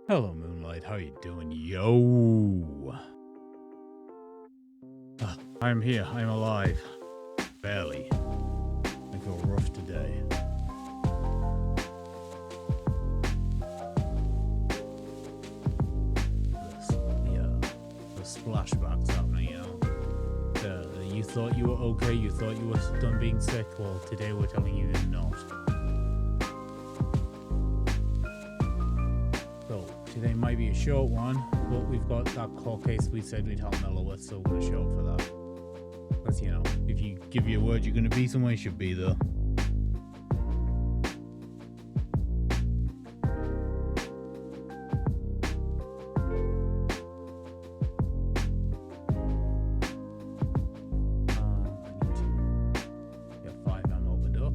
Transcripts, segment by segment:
Hello, Moonlight. How you doing? Yo! I'm here. I'm alive. Barely. I feel rough today. The splashbacks happening, you know. You thought you were okay. You thought you were done being sick. Well, today we're telling you you're not. So, today might be a short one, but we've got that court case we said we'd help Mellow with, so we're going to show up for that. Because, you know, if you give your word you're going to be somewhere, you should be there. I need to get 5M opened up.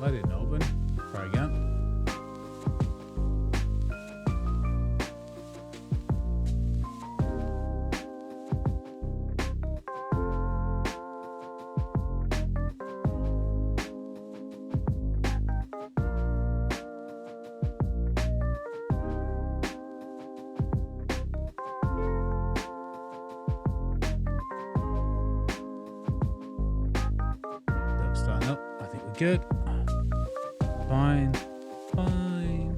Let it open. Try again. That's starting up. I think we're good. Fine. Fine.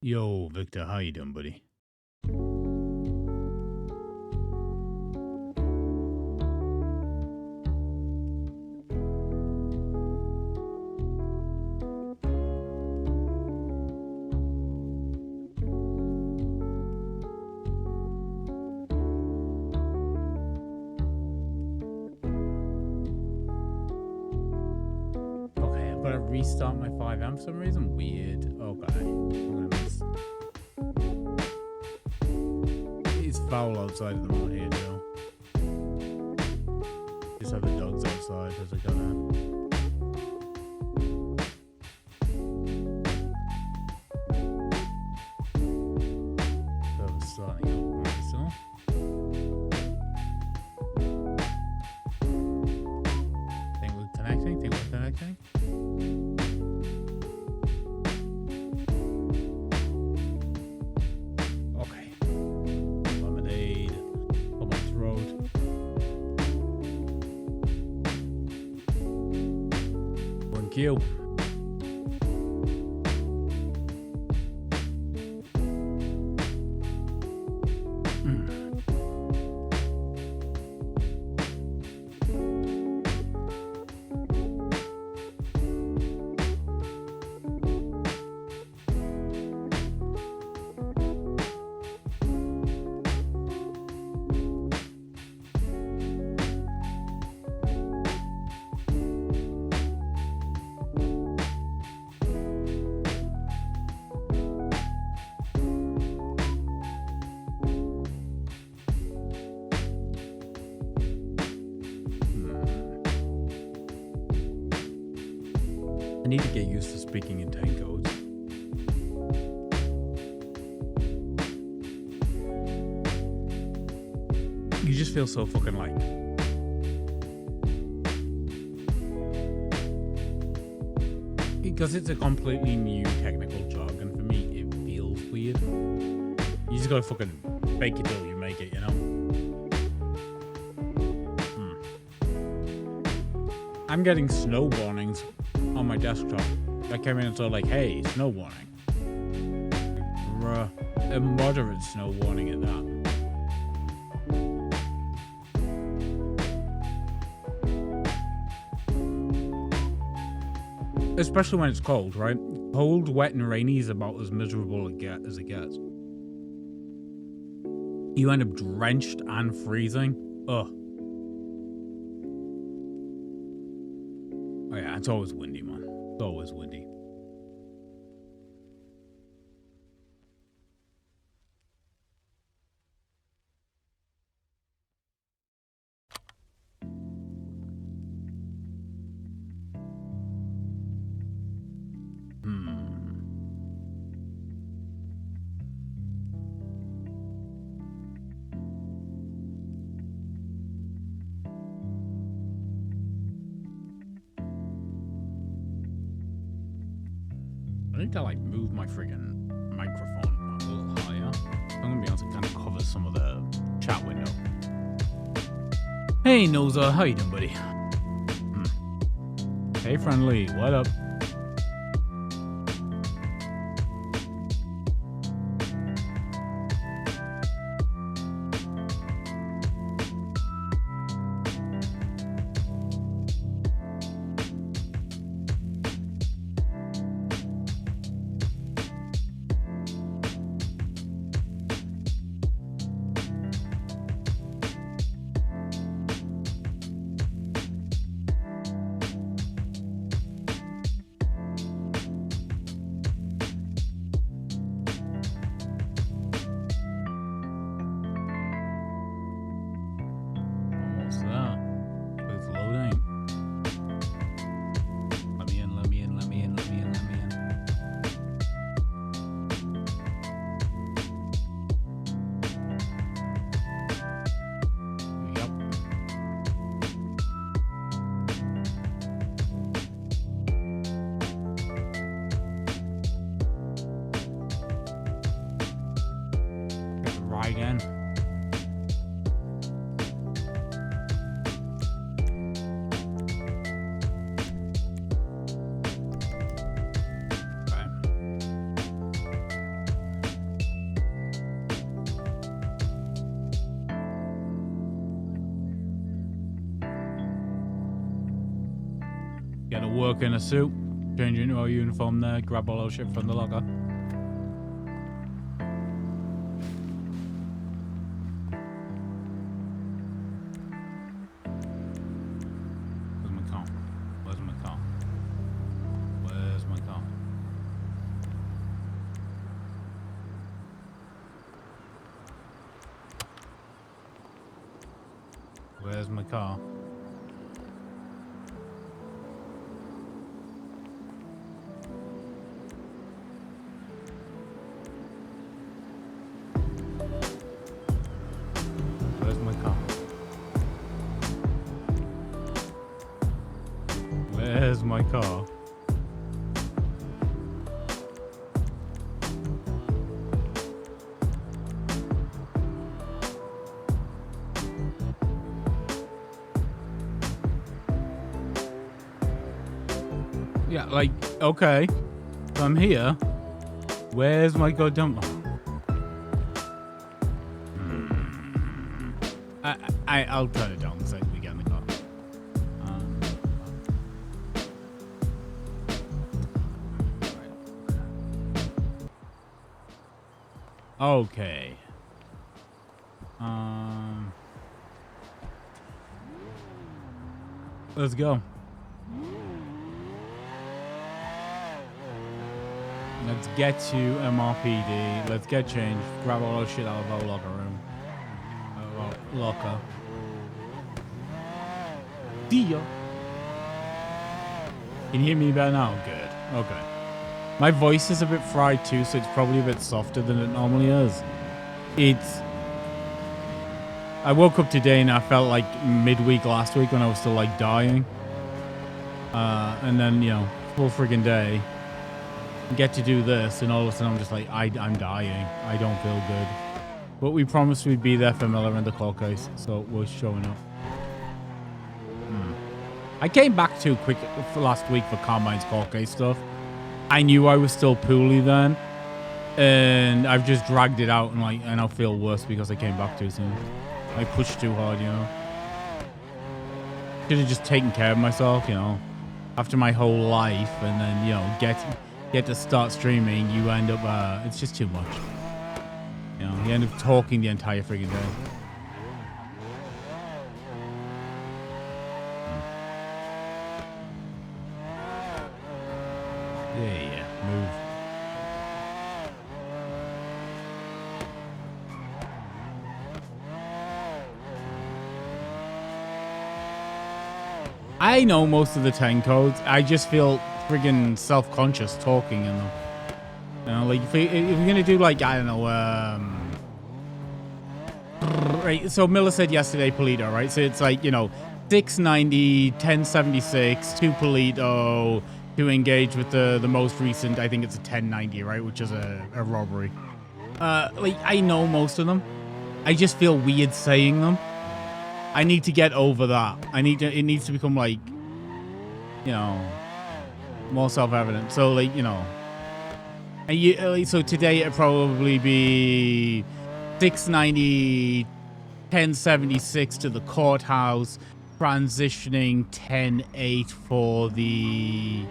Yo, Victor, how you doing, buddy? Okay, I've got to restart my 5M for some reason. Weird. Okay. I'm gonna miss. It's foul outside of the moment here, Joe. Just have the dogs outside as I go down. So it's starting up myself. Think we're connecting? Think we're connecting? Okay. Lemonade. On my throat. One kill. I need to get used to speaking in 10 codes. You just feel so fucking like... Because it's a completely new technical jargon for me, it feels weird. You just gotta fucking fake it till you make make it, you know? I'm getting snow warnings on my desktop. I came in and saw like, hey, snow warning. A moderate snow warning at that. Especially when it's cold, right? Cold, wet, and rainy is about as miserable as it gets. You end up drenched and freezing. Ugh. Oh yeah, it's always windy, man. It's always windy. I need to like move my friggin' microphone a little higher. I'm gonna be able to kind of cover some of the chat window. Hey Noza, how you doing, buddy? Hey friendly, what up? Again. Get to work in a suit, change into our uniform there, grab all our shit from the locker. Where's my car? Where's my car? Where's my car? Yeah, like, okay, so I'm here. Where's my goddamn... I'll turn it down the second we get in the car. Okay. Let's go. Let's get to MRPD. Let's get changed. Grab all our shit out of our locker room. Locker. Deal. Can you hear me better now? Good. Okay. My voice is a bit fried too, so it's probably a bit softer than it normally is. I woke up today and I felt like midweek last week when I was still like dying. And then, you know, full friggin' day. Get to do this and all of a sudden I'm just like, I'm dying. I don't feel good. But we promised we'd be there for Miller and the court case, so we're showing up. I came back too quick for last week for Carmine's court case stuff. I knew I was still poorly then, and I've just dragged it out, and like, I now feel worse because I came back too soon. I pushed too hard, you know. Should have just taken care of myself, you know, after my whole life, and then, you know, get to start streaming. You end up, it's just too much. You know, you end up talking the entire freaking day. Yeah, move. I know most of the 10 codes. I just feel friggin' self-conscious talking in them. You know, like if you're gonna do like, I don't know, right, so Miller said yesterday Polito, right? So it's like, you know, 690, 1076, 2 Polito, to engage with the most recent, I think it's a 1090, right? Which is a robbery. Like, I know most of them. I just feel weird saying them. I need to get over that. It needs to become like, you know, more self-evident. So like, you know, so today it'd probably be 690, 1076 to the courthouse, transitioning 10-8 for the,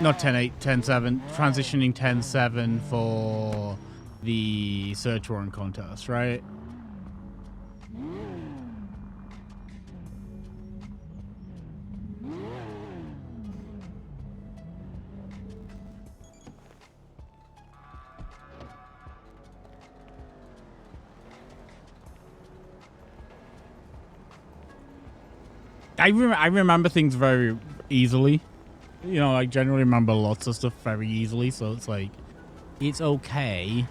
not 10-8, 10-7, transitioning 10-7 for the search warrant contest, right? I remember things very easily. You know, I generally remember lots of stuff very easily, so it's like, it's okay.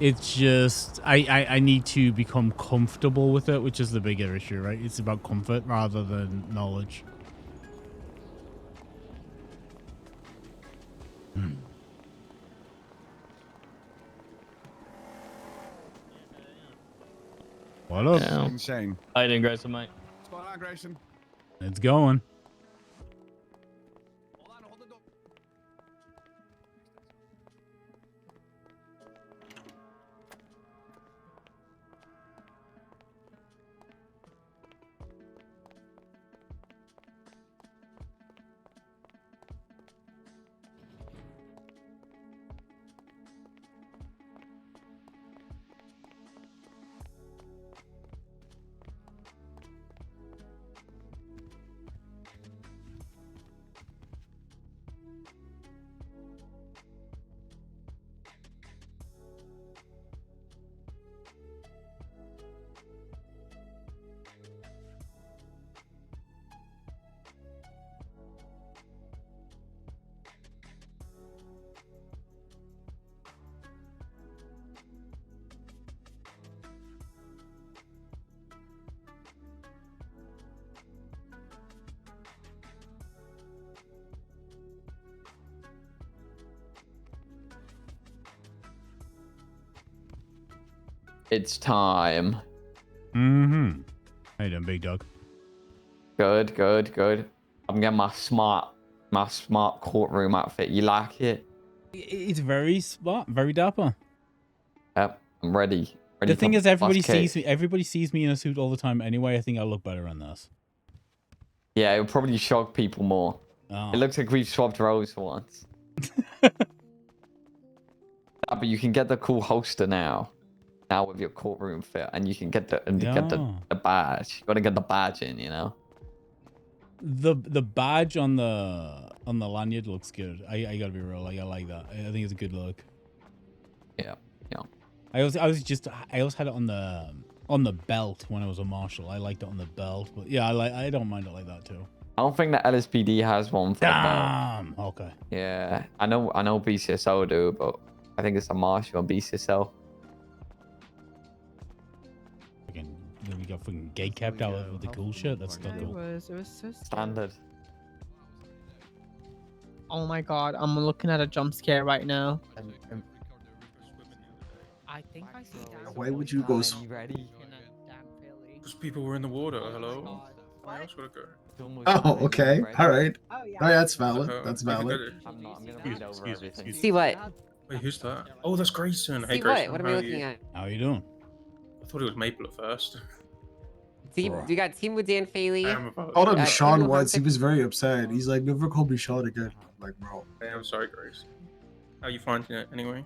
It's just, I need to become comfortable with it, which is the bigger issue, right? It's about comfort rather than knowledge. What up? Yeah. Shane. How you doing, Grayson, mate? What's going on, Grayson? It's going. Hold the door. It's time. Mm-hmm. How you doing, big dog? Good, good, good. I'm getting my smart courtroom outfit. You like it? It's very smart, very dapper. Yep, I'm ready. The thing is, everybody sees me in a suit all the time anyway. I think I look better in this. Yeah, it'll probably shock people more. Oh. It looks like we've swapped roles for once. But you can get the cool holster now with your courtroom fit, and you can get the badge. You gotta get the badge in, you know. The badge on the lanyard looks good. I gotta be real. Like, I like that. I think it's a good look. Yeah, yeah. I also had it on the belt when I was a marshal. I liked it on the belt, but yeah, I don't mind it like that too. I don't think the LSPD has one for the belt. Okay. Yeah, I know BCSO do, but I think it's a marshal on BCSO. We got fucking gate kept out with the cool shit. That's still cool. It was so Standard. Oh my god, I'm looking at a jump scare right now. I think I see Dan. Why would you go? You ready? In a Dan Philly. Because people were in the water. Oh my Hello. God. Where else would I go? It's almost Oh, time. okay. You ready? All right. Oh yeah. No, yeah, that's What the valid. hell? That's You can valid. get it. I'm not. I'm gonna Excuse- read over excuse me, everything. excuse See what? Wait, who's that? Oh, that's Grayson. Hey, See Grayson. what? What am how I are looking you? at? How you doing? I thought it was Maple at first. Team, Bruh. we got team with Dan Faley. I am about. Called him Yeah, Sean Kingdom once. He Hearts- was very upset. He's like, never call me Sean again. I'm like, bro. Hey, I'm sorry, Grace. How you finding it anyway?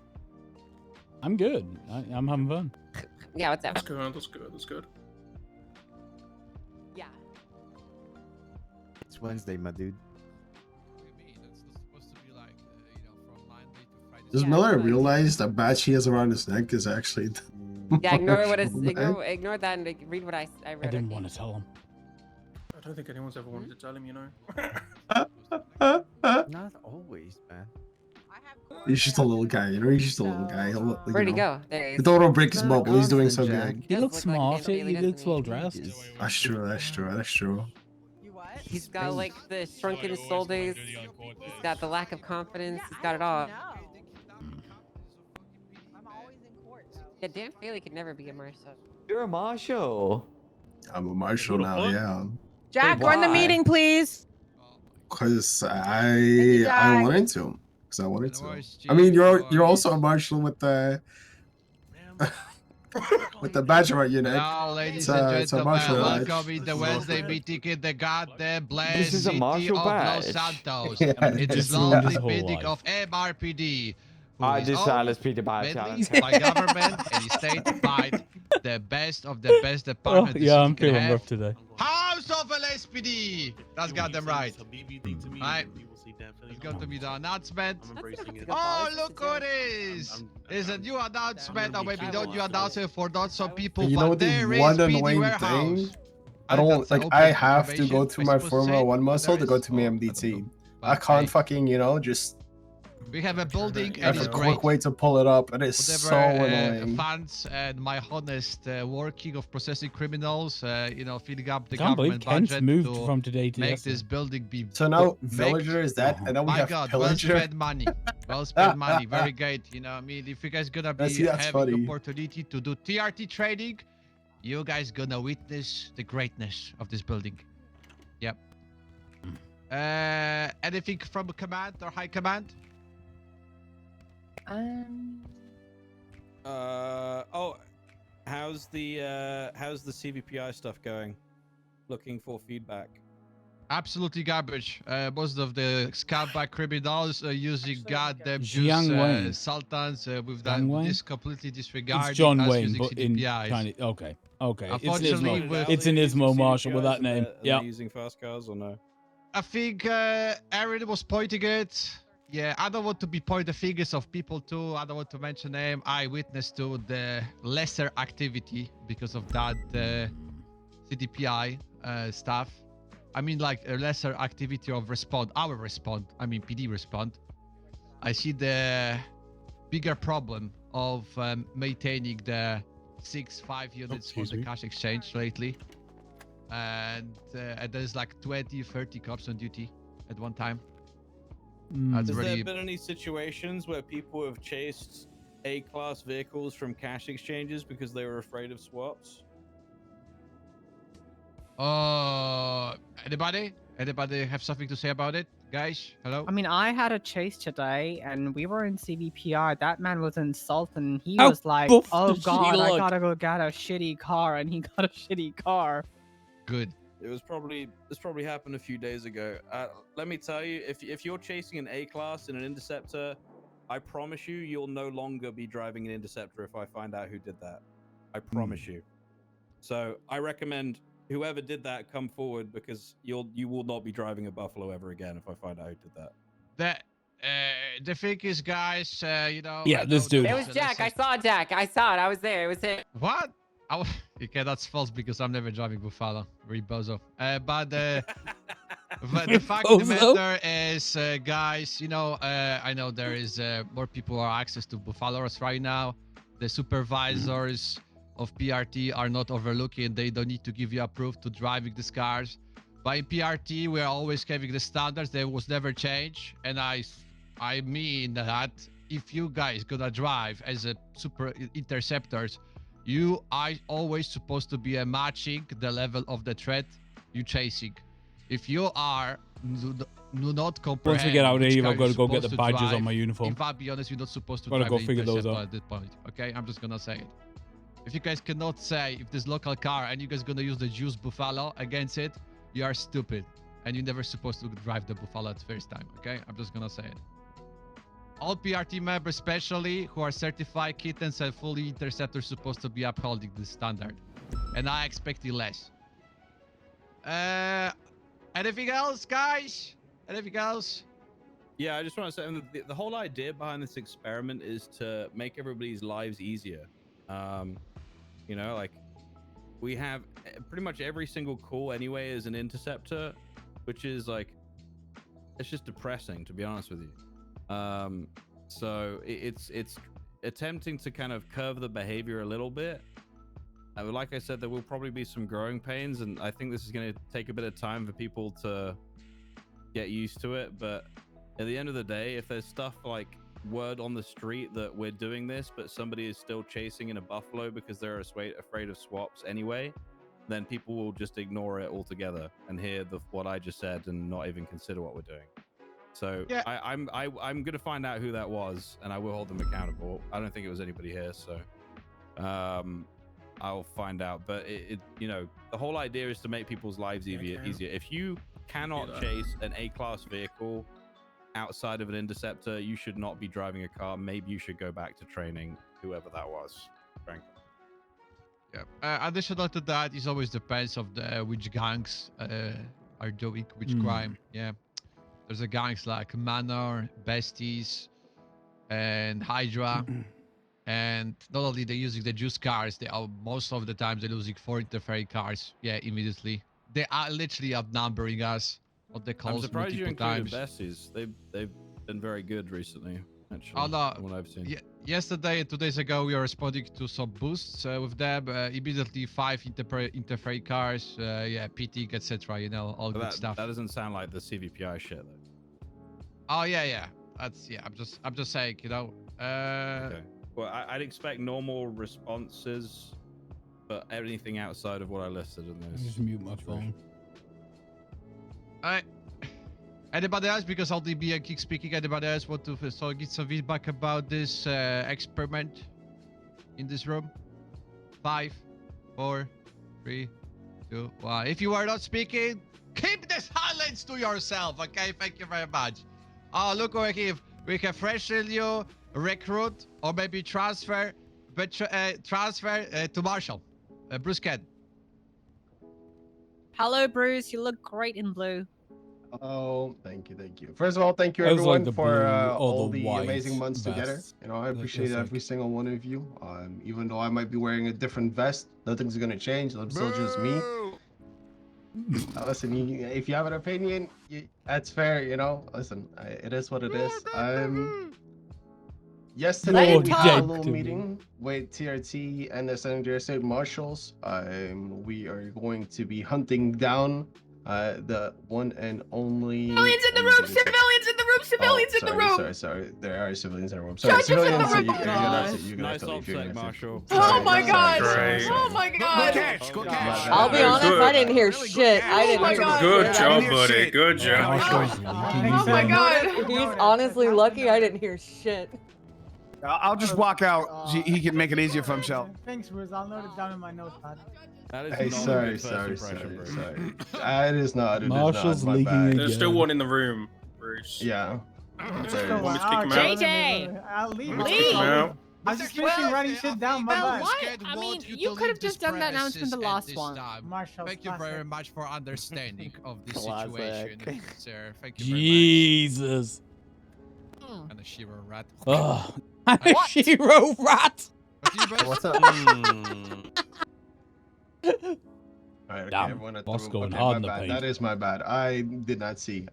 I'm good. I'm having fun. Yeah, what's up? That's good. That's good. That's good. Yeah. It's Wednesday, my dude. Does Yeah, Miller but- realize the badge he has around his neck is actually? Yeah, ignore what is Marshall badge? ignore that and like, read what I wrote. I didn't okay? want to tell him. I don't think anyone's ever wanted to tell him, you know. Not always, man. He's just a little guy, you know. He's just a little guy. He'll, like, Where'd you he know, go? There he You is. don't break his Not bubble. He's doing so constant, good. Jack. He Does looks look like smart. Dan Faley, He doesn't looks well dressed. That's true. That's true. That's true. You what? He's got like the shrunken soul days. He's got the lack of confidence. He's got it all. No. I'm always in court. Though. Yeah, Dan Faley could never be a Marshall. You're a marshal. I'm a marshal now. Yeah, Jack, Wait, run the why? meeting, please. cause you, I Jack. wanted to. Cause I wanted to. I mean, you're also a marshal with the with the badge around your neck. Now, ladies It's a- and it's a gentlemen, martial art. welcome in the Wednesday meeting in the goddamn blessed This is a city martial of badge. Los Santos. Yeah, It Just is ruined lovely his whole meeting life. of MRPD, who I is just owned silence Peter Badge. mainly by government and state by the best of the best Oh, department the yeah, city I'm can feeling have. rough today. House of LSPD! That's goddamn right. Right. Let's go to be the announcement. Oh, look who it is! It's a new announcement, or maybe not new announcement for not some people, You know but what the there is one PD annoying warehouse. thing? I think don't that's like. open I have to go information, to we're my supposed to Formula say, One but muscle there to go is- to my oh, I don't MDT. know. I But, can't hey, fucking, just we have a building and have it's a great. quick way to pull it up. It is so annoying. Fans and my honest working of processing criminals, filling up the I can't believe government Kent's budget moved to from today to make yesterday. this building be So now make- villager is that, and now we My have God, well pillager. spent money. Well spent money. Very great. I mean, if you guys gonna be See, that's having funny. opportunity to do TRT trading, you guys gonna witness the greatness of this building. Yep. Anything from command or high command? How's the CVPI stuff going? Looking for feedback. Absolutely garbage. Most of the scumbag criminals are using goddamn Jiang juice Wayne. sultans with Jiang Wayne? this completely disregarding It's John us Wayne, using but in CDPIs. Chinese. Okay. It's an Unfortunately, Ismo. with- It's an Ismo Marshall with that name. Yeah. Yeah. Using fast cars or no? I think Aaron was pointing it. Yeah, I don't want to be pointing fingers of people too. I don't want to mention name. I witnessed to the lesser activity because of that CDPI stuff. I mean, like a lesser activity of our respond. I mean, PD respond. I see the bigger problem of maintaining the 6-5 units for the cash exchange lately. And there's like 20-30 cops on duty at one time. That's Has really there been any situations where people have chased A-class vehicles from cash exchanges because they were afraid of swaps? Anybody have something to say about it, guys? Hello. I mean, I had a chase today, and we were in CBPR. That man was insulting. He How was like, buff "Oh does she God, I look?" gotta go get a shitty car," and he got a shitty car. Good. This probably happened a few days ago. Let me tell you, if you're chasing an A-class in an interceptor, I promise you'll no longer be driving an interceptor if I find out who did that. I promise you. So I recommend whoever did that come forward, because you will not be driving a Buffalo ever again if I find out who did that. The thing is, guys, Yeah, I this know dude. It there's was a Jack. I lesser- saw Jack. I saw it. I was there. It was him. What? Okay, that's false because I'm never driving Buffalo. Rebozo. But the fact of the Bozo? matter is, guys, I know there is more people are access to Buffalos right now. The supervisors of PRT are not overlooking. They don't need to give you approve to driving these cars. But in PRT, we are always having the standards. They was never change. And I mean that if you guys gonna drive as a super interceptors, you are always supposed to be matching the level of the threat you chasing. If you are do not comprehend. Once we get out which here, car I've got to you're go get the supposed to badges on drive, my uniform. If I'll be honest, you're not supposed to Gotta drive go the figure those interceptor out. at this point. Okay, I'm just gonna say it. If you guys cannot say if this local car and you guys gonna use the juice buffalo against it, you are stupid, and you're never supposed to drive the buffalo at first time. Okay, I'm just gonna say it. All PRT members, especially who are certified kittens and fully interceptors, supposed to be upholding this standard, and I expect it less. Anything else, guys? Anything else? Yeah, I just want to say the whole idea behind this experiment is to make everybody's lives easier. You know, like we have pretty much every single call anyway as an interceptor, which is like, it's just depressing, to be honest with you. So it's attempting to kind of curve the behavior a little bit. Like I said, there will probably be some growing pains, and I think this is going to take a bit of time for people to get used to it. But at the end of the day, if there's stuff like word on the street that we're doing this, but somebody is still chasing in a buffalo because they're afraid of swaps anyway, then people will just ignore it altogether and hear what I just said and not even consider what we're doing. So yeah. I'm gonna find out who that was, and I will hold them accountable. I don't think it was anybody here, so I'll find out. But you know, the whole idea is to make people's lives easier. If you cannot chase an A-class vehicle outside of an interceptor, you should not be driving a car. Maybe you should go back to training whoever that was, frankly. Yeah. Additional to that, it always depends of the which gangs are doing which crime. Yeah. There's a gangs like Manor, Besties, and Hydra. And not only they're using the juice cars, they are most of the time they're losing 4 interfering cars. Yeah, immediately. They are literally outnumbering us. What they call I'm surprised you included Besties. They've been very good recently, actually. Oh no! From what I've seen. Yesterday and 2 days ago, we were responding to some boosts with them. Immediately 5 interfering cars. Yeah, pitting, etc. You know, all good stuff. That doesn't sound like the CVPI shit, though. Oh yeah. That's I'm just saying, you know. Okay. Well, I'd expect normal responses, but anything outside of what I listed in this. Just mute my phone. Alright. Anybody else? Because I'll be keep speaking. Anybody else want to get some feedback about this experiment in this room? 5, 4, 3, 2, 1. If you are not speaking, keep the silence to yourself. Okay, thank you very much. Oh, look over here. We can freshen you, recruit, or maybe transfer, but transfer to Marshall, Bruce Kent. Hello, Bruce. You look great in blue. Oh, thank you. First of all, thank you everyone for all the white amazing months together. You know, I appreciate every single one of you. Even though I might be wearing a different vest, nothing's gonna change. I'm still just me. Listen, if you have an opinion, that's fair. You know, listen, it is what it is. Yesterday we had a little meeting with TRT and the San Andreas State Marshals. We are going to be hunting down the one and only. Civilians in the room! Civilians in the room! Civilians in the room! Sorry. There are civilians in the room. Sorry, civilians. You nice offset, Marshall. Oh my god! Great. Oh my god! Good catch. I'll be honest, I didn't hear shit. I didn't hear shit. Good job, buddy. Good job. Oh my god! He's honestly lucky I didn't hear shit. I'll just walk out. He can make it easier for himself. Thanks, Bruce. I'll note it down in my notepad. That is Hey, sorry. That is not. Marshall's my leaking bad. again. There's still one in the room, Bruce. Yeah. Want me to kick him out? JJ! I'll leave. Want me to kick him out? I'm just finishing writing shit down, my bad. What? I mean, you could have just done that announcement the last one. Marshall, Thank you very much for understanding of this Classic. situation, sir. Thank you very Jesus. much. And a Shiro rat. Oh, a Shiro rat. What's up? Alright, Damn, everyone at the boss room. going Okay, hard my in the bad. paint. That is my bad. I did not see.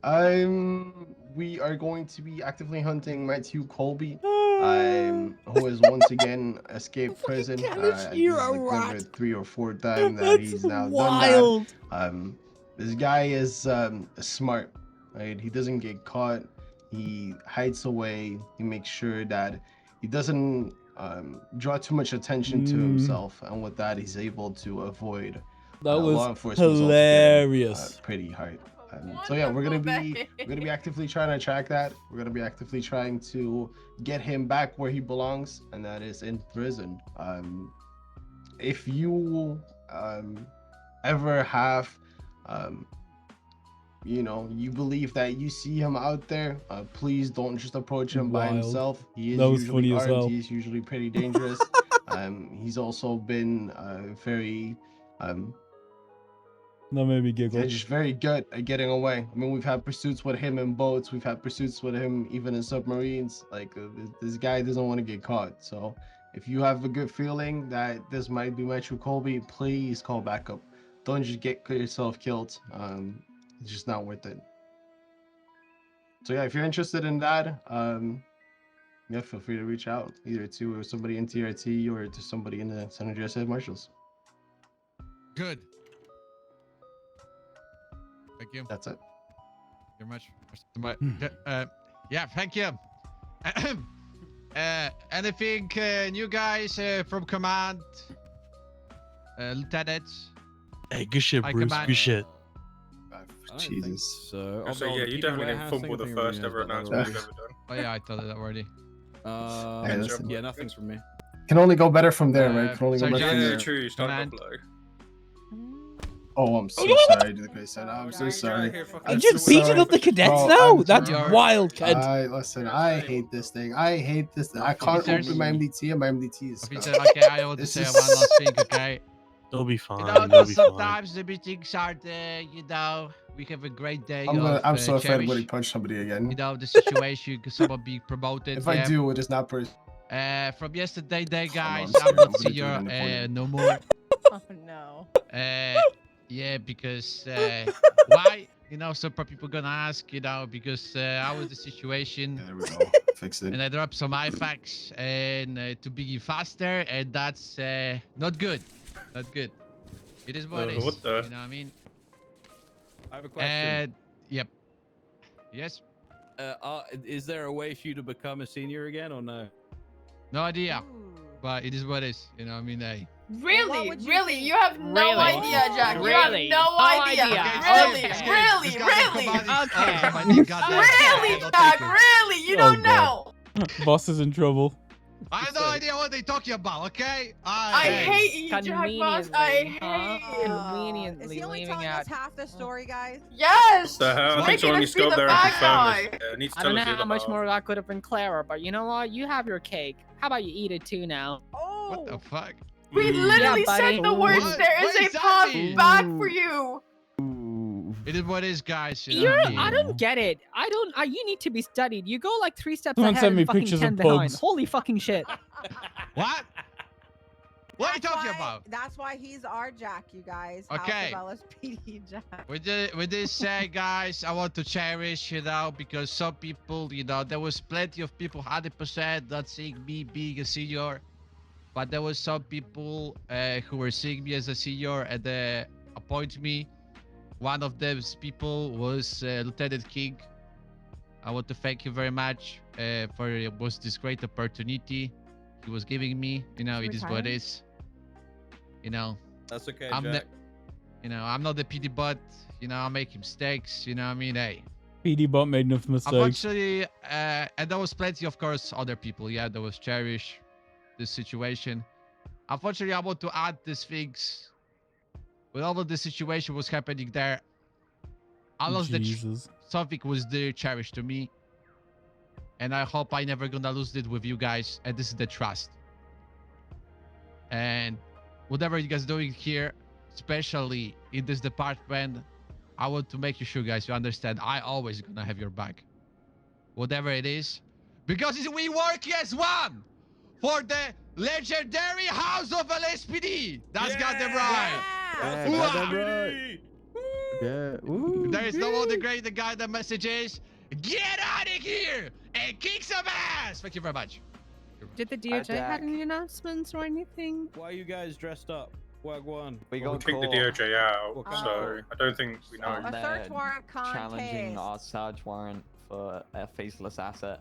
We are going to be actively hunting Matthew Colby, who has once again escaped prison. This is like the 3 or 4 time that he's now done that. This guy is smart, right? He doesn't get caught. He hides away. He makes sure that he doesn't draw too much attention to himself, and with that, he's able to avoid That law was enforcement hilarious. pretty hard. So yeah, we're gonna be actively trying to track that. We're gonna be actively trying to get him back where he belongs, and that is in prison. If you ever have you believe that you see him out there, please don't just approach him by Wild. himself. He is That was usually funny as armed. hell. He's usually pretty dangerous. He's also been very That made me giggle. they're just very good at getting away. I mean, we've had pursuits with him in boats. We've had pursuits with him even in submarines. Like, this guy doesn't want to get caught. So if you have a good feeling that this might be my true Colby, please call backup. Don't just get yourself killed. It's just not worth it. So yeah, if you're interested in that, yeah, feel free to reach out either to somebody in TRT or to somebody in the San Andreas State Marshals. Good. Thank you. That's it. Very much. Yeah, thank you. Anything new guys from command? Lieutenants? Hey, good shit, High Bruce. command. Good shit. Jesus. So, So yeah, you definitely didn't fumble the first ever announcement we've ever done. Oh yeah, I thought it already. Hey, listen. Yeah, nothing's from me. Can only go better from there, right? Can only go Sergeant- better from Yeah, there. true. You started off Command. low. Oh, I'm so sorry, the greyson. I'm so sorry. You just beating up the cadets Bro, now? I'm That's sorry. wild, kid. Listen, I hate this thing. I hate this thing. I can't Officers- open my MDT, and my MDT is Officer, stuck. okay, I want to This say is- one last thing, okay? They'll be fine. You know, They'll be fine. sometimes the meetings are we have a great day. I'm so afraid I'm cherish, going to punch somebody again. You know, the situation, because someone being promoted. If I do, it is not person. From yesterday, guys, I'm I'm scared. not I'm gonna do it senior in the corner. no more. Oh no. Yeah, because why? You know, some people gonna ask, you know, because I was the situation. Yeah, there we go. Fix it. And I dropped some IFACs and to be faster, and that's not good. Not good. It is what it is. What the? You know what I mean? I have a question. And yep. Yes. Is there a way for you to become a senior again, or no? No idea. But it is what it is. You know what I mean? Hey. Really? Really? You have no Really? idea, Jack. Really? You have no No idea. idea. Really? Okay. Really? Really? Okay. Really, Jack? Really? You don't know. Boss is in trouble. I have no idea what they're talking about, okay? I hate you, Jack Boss. I hate you. Conveniently Is he only leaving telling out. us half the story, guys? Yes. The hell? I think Making someone us needs to be go the there and bad confirm guy. this. Yeah, needs to I tell don't us know the how other much half. more that could have been clearer, but you know what? You have your cake. How about you eat it too now? Oh. What the fuck? We literally Yeah, said buddy. the words. What? There What is does a that path mean? back for you. It is what it is, guys. You know what I mean? I don't get it. You need to be studied. You go like 3 steps Someone ahead send me and fucking pictures 10 of behind. pugs. Holy fucking shit. What? What are you That's talking why- about? That's why he's our Jack, you guys. Okay. House of LSPD Jack. With this said, guys, I want to cherish, you know, because some people, you know, there was plenty of people, 100% not seeing me being a senior, but there was some people who were seeing me as a senior and appoint me. One of those people was Lieutenant King. I want to thank you very much for this great opportunity he was giving me. You know, it is what it is. You know, That's okay, I'm Jack. I'm not the PD butt. You know, I make mistakes. You know what I mean? Hey. PD bot made enough mistakes. Unfortunately, and there was plenty, of course, other people. Yeah, there was Cherish, this situation. Unfortunately, I want to add these things. With all of the situation was happening there, I lost Jesus. something was there cherished to me. And I hope I never gonna lose it with you guys. And this is the trust. And whatever you guys doing here, especially in this department, I want to make you sure, guys, you understand. I always gonna have your back, whatever it is, because we work as one for the legendary House of LSPD. That's goddamn right. Yeah. Goddamn right. Yeah. There is no other great the guy. The message is, get out of here and kick some ass. Thank you very much. Did the DOJ have any announcements or anything? Why are you guys dressed up? Wagwan. We We'll got kick the caught DOJ out, What kind so I don't think we know. A search warrant challenging contest. our search warrant for a faceless asset.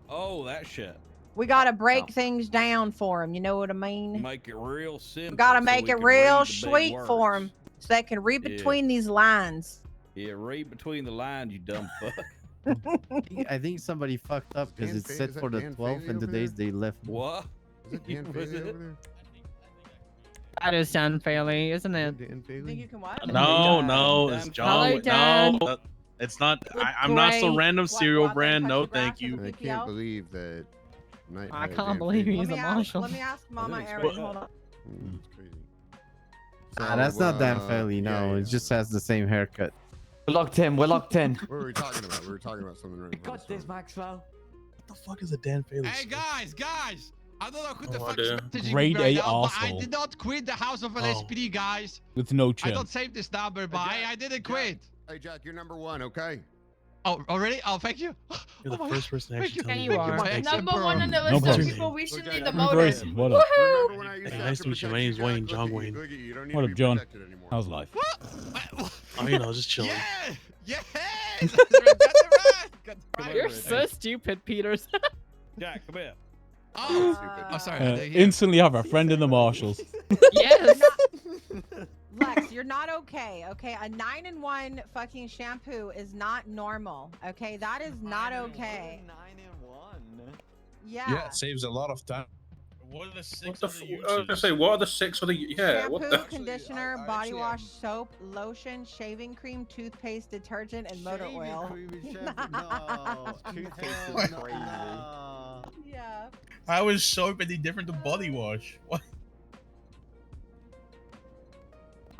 Oh, that shit. We gotta break No. things down for him. You know what I mean? Make it real simple. We gotta so make we it can real read the big sweet for words. him, so they can read Yeah. between these lines. Yeah, read between the lines, you dumb fuck. I think somebody fucked up because Dan it's Fa- set is that for the Dan 12th Faley and over today's there? they left. What? Is it Dan Was Faley it? over there? That is Dan Faley, isn't it? Dan Think Faley? you can what? No, no, Dan it's Faley. John. Hello, Dan. No, it's not. I'm not some Great. random What, cereal go out there and brand. touch No, the grass thank with you. a I PPL? can't believe that. I can't believe he's a marshal. Let me ask Mama it's Erin. what- Hold on. It's crazy. That's not Dan So, Faley, no. yeah, It just has the same haircut. We're locked in. We're locked in. What were we talking about? We were talking about something right Got this, Maxwell. What the fuck is a Dan Faley? Hey guys! I don't know who the Oh, fuck dear. is messaging Grade me right A now, but I arsehole. did not quit the House of Oh. LSPD, guys. With no I chin. don't save this number, but I didn't quit. Hey, Jack, you're number one, okay? Oh, already? Oh, thank you. You're the Oh my first person to Thank actually you. tell me Thank you, that. my Thank ex-emperor. Number one on the No list of problem. people recently Jack, demoted. Grayson, what up? Remember when I used Hey, to nice have to meet you. My protect name's Jack? Wayne, Look John at you, Wayne. look at you. You don't need What to up, be John? protected anymore. How's life? Oh, you know, just chilling. Yeah! Yes! Got the right. You're so stupid, Peters. Jack, come here. Oh, sorry. I didn't hear. Instantly have a friend in the marshals. Yes. Lex, you're not okay. Okay, a 9-in-1 fucking shampoo is not normal. Okay, that is not okay. 9-in-1. Yeah. saves a lot of time. What are the What six the other I was gonna say, what are the 6 other? Yeah, what Shampoo, the? conditioner, I body actually wash, am- soap, lotion, shaving cream, toothpaste, detergent, and motor oil. Yeah. How is soap any different than body wash? What?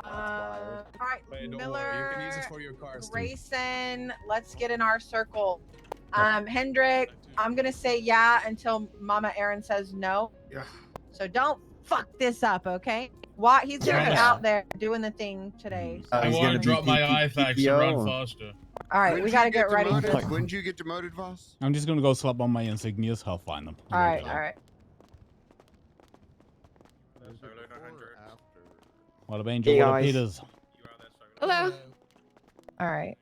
All right, Hey, don't Miller, worry, you can use it for your cars too. Grayson, let's get in our circle. Hendrik, I'm gonna say yeah until Mama Erin says no. Yeah. So don't fuck this up, okay? Why he's gonna be Yeah. out there doing the thing today. I He's want gonna to be drop my PP iFax and PPO. run faster. All right, When we did you gotta get ready. demoted? For... When did you get demoted, Voss? I'm just gonna go slap on my insignias. I'll find them. All right, all right. What up, Angel? Hey, What up, guys. Peters? Hello. All right.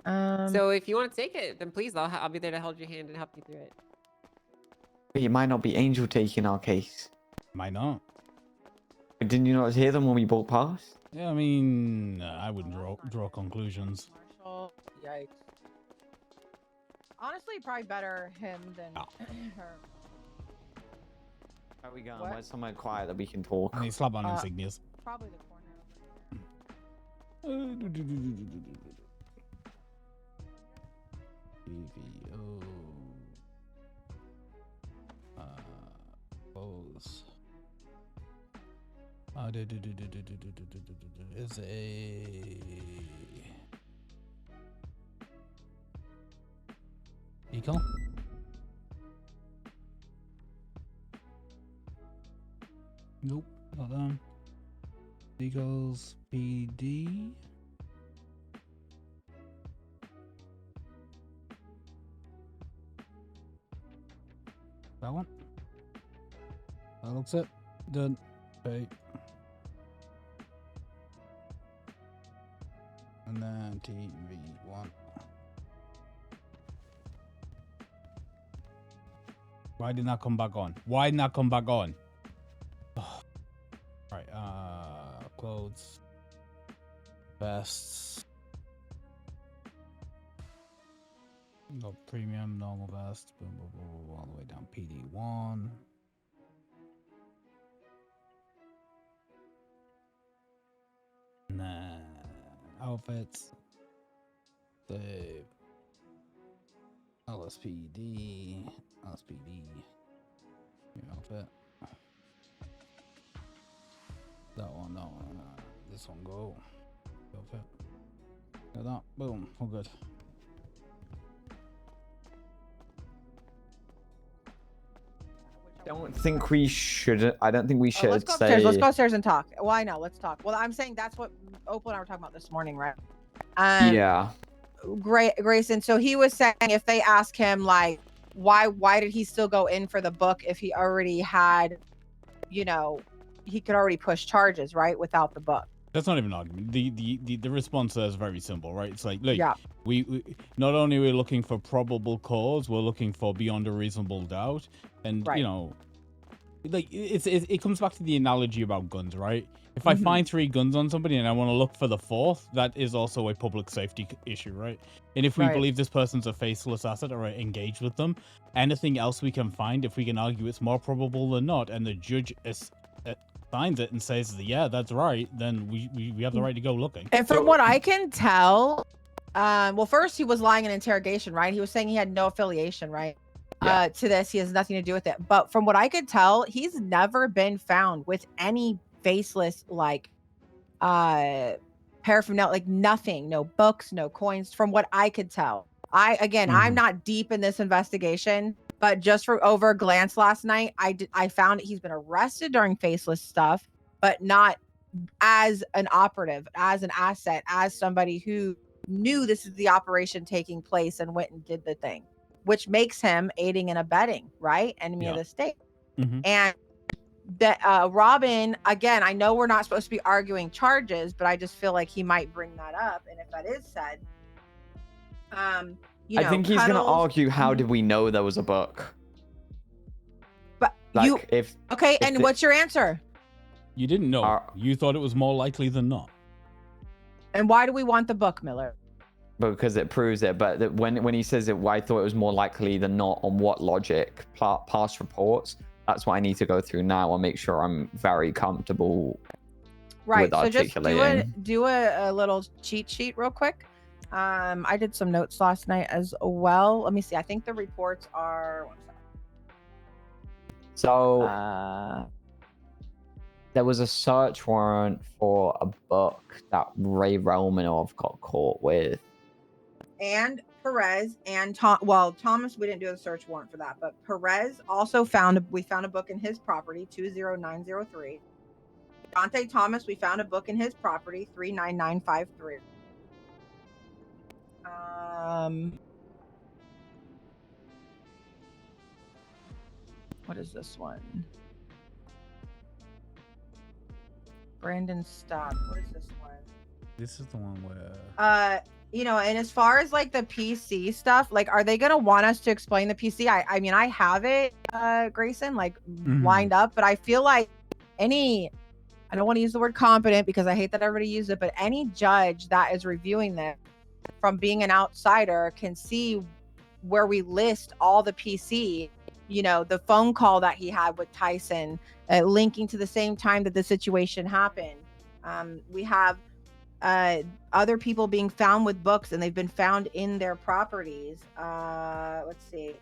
So if you want to take it, then please, I'll be there to hold your hand and help you through it. But it might not be Angel taking our case. Might not. But didn't you not hear them when we walked past? Yeah, I mean, I wouldn't draw conclusions. Marshall, yikes. Honestly, probably better him than her. Where are we going? What? Where's somewhere quiet that we can talk? I mean, slap on Uh, insignias. Probably the corner. EVO. Pose. Is a eco. Nope, not them. Eagles PD. That one. That looks it. Done. Pay. And then TV1. Why did not come back on? Why not come back on? Oh. Right, clothes. Vests. Go premium, normal vest, boom, boom, boom, boom, all the way down PD1. Nah, outfits. Save. LSPD. New outfit. That one, this one go. Outfit. Got that. Boom. All good. I don't think we should. I don't think we should Let's go say. upstairs. Let's go upstairs and talk. Well, I know. Let's talk. Well, I'm saying that's what Opal and I were talking about this morning, right? Yeah. Grayson. So he was saying if they ask him like, why did he still go in for the book if he already had, you know, he could already push charges, right, without the book. That's not even an argument. The response there is very simple, right? It's like, look, Yeah. we not only are we looking for probable cause, we're looking for beyond a reasonable doubt, and Right. you know, like it comes back to the analogy about guns, right? If I find 3 guns on somebody and I want to look for the 4th, that is also a public safety issue, right? And if we Right. believe this person's a faceless asset or engaged with them, anything else we can find, if we can argue it's more probable than not, and the judge finds it and says, yeah, that's right, then we have the right to go looking. And from what I can tell, well, first he was lying in interrogation, right? He was saying he had no affiliation, right? Yeah. To this, he has nothing to do with it. But from what I could tell, he's never been found with any faceless, like, paraphernalia, like nothing, no books, no coins. From what I could tell, I'm not deep in this investigation. But just for over a glance last night, I found he's been arrested during faceless stuff, but not as an operative, as an asset, as somebody who knew this is the operation taking place and went and did the thing, which makes him aiding and abetting, right? Enemy of the state. And that Robin, again, I know we're not supposed to be arguing charges, but I just feel like he might bring that up. And if that is said, I think he's going to argue, how did we know there was a book? But like, and what's your answer? You didn't know. You thought it was more likely than not. And why do we want the book, Miller? Because it proves it. But when he says it, I thought it was more likely than not, on what logic? Past reports. That's what I need to go through now and make sure I'm very comfortable with articulating. So just do a little cheat sheet real quick. I did some notes last night as well. Let me see. I think the reports are. So there was a search warrant for a book that Ray Romanov got caught with. And Perez and Thomas, we didn't do a search warrant for that, but Perez also found a book in his property, 20903. Dante Thomas, we found a book in his property, 39953. What is this one? Brandon Stock. What is this one? This is the one where and as far as like the PC stuff, like, are they gonna want us to explain the PC? I mean, I have it, Grayson, like lined up, but I feel like I don't want to use the word competent because I hate that everybody uses it, but any judge that is reviewing this from being an outsider can see where we list all the PC, the phone call that he had with Tyson, linking to the same time that the situation happened. We have other people being found with books, and they've been found in their properties. Let's see.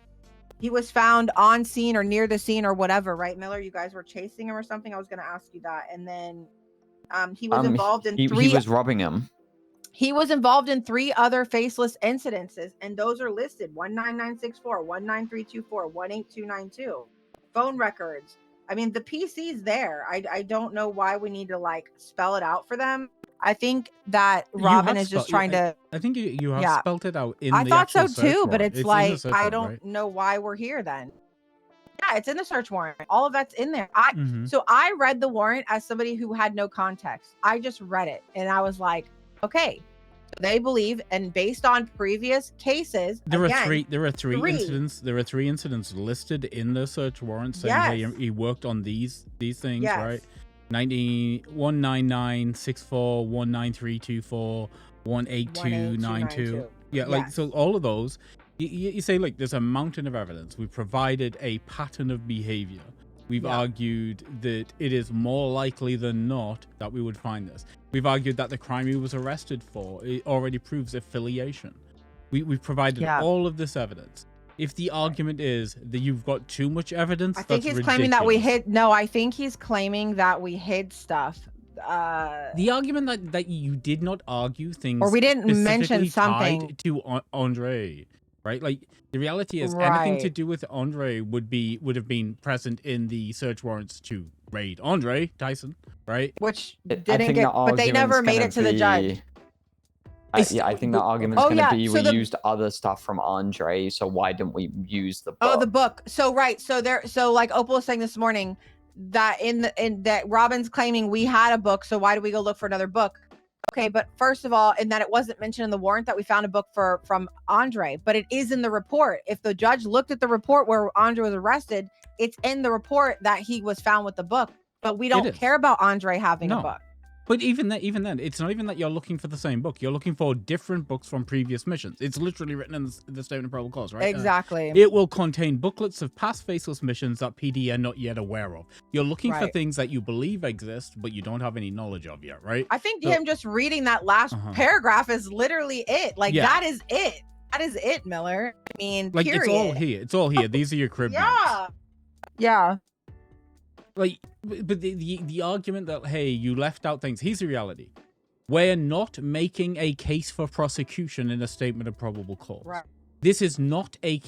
He was found on scene or near the scene or whatever, right, Miller? You guys were chasing him or something? I was going to ask you that. And then he was involved in three... He was robbing him. He was involved in 3 other faceless incidences, and those are listed: 19964, 19324, 18292. Phone records. I mean, the PC's there. I don't know why we need to like spell it out for them. I think that Robin is just trying to. I think you have spelled it out in. I the thought so actual search too, but warrant. it's like I warrant, don't right? know why we're here then. Yeah, it's in the search warrant. All of that's in there. Mm-hmm. So I read the warrant as somebody who had no context. I just read it and I was like, okay. They believe, and based on previous cases, There again, are three incidents. There are 3 incidents listed in the search warrant saying hey, he worked on these things, right? 19964, 19324, 18292. Yeah, like so all of those. You say like there's a mountain of evidence. We provided a pattern of behavior. We've argued that it is more likely than not that we would find this. We've argued that the crime he was arrested for, it already proves affiliation. We've provided all of this evidence. If the argument is that you've got too much evidence, I think he's claiming that we hid. No, I think he's claiming that we hid stuff. The argument that you did not argue things, or we didn't mention something tied to Andre, right? Like the reality is, anything to do with Andre would have been present in the search warrants to raid Andre Tyson, right? Which didn't get, but they never made it to the judge. I think the argument's going to be we used other stuff from Andre, so why didn't we use the book? Oh, the book. So right. So like Opal was saying this morning, that in that Robin's claiming we had a book, so why do we go look for another book? Okay, but first of all, and that it wasn't mentioned in the warrant that we found a book from Andre, but it is in the report. If the judge looked at the report where Andre was arrested, it's in the report that he was found with the book. But we don't care about Andre having a book. But even then, it's not even that you're looking for the same book. You're looking for different books from previous missions. It's literally written in the statement of probable cause, right? Exactly. It will contain booklets of past faceless missions that PD are not yet aware of. You're looking for things that you believe exist, but you don't have any knowledge of yet, right? I think him just reading that last paragraph is literally it. Like, that is it. That is it, Miller. I mean, like, period. it's all here. It's all here. These are your crib names. Yeah. Like, but the argument that, hey, you left out things, here's the reality. We're not making a case for prosecution in a statement of probable cause. Right. This is not a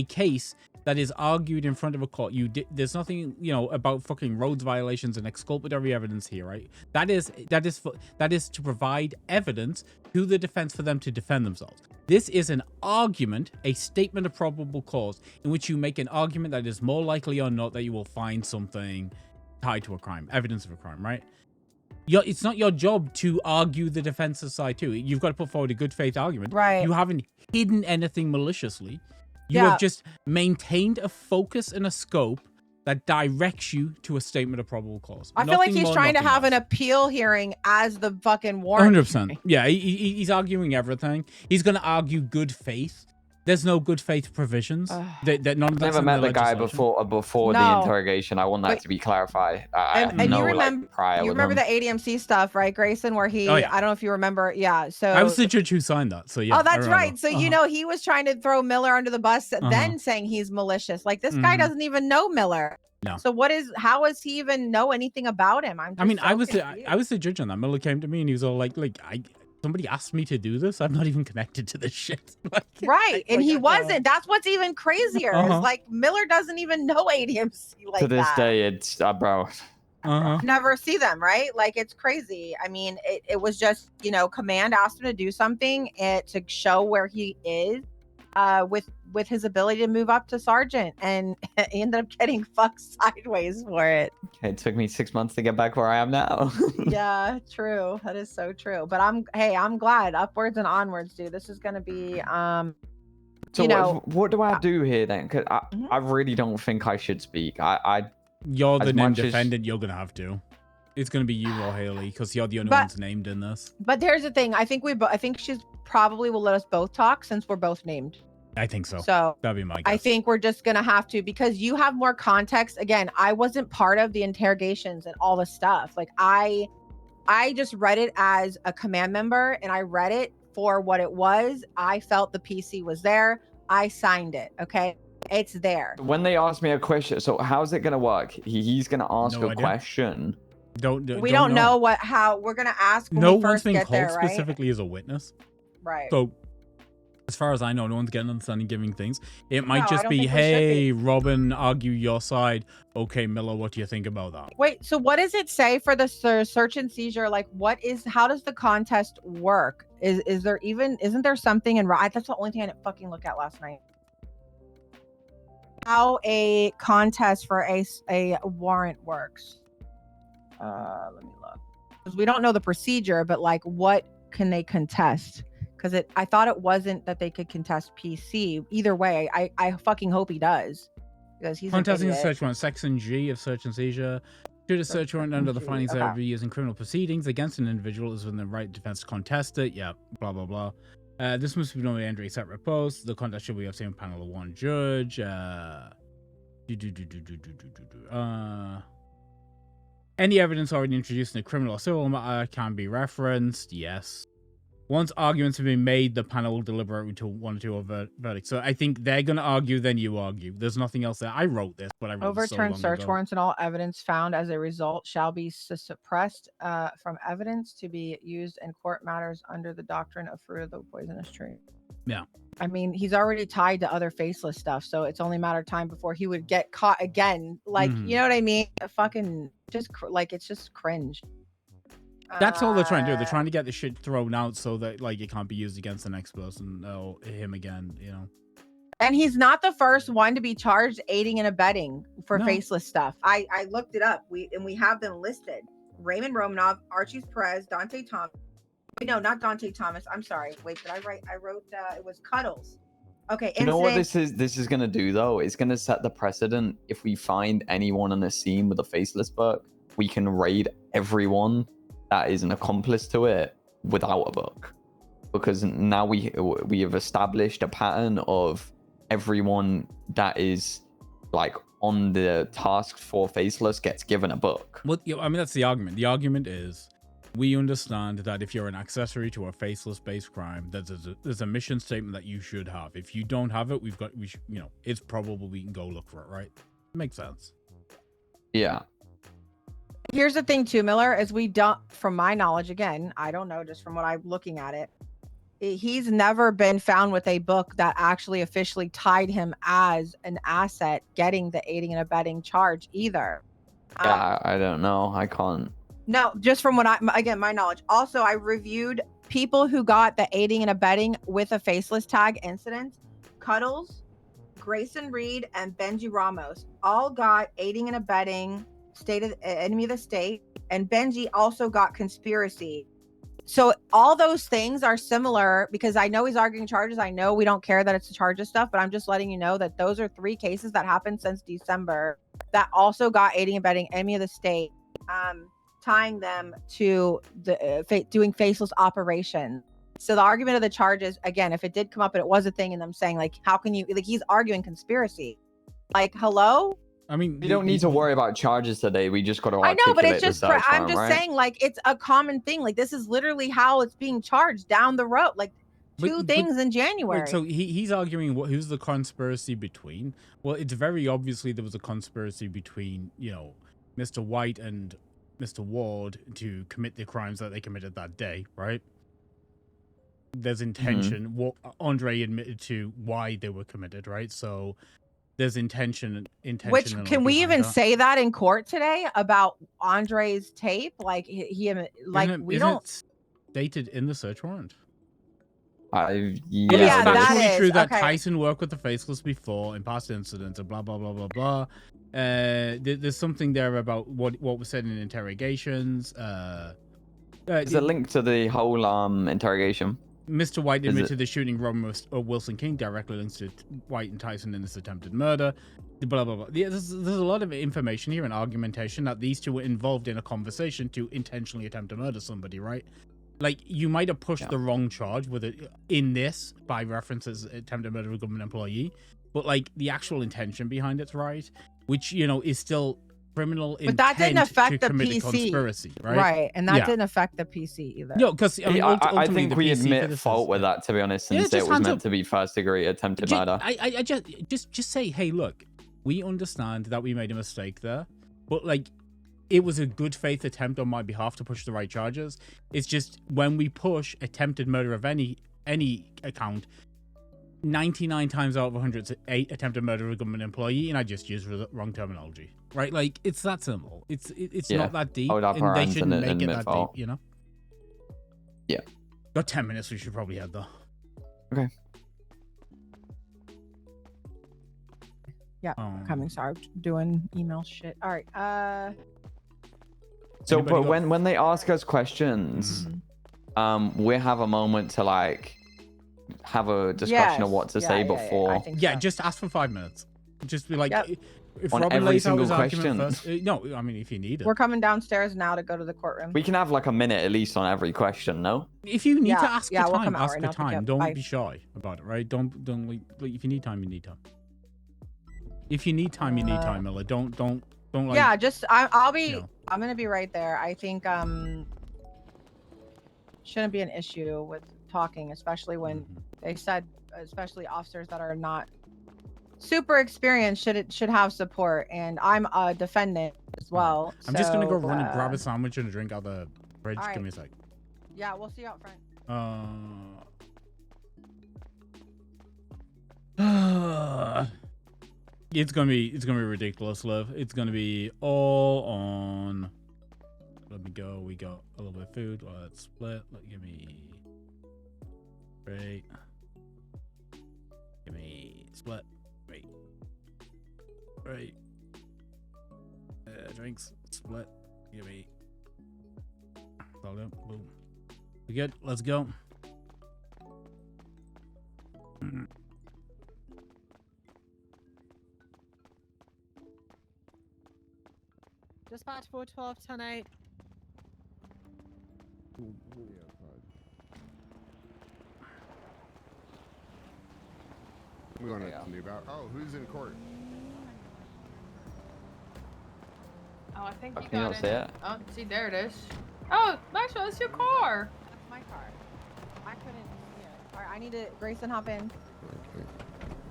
case that is argued in front of a court. There's nothing, about fucking roads violations and exculpatory evidence here, right? That is to provide evidence to the defense for them to defend themselves. This is an argument, a statement of probable cause, in which you make an argument that is more likely or not that you will find something tied to a crime, evidence of a crime, right? It's not your job to argue the defense's side too. You've got to put forward a good faith argument. Right. You haven't hidden anything maliciously. You have just maintained a focus and a scope that directs you to a statement of probable cause. I feel like he's trying to have an appeal hearing as the fucking warrant. 100%. Yeah, he's arguing everything. He's going to argue good faith. There's no good faith provisions. That none of that's Never met the guy legislation. before the interrogation. I want that to be clarified. And you remember the ADMC stuff, right, Grayson, where he, I don't know if you remember. Yeah. So I was the judge who signed that. So yeah. Oh, that's right. So, he was trying to throw Miller under the bus, then saying he's malicious. Like, this guy doesn't even know Miller. No. So how does he even know anything about him? I was the judge on that. Miller came to me and he was all like, somebody asked me to do this. I'm not even connected to this shit. And he wasn't. That's what's even crazier. Is like Miller doesn't even know ADMC like that. To this day, it's bro. Never see them, right? Like, it's crazy. I mean, it was just, command asked him to do something to show where he is with his ability to move up to sergeant, and he ended up getting fucked sideways for it. It took me 6 months to get back where I am now. Yeah, true. That is so true. But I'm glad. Upwards and onwards, dude. This is gonna be So what do I do here then? Because I really don't think I should speak. You're the named defendant. You're gonna have to. It's gonna be you or Haley, because you're the only ones named in this. But here's the thing. I think she's probably will let us both talk since we're both named. I think so. So that'd be my guess. I think we're just gonna have to, because you have more context. Again, I wasn't part of the interrogations and all the stuff. Like, I just read it as a command member, and I read it for what it was. I felt the PC was there. I signed it. Okay, it's there. When they ask me a question, so how's it gonna work? He's gonna ask a question. We don't know how we're gonna ask when no we first one's been get called there, right? specifically as a witness. Right. So as far as I know, no one's getting understanding giving things. It might just I don't be, think we should hey, Robin, argue your side. Okay, Miller, what do you think about that? Wait, so what does it say for the search and seizure? Like, how does the contest work? Isn't there something in that's the only thing I didn't fucking look at last night. How a contest for a warrant works. Let me look. Because we don't know the procedure, but like, what can they contest? Because I thought it wasn't that they could contest PC. Either way, I fucking hope he does, because he's contesting an a search warrant, section G of search and seizure. Should a search warrant under the findings that be used in criminal proceedings against an individual is within the right defense to contest it. Yeah, blah blah blah. This must be normally under a separate post. The contest should be of same panel of one judge. Any evidence already introduced in a criminal or civil matter can be referenced. Yes. Once arguments have been made, the panel will deliberate into one or two other verdicts. So I think they're going to argue, then you argue. There's nothing else there. I wrote this, but I wrote it so long overturned search ago. warrants and all evidence found as a result shall be suppressed from evidence to be used in court matters under the doctrine of fruit of the poisonous tree. Yeah. I mean, he's already tied to other faceless stuff, so it's only a matter of time before he would get caught again. Like, you know what I mean? Fucking just it's just cringe. That's all they're trying to do. They're trying to get the shit thrown out so that like it can't be used against the next person or him again, you know. And he's not the first one to be charged aiding and abetting for No. faceless stuff. I looked it up. We have them listed. Raymond Romanov, Archie Perez, Dante Thomas. No, not Dante Thomas. I'm sorry. Wait, did I write? I wrote it was Cuddles. Okay. You know what this is gonna do though? It's gonna set the precedent. If we find anyone on the scene with a faceless book, we can raid everyone that is an accomplice to it without a book, because now we have established a pattern of everyone that is like on the task for faceless gets given a book. Well, I mean, that's the argument. The argument is, we understand that if you're an accessory to a faceless-based crime, there's a mission statement that you should have. If you don't have it, it's probable we can go look for it, right? It makes sense. Yeah. Here's the thing too, Miller, is we don't, from my knowledge, again, I don't know, just from what I'm looking at it, he's never been found with a book that actually officially tied him as an asset getting the aiding and abetting charge either. Yeah, I don't know. I can't. No, just from what my knowledge. Also, I reviewed people who got the aiding and abetting with a faceless tag incident. Cuddles, Grayson Reed, and Benji Ramos all got aiding and abetting, enemy of the state, and Benji also got conspiracy. So all those things are similar, because I know he's arguing charges. I know we don't care that it's the charges stuff, but I'm just letting you know that those are 3 cases that happened since December that also got aiding and abetting, enemy of the state, tying them to the doing faceless operations. So the argument of the charges, again, if it did come up and it was a thing, and I'm saying, like, how can you, like, he's arguing conspiracy. Like, hello? I mean, we don't need to worry about charges today. We just got to. I know, but it's just, I'm just right? saying, like, it's a common thing. Like, this is literally how it's being charged down the road. Like, two things in January. Wait, so he's arguing who's the conspiracy between? Well, it's very obviously there was a conspiracy between, Mr. White and Mr. Ward to commit the crimes that they committed that day, right? There's intention. Mm-hmm. What Andre admitted to why they were committed, right? So there's intention. Which, can we even say that in court today about Andre's tape? Like, we don't. Stated in the search warrant. Yeah, it's factually true that okay. Tyson worked with the faceless before in past incidents and blah blah blah blah blah. There's something there about what was said in interrogations. There's a link to the whole interrogation. Mr. White admitted to shooting Robin Wilson King, directly links to White and Tyson in this attempted murder. Blah blah blah. There's a lot of information here and argumentation that these two were involved in a conversation to intentionally attempt to murder somebody, right? Like, you might have pushed the wrong charge with it in this by reference as attempted murder of a government employee, but like the actual intention behind it's right, which is still criminal intent. But that didn't affect the commit PC, a conspiracy, right? Right, and that didn't affect the PC either. No, because I think we admit fault with that, to be honest, and say it was meant to be first-degree attempted murder. I just say, hey, look, we understand that we made a mistake there, but like, it was a good faith attempt on my behalf to push the right charges. It's just when we push attempted murder of any account, 99 times out of 100 it's 8 attempted murder of a government employee, and I just used the wrong terminology, right? Like, it's that simple. It's not that deep, and they shouldn't make it that deep, Yeah. Got 10 minutes. We should probably head though. Okay. Yeah, coming. Sorry, doing email shit. All right. So, but when they ask us questions, we have a moment to like have a discussion of what to say before. Yeah, just ask for 5 minutes. Just be like, if on Robin every lays out single his argument question. first, no, I mean, if you need it. We're coming downstairs now to go to the courtroom. We can have like a minute at least on every question, no? If you need to ask for we'll time, come out ask right for now, pick time. up. Don't Bye. be shy about it, right? Don't like if you need time, you need time. If you need time, you need time, Miller. Don't like. Yeah, just I'll be. I'm gonna be right there. I think shouldn't be an issue with talking, especially when they said, especially officers that are not super experienced should have support, and I'm a defendant as well. I'm just gonna go run and grab a sandwich and a drink out the fridge. All right. Give me a sec. Yeah, we'll see you out front. It's gonna be ridiculous, love. It's gonna be all on. Let me go. We got a little bit of food. Let's split. Give me. Great. Give me Split. Wait. Right. Drinks. Split. Give me. Hold up. Boom. We good? Let's go. Dispatch 412 tonight. We're going to new about. Oh, who's in court? Oh, I think you Can you got not see in. it? Oh, see, there it is. Oh, Maxwell, it's your car. That's my car. I couldn't see it. All right, I need to Grayson hop in.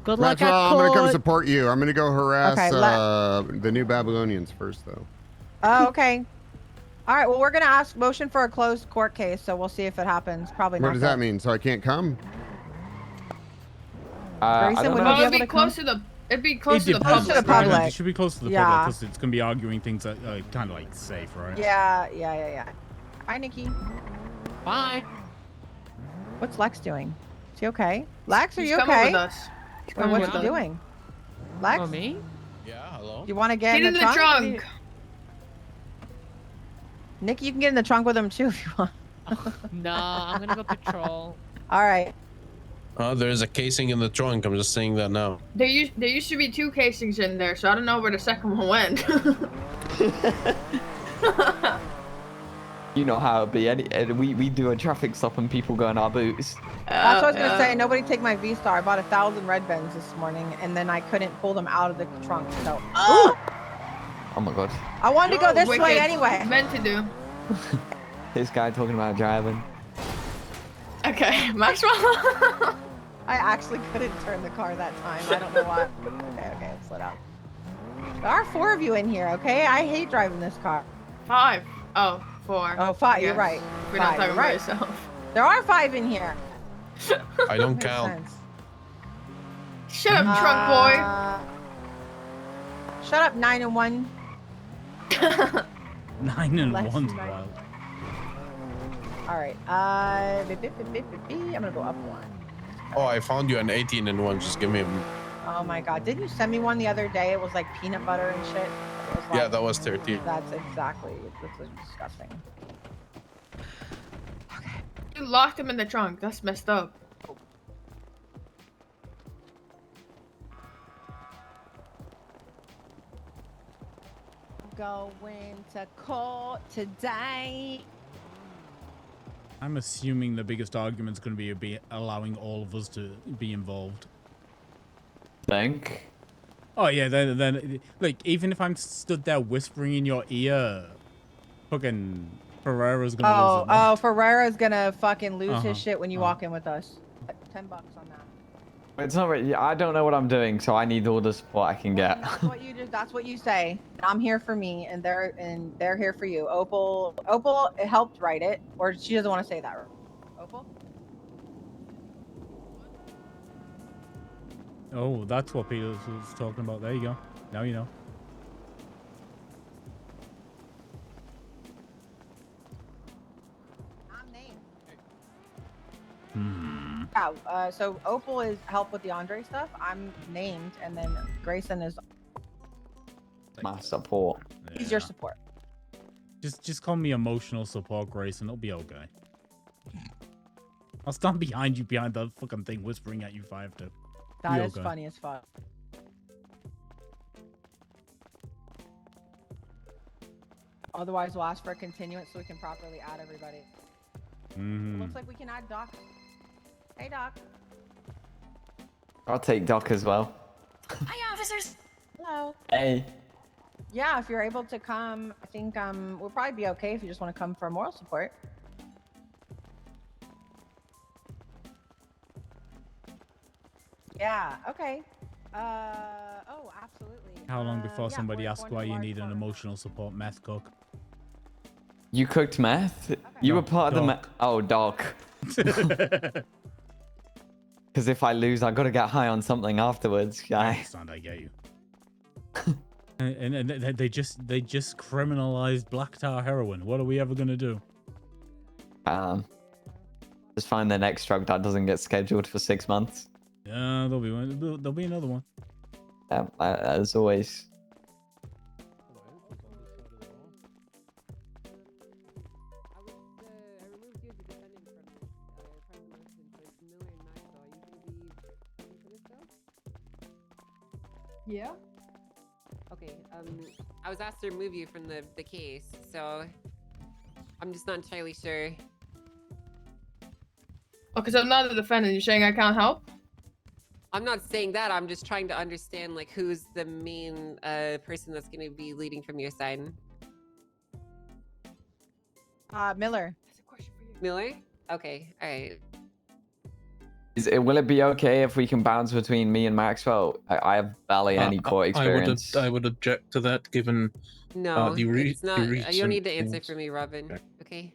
Good luck Maxwell, at I'm going to come court. support you. I'm going to go harass Okay, the New Babylonians first, though. Oh, okay. All right. Well, we're gonna ask motion for a closed court case, so we'll see if it happens. Probably not. What does that mean? So I can't come? Grayson, would you Oh, be it'd able be to close come? to the. It'd be close to the depends. public. Close to the right? It should be close to the Yeah. public because it's gonna be arguing things that kind of like safe, right? Yeah. Bye, Nikki. Bye. What's Lex doing? Is he okay? Lex, are He's you coming okay? with us. He's Wait, coming what's with he us. doing? Lex? Oh, me? Yeah, hello? You want to get Get in the trunk? trunk. Nikki, you can get in the trunk with him too if you want. Nah, I'm gonna go patrol. All right. Oh, there's a casing in the trunk. I'm just saying that now. There used to be 2 casings in there, so I don't know where the second one went. You know how it be. We do a traffic stop and people go in our boots. That's what I was gonna say. Nobody take my V-Star. I bought 1,000 red bends this morning, and then I couldn't pull them out of the trunk. So, Oh my god. I wanted to go this way Wicked. anyway. Meant to do. This guy talking about driving. Okay, Maxwell. I actually couldn't turn the car that time. I don't know why. Okay, let's let out. There are 4 of you in here, okay? I hate driving this car. 5. Oh, 4. Oh, 5. You're Yes. right. We're not 5, talking you're about right. yourself. There are 5 in here. I don't Makes count. sense. Shut up, trunk boy. Shut up, 9 and 1. 9 and Less 1's than nine. wild. All right. I'm gonna go up 1. Oh, I found you an 18 and 1. Just give me a... Oh my God! Didn't you send me one the other day? It was like peanut butter and shit. It was Yeah, like- that was 13. That's exactly. This is disgusting. You locked him in the trunk. That's messed up. Going to court today. I'm assuming the biggest argument's going to be allowing all of us to be involved. Think? Oh yeah, then like even if I'm stood there whispering in your ear, fucking Ferrera's gonna lose it. Oh, Ferrera's gonna fucking lose Uh-huh. his shit when you walk in with us. $10 on that. It's not really, I don't know what I'm doing, so I need all the support I can get. That's what you say. I'm here for me, and they're here for you. Opal helped write it, or she doesn't want to say that. Opal. Oh, that's what Peter was talking about. There you go. Now you know. Yeah. So Opal is help with the Andre stuff. I'm named, and then Grayson is. My support. He's your support. Just call me emotional support, Grayson. It'll be okay. I'll stand behind you behind the fucking thing, whispering at you if I have to. That Be is okay. funny as fuck. Otherwise, we'll ask for a continuance so we can properly add everybody. Looks like we can add Doc. Hey, Doc. I'll take Doc as well. Hi, officers. Hello. Hey. Yeah, if you're able to come, I think we'll probably be okay if you just want to come for moral support. Yeah. Okay. Oh, absolutely. How long before yeah, somebody we're asks going why to you large need an bar. emotional support meth cook? You cooked meth? You were part of the Doc. Oh, Doc. Because if I lose, I gotta get high on something afterwards, I guy. understand, I get you. and they just criminalized black tar heroin. What are we ever gonna do? Just find the next drug that doesn't get scheduled for 6 months. Yeah, there'll be another one. As always. Yeah. Okay. I was asked to remove you from the case, so I'm just not entirely sure. Okay, so I'm not the defendant. You're saying I can't help? I'm not saying that. I'm just trying to understand like who's the main person that's going to be leading from your side. Miller. Miller? Okay. All right. Will it be okay if we can bounce between me and Maxwell? I have barely any court experience. I would object to that, given No, the it's not. You don't need to recent answer things. for me, Robin. Okay.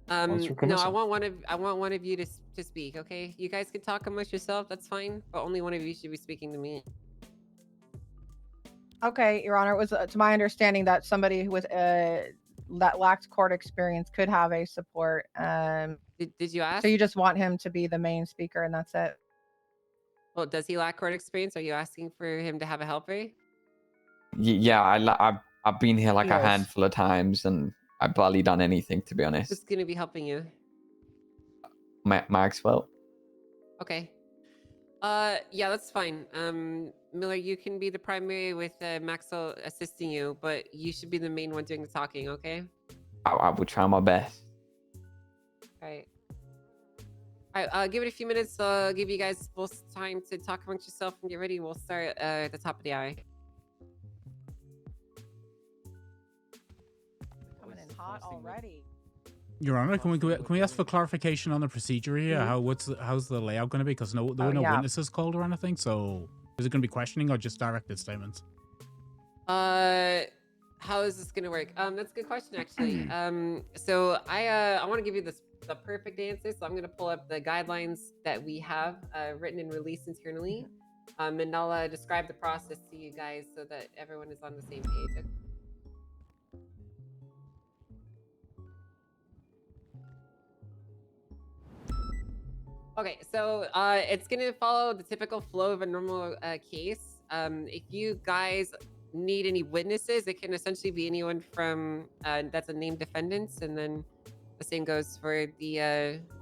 Answer for No, I myself. want one of you to speak. Okay, you guys can talk amongst yourself. That's fine, but only one of you should be speaking to me. Okay, Your Honor, it was to my understanding that somebody who was that lacked court experience could have a support. Did you ask? So you just want him to be the main speaker, and that's it. Well, does he lack court experience? Are you asking for him to have a helper? Yeah, I've been here like a Yes. handful of times, and I've barely done anything, to be honest. Who's gonna be helping you? Maxwell. Okay. Yeah, that's fine. Miller, you can be the primary with Maxwell assisting you, but you should be the main one doing the talking, okay? I will try my best. Alright. Alright, give it a few minutes. I'll give you guys both time to talk amongst yourself and get ready. We'll start at the top of the hour. Coming in hot already. Your Honor, can we ask for clarification on the procedure here? How's the layout going to be? Because there were no witnesses called or anything. So is it going to be questioning or just directed statements? How is this gonna work? That's a good question actually. So I want to give you the perfect answer. So I'm gonna pull up the guidelines that we have written and released internally, and I'll describe the process to you guys so that everyone is on the same page. Okay, so it's gonna follow the typical flow of a normal case. If you guys need any witnesses, it can essentially be anyone from that's a named defendants, and then the same goes for the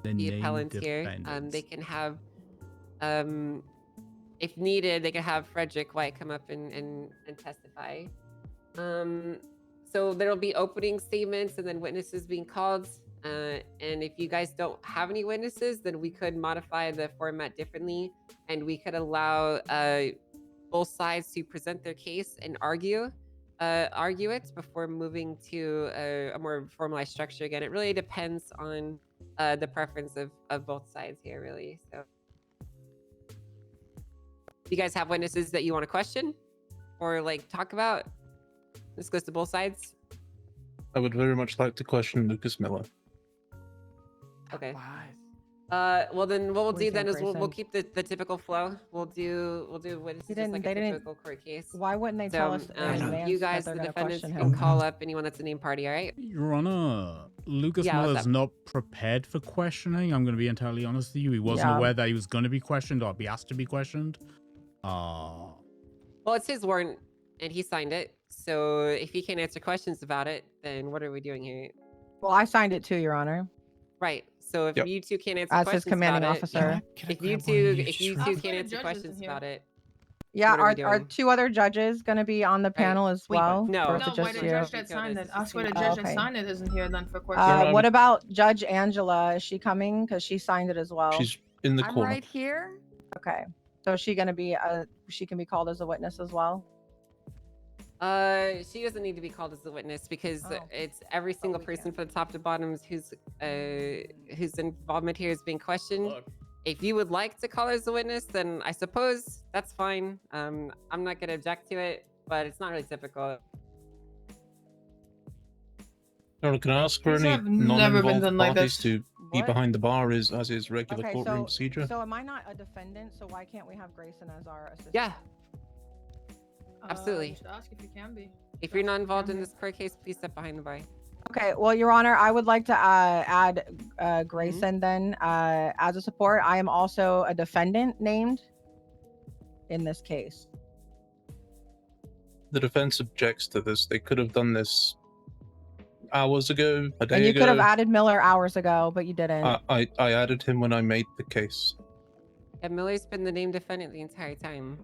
appellant here. They can have, if needed, they can have Frederick White come up and testify. So there'll be opening statements and then witnesses being called. And if you guys don't have any witnesses, then we could modify the format differently, and we could allow both sides to present their case and argue it before moving to a more formalized structure. Again, it really depends on the preference of both sides here, really. So, you guys have witnesses that you want to question or like talk about? This goes to both sides. I would very much like to question Lucas Miller. Okay. Well then, what we'll do then is we'll keep the typical flow. We'll do witnesses just like a typical court case. Why wouldn't they tell us in advance you guys, that the they're gonna defendants, question can him? call up anyone that's a named party. All right. Your Honor, Lucas Yeah, what's Miller's up? not prepared for questioning. I'm going to be entirely honest with you. He wasn't aware that he was going to be questioned or be asked to be questioned. Well, it's his warrant, and he signed it. So if he can't answer questions about it, then what are we doing here? Well, I signed it too, Your Honor. Right. So if you two can't answer As questions his commanding about officer. if you two can't answer questions about it, Yeah, what are we are doing? 2 other judges going to be on the panel as well? No. Or is No, it why just the you? judge that signed it? Ask why the Oh, judge that okay. signed it isn't here then for court. What about Judge Angela? Is she coming? Because she signed it as well. She's in the corner. right here. Okay. So is she going to be she can be called as a witness as well? She doesn't need to be called as a witness because it's every single person from the top to bottom whose involvement here is being questioned. If you would like to call her as a witness, then I suppose that's fine. I'm not gonna object to it, but it's not really typical. Can I ask for These any have never been non-involved done like parties this. to be What? behind the bar as is regular Okay, courtroom procedure? so am I not a defendant? So why can't we have Grayson as our assistant? Yeah. Absolutely. Just ask if you can be. If you're not involved in this court case, please step behind the bar. Okay, well, Your Honor, I would like to add Grayson then as a support. I am also a defendant named in this case. The defense objects to this. They could have done this hours ago, a day And you ago. could have added Miller hours ago, but you didn't. I added him when I made the case. Yeah, Miller's been the named defendant the entire time.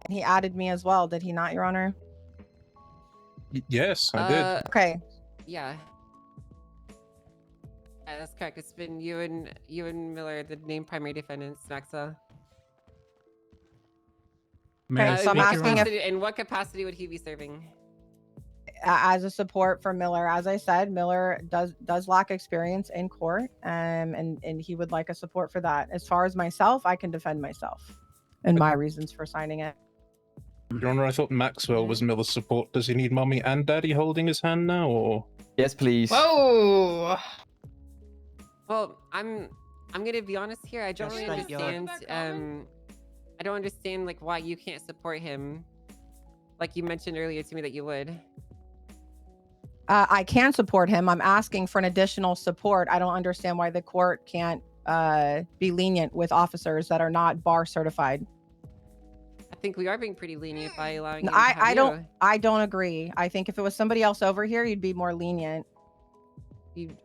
And he added me as well, did he not, Your Honor? Yes, I did. Okay. Yeah. Yeah, that's correct. It's been you and Miller, the named primary defendants, Maxa. So I'm asking if, in what capacity would he be serving? as a support for Miller, as I said, Miller does lack experience in court, and he would like a support for that. As far as myself, I can defend myself and my reasons for signing it. Your Honor, I thought Maxwell was Miller's support. Does he need mommy and daddy holding his hand now, or? Yes, please. Whoa! Well, I'm gonna be honest here. I don't really understand. I don't understand like why you can't support him. Like you mentioned earlier to me that you would. I can support him. I'm asking for an additional support. I don't understand why the court can't be lenient with officers that are not bar certified. I think we are being pretty lenient by allowing him to have I don't agree. I think if it was somebody else over here, you'd be more lenient.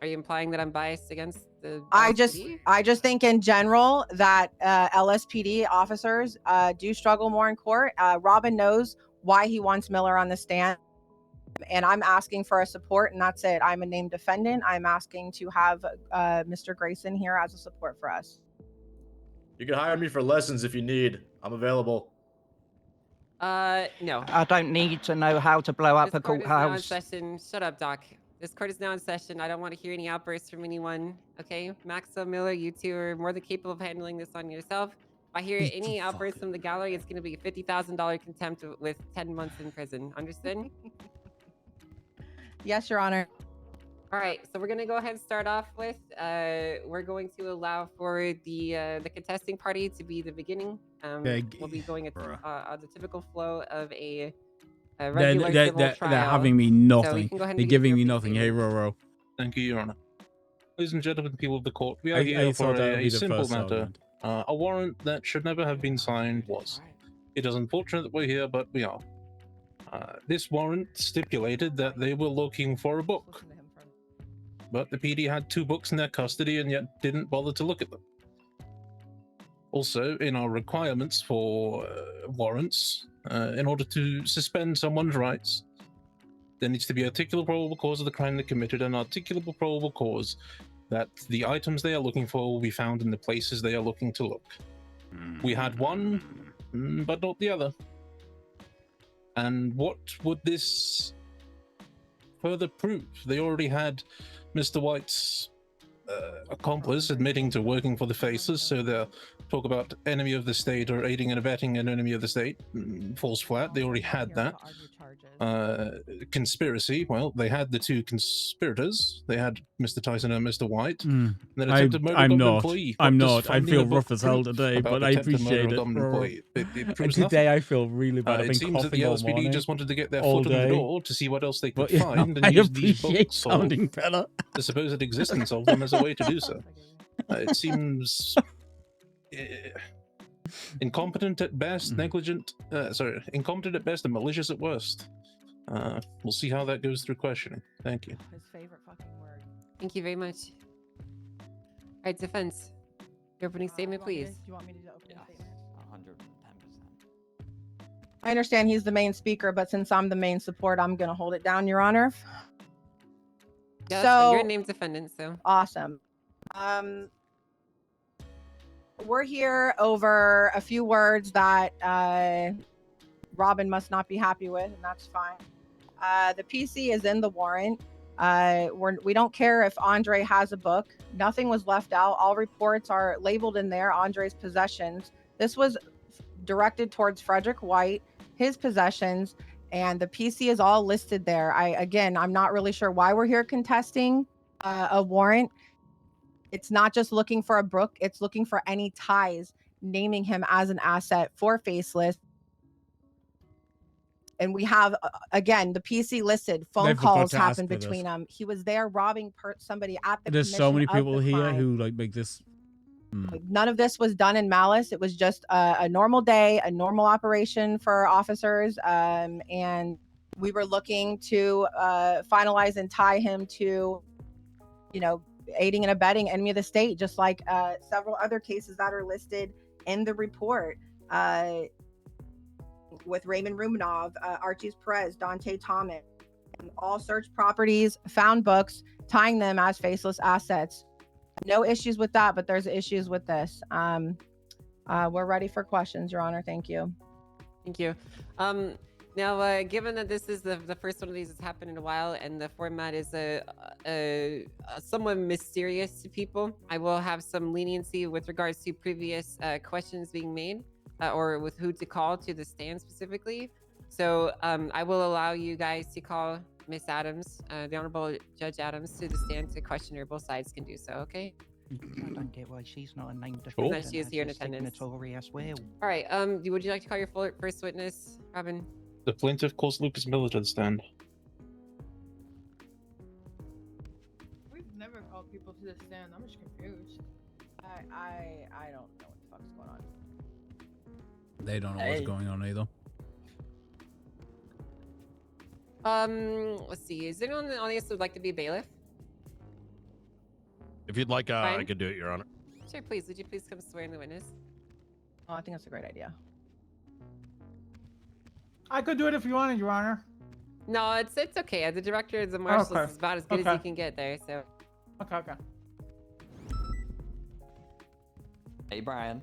Are you implying that I'm biased against the I LSPD? just think in general that LSPD officers do struggle more in court. Robin knows why he wants Miller on the stand, and I'm asking for a support, and that's it. I'm a named defendant. I'm asking to have Mr. Grayson here as a support for us. You can hire me for lessons if you need. I'm available. No. I don't need to know how to blow up a Court is now in courthouse. session. Shut up, Doc. This court is now in session. I don't want to hear any outbursts from anyone. Okay, Maxa, Miller, you two are more than capable of handling this on yourself. If I hear any outbursts from the gallery, it's going to be a $50,000 contempt with 10 months in prison. Understood? Yes, Your Honor. All right, so we're going to go ahead and start off with, we're going to allow for the contesting party to be the beginning. We'll be going the typical flow of a regular civil trial. They're having me So you nothing. can go ahead and They're begin giving your me plea nothing. Hey, statements. Roro. Thank you, Your Honor. Ladies and gentlemen, people of the court, we are I here for thought that would be a the simple first matter. argument. A warrant that should never have been signed was. It is unfortunate that we're here, but we are. This warrant stipulated that they were looking for a book. But the PD had 2 books in their custody and yet didn't bother to look at them. Also, in our requirements for warrants, in order to suspend someone's rights, there needs to be articulable probable cause of the crime they committed and articulable probable cause that the items they are looking for will be found in the places they are looking to look. We had one, but not the other. And what would this further prove? They already had Mr. White's accomplice admitting to working for the Faceless, so they'll talk about enemy of the state or aiding and abetting an enemy of the state. Falls flat. They already had that. Conspiracy. Well, they had the 2 conspirators. They had Mr. Tyson and Mr. White. And then attempted murder of government employee. I'm What not. does I finding feel a book rough as hell prove today, about but I attempted murder appreciate of it. government employee? It proves Today nothing. I feel really bad. I've It been seems that the coughing all LSPD morning, just wanted to get their all foot in the day. door to see what else they could But, find and I use these appreciate books or sounding better. the supposed existence of them as a way to do so. It seems incompetent at best, incompetent at best and malicious at worst. We'll see how that goes through questioning. Thank you. His favorite fucking word. Thank you very much. All right, defense. Your opening statement, please. Do you want me to do opening statement? 110%. I understand he's the main speaker, but since I'm the main support, I'm going to hold it down, Your Honor. Yeah, So you're a named defendant, so. Awesome. We're here over a few words that Robin must not be happy with, and that's fine. The PC is in the warrant. We don't care if Andre has a book. Nothing was left out. All reports are labeled in there, Andre's possessions. This was directed towards Frederick White, his possessions, and the PC is all listed there. I'm not really sure why we're here contesting a warrant. It's not just looking for a book. It's looking for any ties, naming him as an asset for Faceless. and we have again the PC listed. Phone They forgot calls to ask happened for this. between them. He was there robbing somebody at the. There's so many commission of people the here crime. who like make this. None of this was done in malice. It was just a normal day, a normal operation for officers, and we were looking to finalize and tie him to, you know, aiding and abetting enemy of the state, just like several other cases that are listed in the report. With Raymond Rumanov, Archie's Perez, Dante Thomas, all searched properties, found books, tying them as faceless assets. No issues with that, but there's issues with this. We're ready for questions, Your Honor. Thank you. Thank you. Now, given that this is the first one of these that's happened in a while, and the format is somewhat mysterious to people, I will have some leniency with regards to previous questions being made, or with who to call to the stand specifically. So I will allow you guys to call Miss Adams, the Honorable Judge Adams, to the stand to question her. Both sides can do so, okay? I don't get why she's not a named Sure. defendant. She is here in as a attendance. signatory as well. All right. Would you like to call your first witness, Robin? The plaintiff calls Lucas Miller to the stand. We've never called people to the stand. I'm just confused. I don't know what the fuck's going on. They don't know what's going on either. Let's see. Is anyone in the audience who would like to be a bailiff? If you'd like, I Fine. could do it, Your Honor. Sure, please. Would you please come swear in the witness? Oh, I think that's a great idea. I could do it if you wanted, Your Honor. No, it's okay. The director of the marshals Okay. is about as good as Okay. you can get there. So. Okay. Hey, Brian.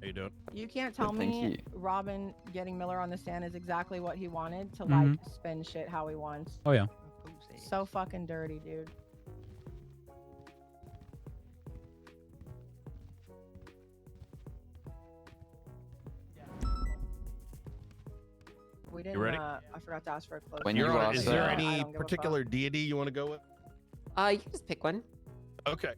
How you doing? You can't tell Good, thank me you. Robin getting Miller on the stand is exactly what he wanted to Mhm. like spin shit how he wants. Oh yeah. So fucking dirty, dude. We didn't. ready? I forgot to ask for a close. When Your you Honor, ask is for- there I any don't give a fuck. particular deity you want to go with? You can just pick one. Okay.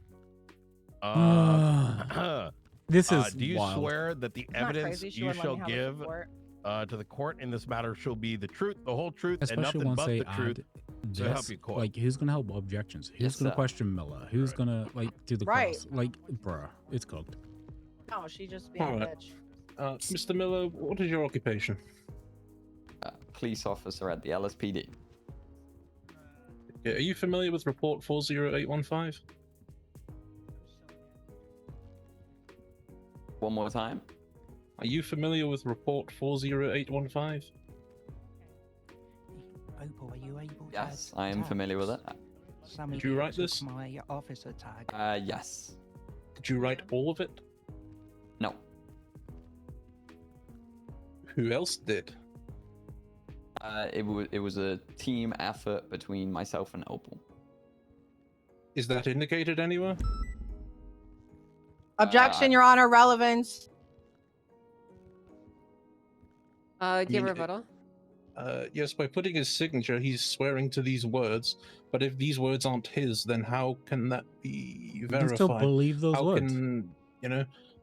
This is Do you wild. swear that the It's not evidence crazy. She you wouldn't let shall me have a give support. to the court in this matter shall be the truth, the whole truth, and Especially nothing once but they the truth? add So help this, you court. like who's gonna help objections? Who's Yes, gonna sir. question Miller? Who's gonna like do the Right. cross? Like, bruh, it's cooked. No, she just being a Alright. bitch. Mr. Miller, what is your occupation? Police officer at the LSPD. Yeah, are you familiar with report 40815? One more time. Are you familiar with report 40815? Opal, are you able Yes, to I am familiar with it. Some Did you write idiots this? with my officer tag. Yes. Did you write all of it? No. Who else did? It was a team effort between myself and Opal. Is that indicated anywhere? Objection, Your Honor. Relevance. Do you have a mean, rebuttal? Yes, by putting his signature, he's swearing to these words. But if these words aren't his, then how can that be You verified? can still believe those how words. Can,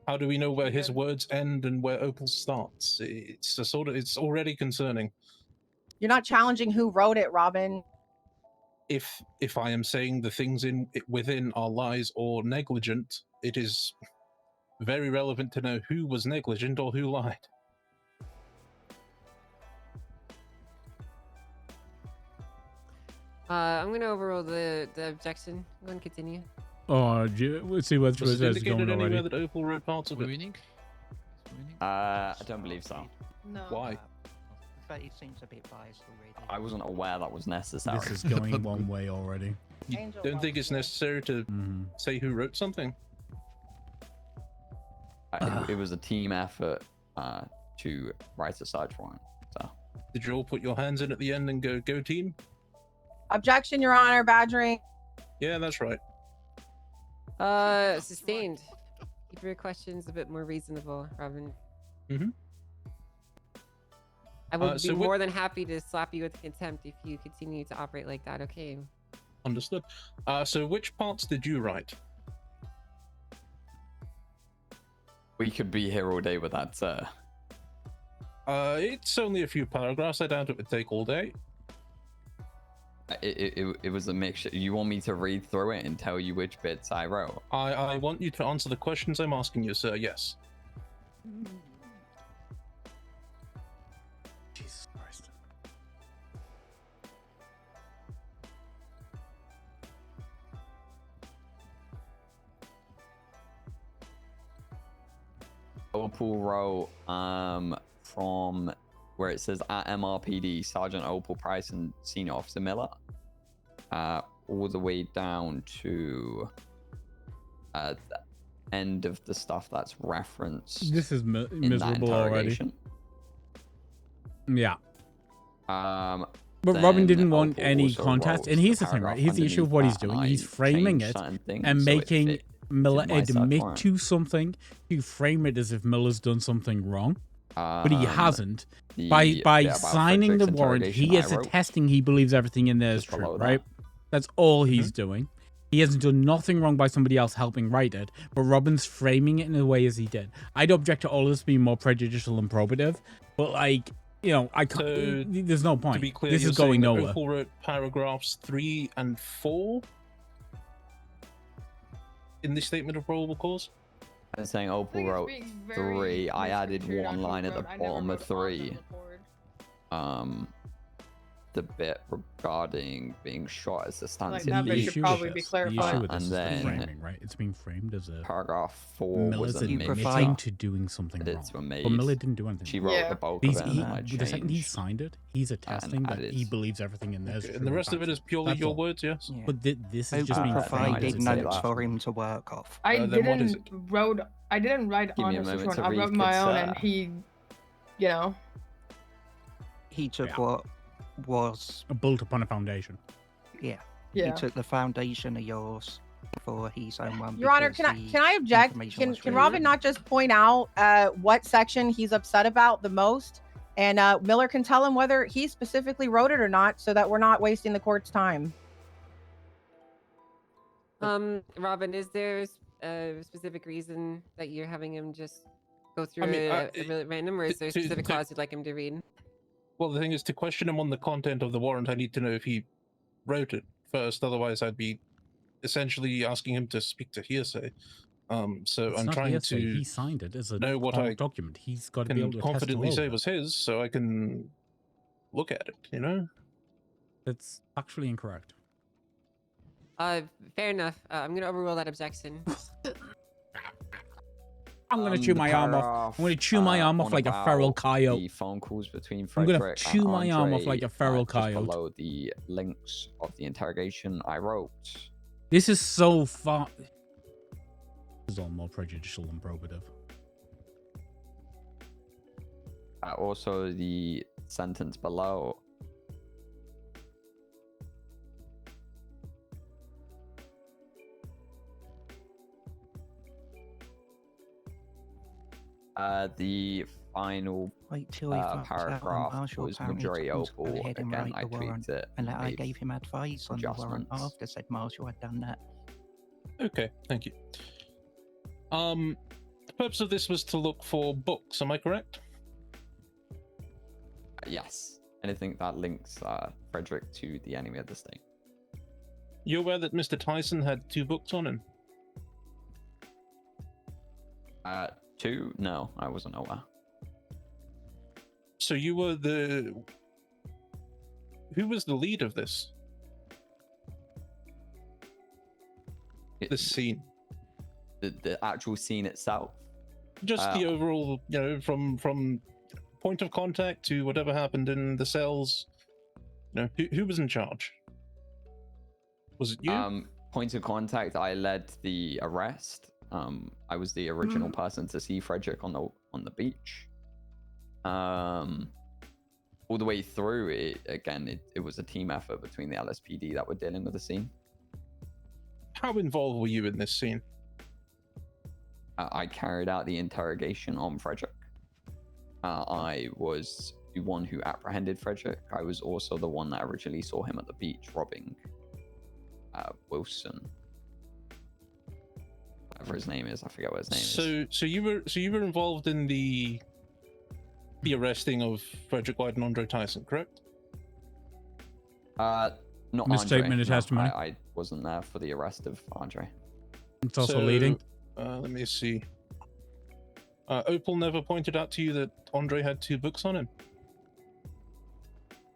how do we know where his words end and where Opal starts? It's a sort of, it's already concerning. You're not challenging who wrote it, Robin. If I am saying the things within are lies or negligent, it is very relevant to know who was negligent or who lied. I'm going to overrule the objection. Go and continue. Oh, let's see what's Was it going indicated already. anywhere that Opal wrote parts of it? I don't believe so. No. Why? But it seems a bit biased already. I wasn't aware that was necessary. This is going one way already. You Angel don't think it's necessary to say who wrote something? It was a team effort to write a search warrant. So. Did you all put your hands in at the end and go team? Objection, Your Honor. Badgering. Yeah, that's right. Sustained. Keep your questions a bit more reasonable, Robin. Mm-hmm. I would so be what- more than happy to slap you with contempt if you continue to operate like that. Okay. Understood. So which parts did you write? We could be here all day with that, sir. It's only a few paragraphs. I doubt it would take all day. It was a mixture. You want me to read through it and tell you which bits I wrote? I want you to answer the questions I'm asking you, sir. Yes. Jesus Christ. Opal wrote from where it says at MRPD, Sergeant Opal Price and Senior Officer Miller, all the way down to the end of the stuff that's referenced. This is in that miserable already. interrogation. Yeah. But Then Robin didn't want Opal any also contest, wrote and here's the thing, paragraph right? Here's the issue of what he's underneath doing. that, He's and I framing changed it certain things and so it making fit Miller to my side admit warrant. to something to frame it as if Miller's done something wrong. But he hasn't. By bit about signing the Frederick's warrant, interrogation he I is wrote attesting he believes everything in there is just below true, that. right? That's all he's doing. He hasn't done nothing wrong by somebody else helping write it, but Robin's framing it in the way as he did. I'd object to all of this being more prejudicial and probative, but like, you know, I can't. So, there's no point. To be clear, This you're is going saying that nowhere. Opal wrote paragraphs 3 and 4 in the statement of probable cause. I'm saying Opal wrote being very 3. I added misconstrued one on line at the who wrote. I never bottom of wrote on 3. The bit regarding being shot as a stand Like, that bit should probably be clarified. The issue with this and is the then framing, right? It's being framed as a paragraph 4 Miller's was a admitting mixture. to doing something Edits wrong. were made. But Miller didn't do anything. She wrote the bulk He's, of it, he, and I the second he changed signed it, he's attesting that added. he believes everything in there is Okay, true. and the rest of it is purely That's your all. words, yes? But this is just Opal being provided framed as a notes for him to work off. I then what is didn't wrote. I didn't write Give on me a his moment one. to I read, wrote my good own, sir. and he, you know. He took what was a built upon a foundation. Yeah. Yeah. He took the foundation of yours for his own one. Your Honor, because can I object? information was Can true. Robin not just point out what section he's upset about the most, and Miller can tell him whether he specifically wrote it or not, so that we're not wasting the court's time. Robin, is there a specific reason that you're having him just go through mean, a really random, or is there a specific to- clause you'd like him to read? Well, the thing is, to question him on the content of the warrant, I need to know if he wrote it first. Otherwise, I'd be essentially asking him to speak to hearsay. So It's I'm not trying hearsay. to He signed it as a know what court I document. He's got to be able can to attest to confidently all say of it. was his, so I can look at it. You know. It's actually incorrect. Fair enough. I'm gonna overrule that objection. I'm gonna chew the my arm off. I'm gonna chew my arm off on like a feral about coyote. The phone calls between I'm gonna Frederick chew and my arm off Andre, like a feral just coyote. below the links of the interrogation I wrote. This is so far. This is all more prejudicial than probative. Also, the sentence below. The final Wait till he finds out on paragraph Marshall was apparently majority told him to go Opal. ahead and Again, write I the warrant, tweaked it. and that I made gave him advice on the warrant adjustments. after said Marshall had done that. Okay, thank you. The purpose of this was to look for books. Am I correct? Yes. Anything that links Frederick to the enemy of the state. You aware that Mr. Tyson had 2 books on him? 2? No, I wasn't aware. So you were the... Who was the lead of this? This scene. The actual scene itself? Just the overall, you know, from point of contact to whatever happened in the cells. You know, who was in charge? Was it you? Point of contact, I led the arrest. I was the original person to see Frederick on the beach. All the way through it was a team effort between the LSPD that were dealing with the scene. How involved were you in this scene? I carried out the interrogation on Frederick. I was the one who apprehended Frederick. I was also the one that originally saw him at the beach robbing Wilson. Whatever his name is, I forget what his name is. So you were involved in the the arresting of Frederick White and Andre Tyson, correct? Not Misstatement Andre. of No, testimony. I wasn't there for the arrest of Andre. It's also leading. Let me see. Opal never pointed out to you that Andre had 2 books on him.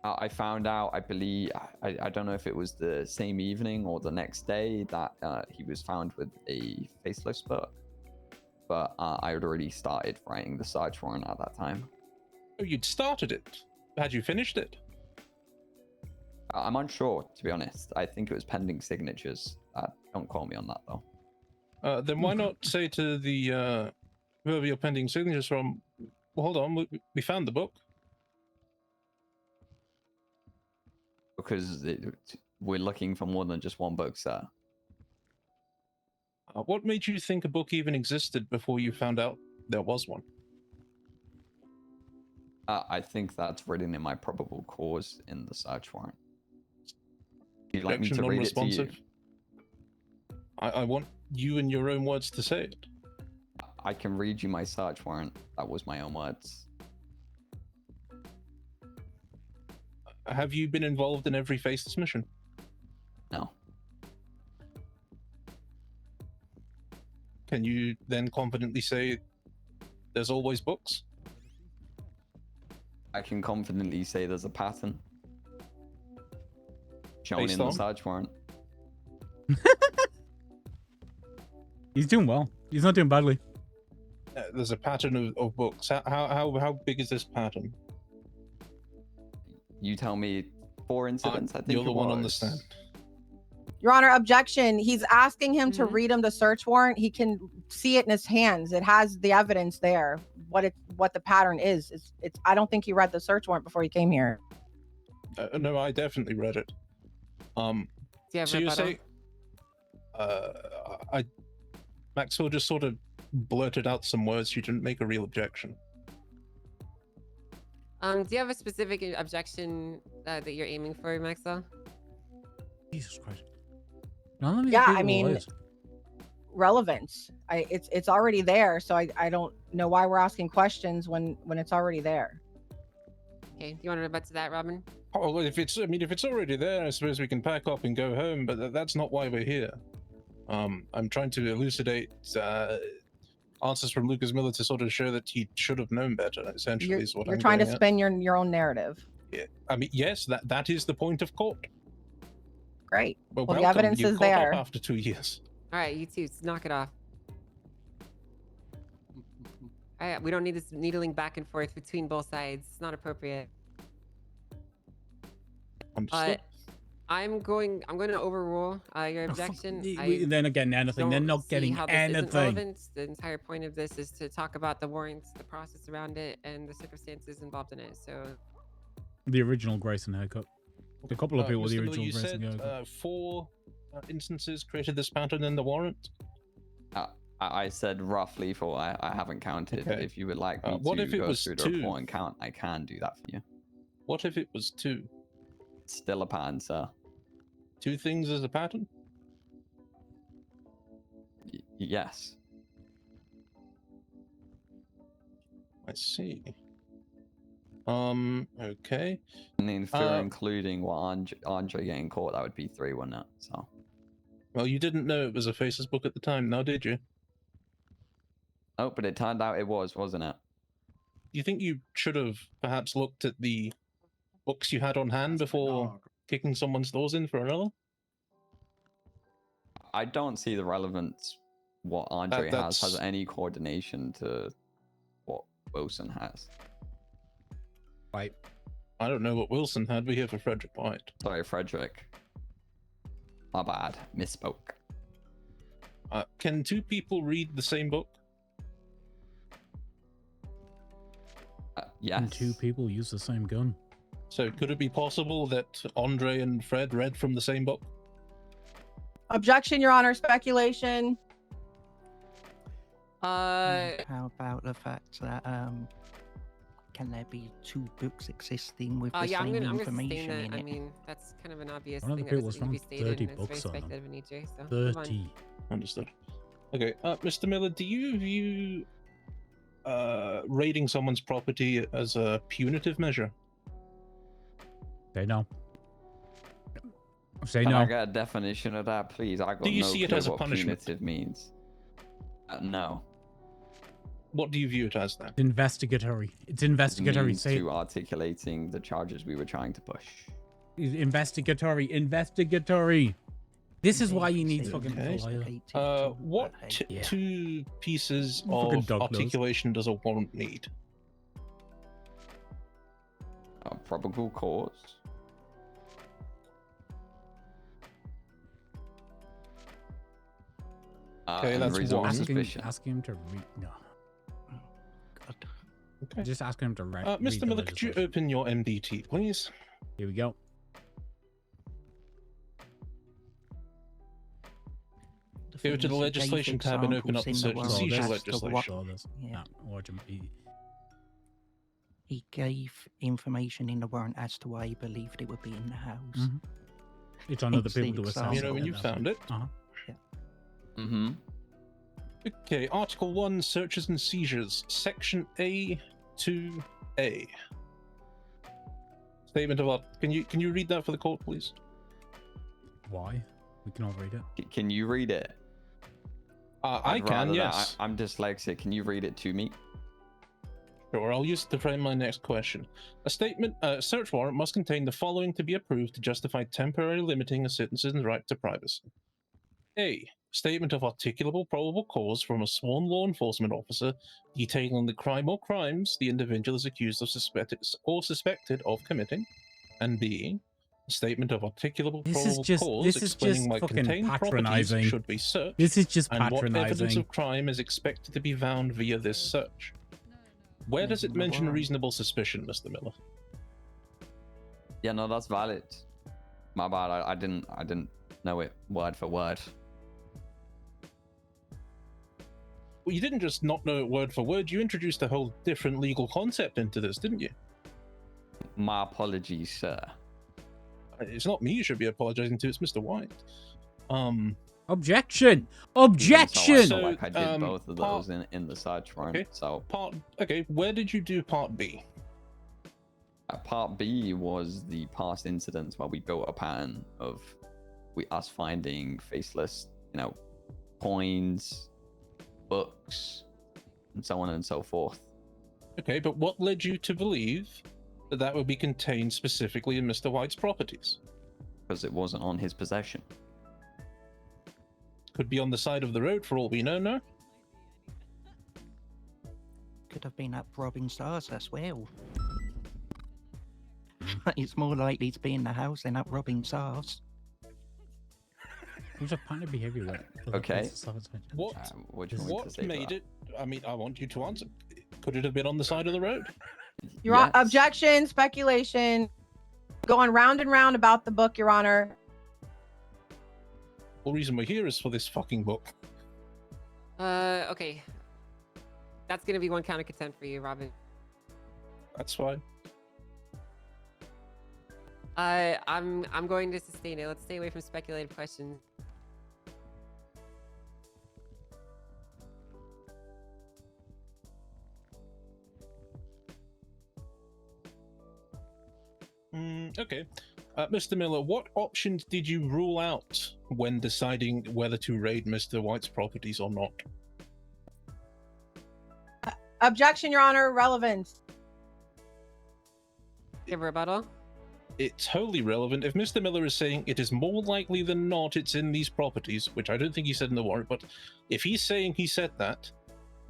I found out, I believe, I don't know if it was the same evening or the next day that he was found with a faceless book. But I had already started writing the search warrant at that time. Oh, you'd started it. Had you finished it? I'm unsure, to be honest. I think it was pending signatures. Don't call me on that, though. Then why not say to the whoever you're pending signatures from, well, hold on, we found the book. Because we're looking for more than just one book, sir. What made you think a book even existed before you found out there was one? I think that's written in my probable cause in the search warrant. You'd like me to read it to you? I want you in your own words to say it. I can read you my search warrant. That was my own words. Have you been involved in every faceless mission? No. Can you then confidently say there's always books? I can confidently say there's a pattern shown Based in the on? search warrant. He's doing well. He's not doing badly. There's a pattern of books. How big is this pattern? You tell me 4 incidents, I think You're the one on the was. stand. Your Honor, objection. He's asking him to read him the search warrant. He can see it in his hands. It has the evidence there. What the pattern is. It's. I don't think he read the search warrant before he came here. No, I definitely read it. Do you have So you rebuttal? say, Maxwell just sort of blurted out some words. You didn't make a real objection. Do you have a specific objection that you're aiming for, Maxwell? Jesus Christ. None of these Yeah, people I mean, lies. relevance. It's already there. So I don't know why we're asking questions when it's already there. Okay, do you want to rebut to that, Robin? Oh, well, if it's already there, I suppose we can pack up and go home. But that's not why we're here. I'm trying to elucidate answers from Lucas Miller to sort of show that he should have known better. Essentially, is what You're I'm trying to getting at. spin your own narrative. Yeah, I mean, yes, that is the point of court. Great. Well, Well, the welcome. evidence You is caught up there. after 2 years. All right, you two, knock it off. All right, we don't need this needling back and forth between both sides. It's not appropriate. Understood. I'm going to overrule your objection. They're not getting anything. They're don't not see getting how this isn't anything. relevant. The entire point of this is to talk about the warrants, the process around it, and the circumstances involved in it. So, The original Grayson haircut. A couple of people with the Mr. Miller, original you Grayson said haircut. 4 instances created this pattern in the warrant. I said roughly 4. I haven't counted. Okay. If you would like me What to if it go was through the 2? report and count, I can do that for you. What if it was 2? Still a pattern, sir. 2 things as a pattern? Yes. I see. Okay. And then if you're including what Andre getting caught, that would be 3, wouldn't it? So. Well, you didn't know it was a faceless book at the time, now did you? Oh, but it turned out it was, wasn't it? You think you should have perhaps looked at the books you had on hand before kicking someone's doors in for another? I don't see the relevance what Andre has any coordination to what Wilson has. Right. I don't know what Wilson had. We're here for Frederick White. Sorry, Frederick. My bad. Misspoke. Can 2 people read the same book? Yes. And 2 people use the same gun. So could it be possible that Andre and Fred read from the same book? Objection, Your Honor. Speculation. How about the fact that can there be 2 books existing with the yeah, I'm same gonna sustain information that. in I it? mean, that's kind of an obvious One of thing the that people doesn't need to be found stated, 30 and it's very books on them. speculative in nature. So, move on. 30. Understood. Okay, Mr. Miller, do you view raiding someone's property as a punitive measure? Say no. Say Can no. I get a definition of that, please? I got Do you no see it clue as a what punishment? punitive means. No. What do you view it as then? Investigatory. It's investigatory. Means Say to articulating the charges we were trying to push. investigatory. Investigatory. This is why you need fucking lawyer. What two pieces Fucking of dog nose. articulation does a warrant need? Probable cause. Okay, and that's reasonable one. suspicion. Asking him to read. No. Just asking him to read. Mr. Miller, could you open your MDT, please? Here we go. Go to the legislation tab and open up the search and seizure Saw legislation. this. Yeah. Origin. He gave information in the warrant as to why he believed it would be in the house. It's on other Hence the people to assess. example. You know when you found it? Uh-huh. Mm-hmm. Okay, Article 1, Searches and Seizures, Section A to A. Statement of can you read that for the court, please? Why? We can all read it. Can you read it? I can, yes. I'm dyslexic. Can you read it to me? Sure, I'll use it to frame my next question. A search warrant must contain the following to be approved to justify temporarily limiting a citizen's right to privacy. A. Statement of articulable probable cause from a sworn law enforcement officer detailing the crime or crimes the individual is accused of suspected of committing. And B. A statement of articulable probable cause explaining why contained patronizing. properties should be searched. This is just and what evidence patronizing. of crime is expected to be found via this search. Where does it mention reasonable suspicion, Mr. Miller? Yeah, no, that's valid. My bad. I didn't know it word for word. Well, you didn't just not know it word for word. You introduced a whole different legal concept into this, didn't you? My apologies, sir. It's not me you should be apologizing to. It's Mr. White. Objection! Objection! So, like I did both of those in the search warrant. Okay. So Where did you do part B? Part B was the past incidents where we built a pattern of us finding faceless, coins, books, and so on and so forth. Okay, but what led you to believe that would be contained specifically in Mr. White's properties? Because it wasn't on his possession. Could be on the side of the road for all we know, no? Could have been at robbing stars as well. It's more likely to be in the house than at robbing stars. There's a pattern of behavior. Okay. What made it? I mean, I want you to answer. Could it have been on the side of the road? Your objection, speculation, going round and round about the book, Your Honor. The reason we're here is for this fucking book. Okay. That's gonna be one count of contempt for you, Robin. That's fine. I'm going to sustain it. Let's stay away from speculative questions. Okay. Mr. Miller, what options did you rule out when deciding whether to raid Mr. White's properties or not? Objection, Your Honor. Relevance. Give a rebuttal. It's wholly relevant. If Mr. Miller is saying it is more likely than not it's in these properties, which I don't think he said in the warrant, but if he's saying he said that,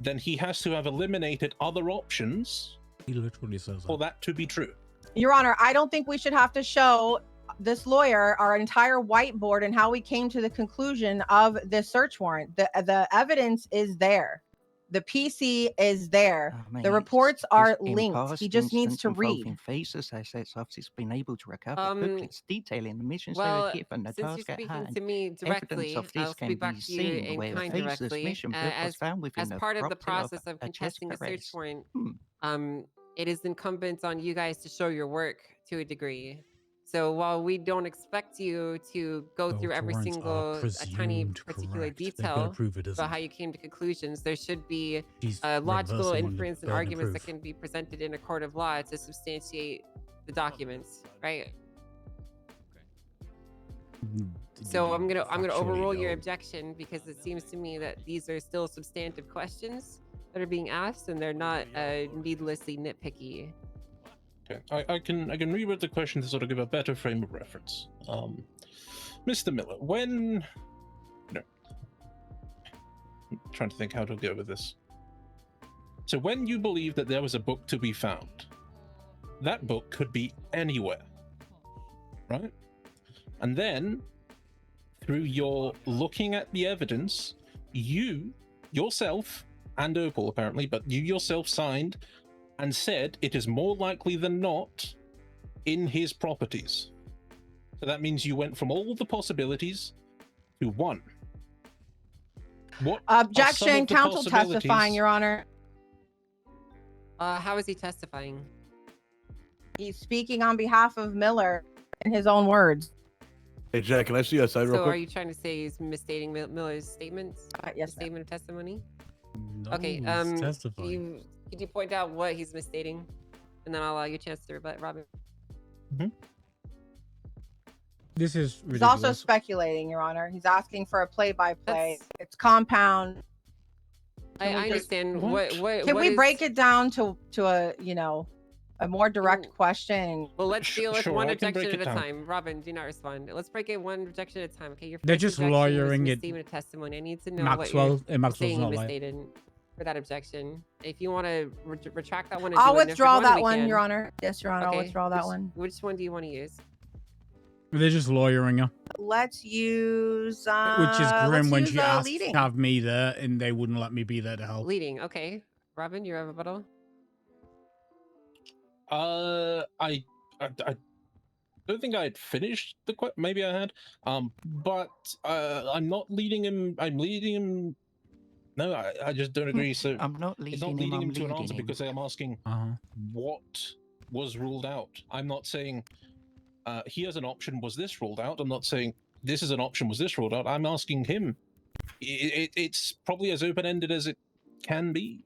then he has to have eliminated other options He literally says for that to be true. Your Honor, I don't think we should have to show this lawyer our entire whiteboard and how we came to the conclusion of this search warrant. The evidence is there. The PC is there. The reports are linked. He just needs to read. Faces, as it's obviously been able to recover booklets detailing the missions they were given, the since task you're at speaking hand. to me directly, Evidence of this I'll can speak back be to you seen in where the kind faceless directly. mission book was found within As the part of the property process of a Tess contesting the Perez. search warrant, it is incumbent on you guys to show your work to a degree. So while we don't expect you to go through every warrants are single a tiny presumed particular correct. They've detail gotta prove it about isn't. how you came to conclusions, there should be She's logical reversing on the inference and burden of arguments that proof. can be presented in a court of law to substantiate the documents, right? So I'm gonna overrule your objection because it seems to me that these are still substantive questions that are being asked and they're not needlessly nitpicky. Okay, I can reword the question to sort of give a better frame of reference. Mr. Miller, when I'm trying to think how to go with this. So when you believe that there was a book to be found, that book could be anywhere, right? And then through your looking at the evidence, you yourself and Opal apparently, but you yourself signed and said it is more likely than not in his properties. So that means you went from all the possibilities to one. What Objection, counsel testifying, Your Honor. How is he testifying? He's speaking on behalf of Miller in his own words. Hey, Jack, can I see your side real So quick? are you trying to say he's misstating Miller's statements? Yes, statement of testimony? No, Okay, he's testifying. Could you point out what he's misstating? And then I'll allow you a chance to rebut, Robin. This is He's ridiculous. also speculating, Your Honor. He's asking for a play-by-play. It's compound. I understand. Can we break it down to a a more direct question? Well, let's deal with one I can objection break at it a down. time. Robin, do not respond. Let's break it one objection at a time. Okay, your They're first just objection was lawyering it. misstatement of testimony. I need to know Maxwell- what you're Maxwell's saying not you lying. misstated for that objection. If you want to retract that one, and I'll do a different withdraw that we one, can. Your Honor. Yes, Your Honor, I'll Okay, withdraw that one. Which one do you want to use? They're just lawyering her, Let's use which is grim when she asked leading. to have me there and they wouldn't let me be there to help. Leading. Okay, Robin, your rebuttal. I don't think I had finished the question. Maybe I had. But I'm not leading him. I'm leading him. No, I just don't agree. So I'm not it's not leading him, leading him I'm to an leading answer him. because I'm asking what was ruled out. I'm not saying here's an option. Was this ruled out? I'm not saying this is an option. Was this ruled out? I'm asking him. It's probably as open-ended as it can be.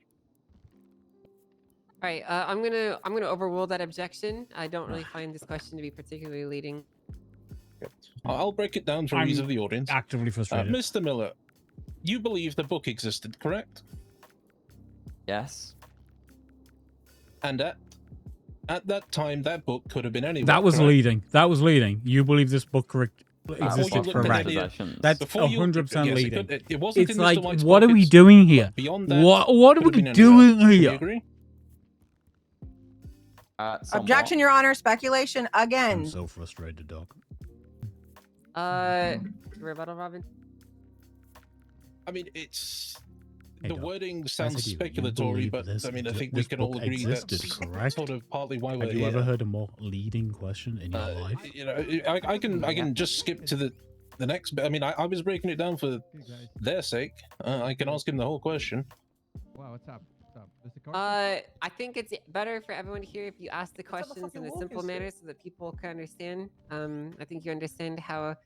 All right, I'm gonna overrule that objection. I don't really find this question to be particularly leading. I'll break it down for I'm ease of the audience. actively frustrated. Mr. Miller, you believe the book existed, correct? Yes. And at that time, that book could have been anywhere. That was correct? leading. That was leading. You believe this book existed Before you looked at correct. any- That's before you- 100% yes, leading. it wasn't It's in Mr. like, White's what are we pockets, doing here? but beyond that, What are could we have been anywhere. doing Do you here? agree? Objection, Your Honor. Speculation again. I'm so frustrated, dog. Rebuttal, Robin. I mean, it's Hey, the Doc, wording I sounds said you speculatory, believe but this- I mean, I think we this can all book agree existed, that's correct? sort of partly why we're Have you here. ever heard a more leading question in your life? You know, I can just skip to the next bit. I mean, I was breaking it down for their sake. I can ask him the whole question. Wow, what's up? What's up? I think it's better for everyone here if you ask the questions in a simple manner so that people can understand. I think you understand how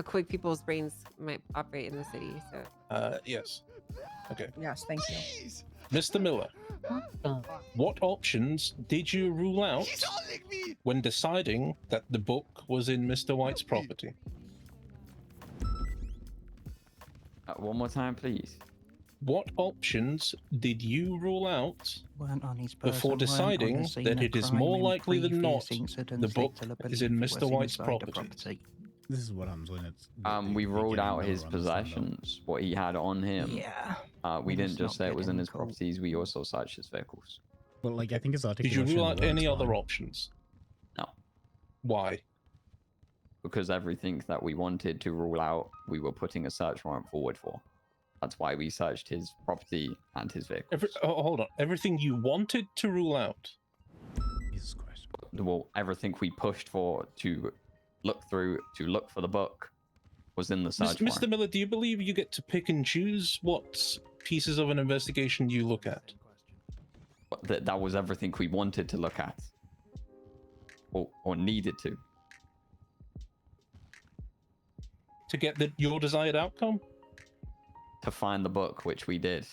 quick people's brains might operate in the city. So. Yes. Okay. Yes, thank you. Mr. Miller, what options did you rule out when deciding that the book was in Mr. White's property? One more time, please. What options did you rule out Weren't on his before person, weren't on the deciding scene that of it is crime more in likely than not previous incidents, the book Victor is in believed Mr. was White's inside the property? This is what happens when it's. We ruled out his possessions, what he had on him. Yeah. We Well, didn't it's just not say it was in getting his cold. properties. We also searched his vehicles. But like, I think it's Did you articulation. rule out works any other fine. options? No, Why? because everything that we wanted to rule out, we were putting a search warrant forward for. That's why we searched his property and his vehicles. Hold on. Everything you wanted to rule out. Jesus Christ. Well, everything we pushed for to look through, to look for the book, was in the search warrant. Mr. Miller, do you believe you get to pick and choose what pieces of an investigation you look at? That was everything we wanted to look at. or needed to get your desired outcome. To find the book, which we did.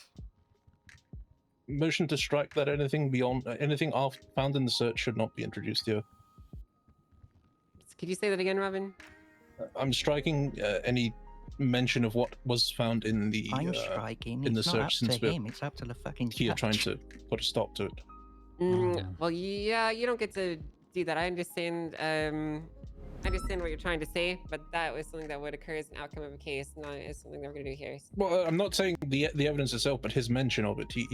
Motion to strike that anything found in the search should not be introduced here. Could you say that again, Robin? I'm striking any mention of what was found in the I'm striking. in the It's not up search to since we're him. It's up to the fucking here judge. trying to put a stop to it. Well, yeah, you don't get to do that. I understand. I understand what you're trying to say, but that was something that would occur as an outcome of a case, not as something that we're gonna do here. Well, I'm not saying the evidence itself, but his mention of it. He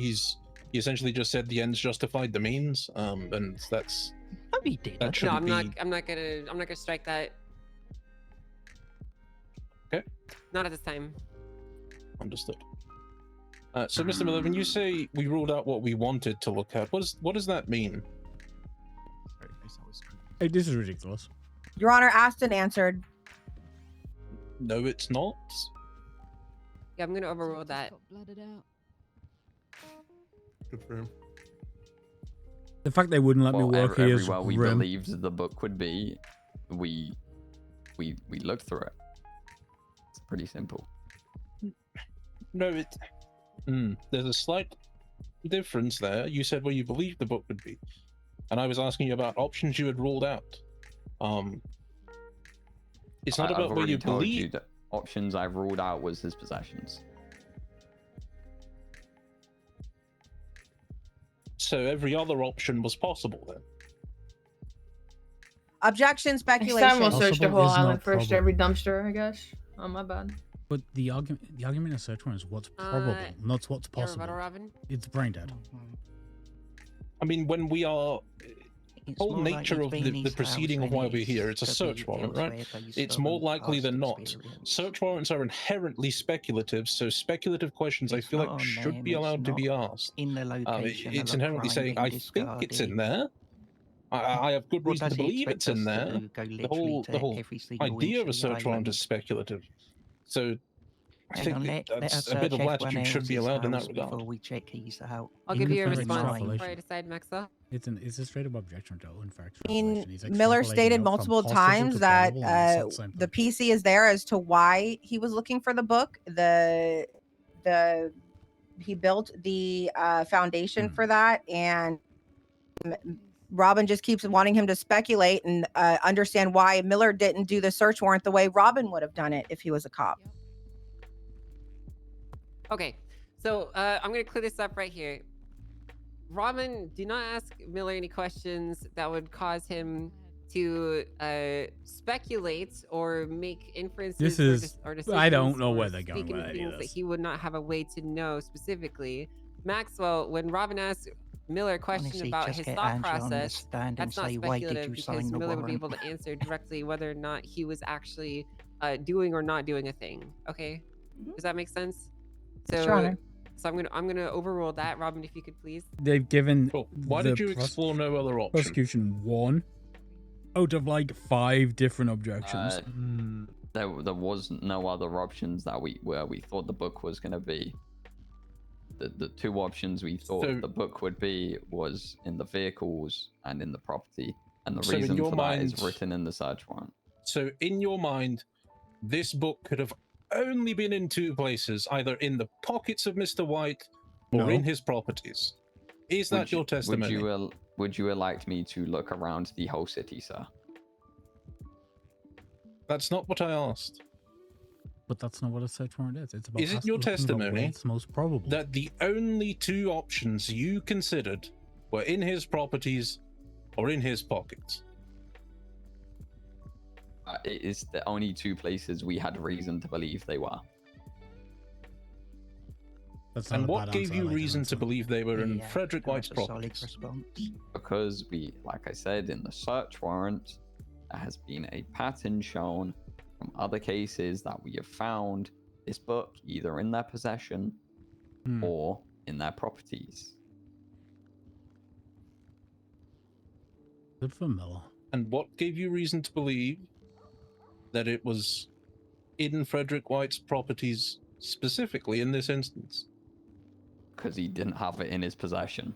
essentially just said the ends justified the means, and that's. No, he did. That No, shouldn't I'm not gonna strike that. Okay. Not at this time. Understood. So, Mr. Miller, when you say we ruled out what we wanted to look at, what does that mean? Hey, this is ridiculous. Your Honor, asked and answered. No, it's not. Yeah, I'm gonna overrule that. Good for him. The fact they wouldn't let me work here is everywhere we grim. believed the book would be, we looked through it. It's pretty simple. No, there's a slight difference there. You said where you believed the book would be, and I was asking you about options you had ruled out. It's not about where you believe. The options I've ruled out was his possessions. So every other option was possible then. Objection, Next speculation. time we'll search the Possible whole is not island first, probable. every dumpster, I guess. Oh, my bad. But the argument in a search warrant is what's probable, not what's Yeah, possible. rebuttal, Robin? It's brain dead. I mean, when we are whole more like nature of he's been the his proceeding house of why and we're here, it's a could search be warrant, right? elsewhere based It's on more likely past than not. experience. Search warrants are inherently speculative, so speculative questions I It's feel not like on should them, be it's allowed to be not asked. in the location It's of a inherently crime saying, being I think it's in discarded. there. I have good What reason to does he believe expect it's in us to there. do? Go The literally whole, to the whole every single idea of a inch of the search warrant is island? speculative. So I Hang think on, that let us a bit search of everyone latitude should be else's allowed in that house regard. before we check his out. I'll give you a Incorrect response extrapolation. before I decide, Maxwell. It's a straight up objection to unfair I mean, extrapolation. He's Miller extrapolating stated out from multiple possible times to that probable, and it's not the same the PC is there as to why he was looking for the book. He built the foundation for that, and Robin just keeps wanting him to speculate and understand why Miller didn't do the search warrant the way Robin would have done it if he was a cop. Okay, so I'm gonna clear this up right here. Robin, do not ask Miller any questions that would cause him to speculate or make inferences This is. or I decisions don't know or where they're speak going with into any of things that this. he would not have a way to know specifically. Maxwell, when Robin asked Miller a question Honestly, about just his get thought Angie on the process, stand and that's not say, why did speculative you because sign the Miller would be able warrant? to answer directly whether or not he was actually doing or not doing a thing. Okay, does that make sense? Yes, Your Honor. So I'm gonna overrule that. Robin, if you could please. They've given. Why the did you explore no other option? Prosecution 1 out of like 5 different objections. There was no other options that we thought the book was going to be. The 2 options we thought So- the book would be was in the vehicles and in the property, and the So in reason your for that is mind- written in the search warrant. So in your mind, this book could have only been in 2 places, either in the pockets of Mr. White or No. in his properties. Is that your testimony? Would you elect me to look around the whole city, sir? That's not what I asked. But that's not what a search warrant is. It's about Is it us your looking at testimony what's most probable. that the only 2 options you considered were in his properties or in his pockets? It is the only 2 places we had reason to believe they were. That's not And a what bad gave answer, I you like that reason answer. to believe they were in Yeah, Frederick that White's was a solid properties? response. Because like I said, in the search warrant, there has been a pattern shown from other cases that we have found this book either in their possession or in their properties. Good for Miller. And what gave you reason to believe that it was in Frederick White's properties specifically in this instance? Because he didn't have it in his possession.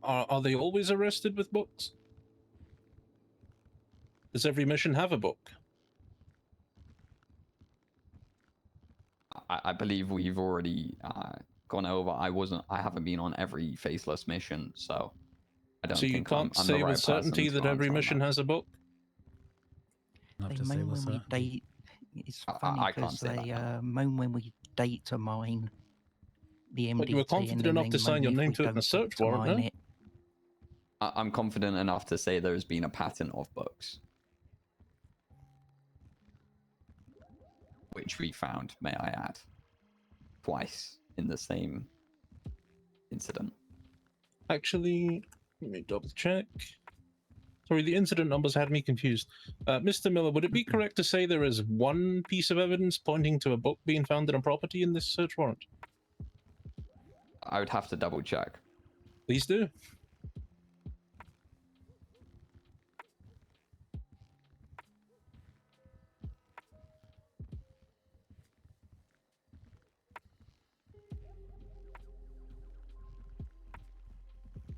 Are they always arrested with books? Does every mission have a book? I believe we've already gone over. I haven't been on every faceless mission, so I don't So you think can't I'm say the right with certainty person to that every answer on mission that. has a book? They moan when we date. It's funny I can't because say that, they no. moan when we date to mine the MDT. But you were confident and then enough they to sign moan your if name we to it in a don't search to warrant, mine no? it. I'm confident enough to say there's been a pattern of books. Which we found, may I add, twice in the same incident. Actually, let me double check. Sorry, the incident numbers had me confused. Mr. Miller, would it be correct to say there is one piece of evidence pointing to a book being found in a property in this search warrant? I would have to double check. Please do.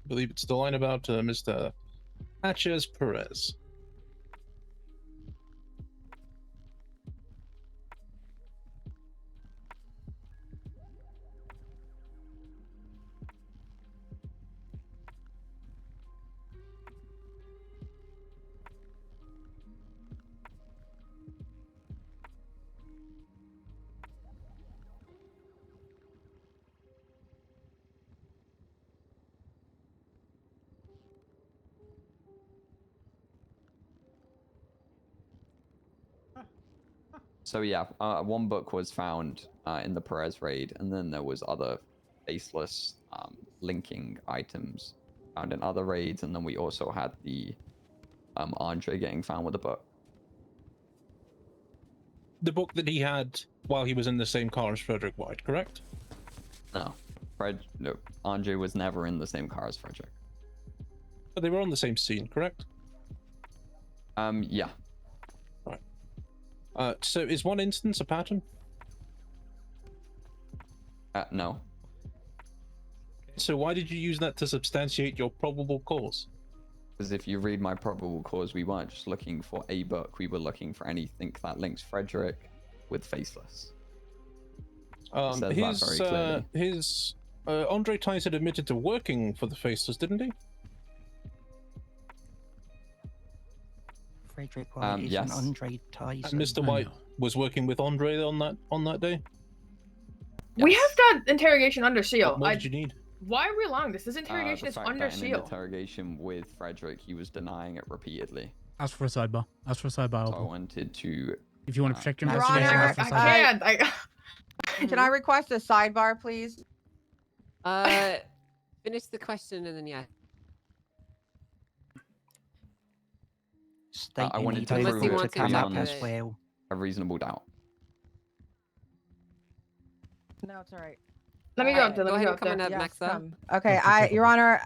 I believe it's the line about Mr. Atchez Perez. So yeah, one book was found in the Perez raid, and then there was other faceless linking items found in other raids, and then we also had the Andre getting found with a book. The book that he had while he was in the same car as Frederick White, correct? No, no, Andre was never in the same car as Frederick. But they were on the same scene, correct? Yeah. So is one instance a pattern? No. So why did you use that to substantiate your probable cause? Because if you read my probable cause, we weren't just looking for a book, we were looking for anything that links Frederick with Faceless. It says that very clearly. Andre Tyson admitted to working for the Faceless, didn't he? Frederick White is an Andre Tyson. And Mr. White was working with Andre on that day? We have that interrogation under seal. What did you need? Why are we allowing this? This interrogation The is fact under that in seal. an interrogation with Frederick, he was denying it repeatedly. Ask for a sidebar. Ask for a sidebar. So I wanted to... If you want to protect your Your investigation, Honor, ask for a sidebar. I can't. Can I request a sidebar, please? Finish the question and then yeah. I wanted to prove it beyond a reasonable doubt. No, it's all right. Let me go up there. Go Let me ahead go and up come on there. up, Yes, Maxa. come. Okay, Your Honor.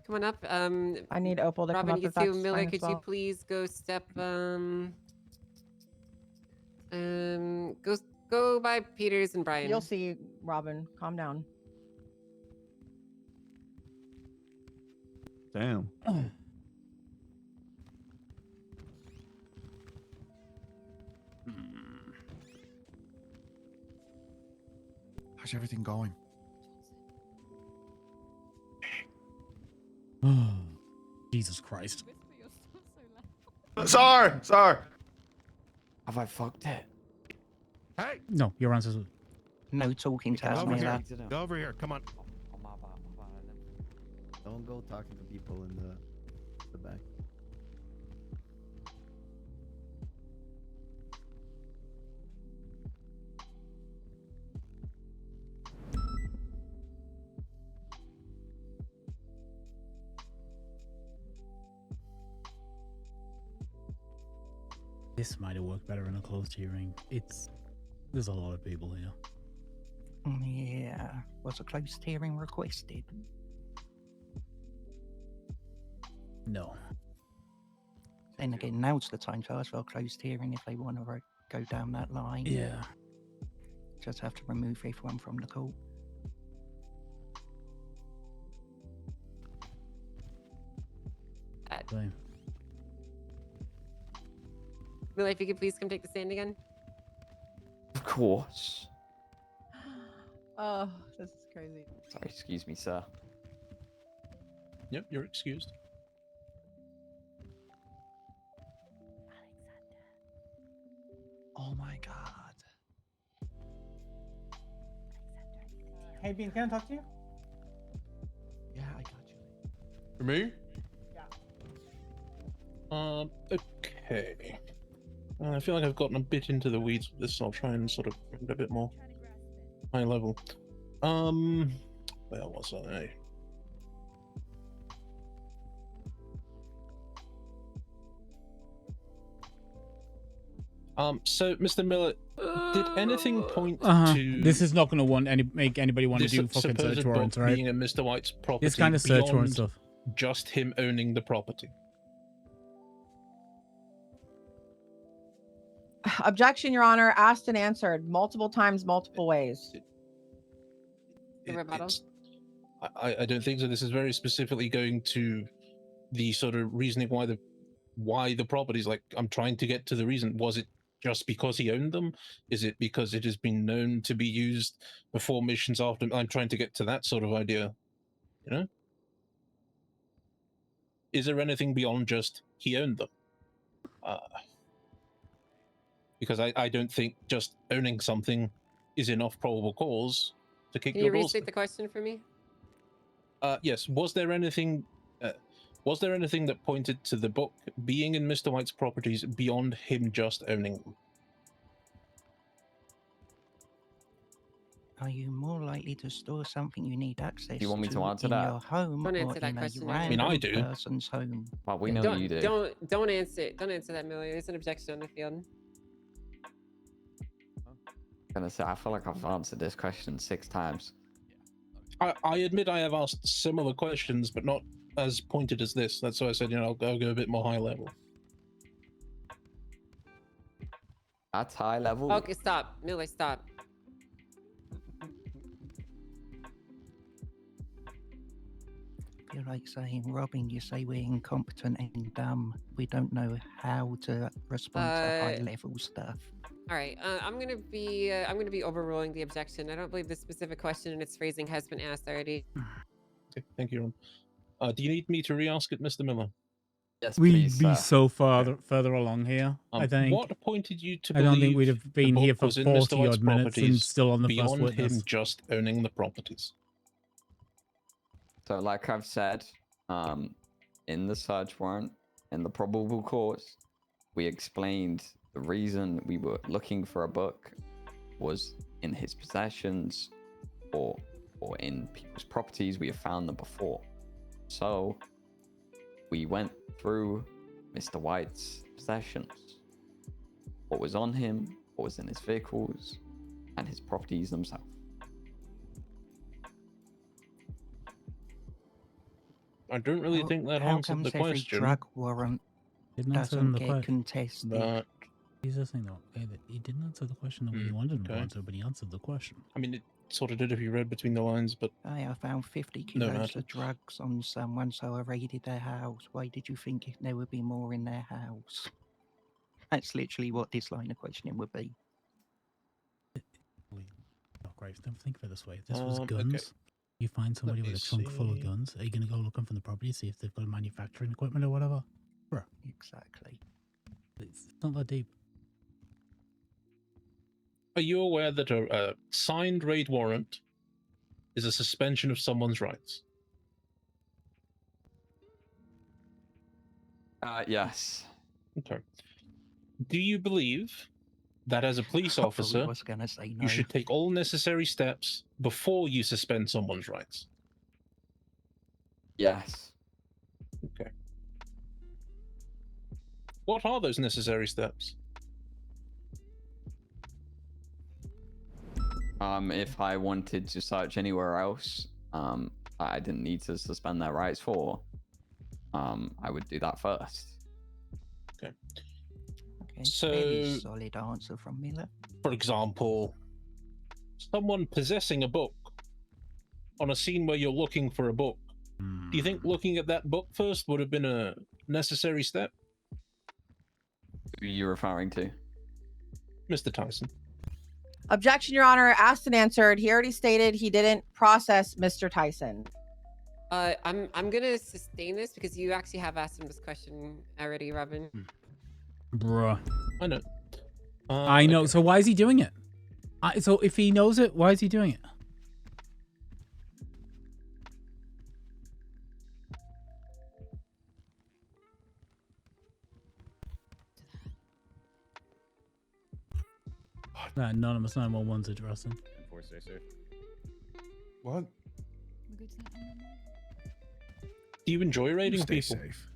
Come on up. I need Opal to Robin, come up you if too. that's Miller, fine as could you well. please go step go by Peters and Brian. You'll see, Robin. Calm down. Damn. How's everything going? Jesus Christ. Sorry. Have I fucked it? Hey! No, your answer's... No talking to us, Over here. Miller. Go over here. Come on. Don't go talking to people in the back. This might have worked better in a closed hearing. There's a lot of people here. Yeah. Was a closed hearing requested? No. Then again, now's the time to ask for a closed hearing if they want to go down that line. Yeah. Just have to remove everyone from the court. Same. Miller, if you could please come take the stand again. Of course. Oh, this is crazy. Sorry, excuse me, sir. Yep, you're excused. Oh my god. Hey, Bean, can I talk to you? Yeah, I got you. For me? Okay. I feel like I've gotten a bit into the weeds with this, so I'll try and sort of bring it a bit more high level. Where was I? So, Mr. Miller, did anything point to This is not going to make anybody want to this do fucking supposed search book warrants, right? being in Mr. White's property This kind of search warrant beyond stuff. just him owning the property? Objection, Your Honor. Asked and answered multiple times, multiple ways. I don't think so. This is very specifically going to the sort of reasoning why the properties. Like, I'm trying to get to the reason. Was it just because he owned them? Is it because it has been known to be used before missions after? I'm trying to get to that sort of idea. You know? Is there anything beyond just he owned them? Because I don't think just owning something is enough probable cause to kick Can your you balls. restate the question for me? Yes. Was there anything that pointed to the book being in Mr. White's properties beyond him just owning them? Are you more likely to store something you need access You want me to answer in that? your home Don't or answer that in question, a Aaron. I mean, I random do. person's home? Well, we know you do. Don't answer it. Don't answer that, Miller. There's an objection on the field. I'm gonna say, I feel like I've answered this question 6 times. I admit I have asked similar questions, but not as pointed as this. That's why I said, I'll go a bit more high level. That's high level. Okay, stop. Miller, stop. You're like saying, Robin, you say we're incompetent and dumb. We don't know how to respond to high level stuff. All right, I'm gonna be overruling the objection. I don't believe this specific question and its phrasing has been asked already. Okay, thank you, Ron. Do you need me to re-ask it, Mr. Miller? Yes, We'd be so further along here, I think. What pointed you to I don't think believe we'd have the been here book for was in Mr. 40 White's odd minutes and properties still on the first beyond witness. him just owning the properties? So, like I've said, in the search warrant, in the probable cause, we explained the reason we were looking for a book was in his possessions or in people's properties. We have found them before. So, we went through Mr. White's possessions. What was on him, what was in his vehicles, and his properties themselves. I don't really think that How answered comes the every question. drug warrant Didn't answer doesn't the get question. contested? But He's the thing, though. He didn't answer the question the way you wanted him to okay. answer, but he answered the question. I mean, it sort of did if you read between the lines, but I found 50 No kilos matter. of drugs on someone, so I raided their house. Why did you think there would be more in their house? That's literally what this line of questioning would be. Oh, Graves, don't think of it this way. If this was Okay. guns, you find somebody me with a trunk full of see. guns, are you going to go looking for the property, see if they've got manufacturing equipment or whatever? Bro, Exactly. it's not that deep. Are you aware that a signed raid warrant is a suspension of someone's rights? Yes. Okay. Do you believe that as a police officer, was gonna say no. you should take all necessary steps before you suspend someone's rights? Yes. Okay. What are those necessary steps? If I wanted to search anywhere else, I didn't need to suspend their rights for, I would do that first. Okay. Okay, So- fairly solid answer from Miller. For example, someone possessing a book on a scene where you're looking for a book. Do you think looking at that book first would have been a necessary step. Who are you referring to? Mr. Tyson. Objection, Your Honor. Asked and answered. He already stated he didn't process Mr. Tyson. I'm gonna sustain this because you actually have asked him this question already, Robin. Bruh. I know. I know. So why is he doing it? So if he knows it, why is he doing it? That anonymous 911's addressing. Stay safe. What? Do you enjoy raiding Stay people? safe.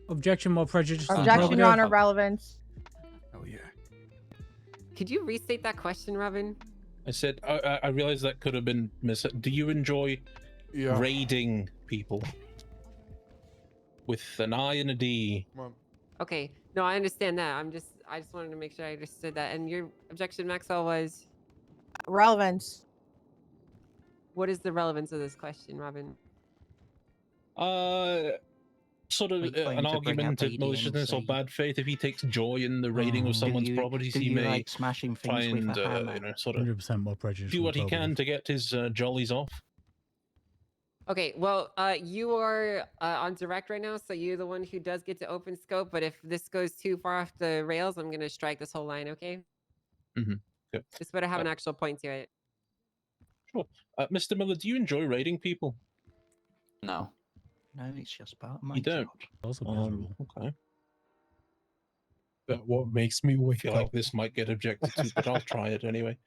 Objection, more prejudice. Objection, Your Honor. Relevance. Oh yeah. Could you restate that question, Robin? I said I realized that could have been Do you enjoy raiding people? With an I and a D. Okay. No, I understand that. I just wanted to make sure I understood that. And your objection, Maxwell, was relevance. What is the relevance of this question, Robin? Sort of an argument of maliciousness or bad faith. If he takes joy in the raiding of someone's properties, he may like smashing try things with and a hammer? sort of 100% more prejudice. do what he can to get his jollies off. Okay, well, you are on direct right now, so you're the one who does get to open scope. But if this goes too far off the rails, I'm gonna strike this whole line. Okay. Mm-hmm. Okay. This better have an actual point to it. Sure. Mr. Miller, do you enjoy raiding people? No. No, it's just part of my You don't. job. Also miserable. Okay. But what makes me I wake feel up? like this might get objected to, but I'll try it anyway.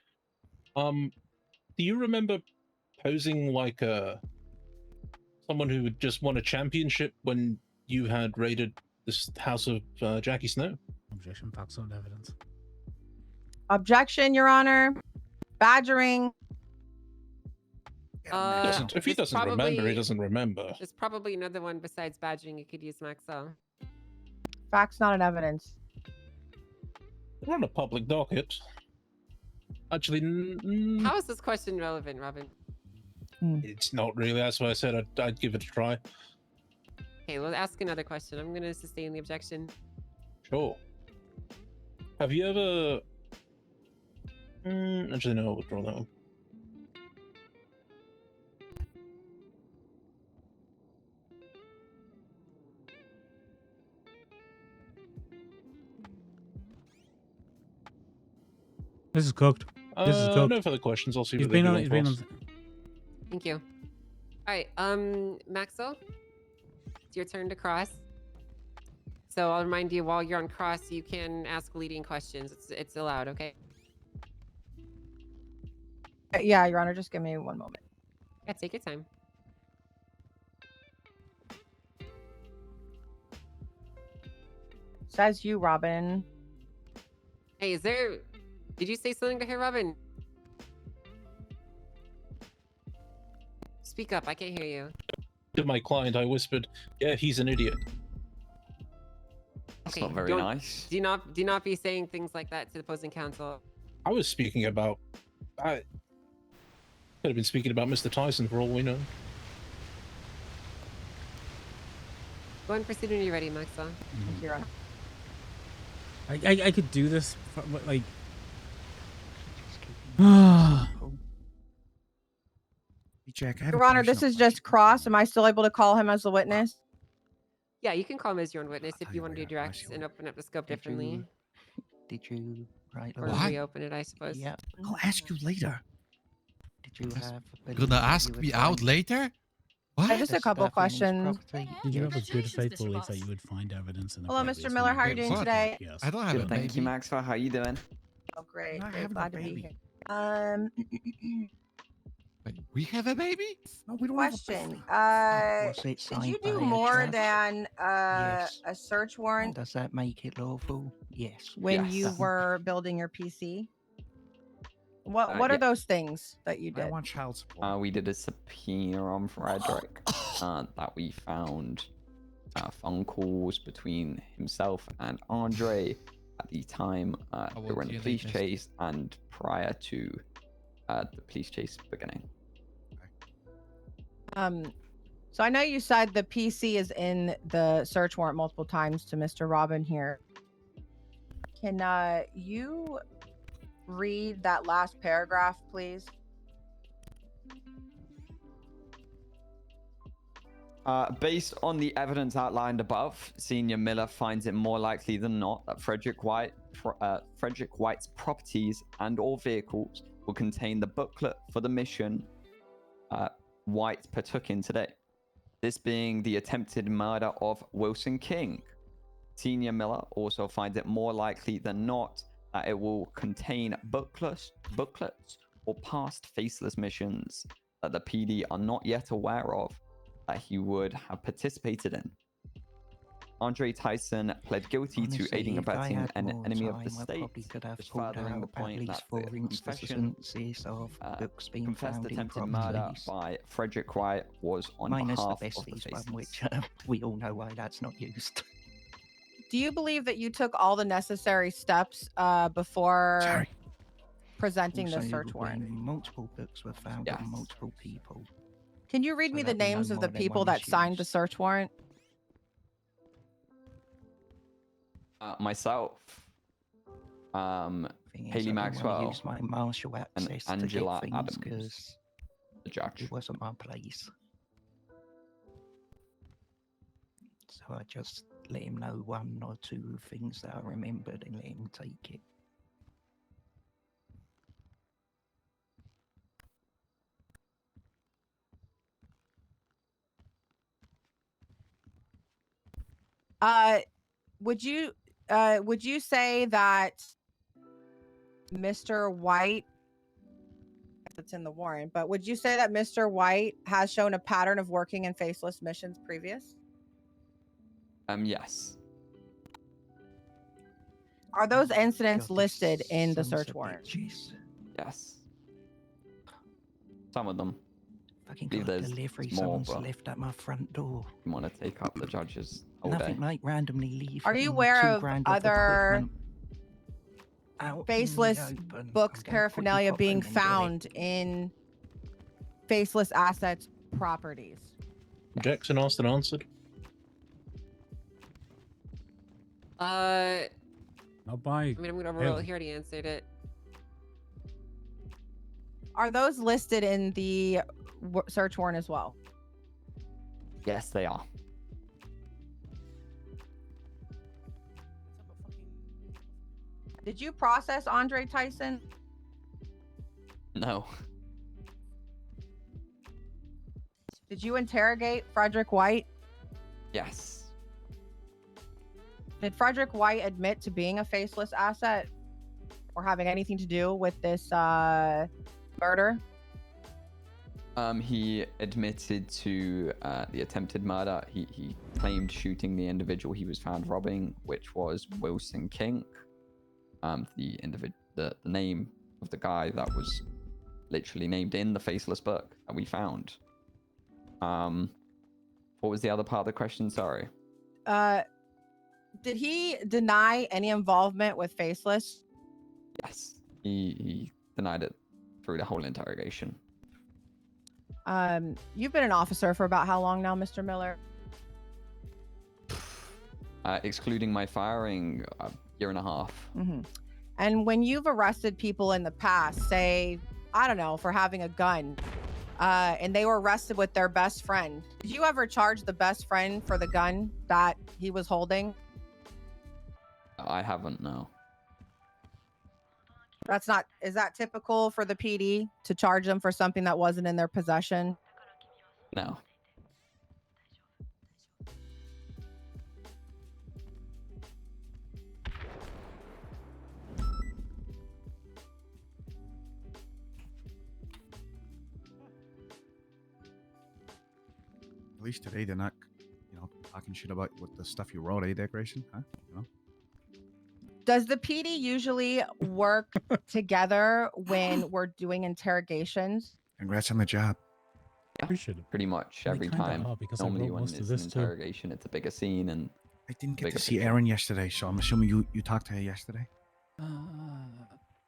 Do you remember posing like someone who would just won a championship when you had raided this house of Jackie Snow? Objection, facts on evidence. Objection, Your Honor. Badgering. If he doesn't remember, he doesn't remember. There's probably another one besides badgering you could use, Maxwell. Facts not in evidence. We're on a public docket. Actually, How is this question relevant, Robin? it's not really. That's why I said I'd give it a try. Okay, let's ask another question. I'm gonna sustain the objection. Sure. Have you ever... actually, no, I'll withdraw that one. This is cooked. This is cooked. No further questions. I'll see He's what they been do on. He's been on. Thank you. All right, Maxwell, it's your turn to cross. So I'll remind you while you're on cross, you can ask leading questions. It's allowed, okay? Yeah, Your Honor. Just give me one moment. Yeah, take your time. Says you, Robin. Hey, did you say something to her, Robin? Speak up, I can't hear you. To my client, I whispered, "Yeah, he's an idiot." That's not very nice. Do not be saying things like that to the opposing counsel. I was speaking about... I could have been speaking about Mr. Tyson for all we know. Go ahead and proceed when you're ready, Maxwell. Thank you, Your Honor. I could do this, but like. Jack, I have Your Honor, this is just cross. Am I still able to call him as the witness? Yeah, you can call him as your own witness if you want to do direct and open up the scope differently. Did you write Or What? reopen it, I suppose. Yeah. I'll ask you later. Did you have? You're gonna ask me out later? What? Just a couple questions. Did you have a good faith belief that you would find evidence in the Hello, previous Mr. Miller. How are you one? doing today? Yes. I don't have a Good, thank you, baby. Maxwell. How you doing? Oh, great. I Great. have Glad a to be baby. here. Wait, we have a baby? No, we don't Question. Was it Did signed you do by a more judge? than Yes. a search warrant Does that make it lawful? Yes. when you Done. were building your PC? What are yeah. those things that you I did? want child support. We did a subpoena on Frederick that we found phone calls between himself and Andre at the time they were in the police chase and prior to the police chase beginning. So I know you said the PC is in the search warrant multiple times to Mr. Robin here. Can you read that last paragraph, please? Based on the evidence outlined above, Senior Miller finds it more likely than not that Frederick White's properties and/or vehicles will contain the booklet for the mission White partook in today. This being the attempted murder of Wilson King. Senior Miller also finds it more likely than not that it will contain booklets or past faceless missions that the PD are not yet aware of that he would have participated in. Andre Tyson pled guilty Honestly, to aiding and if I abetting had an more enemy of time, the I state, probably could have just pulled furthering the out at point least that 4 the confession instances of books being confessed found in attempted murder properties. by Frederick White was on Minus the behalf of the besties faceless. one, which we all know why that's not used. Do you believe that you took all the necessary steps before presenting the Also, search warrant? when multiple books were found on multiple people. Can you read So me the there'll be no names of the more than people one that is signed the used. search warrant? Myself, Thing is, I Haley didn't wanna Maxwell, use my martial and access to Angela get things Adams, because the judge. it wasn't my place. So I just let him know 1 or 2 things that I remembered and let him take it. Would you say that Mr. White, it's in the warrant, but would you say that Mr. White has shown a pattern of working in faceless missions previous? Yes. Are those incidents God, this listed in the son's search a warrant? bitches. Yes. Some of them. Fucking believe got a there's delivery more, someone's but left at my front door. you want to take up the judge's whole Nothing, day. mate. Randomly leave. Are you fucking aware 2 of grand other equipment out in the faceless open? books I'm gonna put you paraphernalia popping being into it. found in faceless assets properties? Jackson asked and answered. Not by. I mean, I'm gonna overrule. He already answered it. Are those listed in the search warrant as well? Yes, they are. Did you process Andre Tyson? No. Did you interrogate Frederick White? Yes. Did Frederick White admit to being a faceless asset or having anything to do with this murder? He admitted to the attempted murder. He claimed shooting the individual he was found robbing, which was Wilson King. The name of the guy that was literally named in the faceless book that we found. What was the other part of the question? Sorry. Did he deny any involvement with faceless? Yes. He denied it through the whole interrogation. You've been an officer for about how long now, Mr. Miller? Excluding my firing, a year and a half. Mm-hmm. And when you've arrested people in the past, say, I don't know, for having a gun, and they were arrested with their best friend, did you ever charge the best friend for the gun that he was holding? I haven't, no. That's not, is that typical for the PD to charge them for something that wasn't in their possession? No. At least today they're not, talking shit about what the stuff you wrote, eh, Grayson? Huh? Does the PD usually work together when we're doing interrogations? Congrats on the job. Yeah, pretty much Really every kinda time. are, because I Normally wrote when most of it's this an too. interrogation, it's a bigger scene and I didn't get bigger to see picture. Erin yesterday, so I'm assuming you talked to her yesterday.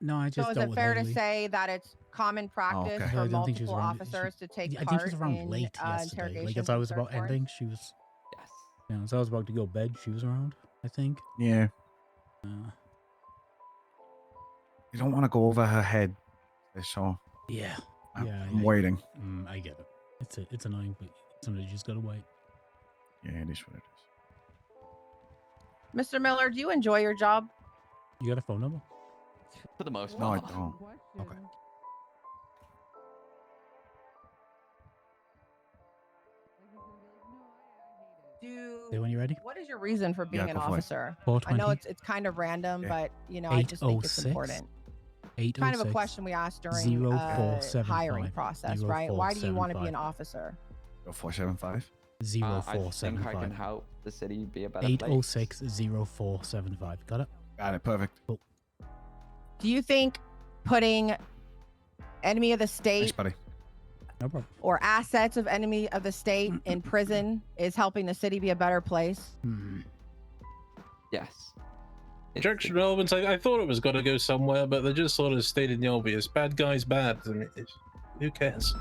No, I just So is dealt it with fair to Haley. say that it's common practice okay. for I don't think she was multiple around. officers to take I think part she was around in late yesterday. Like interrogations as I and was search about warrants? ending, she was. Yes. Yeah, as I was about to go to bed, she was around. I think. Yeah. You don't want to go over her head. So Yeah. I'm waiting. I get it. It's annoying, but sometimes you just gotta wait. Yeah, it is what it is. Mr. Miller, do you enjoy your job? You got a phone number? For the most No, I part. don't. Okay. Say when you're ready. What is your reason for being Yeah, an go for it. officer? I 420. know it's kind of random, but you know, I just think it's 806. important. It's kind of a question we asked during 0475. hiring process, right? Why do you want to be an 0475. officer? 0475. I think I can help the city be a better place. 806 0475. Got it? Got it. Perfect. Cool. Do you think putting enemy of the state Thanks, buddy. No problem. or assets of enemy of the state in prison is helping the city be a better place? Yes. Objection relevance. I thought it was going to go somewhere, but they just sort of stated the obvious. Bad guy's bad. I mean, who cares?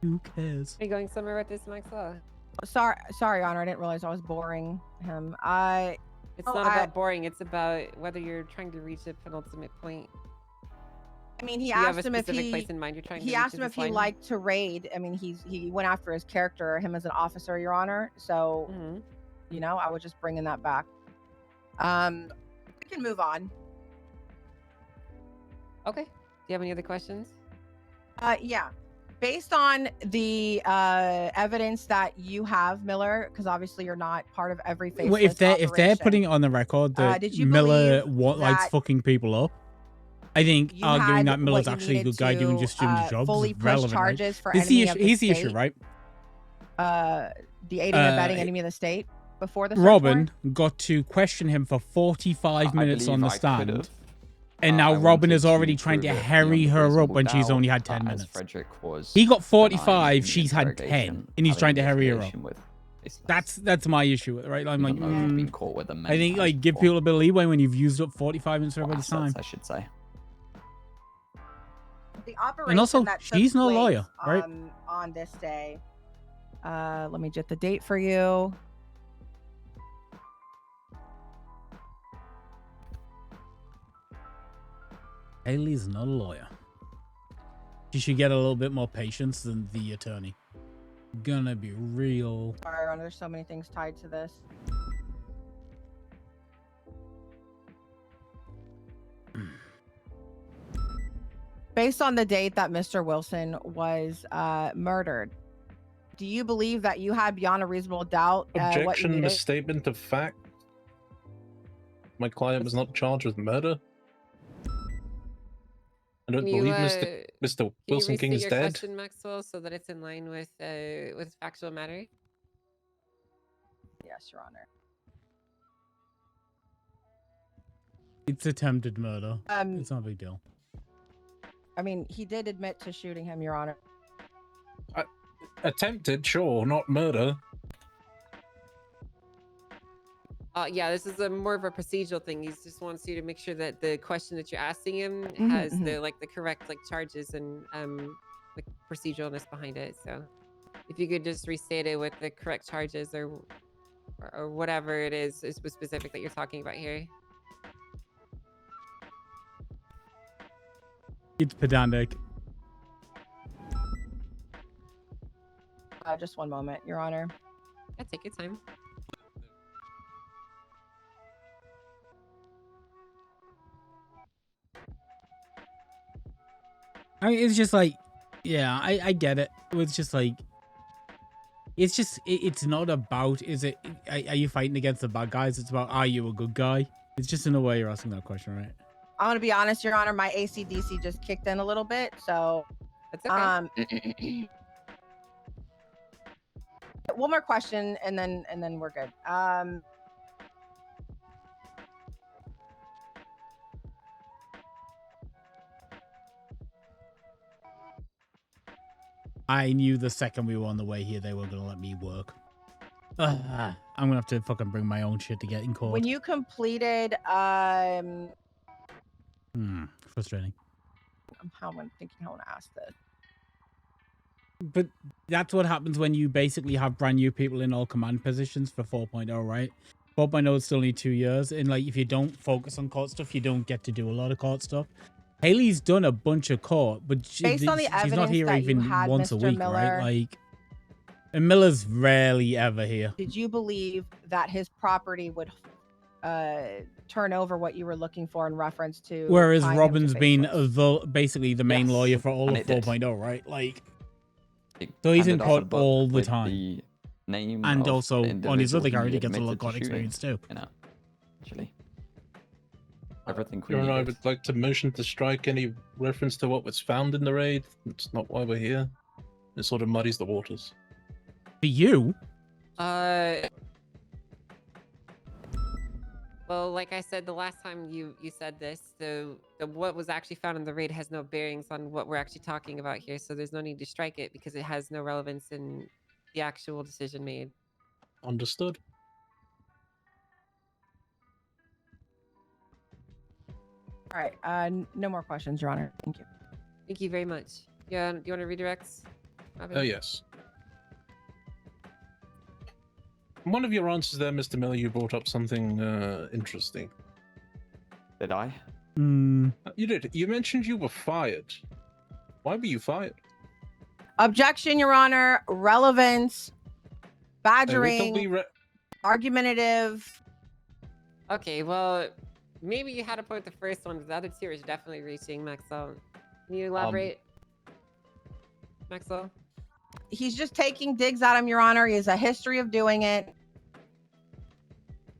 Who cares? Are you going somewhere with this, Maxwell? Sorry, Your Honor. I didn't realize I was boring him. It's not about boring. It's about whether you're trying to reach a penultimate point. I mean, he Do you have asked a him if specific he. place in mind you're trying to He reach asked in him if this he line? liked to raid. I mean, he went after his character, him as an officer, Your Honor. So, you know, I was just bringing that back. We can move on. Okay. Do you have any other questions? Yeah. Based on the evidence that you have, Miller, because obviously you're not part of every faceless Well, if they're operation, putting it on the record that did you Miller believe likes that fucking people up, I think you arguing had that Miller's what you actually a needed good guy doing to, just doing the job fully is push relevant, charges right? for It's the enemy issue. of the Here's the issue, state? right? The aiding and abetting enemy of the state before the search Robin warrant? got to question him for 45 minutes on the believe I stand. could've. And now I Robin wanted is already to trying to prove it harry beyond her up reasonable when she's doubt, only had 10 as minutes. Frederick was He got denying 45, the she's had 10, interrogation, and he's having trying to harry her up. investigation with faceless. That's my issue, right? I'm like, Even though he's been caught with them I many think times like give before. people a bit of leeway when you've used up 45 minutes of everybody's time. I should say. The operation And also, that took she's not a place, lawyer, right? On this day, let me get the date for you. Haley's not a lawyer. She should get a little bit more patience than the attorney. Gonna be real. Sorry, Ron, there's so many things tied to this. Based on the date that Mr. Wilson was murdered, do you believe that you had beyond a reasonable doubt what you Objection, needed? misstatement of fact. My client was not charged with murder. I don't Can you, believe Mr. Wilson can King you is restate your dead. question, Maxwell, so that it's in line with factual matter? Yes, Your Honor. It's attempted murder. It's not a big deal. I mean, he did admit to shooting him, Your Honor. Attempted, sure, not murder. Yeah, this is more of a procedural thing. He just wants you to make sure that the question that you're asking him Mhm, has mhm. the correct charges and the proceduralness behind it. So, if you could just restate it with the correct charges or whatever it is specific that you're talking about here. It's pedantic. Just one moment, Your Honor. Yeah, take your time. I mean, it's just like, yeah, I get it. It's just like, it's not about, are you fighting against the bad guys? It's about, are you a good guy? It's just in a way you're asking that question, right? I'm gonna be honest, Your Honor. My ACDC just kicked in a little bit, so that's okay. One more question, and then we're good. I knew the second we were on the way here, they were gonna let me work. I'm gonna have to fucking bring my own shit to get in court. When you completed Frustrating. I'm thinking how I want to ask this. But that's what happens when you basically have brand new people in all command positions for 4.0, right? 4.0 is still only 2 years, and like if you don't focus on court stuff, you don't get to do a lot of court stuff. Haley's done a bunch of court, but Based on the she's not evidence here that you even had, once a Mr. week, Miller, right? Like, and Miller's rarely ever here. did you believe that his property would turn over what you were looking for in reference to? Whereas tying him to Robin's been faceless? basically the main Yes, lawyer for all and of it did. 4.0, right? Like, It so he's in handed off a court book all the with time. the name And of also, the on his other individual character, he gets a lot of admitted to court shooting, experience too. You know, actually. Everything Your Honor, I needed. would like to motion to strike any reference to what was found in the raid. It's not why we're here. It sort of muddies the waters. For you? Well, like I said the last time you said this, the what was actually found in the raid has no bearings on what we're actually talking about here, so there's no need to strike it because it has no relevance in the actual decision made. Understood. All right. No more questions, Your Honor. Thank you. Thank you very much. Yeah, do you want to redirect? Oh, yes. In one of your answers there, Mr. Miller, you brought up something interesting. Did I? You did. You mentioned you were fired. Why were you fired? Objection, Your Honor. Relevance. we Badgering. Argumentative. Okay, well, maybe you had to point the first one, but the other two is definitely reaching Maxwell. Can you elaborate, Maxwell? He's just taking digs at him, Your Honor. He has a history of doing it.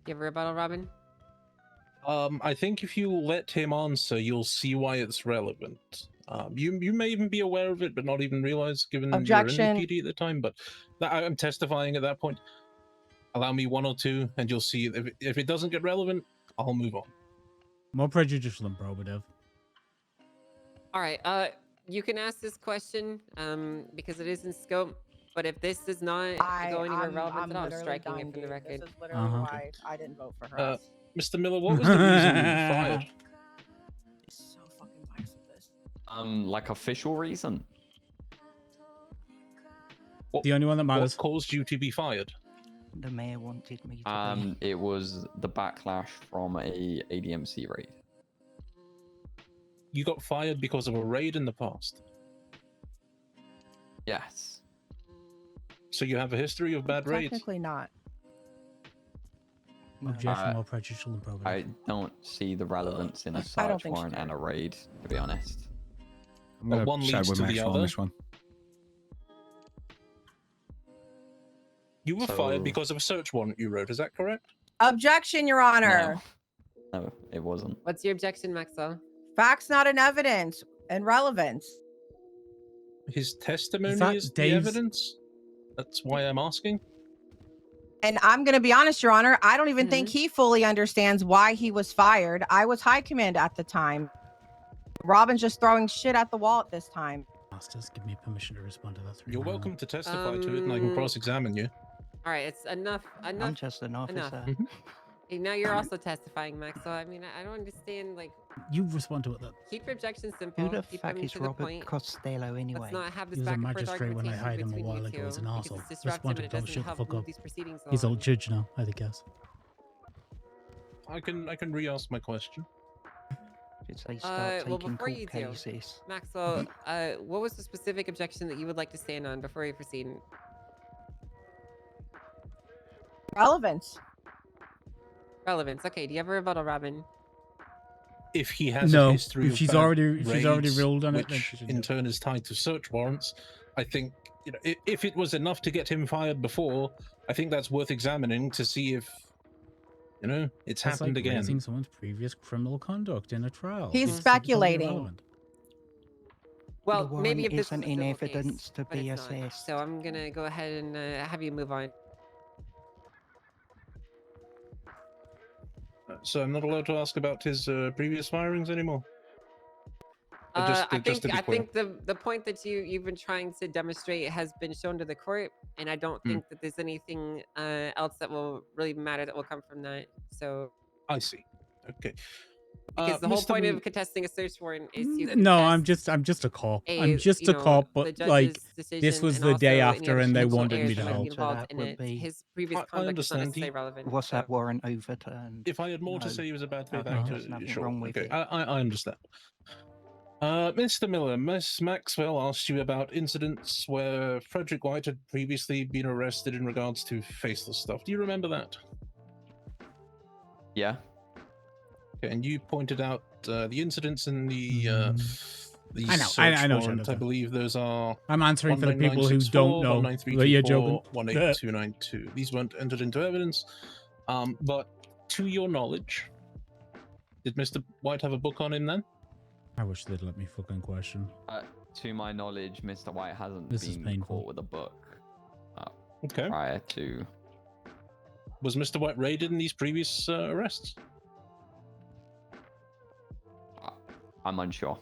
Give a rebuttal, Robin. I think if you let him answer, you'll see why it's relevant. You may even be aware of it, but not even realize, given Objection. you're in the PD at the time. But I'm testifying at that point. Allow me one or two, and you'll see. If it doesn't get relevant, I'll move on. More prejudicial than probative. All right. You can ask this question because it is in scope. But if this does not go anywhere relevant, then I'm striking it from the record. This is literally why I didn't vote for her. Mr. Miller, what was the reason you were fired? So fucking biased with this. Like official reason? The only one that matters. What caused you to be fired? The mayor wanted me to be. It was the backlash from a ADMC raid. You got fired because of a raid in the past? Yes. So you have a history of bad raids? Technically not. Objection, more prejudicial than probative. I don't see the relevance in a search warrant and a raid, to be honest. I'm gonna one side leads with to the Maxwell on other. this one. You were fired because of a search warrant you wrote, is that correct? Objection, Your Honor. No, it wasn't. What's your objection, Maxwell? Facts not in evidence and relevance. His testimony that is the Dave's- evidence? That's why I'm asking. And I'm going to be honest, Your Honor, I don't even think he fully understands why he was fired. I was high command at the time. Robin's just throwing shit at the wall at this time. Masters, give me permission to respond to that. You're welcome to testify to it and I can cross-examine you. All right, it's enough. I'm just an officer. Hey, now you're also testifying, Max. So I mean, I don't understand. Like, You respond to it then. keep your objections simple. Who the keep fuck them is to the Robert point. Costello anyway? Let's not have this He was a back and forth magistrate when I argumentation hired him a between while you ago two, as an because arsehole. it's disruptive Responded, and it don't doesn't shut the help fuck move up. these proceedings He's a along. judge now, I guess. I can re-ask my question. Did they start Well, taking before you court do, cases? Maxwell, what was the specific objection that you would like to stand on before we proceed? Relevance. Relevance. Okay. Do you have a rebuttal, Robin? If he has No, a history if of she's bad already raids, ruled on it, then which she should in do. turn is tied to search warrants, I think if it was enough to get him fired before, I think that's worth examining to see if it's That's happened like again. raising someone's previous criminal conduct in a trial. He's It's totally speculating. irrelevant. Well, The maybe warrant if this isn't was a in civil evidence case, to but be it's not. assessed. So I'm gonna go ahead and have you move on. So I'm not allowed to ask about his previous firings anymore. Just I to be clear. think the point that you've been trying to demonstrate has been shown to the court, and I don't think that there's anything else that will really matter that will come from that. So I see. Okay. Because the whole Mr. point of contesting a search warrant is to No, contest I'm just a cop. a, I'm just you a know, cop, the but like judge's this decision was and the day also any after other and they potential wanted me errors to that might be help. involved that in would it. be- His previous I conduct is not understand. necessarily relevant. Was that so- warrant overturned? If I had more to No. say, he was a bad faith Okay, actor. there's nothing Sure. wrong with Okay, it. I understand. Mr. Miller, Miss Maxwell asked you about incidents where Frederick White had previously been arrested in regards to faceless stuff. Do you remember that? Yeah. Okay, and you pointed out the incidents in the I know, search I know, warrant. I Jonathan. believe those are. I'm answering for the people who don't know. But you're joking. 18292. These weren't entered into evidence. But to your knowledge, did Mr. White have a book on him then? I wish they'd let me fucking question. To my knowledge, Mr. White hasn't This is been painful. caught with a book. Okay. Prior to. Was Mr. White raided in these previous arrests? I'm unsure.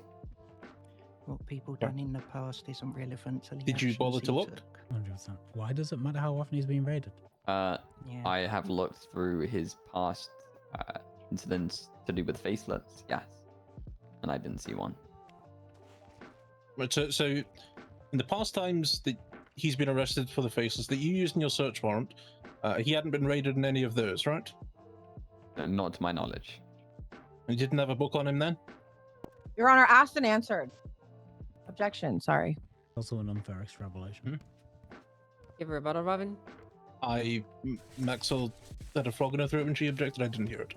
What people done in the past isn't relevant to the Did you bother actions to he look? took. 100%. Why does it matter how often he's being raided? Yeah. I have looked through his past incidents to do with facelets, yes. And I didn't see one. Right, so in the past times that he's been arrested for the faceless that you used in your search warrant, he hadn't been raided in any of those, right? Not to my knowledge. And he didn't have a book on him then? Your Honor, asked and answered. Objection, sorry. Also an unfair extrapolation. Give a rebuttal, Robin. Maxwell had a frog in her throat when she objected. I didn't hear it.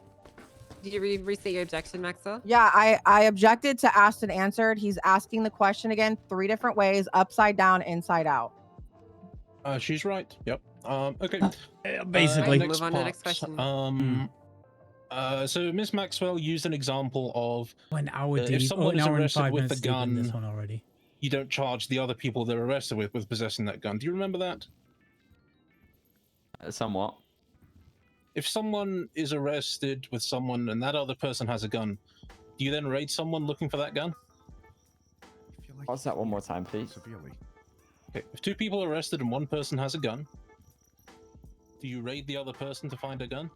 Did you restate your objection, Maxwell? Yeah, I objected to asked and answered. He's asking the question again 3 different ways, upside down, inside out. She's right. Yep. Okay. Basically. Move on to the next question. So Miss Maxwell used an example of An hour if deep. someone is an hour and arrested 5 with a minutes deep in this gun, one already. you don't charge the other people they're arrested with possessing that gun. Do you remember that? Somewhat. If someone is arrested with someone and that other person has a gun, do you then raid someone looking for that gun? What's that one more time, please? Severely. Okay. If 2 people are arrested and one person has a gun, do you raid the other person to find a gun?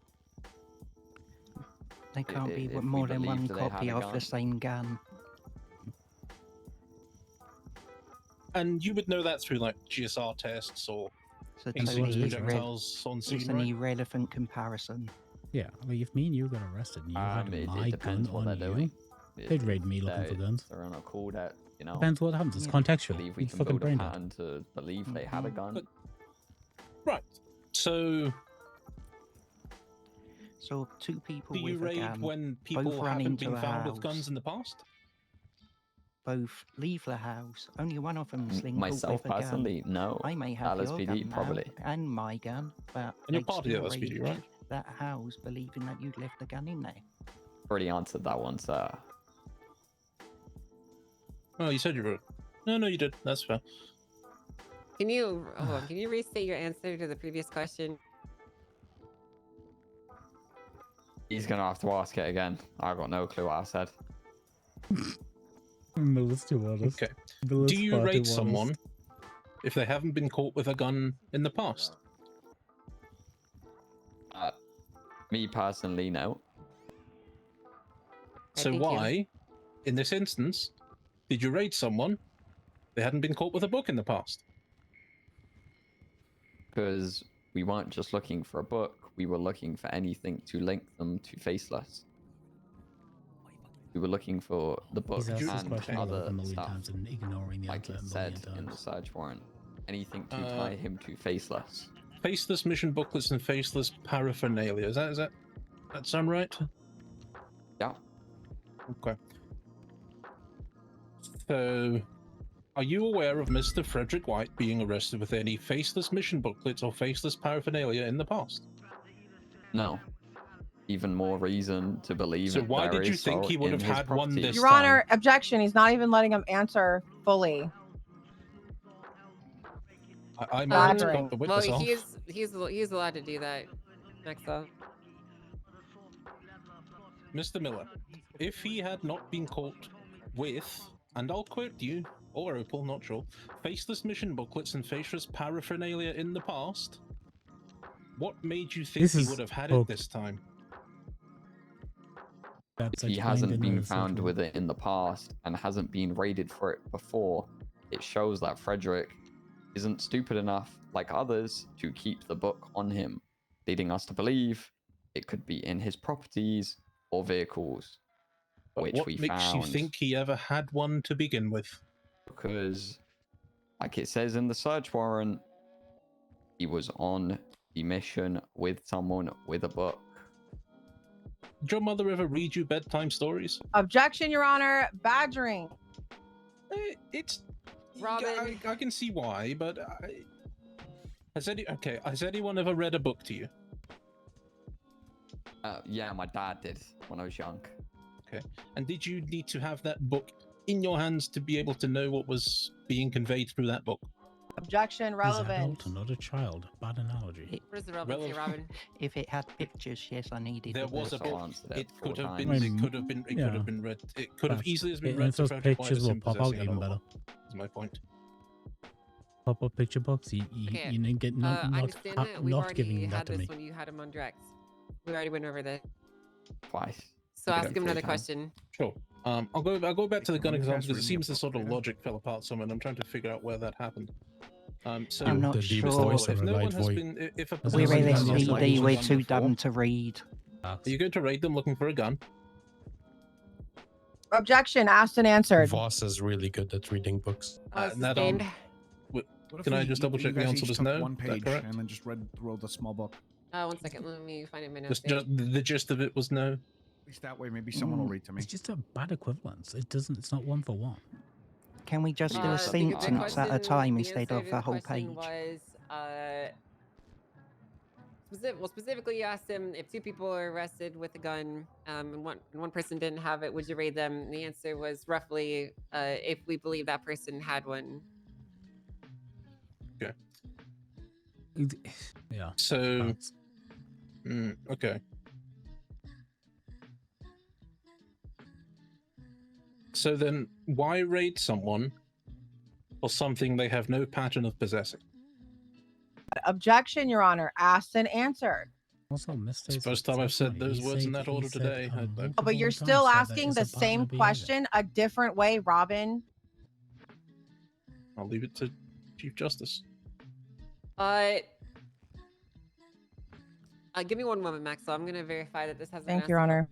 There can't be If we more than one believe that they copy have a of the gun. same gun. And you would know that through like GSR tests or So incidents totally projectiles on scene, it's an right? irrelevant comparison. Yeah, like if me and you got arrested and you had It my depends gun what on they're you, doing. they'd raid me looking for guns. They're on a call that, you know. Depends what happens. It's contextual. Believe we You can fucking build a brain dead. pattern to believe they had a gun. Right. So So 2 people do you with a raid gun when both people run haven't into been a found with house, guns in the past? both leave the house. Only one of them sling Myself with a personally, gun. no. I may have your LSPD, gun now probably. and my gun, but And you're they'd part of the still LSPD, raid right? that house believing that you'd left the gun in there. Already answered that one, sir. Oh, you said you were. No, you did. That's fair. Can you hold on? Can you restate your answer to the previous question? He's gonna have to ask it again. I've got no clue what I said. Miller's too honest. Okay. Miller's Do you far too raid honest. someone if they haven't been caught with a gun in the past? Me personally, no. So why, in this instance, did you raid someone they hadn't been caught with a book in the past? Because we weren't just looking for a book, we were looking for anything to link them to Faceless. We were looking for the book He's asked this and question like other a million stuff, times and ignoring the like answer it a said million in the times. search warrant. Anything to tie him to Faceless. Faceless mission booklets and faceless paraphernalia. Is that sound right? Yeah. Okay. So, are you aware of Mr. Frederick White being arrested with any faceless mission booklets or faceless paraphernalia in the past? No. Even more reason to believe. So that why there did you is think so he would in have his had one property. this Your Honor, objection. He's not even letting him answer fully. I'm about to cut the Well, witness off. he's allowed to do that. Maxwell. Mr. Miller, if he had not been caught with, and I'll quote you, or Opal, not sure, faceless mission booklets and faceless paraphernalia in the past, what made you think This he is would have had hooked. it this time? That's if he explained hasn't in been the found central. with it in the past and hasn't been raided for it before, it shows that Frederick isn't stupid enough, like others, to keep the book on him, leading us to believe it could be in his properties or vehicles, But which what we makes found. you think he ever had one to begin with? Because, like it says in the search warrant, he was on the mission with someone with a book. Did your mother ever read you bedtime stories? Objection, Your Honor. Badgering. It's Robin. I can see why, but has anyone ever read a book to you? Yeah, my dad did when I was young. Okay. And did you need to have that book in your hands to be able to know what was being conveyed through that book? Objection, He's relevant. adult, not a child. Bad analogy. What is the relevancy, Robin? If it had pictures, yes, I needed. There the was a book. book. It could have been. I It mean, could have been. It yeah. could have been read. It could have That's- easily been and read if to those Frederick pictures White as will him pop out possessing even another better. book, is my point. Pop-up picture books. You didn't get I understand that we've not already giving that had to this me. when you had him on direct. We already went over this. Twice. So Okay, ask him three another times. question. Sure. I'll go back to the gun example because it read me seems a the book, sort of man. logic fell apart somewhere, and I'm trying to figure out where that happened. So I'm not The sure. deepest voice if ever, no light one has voice. been, if a That's We're what person I'm has saying. not LSPD, been we're done too before, dumb to read. Are you going to raid them looking for a gun? Objection, asked and answered. Voss is really good at reading books. Sustained. What if Can I we- just you- double check you the guys answer each was took no? one Is that page correct? and then just read through the small book. 1 second. Let me find it. Just the gist of it was no. At least that way, maybe someone will read to me. It's just a bad equivalence. It doesn't. It's not one for one. Can we just do a The sentence at a time the instead answer of to the a whole question page? Was, specifically you asked him if two people are arrested with a gun, and one person didn't have it, would you raid them? And the answer was roughly, if we believe that person had one. Okay. Yeah. So, That's- okay. So then, why raid someone for something they have no pattern of possessing? Objection, Your Honor. Asked and answered. Also, It's the first time I've said those words in that order today. Oh, but you're still asking the same question a different way, Robin. I'll leave it to Chief Justice. Give me one moment, Max. So I'm gonna verify that this hasn't. Thank been you, Your asked Honor.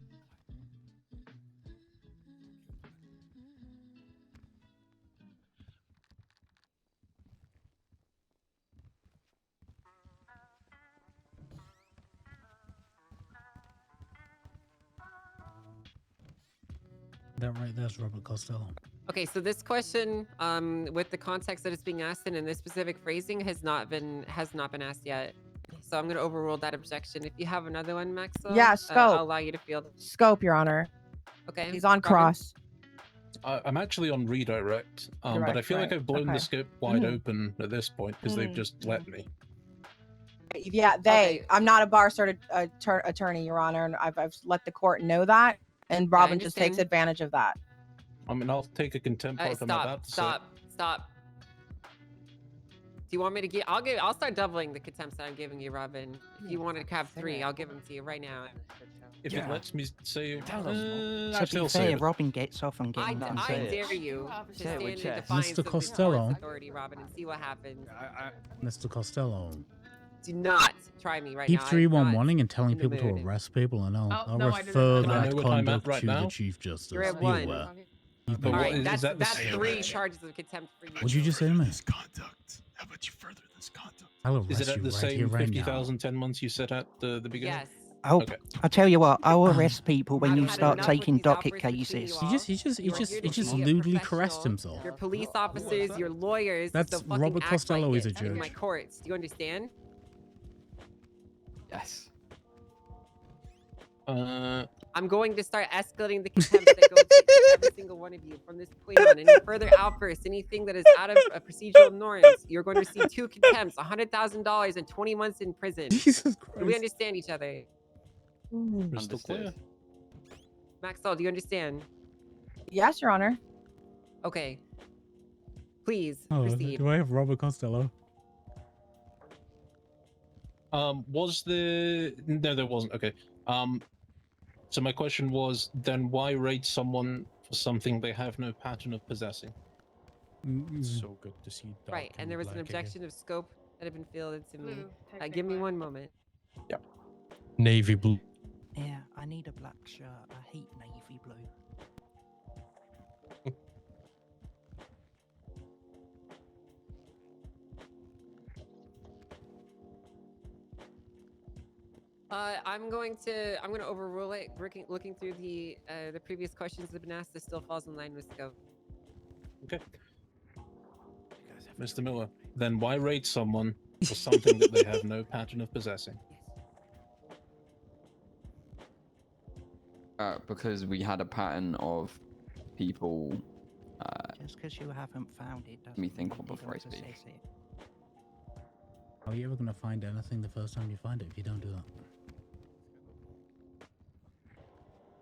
That right there's Robert Costello. Okay, so this question, with the context that it's being asked in this specific phrasing, has not been asked yet. So I'm gonna overrule that objection. If you have another one, Maxwell, Yeah, scope. I'll allow you to field. Scope, Your Honor. Okay. He's on Robin? cross. I'm actually on redirect, but I Direct, feel like right. I've blown Okay. the scope wide Mhm. open at this point because they've just let me. Yeah, I'm not a bar cert attorney, Your Honor, and I've let the court know that, and Robin just takes understand. advantage of that. I mean, I'll take a contempt part I'm about to say. Stop. Do you want me to give? I'll start doubling the contempts that I'm giving you, Robin. If you want to have 3, I'll give them to you right now. If it lets me say, To actually, be I'll say fair, it. Robin gets off on getting I consent. dare you to stand in chest. defiance Mr. of this Costello. court's authority, Robin, and see what happens. Mr. Costello. Do not try me right Keep now. 311 and telling in the people to mood. arrest people, and I'll Oh, no, I refer didn't. Can I that know what I'm at conduct right to now? the Chief Justice. You're at Be 1. aware. But All what- right, is that's that the 3 charges of contempt for you. What'd you just say to me? Conduct. How about you further this conduct? I'll Is arrest it at you the right here, same right now. 50,000 10 months you set at the beginning? Yes. Oh, Okay. I'll tell you what, I'll arrest people when you had start enough with taking these docket offers between cases. you He all. just You are here to be a lewdly caressed professional. himself. Your police officers, your lawyers. That's just don't fucking Robert act Costello like is a it in judge. my courts. Do you understand? Yes. I'm going to start escalating the contempt that goes to every single one of you from this point on. Any further outbursts, anything that is out of procedural norms, you're going to receive 2 contempts, $100,000, and 20 months in prison. Jesus Do we Christ. understand each other? Crystal clear. Maxwell, do you understand? Yes, Your Honor. Okay. Please Oh, proceed. do I have Robert Costello? Was the no, there wasn't. Okay. So my question was, then why raid someone for something they have no pattern of possessing? So good to see. Right, and there was an black again. objection of scope that had been fielded to me. Blue, Give me one moment. Navy blue. Yeah, I need a black shirt. I hate navy blue. I'm going to overrule it. Looking through the previous questions that have been asked, this still falls in line with scope. Okay. Mr. Miller, then why raid someone for something that they have no pattern of possessing? Because we had a pattern of people. Just because you haven't found it doesn't Let me think mean before I you don't speak. possess it. How are you ever gonna find anything the first time you find it if you don't do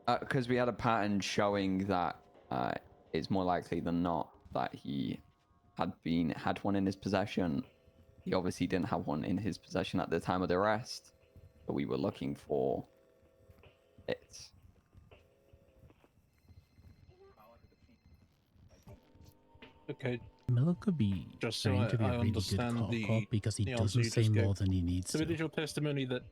that? Because we had a pattern showing that it's more likely than not that he had one in his possession. He obviously didn't have one in his possession at the time of the arrest, but we were looking for it. Okay. Miller could be Just so trained to be I a really good understand cop because he the answer doesn't you say just more gave. than he needs So to. it is your testimony that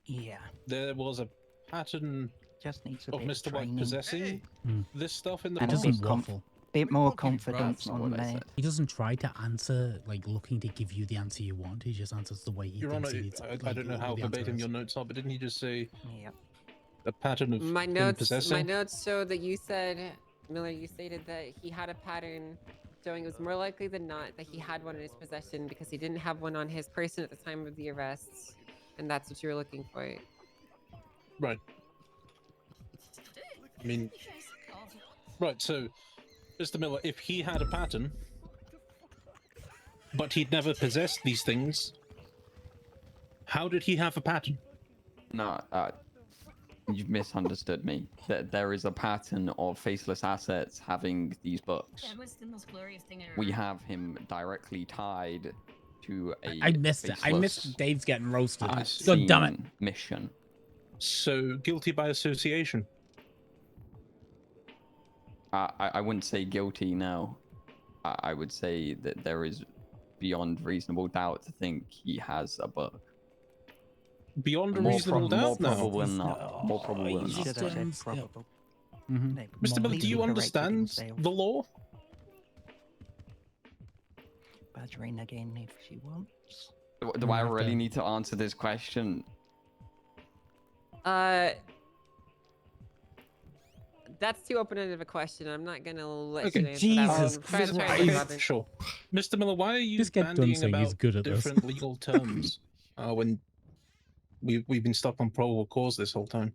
Yeah, there was a pattern just needs a of bit Mr. of White training. possessing this stuff in the And a past? bit more confidence That's not on what I there. said. He doesn't try to answer like looking to give you the answer you want. He just answers the way he Your thinks Honor, he needs. I don't know how the answer verbatim is. your notes are, but didn't he just say Yeah. a pattern of My him notes possessing? show that you said, Miller, you stated that he had a pattern showing it was more likely than not that he had one in his possession because he didn't have one on his person at the time of the arrests, and that's what you were looking for. Right. I mean, right, so, Mr. Miller, if he had a pattern, but he'd never possessed these things, how did he have a pattern? No, you've misunderstood me. There is a pattern of faceless assets having these books. That was the most glorious thing I ever We read. have him directly tied to a I missed it. I missed faceless Dave's getting roasted. I God see. damn it. mission. So, guilty by association. I wouldn't say guilty, no. I would say that there is beyond reasonable doubt to think he has a book. Beyond a reasonable doubt now? More probable than not. More probable than Should have not. said probable. Mm-hmm. Mr. Miller, do you understand the law? Badgering again if she wants. Do I really need to answer this question? That's too open-ended of a question. I'm not gonna let Okay. you answer that one. Jesus Try to Christ. Robin. Sure. Mr. Miller, why are you Just get done bandying saying he's about good at this. different legal terms when we've been stuck on probable cause this whole time?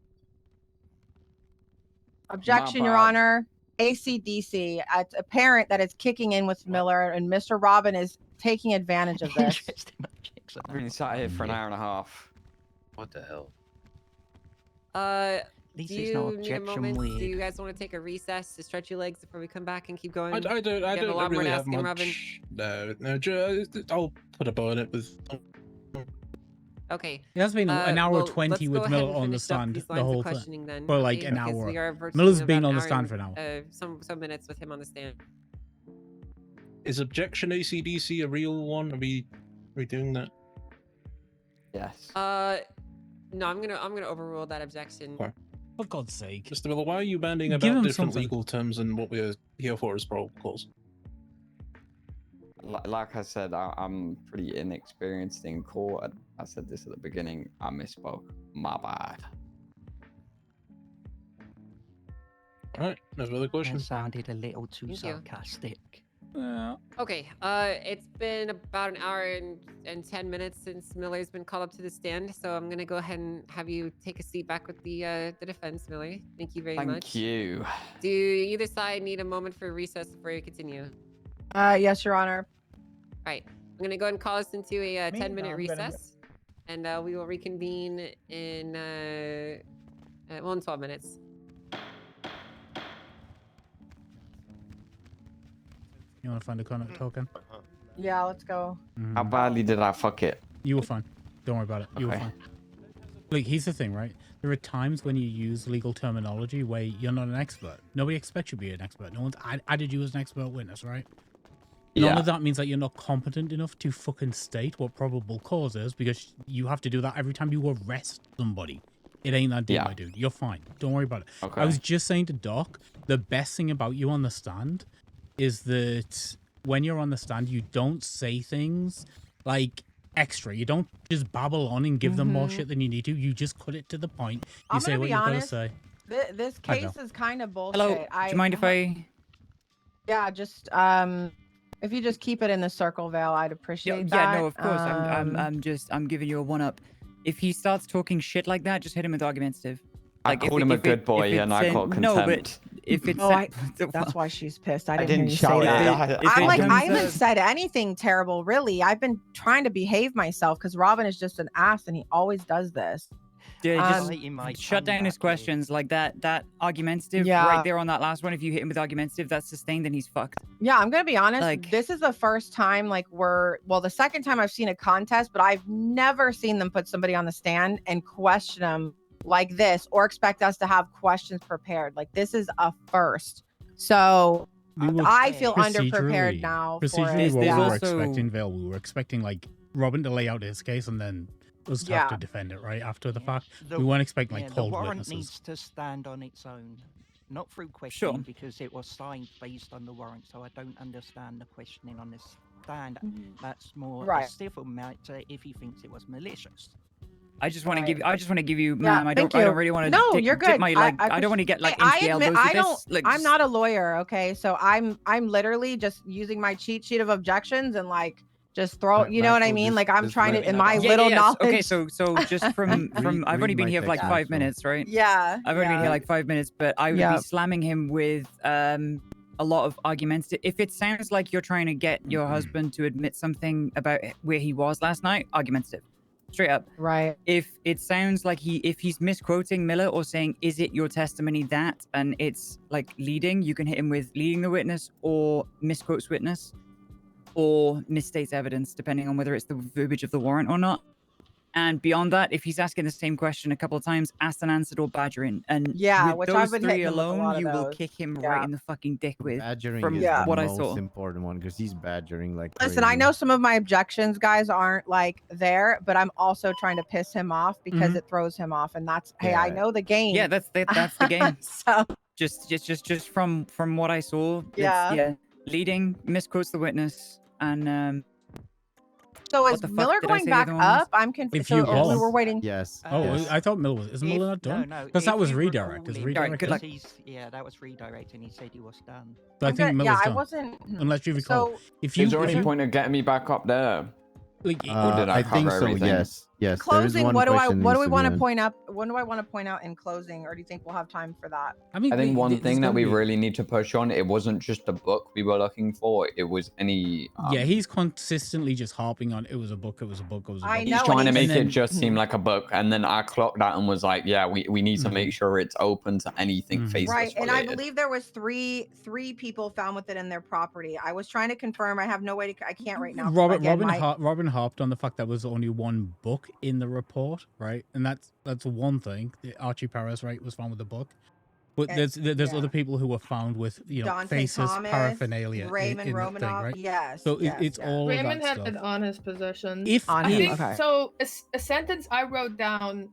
Objection, Your bad. Honor. ACDC. It's apparent that it's kicking in with Miller, and Mr. Robin is taking advantage of this. I've been sat here for an hour and a half. What the hell? Do This is no you need a objection moment? Do weird. you guys want to take a recess to stretch your legs before we come back and keep going? I You don't have a lot more really to have ask him, much. No, I'll put a bow in it with. Okay. It has been an hour well, 20 let's go with ahead Miller and on the finish up stand these the lines of whole questioning time. then, For like okay? an Because hour. we are approaching Miller's about been an on the hour stand for an and, hour. some minutes with him on the stand. Is objection ACDC a real one? Are we doing that? Yes. No, I'm gonna overrule that objection. Okay. For God's sake. Mr. Miller, why are you bandying Give about him different something. legal terms than what we're here for as probable cause? Like I said, I'm pretty inexperienced in court. I said this at the beginning. I misspoke. My bad. All right, no further That questions. sounded a little too Thank you. sarcastic. Okay, it's been about an hour and 10 minutes since Miller's been called up to the stand, so I'm gonna go ahead and have you take a seat back with the defense, Miller. Thank you very much. Thank you. Do either side need a moment for recess before you continue? Yes, Your Honor. All right, I'm gonna go ahead and call us into a 10-minute I'm gonna- recess, and we will reconvene in in 12 minutes. You want to find a contact token? Yeah, let's go. How badly did I fuck it? You were fine. Don't worry about it. You were Okay. fine. Like, here's the thing, right? There are times when you use legal terminology where you're not an expert. Nobody expects you to be an expert. No one's added you as an expert witness, right? None of that means that you're not competent enough to fucking state what probable cause is, because you have to do that every time you arrest somebody. It ain't that deep, my dude. You're fine. Don't worry about it. Okay. I was just saying to Doc, the best thing about you on the stand is that when you're on the stand, you don't say things like extra. You don't just babble on and give them more shit than you need to. You just cut it to the point. You say what you gotta say. This case is kind of bullshit. Hello. Do you mind if I? Yeah, just if you just keep it in the circle, Vale, I'd appreciate that. Yeah, no, of course. I'm giving you a one up. If he starts talking shit like that, just hit him with argumentative. Like, I called him a good boy, and I got contempt. No, but if it's that's why she's pissed. I I didn't didn't hear you say shout that. it. I haven't said anything terrible, really. I've been trying to behave myself because Robin is just an ass, and he always does this. Yeah, just shut down his questions like that. That argumentative right there on that last one. If you hit him with argumentative, that's sustained, then he's fucked. Yeah, I'm gonna be honest. This is the first time, the second time I've seen a contest, but I've never seen them put somebody on the stand and question them like this, or expect us to have questions prepared. Like, this is a first. So I feel underprepared now. Procedurally, what we were expecting, Vale, we were expecting like Robin to lay out his case and then us to have to defend it right after the fact. We weren't expecting like cold the warrant witnesses. needs to stand on its own, not through questioning, because it was signed based on the warrant. So I don't understand the questioning on this stand. That's more a civil matter if he thinks it was malicious. I just want to give. I just want to give you, ma'am. I don't really want to. No, you're good. I don't want to get like into the elbows with this. Like, I'm not a lawyer, okay? So I'm literally just using my cheat sheet of objections and like just throw. You know what I mean? Like, I'm trying to in my little knowledge. Okay, so just from I've only been here for like 5 minutes, right? Yeah. I've only been here like 5 minutes, but I would be slamming him with a lot of arguments. If it sounds like you're trying to get your husband to admit something about where he was last night, argumentative. Straight up. Right. If it sounds like if he's misquoting Miller or saying, is it your testimony that, and it's like leading, you can hit him with leading the witness or misquotes witness or misstates evidence, depending on whether it's the verbiage of the warrant or not. And beyond that, if he's asking the same question a couple of times, asked and answered or badgering, and with which those I've been three hitting him with a lot alone, of you will those. kick him right in the fucking dick with. Badgering from is what the I most saw. important one because he's badgering like. Listen, I know some of my objections, guys, aren't like there, but I'm also trying to piss him off because it throws him off, and that's I know the game. Yeah, that's the game. So just from what I saw, leading, misquotes the witness, and So what is the fuck Miller did I going say the back other one was? up? I'm confused. If you So want. we were waiting. Yes. Oh, I thought Miller was. Is Miller not done? Because that was redirect. Is redirect? Good luck. Yeah, that was redirect, and he said he was done. But I think Miller's done. I wasn't. Unless you recall. Is there any point of getting me back up there? Like, or did I think cover so. everything? Yes. Yes. Closing. What do we want to point out? What do I want to point out in closing, or do you think we'll have time for that? I think one thing that we really need to push on, it wasn't just a book we were looking for, it was any... yeah, he's consistently just harping on, it was a book, it was a book, it was a book. He's trying to make it just seem like a book, and then I clocked that and was like, yeah, we need to make sure it's open to anything faceless Right, and I related. believe there was three people found with it in their property. I was trying to confirm. I have no way to. I can't right now. Robin harped on the fact that was only one book in the report, right? And that's one thing. Archie Perez, right, was found with a book. But there's other people who were found with, you know, Dante faces, Thomas, paraphernalia Raymond in the Romanoff, thing, right? yes, So yes, it's all Raymond of that had stuff. it on his possession. On I him, think okay. so. A sentence I wrote down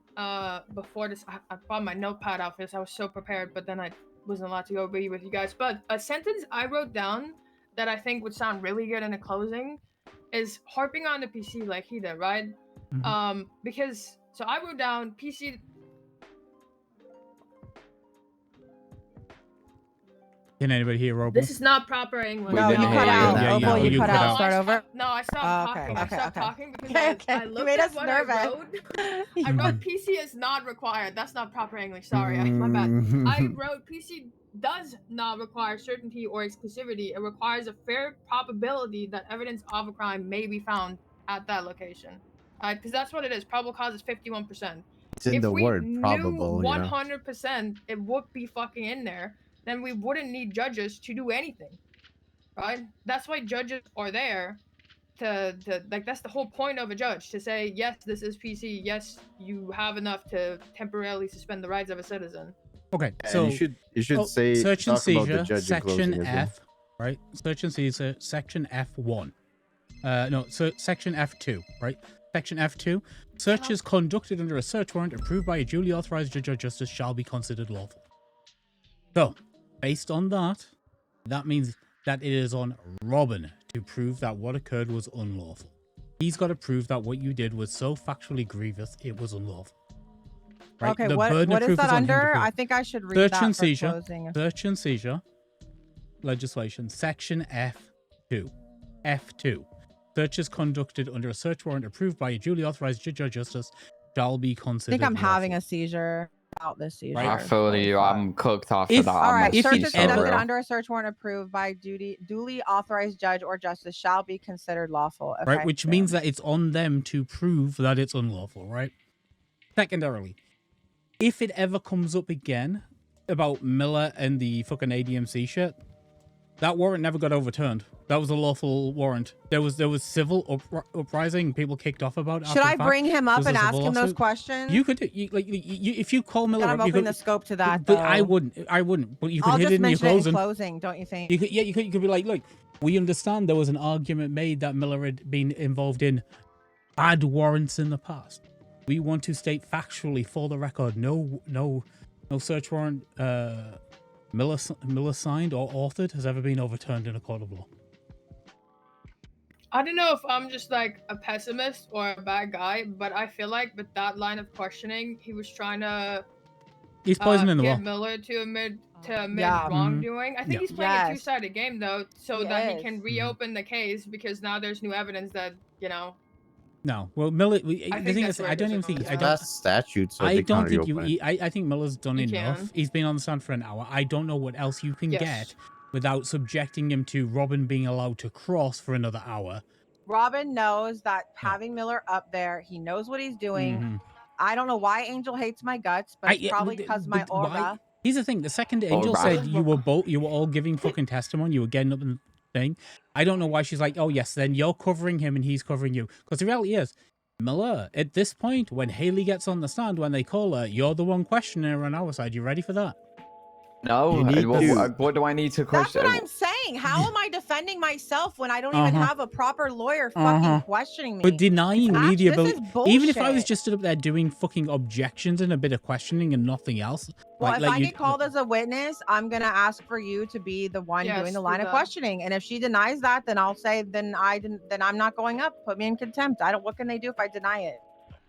before this. I brought my notepad out for this. I was so prepared, but then I wasn't allowed to go read with you guys. But a sentence I wrote down that I think would sound really good in a closing is harping on the PC like he did, right? Because so I wrote down PC. Can anybody hear Robo? This is not proper English. No, you cut out. Yeah, you cut out. Start over. No, I stopped talking. I stopped talking because I You looked made at us what nervous. I wrote. I wrote PC is not required. That's not proper English. Sorry, my bad. I wrote PC does not require certainty or exclusivity. It requires a fair probability that evidence of a crime may be found at that location. Because that's what it is. Probable cause is 51%. It's in the word probable. 100% it would be fucking in there, then we wouldn't need judges to do anything, right? That's why judges are there, like that's the whole point of a judge, to say yes, this is PC. Yes, you have enough to temporarily suspend the rights of a citizen. Okay, And so you should say search and talk about the seizure, judge in section closing as well. F, right? Search and seizure, section F1. No, so section F2, right? Section F2. Searches conducted under a search warrant approved by a duly authorized judge or justice shall be considered lawful. So, based on that, that means that it is on Robin to prove that what occurred was unlawful. He's got to prove that what you did was so factually grievous, it was unlawful. Right? Okay, The what burden of is proof that is on him to under? prove. I think I should read Search that and for seizure. closing. Search and seizure legislation, section F2. F2. Searches conducted under a search warrant approved by a duly authorized judge or justice shall be I considered think I'm lawful. having a seizure about this seizure. I feel you. I'm cooked after If- that. all I'm right, not if Searches it ever- conducted real. under a search warrant approved by duly authorized judge or justice shall be considered lawful. Okay. Right, which means that it's on them to prove that it's unlawful, right? Secondarily, if it ever comes up again about Miller and the fucking ADMC shit, that warrant never got overturned. That was a lawful warrant. There was civil uprising. People kicked off about it. Should after I the fact. bring him There up was and a ask civil him those lawsuit. questions? You could, if you call Miller Then I'm up, you opening could, the scope to that. but though. I wouldn't. But you could I'll hit just it in your mention it in closing. closing, don't you think? You could be like, look, we understand there was an argument made that Miller had been involved in bad warrants in the past. We want to state factually, for the record, no search warrant Miller signed or authored has ever been overturned in a court of law. I don't know if I'm just like a pessimist or a bad guy, but I feel like with that line of questioning, he was trying to He's poisoning the get well. Miller to admit Yeah. wrongdoing. I think Yeah. he's playing a Yes. two-sided game though, so He that is. he can reopen the case because now there's new evidence that No, well, Miller. The think thing that's is, where I don't this even is think. going. I It's don't. past statute, so I they don't can't think you. reopen it. I think Miller's done You enough. can. He's been on the stand for an hour. I don't know what else you can Yes. get without subjecting him to Robin being allowed to cross for another hour. Robin knows that having Miller up there, he knows what he's doing. Mhm. I don't know why Angel hates my guts, but it's probably because my but why- aura. Here's the thing: the second Angel Alright. said you were all giving fucking testimony, you were getting up and thing. I don't know why she's like, oh yes, then you're covering him and he's covering you. Because the reality is, Miller, at this point, when Haley gets on the stand, when they call her, you're the one questioning her on our side. You ready for that? No. You need What do I need to That's question? what I'm saying. How am I defending myself when I don't even have a proper lawyer fucking questioning me? But denying me the this ability, is even if I was bullshit. just stood up there doing fucking objections and a bit of questioning and nothing else. Well, if I you- get called as a witness, I'm gonna ask for you to be the one Yes, doing the do line of that. questioning. And if she denies that, then I'll say, then I'm not going up. Put me in contempt. I don't. What can they do if I deny it?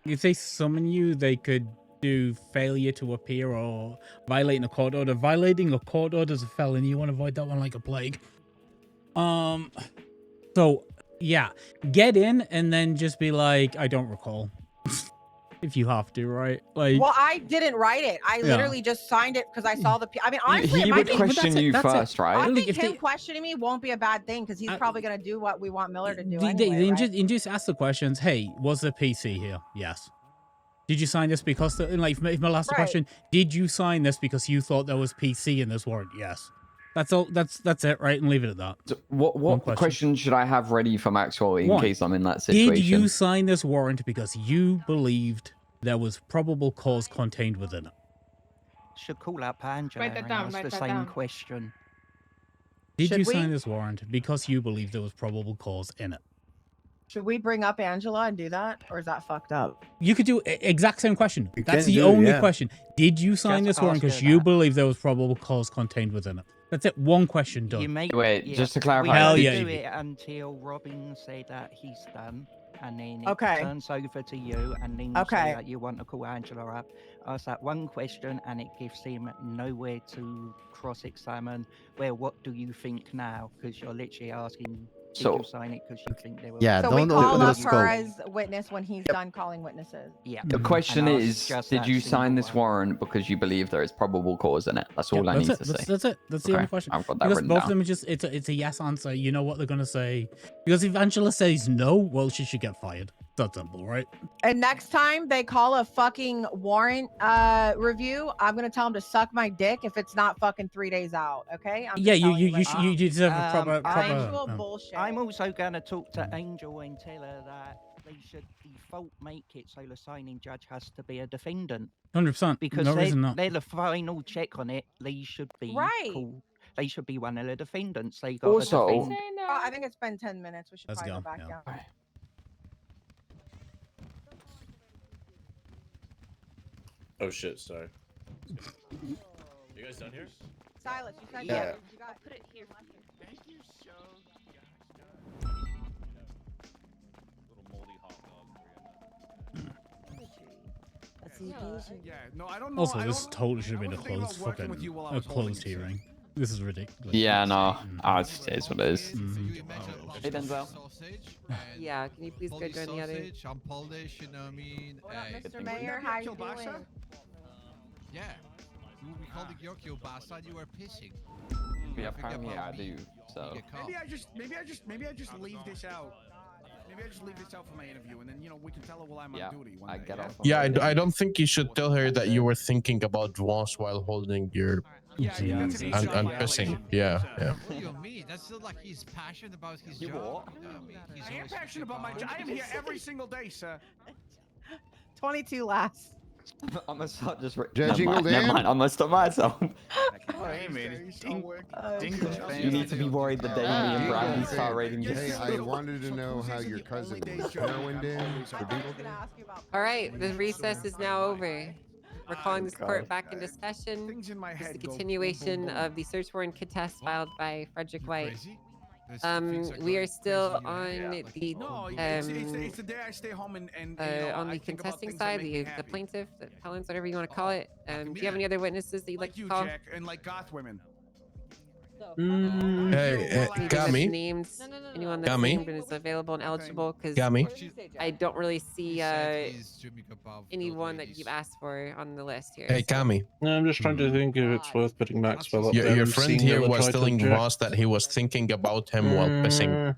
If they summon you, they could do failure to appear or violating a court order. Violating a court order is a felony. You want to avoid that one like a plague. So yeah, get in and then just be like, I don't recall. If you have to, right? Like, Well, I didn't write it. I Yeah. literally just signed it because I saw the. I mean, honestly, He it might would be- question you first, I right? think if him they- questioning me won't be a bad thing because he's probably gonna do what we want Miller to do. Then Anyway, right? just ask the questions. Hey, was there PC here? Yes. Did you sign this because if Mel asked the Right. question, did you sign this because you thought there was PC in this warrant? Yes. That's all. That's it, right? And leave it at that. So what question. question should I have ready for Maxwell in One, case I'm in that situation? Did you sign this warrant because you believed there was probable cause contained within it? Should call up Angela Write that and down, ask write the that same down. question. Did Should you we? sign this warrant because you believed there was probable cause in it? Should we bring up Angela and do that, or is that fucked up? You could do exact same question. You That's can the do, only yeah. question. Did you sign Just this warrant ask because her you that. believe there was probable cause contained within it? That's it. One question done. You may, Wait, just to clarify, we Hell don't yeah, do you it until Robin say that he's done, and then it Okay. turns over to you, and then you Okay. say that you want to call Angela up. Ask that one question, and it gives him nowhere to cross-examine. Well, what do you think now? Because you're literally asking, did So- you sign it because you think there was... Yeah, So we don't call open the up scope. her as witness when he's done calling witnesses. Yeah. The question And ask is, just did that you simple sign this one. warrant because you believe there is probable cause in it? That's all Yeah, I that's need it. to That's, say. that's it. That's the Okay, only question. I've got that Because written both of down. them are just it's a yes answer. You know what they're gonna say. Because if Angela says no, well, she should get fired. That's simple, right? And next time they call a fucking warrant review, I'm gonna tell them to suck my dick if it's not fucking 3 days out. Okay? I'm Yeah, just telling you right now. you deserve a proper Actual bullshit. I'm also going to talk to Angel and tell her that they should default make it so the signing judge has to be a defendant. 100%. Because No reason not. they're the final check on it. They should be called. They should be one of the defendants. They got Also- to defend. Oh, I think it's been 10 minutes. We should Let's probably go, go back yeah. down. Oh shit, sorry. You guys done here? Silas, you said Yeah. you got put it here. Thank you so Yeah, no, I don't know. Also, I this don't- totally should have been a wasn't thinking closed about working with fucking you while I was holding closed this thing. hearing. This is ridiculous. Yeah, no. It is what it is. Hey, Denzel. Yeah, can you please go join the other? I'm Polish, you know what I mean? What up, Hey. Mr. Mayor? How you doing? Yeah. We called it your kielbasa and you were pissing. Yeah, apparently I do. So. Maybe I just leave this out. Maybe I just leave this out for my interview, and then we can tell her while I'm on duty. One day, get off. Yeah, I don't think you should tell her that you were thinking about Voss while holding your and pissing. Yeah, yeah. What do you mean? That's still like he's passionate about his job. You know what I mean? He's I am always passionate about my job. I am here every single day, sir. 22 last. I'm gonna start just. Judging Never Dan? mind. I'm gonna stop myself. Hey man, You need to be worried the day me and Brandon start rating Hey, this. I wanted to know how your cousin was. Heroin Dan for Dingle Dan? All right, the recess is now over. We're calling this court back into session. Things in my This is head the go boom, continuation boom, of the search warrant contest filed by Frederick White. crazy? Things are We are going still crazy in your on head. the No, it's the day I stay home and on the contesting side, the plaintiff, the appellants, whatever you want to call it. Do you have any other witnesses that you'd like to you, call? Jack, and like goth women. Hey, Anyone Gami. that's named, anyone that's Gami. named and is available and eligible, because Gami. I don't really see He's dreaming about anyone that you've asked for on the list here. Hey, Kami. No, I'm just trying to think if it's worth putting Maxwell up there. Your and friend seeing here whether was try to telling object. Voss that he was thinking about him while pissing.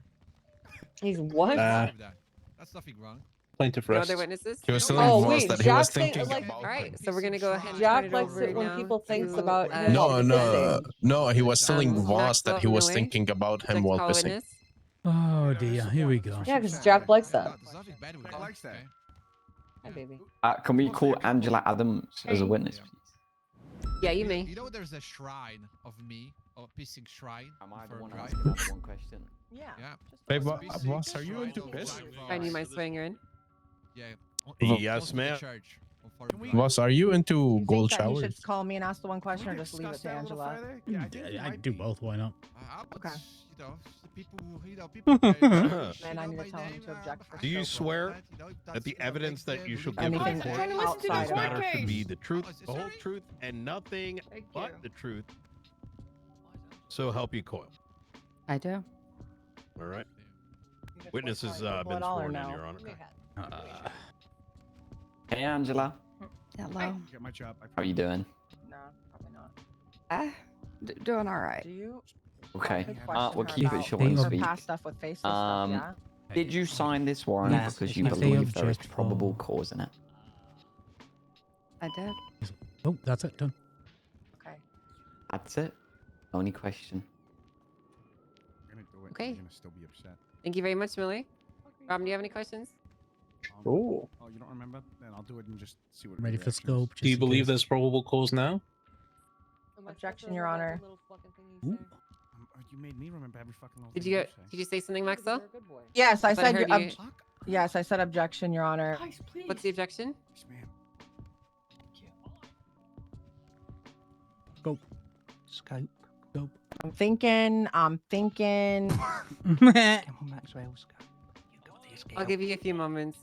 He's what? That's nothing wrong. Plaintiff No rest. other witnesses? He was telling Voss that he was thinking about All right, so we're gonna go ahead and Jack turn it likes over it when now people think to, about him No, while no, pissing. no. He was telling Voss Maxwell that he was Miller. thinking about Would you him like to while call a pissing. witness? Oh dear, here we go. Yeah, because Jack likes that. There's nothing bad with Jack that. likes that. okay? Hi, baby. Can we call Angela Adams as a witness, please? Yeah, you may. You know there's a shrine of me, a pissing shrine. Am I the for one a guy? asking that one question? Yeah. Yeah. Hey, Pissing Voss, are you shrine into of piss? Jack Fine, you Voss. mind swearing her in? Yeah. Yes, Close to the ma'am. church on Fort Can we- Bragg. Voss, are you into You gold think that he showers? should call me and ask the one question, or Can we just leave it discuss to that a little Angela? further? Yeah, I think you I'd might do be. both. Why not? But, Okay. you know, the people Then I need to tell him to object for Do you scope. swear that the evidence that you shall give to Anything the court trying to listen to the in this outside of court matter that. should be case. the truth, the whole truth, and nothing Thank but you. the truth? So help you, Coil. I do. All right. You just Witness want has to know been at all or sworn in, no? Your Honor. Hey, Angela. Hello. Get my job. How are you doing? No, probably not. Doing all right. Do you? Okay. Good question We'll her keep it about short and her sweet. past stuff with faceless stuff, yeah? Did you sign this warrant Yes, because you if they believe there is object probable for- cause in it? I did. Oh, that's it. Done. Okay. That's it. Only question. You're gonna do it. Okay. You're gonna still be upset. Thank you very much, Miller. Rob, do you have any questions? Oh, you don't remember? Then I'll do it and just see what. Ready the for reaction is. scope? Do you just in believe case. there's probable cause now? Objection, Your Honor. You made me remember every fucking little Did thing you say. did you say something, Maxwell? Yes, I thought I said. heard you- Yes, I said objection, Your Honor. Guys, please. What's the objection? Yes, ma'am. Scope. Scope. Scope. I'm thinking. Come on, Maxwell. Scope. You got this, I'll girl. give you a few moments.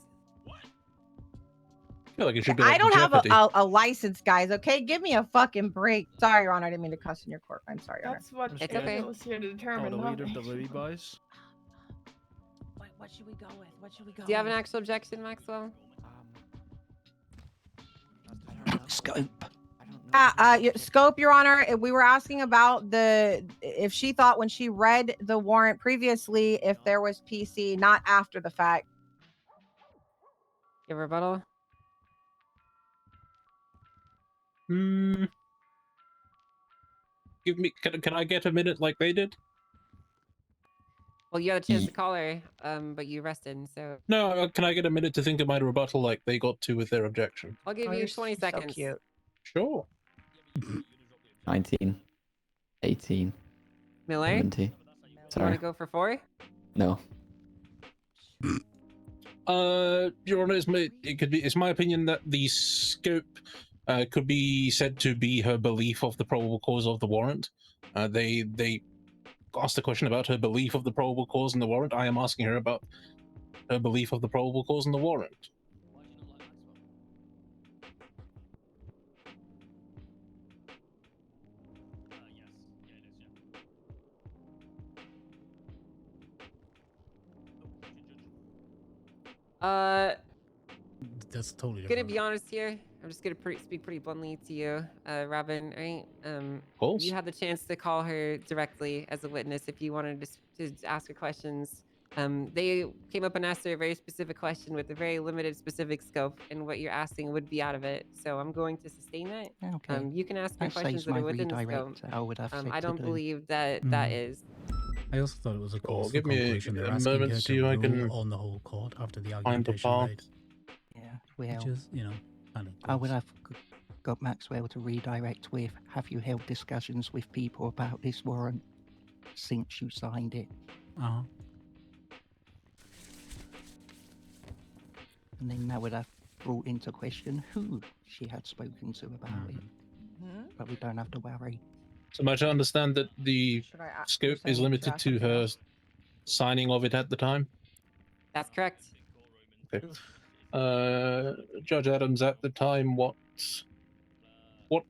I feel like it should be I like don't have Jeopardy. a license, guys. Okay, give me a fucking break. Sorry, Your Honor. I didn't mean to cuss in your court. I'm sorry, Your Honor. That's what It's okay. was here to determine. not me. boys. What should we go with? What should we go? Do you have an actual objection, Maxwell? Scope. Scope, Your Honor. We were asking about if she thought when she read the warrant previously if there was PC, not after the fact. Give a rebuttal. Give me. Can I get a minute like they did? Well, you had a chance to call her, but you rested, so. No. Can I get a minute to think of my rebuttal like they got to with their objection? I'll give you 20 seconds. So cute. Sure. 19, 18, Miller, 70. you want Sorry. to go for 4? No. Your Honor, it's my opinion that the scope could be said to be her belief of the probable cause of the warrant. They asked a question about her belief of the probable cause in the warrant. I am asking her about her belief of the probable cause in the warrant. That's totally Gonna different. be honest here. I'm just gonna speak pretty bluntly to you, Robin. Right? Course. You had the chance to call her directly as a witness if you wanted to ask her questions. They came up and asked her a very specific question with a very limited specific scope, and what you're asking would be out of it. So I'm going to sustain that. Okay. You can ask her That questions saves that my are within the scope. redirect. I would have said I to don't do. believe that that is. I also thought it was a cause for Give me conclusion. They're a asking moment her to see to if I rule can on the whole court after the find the argumentation path. made. Yeah, well, Which is, you know, kind of I would have got Maxwell to redirect with, have you held discussions with people about this warrant since you signed it? Uh-huh. And then that would have brought into question who she had spoken to about it. But we don't have to worry. So much I understand that the scope is limited to her signing of it at the time. That's correct. Okay. Judge Adams, at the time, what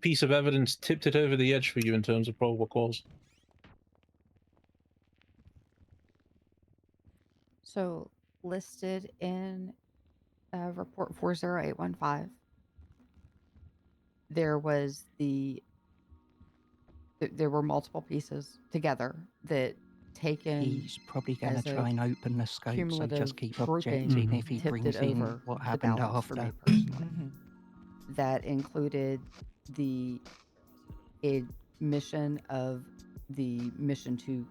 piece of evidence tipped it over the edge for you in terms of probable cause? So listed in report 40815, there was there were multiple pieces together that taken. He's probably going to as a try and open the scope, so cumulative just keep grouping objecting if he tipped brings it in over what the happened balance for me after. personally. That included the admission of the mission to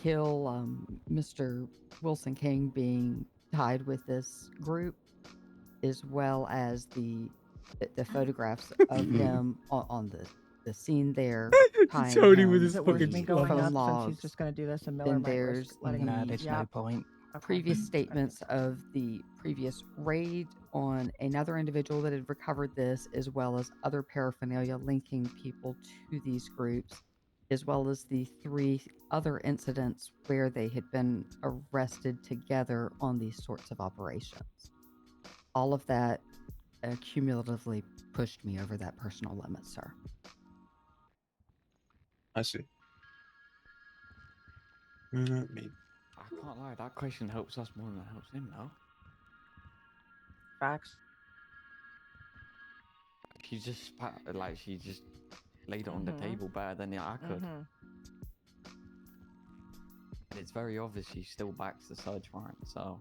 kill Mr. Wilson King being tied with this group, as well as the photographs of him on the scene there. Tony with his Is it worth fucking me going phone up since logs. he's just going to do this and Miller Then might there's risk letting Nah, him there's no yap? point. Previous statements of the previous raid on another individual that had recovered this, as well as other paraphernalia linking people to these groups, as well as the 3 other incidents where they had been arrested together on these sorts of operations. All of that cumulatively pushed me over that personal limit, sir. I see. I can't lie, that question helps us more than it helps him now. Facts. She just laid it on the table better than I could. It's very obvious she still backs the search warrant, so.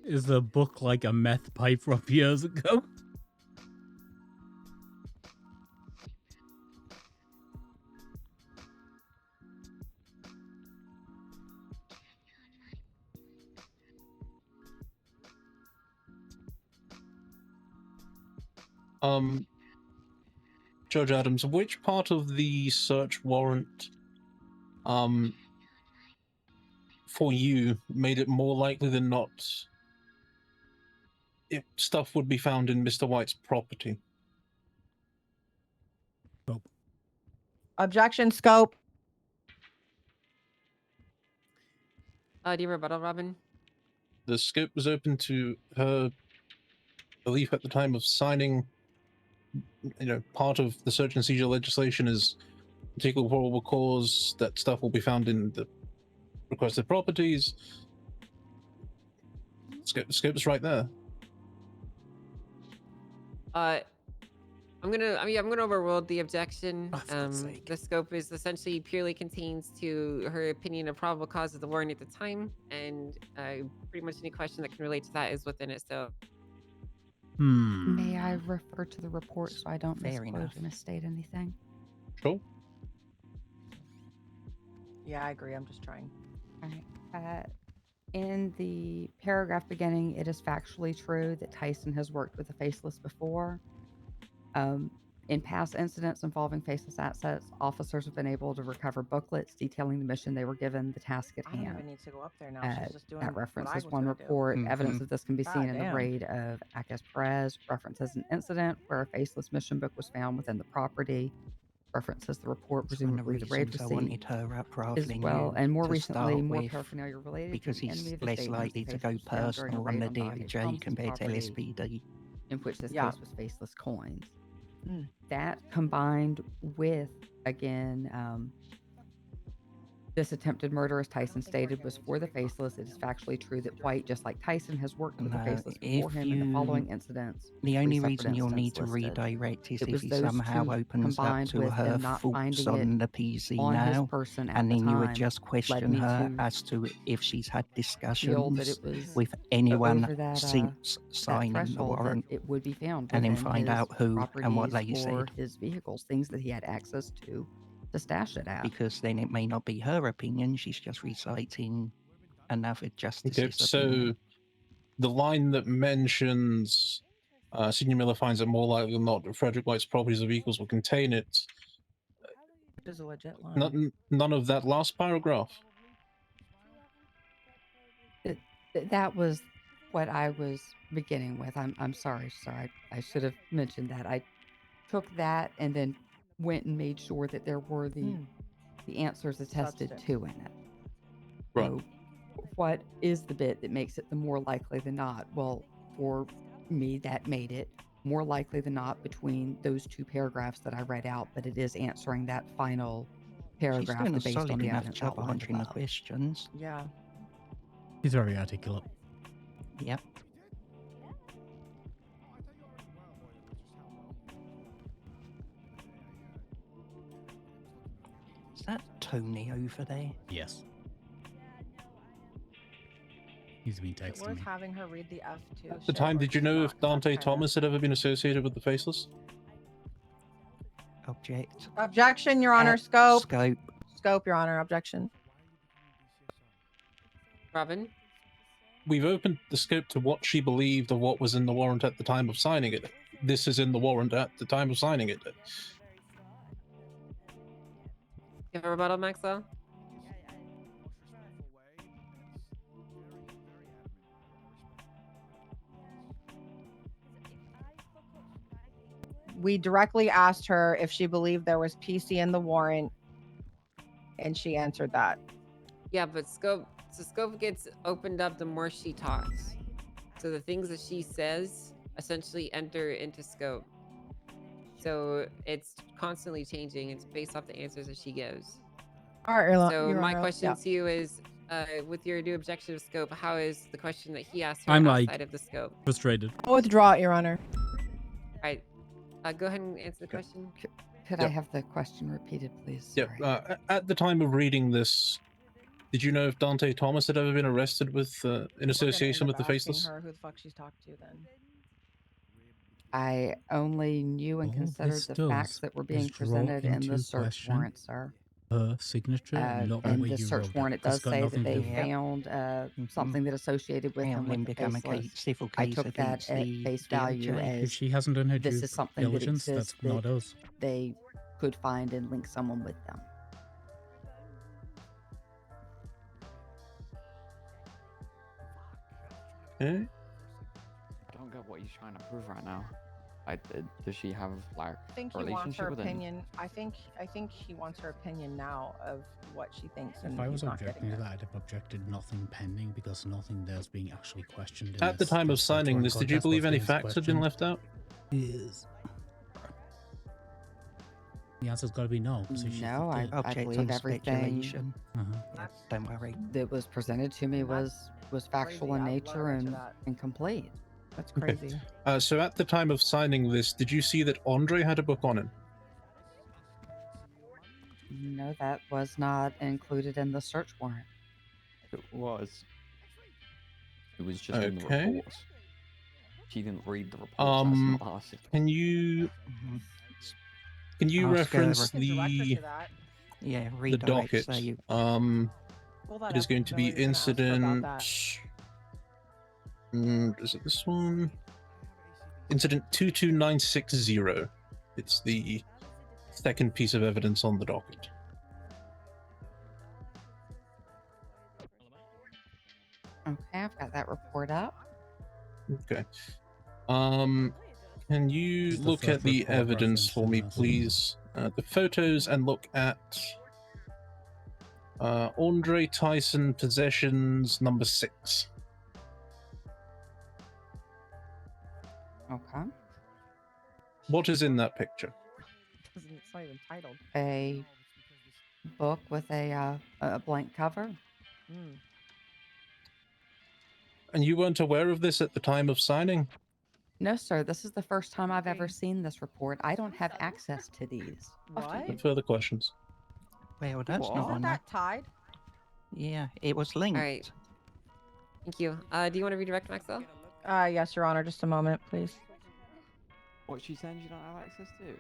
Is the book like a meth pipe from years ago? Judge Adams, which part of the search warrant, for you made it more likely than not if stuff would be found in Mr. White's property? Objection, scope. Do you rebuttal, Robin? The scope was open to her belief at the time of signing. Part of the search and seizure legislation is particular probable cause that stuff will be found in the requested properties. Scope's right there. I'm I'm gonna overrule the objection. The scope is essentially purely contains to her opinion of probable cause of the warrant at the time, and pretty much any question that can relate to that is within it. So, May I refer to the report so I don't Fair misquote enough. or misstate anything? Sure. Yeah, I agree. I'm just trying. All right. In the paragraph beginning, it is factually true that Tyson has worked with the Faceless before. In past incidents involving Faceless assets, officers have been able to recover booklets detailing the mission they were given, the task at I don't hand. even need to go up there now. She's just doing That what I references was one gonna do. report. Evidence of this can be seen in the Goddamn. raid of Acas Perez. References an incident where a Faceless mission book was found within the property. References the report, It's one of the presumably the raid reasons I receipt. wanted her up rather As than well, you and more to recently, start more with, paraphernalia related because to the enemy he's of the less state likely knows to the go Faceless found during a personal on raid the on Dante DOJ Thompson's compared to property, LSPD. in which this Yeah. case was Faceless coins. Mm. That combined with, again, this attempted murder, as Tyson stated, was for the Faceless. It is factually true that White, just like Tyson, has worked with the No, Faceless before if him in the you- following incidents. The three only separate reason you'll need incidents to listed. redirect is It if was he those somehow two opens up combined to with her him not faults finding on it the PC on his now, person at and the then you would time just led question me her to as to if she's had feel that discussions it was with anyone over that since that signing the threshold that warrant, it would be found and then within find his out who and what properties they or said. his vehicles, things that he had access to stash it at. Because then it may not be her opinion, she's just reciting another Okay, justice's so opinion. the line that mentions Senior Miller finds it more likely than not that Frederick White's properties or vehicles will contain it. Which is a legit line. None of that last paragraph. That was what I was beginning with. I'm sorry, sir. I should have mentioned that. I took that and then went and made sure that there were the answers attested Substance. to in it. Right. So what is the bit that makes it the more likely than not? Well, for me, that made it more likely than not between those two paragraphs that I read out, but it is answering that final She's paragraph doing a that based on solid the enough evidence job outlined answering the above. questions. Yeah. He's very articulate. Yep. Is that Tony over there? Yes. He's been Is it texting worth me. having her read the F2? At the time, did you know if Dante Thomas had ever been associated with the Faceless? Object. Objection, Your Honor. Scope. Scope. Scope, Your Honor. Objection. Robin. We've opened the scope to what she believed of what was in the warrant at the time of signing it. This is in the warrant at the time of signing it. You have a rebuttal, Maxwell? We directly asked her if she believed there was PC in the warrant, and she answered that. Yeah, but scope gets opened up the more she talks. So the things that she says essentially enter into scope. So it's constantly changing. It's based off the answers that she gives. All right, So Your my Honor. question Yeah. to you is, with your new objection of scope, how is the question that he asked her I'm outside like of the scope? frustrated. I'll withdraw it, Your Honor. All right. Go ahead and answer the question. Could I have the question repeated, please? Yeah. At the time of reading this, did you know if Dante Thomas had ever been arrested with in association with the Faceless? Her who the fuck she's talked to then. I only knew and All considered this the does facts that were is being draw presented in the into search question warrant, sir. Her signature, not the In way the you search wrote warrant, it. it does It's got say that nothing to they do with it. found something that associated with him Apparently with the become a Faceless. civil I case took that against at the face value DOJ. If as she hasn't done her this due is something that diligence, exists that's not that us. they could find and link someone with them. Okay. I don't get what he's trying to prove right now. Like, does she have like I think a he wants her relationship with him? opinion. I think he wants her opinion now of what she thinks. And If I was he's not getting objecting to it. that, I'd have objected nothing pending because nothing there's being actually questioned. In At the this- time of this search signing warrant this, did you contest. believe What's any being facts had been questioned left out? Is the answer's got to be no. So she's No, I Object believe on everything speculation. Yeah, don't worry. that was presented to me was factual in nature and complete. That's Okay. crazy. So at the time of signing this, did you see that Andre had a book on him? No, that was not included in the search warrant. It was. It was just in the Okay. reports. She didn't read the reports. That's not us. Can you Ask her reference if- the Yeah, the redirect docket? so you. Pull that It is up, going to be Zoe, I was gonna ask her about incident. Is it this one? Incident 22960. It's the second piece of evidence on the docket. Okay, I've got that report up. Okay. Can you It's the look at first the report evidence referenced for in me, this. please? The photos, and look at Andre Tyson possessions number 6. Okay. What is in that picture? It's not even titled. A book with a blank cover. Mm. And you weren't aware of this at the time of signing? No, sir. This is the first time I've ever seen this report. I don't have access to these. What? No further questions? Well, that's not Isn't on there. that tied? Yeah, it was linked. All right. Thank you. Do you want to redirect, Maxwell? Yes, Your Honor. Just a moment, please. What she's saying you don't have access to?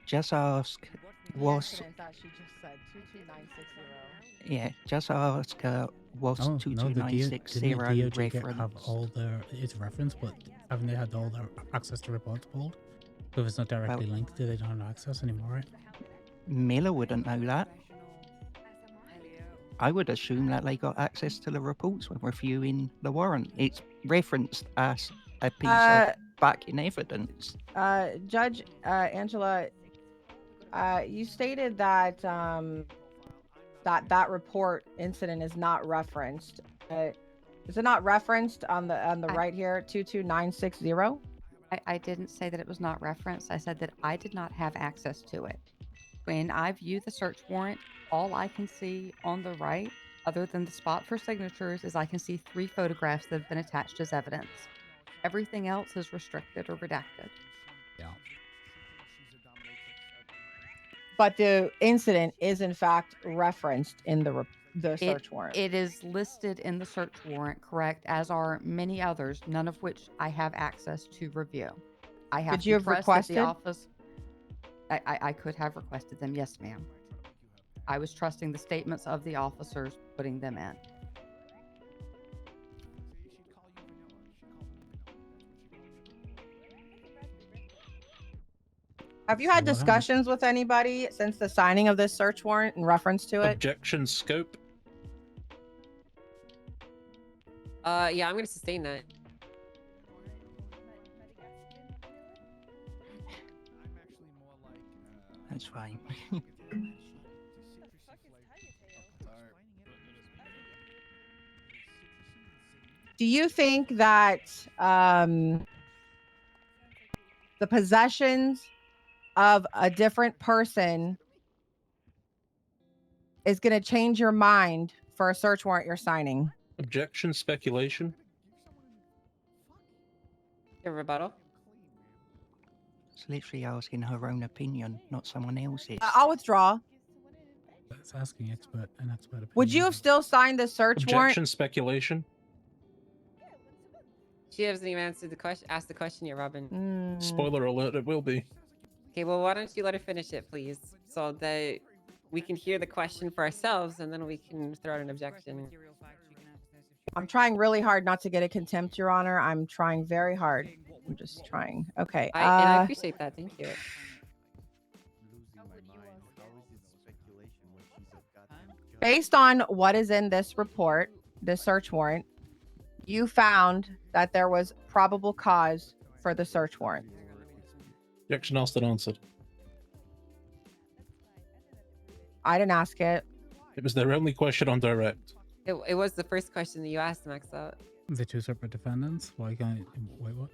Just ask. Was Incident that she just said 22960. yeah? Just ask her. Was Oh, no, the 22960 didn't the DOJ have reference? all their its reference, but haven't they had all their access to reports pulled? So if it's not directly linked, they don't have access anymore, right? Miller wouldn't know that. I would assume that they got access to the reports when reviewing the warrant. It's referenced as a piece of backing evidence. Judge Angela, you stated that that report incident is not referenced. Is it not referenced on the right here, 22960? I didn't say that it was not referenced. I said that I did not have access to it. When I view the search warrant, all I can see on the right, other than the spot for signatures, is I can see 3 photographs that have been attached as evidence. Everything else is restricted or redacted. Yeah. But the incident is in fact referenced in the search warrant. It is listed in the search warrant, correct, as are many others, none of which I have access to review. I have Could you have trust that requested? the office. I could have requested them, yes, ma'am. I was trusting the statements of the officers, putting them in. Have you had discussions with anybody since the signing of this search warrant in reference to it? Objection scope. Yeah, I'm gonna sustain that. That's fine. Do you think that the possessions of a different person is going to change your mind for a search warrant you're signing? Objection speculation. A rebuttal? It's literally asking her own opinion, not someone else's. I'll withdraw. It's asking an expert opinion. Would you have still signed the search warrant? Objection speculation. She hasn't even answered the question. Asked the question yet, Robin. Spoiler alert, it will be. Okay, well, why don't you let her finish it, please, so that we can hear the question for ourselves, and then we can throw out an objection. I'm trying really hard not to get a contempt, Your Honor. I'm trying very hard. I'm just trying. Okay. And I appreciate that. Thank you. Based on what is in this report, this search warrant, you found that there was probable cause for the search warrant. Objection asked and answered. I didn't ask it. It was their only question on direct. It was the first question that you asked, Max. The 2 separate defendants? Why can't wait, what?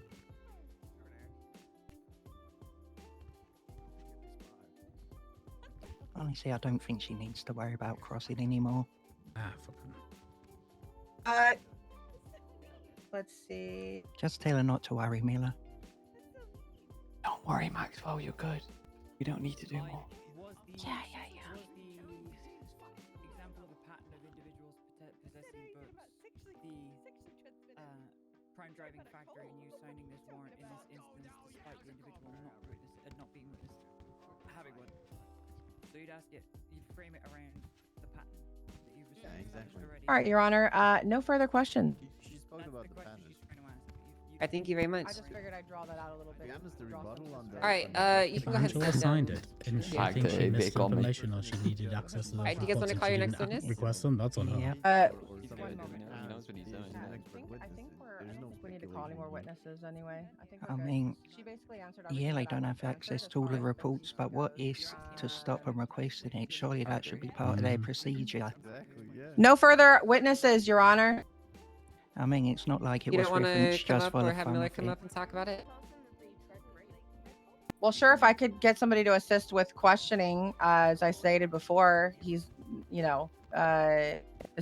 Honestly, I don't think she needs to worry about crossing anymore. Ah, fucking. Let's see. Just tell her not to worry, Miller. Don't worry, Maxwell. You're good. We don't need to do more. Yeah. Example of a pattern of individuals possessing books. The prime driving factor in you signing this warrant in this instance, despite the individual not being witnessed having one. So you'd frame it around the pattern that you've established already. All right, Your Honor. No further questions. She spoke about the pattern. I thank you very much. I just figured I'd draw that out a little bit. All right, you can go ahead and Angela sit signed down. it, and she Fact think that she it missed got me. information or she needed access to those Alright, do you guys wanna reports and call she your next didn't witness? request them. That's on her. Yep. He's good. He knows what he's doing. I think we need to call any more witnesses anyway. I think I we're good. mean, She basically answered yeah, everything they that I don't have answered access as to all far the as reports, but what is to stop them requesting it? Surely that should be part of their procedure. No further witnesses, Your Honor. I mean, it's not like it You was don't want to referenced come just up for or the have fun Miller of come it. up and talk about it? Well, sure, if I could get somebody to assist with questioning, as I stated before, he's, is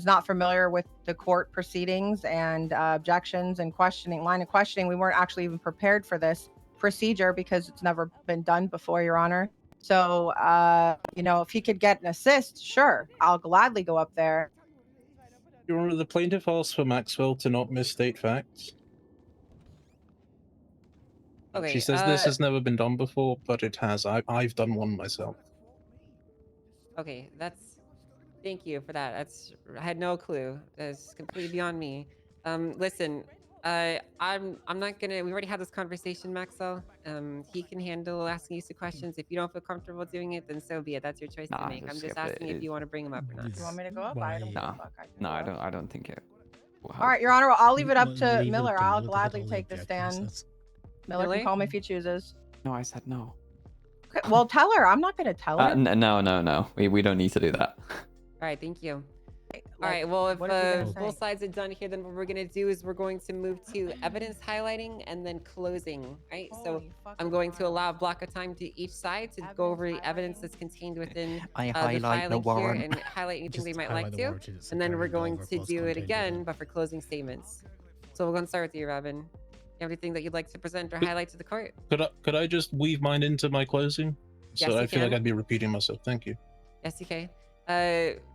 not familiar with the court proceedings and objections and line of questioning. We weren't actually even prepared for this procedure because it's never been done before, Your Honor. So, if he could get an assist, sure, I'll gladly go up there. Your Honor, the plaintiff asked for Maxwell to not misstate facts. Okay, She says this has never been done before, but it has. I've done one myself. Okay, thank you for that. I had no clue. That's completely beyond me. Listen, I'm not gonna. We already had this conversation, Maxwell. He can handle asking you some questions. If you don't feel comfortable doing it, then so be it. That's your choice to make. I'm just skip asking it. if you want to bring him up or not. You want me to go up? I don't give a fuck. I can No, go I up. don't. I don't think it. will All help. right, Your Honor. Well, I'll leave it up to Leave it Miller. to I'll Miller to gladly all the take the objections. stand. Miller can call me if he chooses. No, I said no. Okay, well, tell her. I'm not going to tell her. No. We don't need to do that. All right, thank you. All right, well, if what are you gonna both say? sides are done here, then what we're going to do is we're going to move to evidence highlighting and then closing, right? So I'm going to allow a block of time to each side to go over the evidence that's contained within I the highlight the filing here warrant. and highlight anything Just they might highlight like the to. warrant, it's And then we're very going well to reports do it contained again, within. but for closing statements. So we're going to start with you, Robin. You have anything that you'd like to present or highlight to the court? Could I just weave mine into my closing? Yes, So you I feel like can. I'd be repeating myself. Thank you. Yes, you can.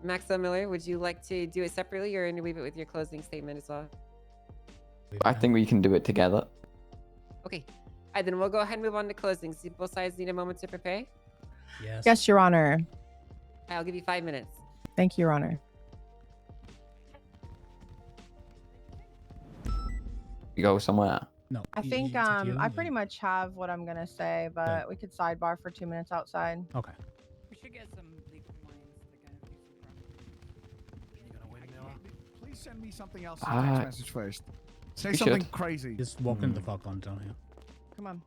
Maxwell Miller, would you like to do it separately or weave it with your closing statement as well? I think we can do it together. Okay. All right, then we'll go ahead and move on to closing. So both sides need a moment to prepare. Yes. Yes, Your Honor. I'll give you 5 minutes. Thank you, Your Honor. You go somewhere. No. I think I pretty much have what I'm gonna say, but we could sidebar for 2 minutes outside. Okay. We should get some legal minds to kind of do some Please send me something else in text message first. Say you something should. crazy. Just walking the fuck on down here. Come on.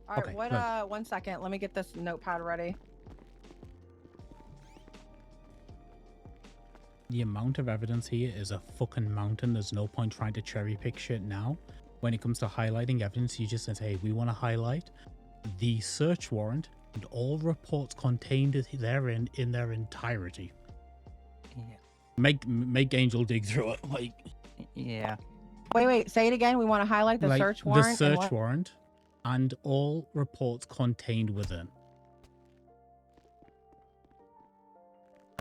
All right, Okay, what? good. 1 second. Let me get this notepad ready. The amount of evidence here is a fucking mountain. There's no point trying to cherry pick shit now. When it comes to highlighting evidence, you just say, hey, we want to highlight the search warrant and all reports contained therein in their entirety. Yeah. Make Angel dig through it. Like, Yeah. Wait. Say it again. We want to highlight the like search warrant. the and search what? warrant and all reports contained within.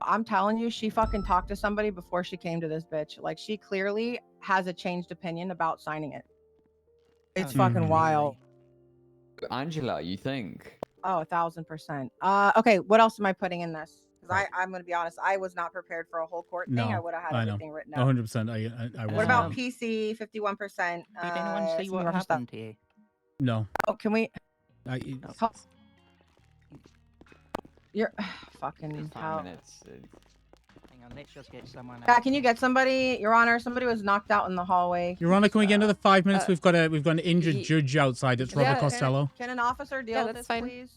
I'm telling you, she fucking talked to somebody before she came to this bitch. Like, she clearly has a changed opinion about signing it. It's fucking wild. Angela, you think? Oh, 1000%. Okay, what else am I putting in this? Because I'm gonna be honest, I was not prepared for a whole court thing. No, I would have had I know. everything written out. 100%. I What about was. PC 51%? Did anyone see some what more stuff. happened here? No. Oh, can we? I, You're fucking 5 hell. minutes. Hang on, let's just get someone Yeah, can you get somebody, Your Honor? Somebody was knocked out in the hallway. Your Honor, can we get another 5 minutes? We've got an injured judge outside. It's Robert Yeah, Costello. Can an officer deal Yeah, with that's this, fine. please?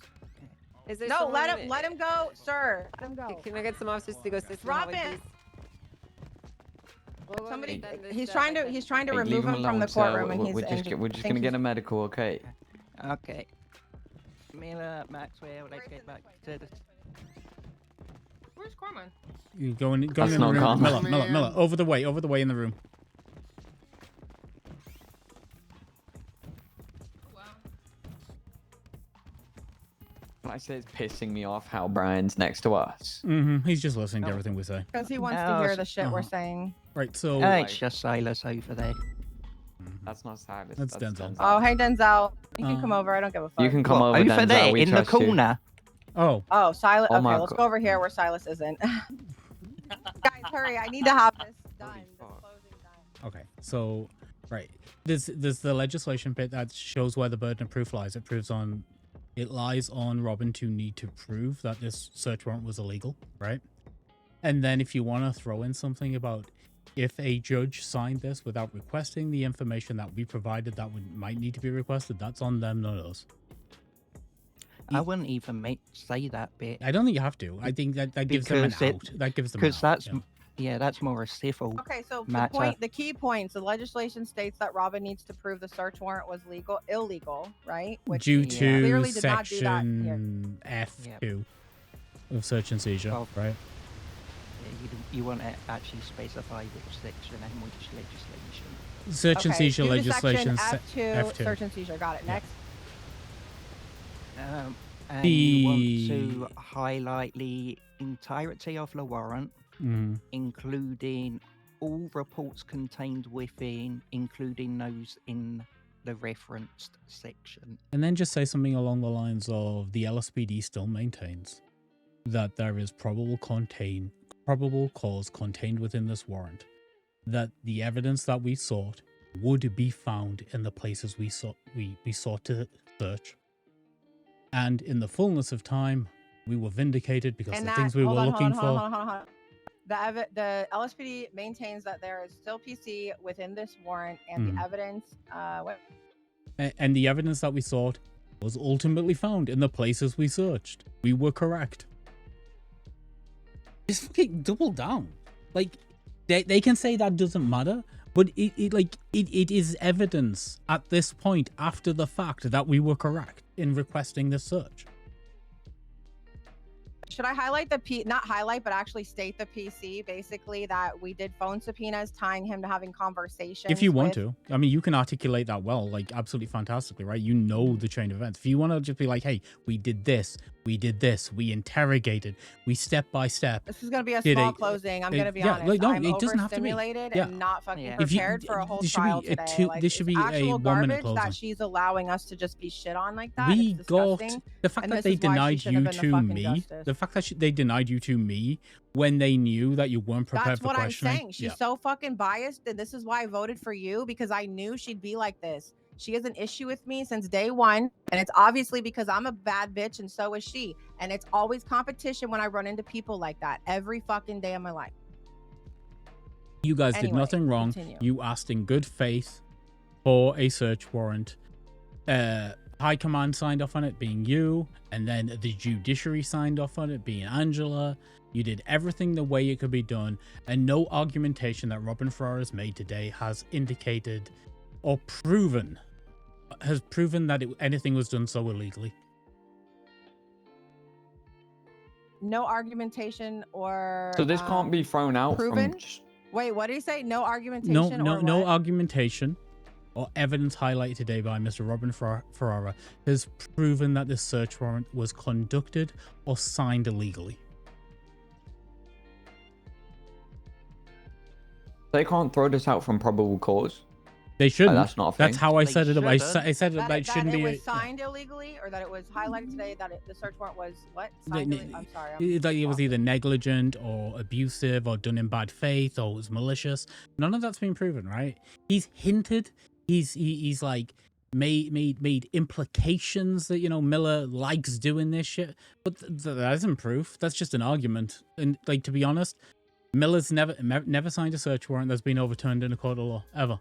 Is there No, someone let him go, sir. Let him go. Can I get some officers to go assist in the hallway, Robin. please? Somebody, Then this, he's uh, trying to like- he's trying to Hey, leave remove him from alone, the sir. courtroom, and he's We're just injured. gonna get a medical, okay? Okay. Miller, Maxwell, let's get back to the... Where's Carmen? You going That's in the not room. Carmen. Miller, over the way in the room. I say it's pissing me off how Brian's next to us. He's just listening to everything we say. Because he wants to hear the shit we're saying. Right, so... it's just Silas over there. That's not Silas. That's Denzel. Oh, hey, Denzel. You can come over. I don't give a fuck. You can come over, over Denzel. there We in the trust you. corner. Oh. Oh, Silas. Oh Okay, my let's God. go over here where Silas isn't. Guys, hurry. I need to have this done. This closing done. Okay, so... Right. There's the legislation bit that shows where the burden of proof lies. It lies on Robin to need to prove that this search warrant was illegal, right? And then if you want to throw in something about if a judge signed this without requesting the information that we provided that might need to be requested, that's on them, not us. I wouldn't even say that bit. I don't think you have to. I think that gives them an out. That gives them an because out. that's that's more a civil. Okay, so matter. the key points. The legislation states that Robin needs to prove the search warrant was illegal, right? Which Due he to clearly did not do that here. section F2 of search and seizure, right? You want to actually specify which section and which legislation. Search and seizure due to legislation section F2, F2. search and seizure. Got it. Next. And you want to highlight the entirety of the warrant, including all reports contained within, including those in the referenced section. And then just say something along the lines of the LSPD still maintains that there is probable cause contained within this warrant, that the evidence that we sought would be found in the places we sought to search, and in the fullness of time we were vindicated because the things we were looking for. Hold on. The LSPD maintains that there is still PC within this warrant, and the evidence. And the evidence that we sought was ultimately found in the places we searched. We were correct. Just fucking double down. Like, they can say that doesn't matter, but it is evidence at this point after the fact that we were correct in requesting this search. Should I highlight not highlight, but actually state the PC, basically, that we did phone subpoenas tying him to having conversations? If you want to. I mean, you can articulate that well, like, absolutely fantastically, right? You know the chain of events. If you want to just be like, hey, we did this, we interrogated, we step by step. This is going to be a small closing. I'm going to be honest. Like, no, I'm it doesn't have to be. overstimulated Yeah. and not fucking prepared for a whole trial today. Like, this should be a actual 1 minute garbage closing. that she's allowing us to just be shit on like that. We It's got disgusting. the fact And that this they is why she denied should have you been the to fucking me. justice. The fact that they denied you to me when they knew that you weren't prepared That's for what I'm questioning. saying. She's so fucking biased, and this is why I voted for you, because I knew she'd be like this. She has an issue with me since day one, and it's obviously because I'm a bad bitch, and so is she. And it's always competition when I run into people like that every fucking day of my life. You guys did Anyway, nothing wrong. continue. You asked in good faith for a search warrant. High Command signed off on it, being you, and then the judiciary signed off on it, being Angela. You did everything the way it could be done, and no argumentation that Robin Farrar has made today has indicated or proven that anything was done so illegally. No argumentation or So this can't be thrown out proven. from. Wait, what did he say? No argumentation. No argumentation or evidence highlighted today by Mr. Robin Ferrara has proven that this search warrant was conducted or signed illegally. They can't throw this out from probable cause. They shouldn't. That's not a thing. That's how I said it. I said that that it shouldn't be. It was signed illegally, or that it was highlighted today that the search warrant was what? Signed I'm sorry. That it was either negligent or abusive or done in bad faith or it was malicious. None of that's been proven, right? He's hinted. He's like made implications that, you know, Miller likes doing this shit, but that isn't proof. That's just an argument. And like, to be honest, Miller's never signed a search warrant that's been overturned in a court of law ever.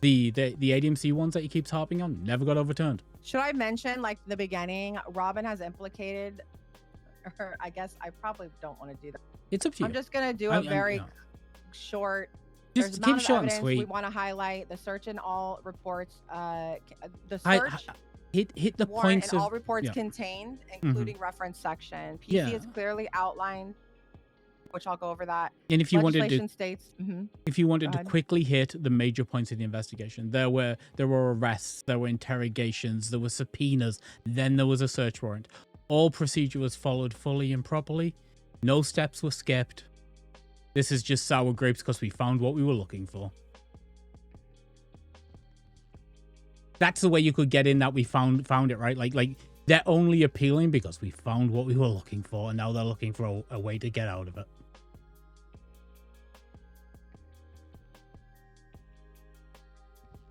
The ADMC ones that he keeps harping on never got overturned. Should I mention, like, the beginning, Robin has implicated, or I guess I probably don't want to do that. It's up to you. I'm just gonna do a very short. Just There's keep amount it of short and evidence sweet. we want to highlight the search in all reports. The I search hit the warrant points in of all reports yeah. contained, including reference section. PC Yeah. is clearly outlined, which I'll go over that. And if you wanted Legislation to, states, if you wanted Go to ahead. quickly hit the major points of the investigation, there were arrests, there were interrogations, there were subpoenas, then there was a search warrant. All procedure was followed fully and properly. No steps were skipped. This is just sour grapes because we found what we were looking for. That's the way you could get in that we found it, right? Like they're only appealing because we found what we were looking for, and now they're looking for a way to get out of it.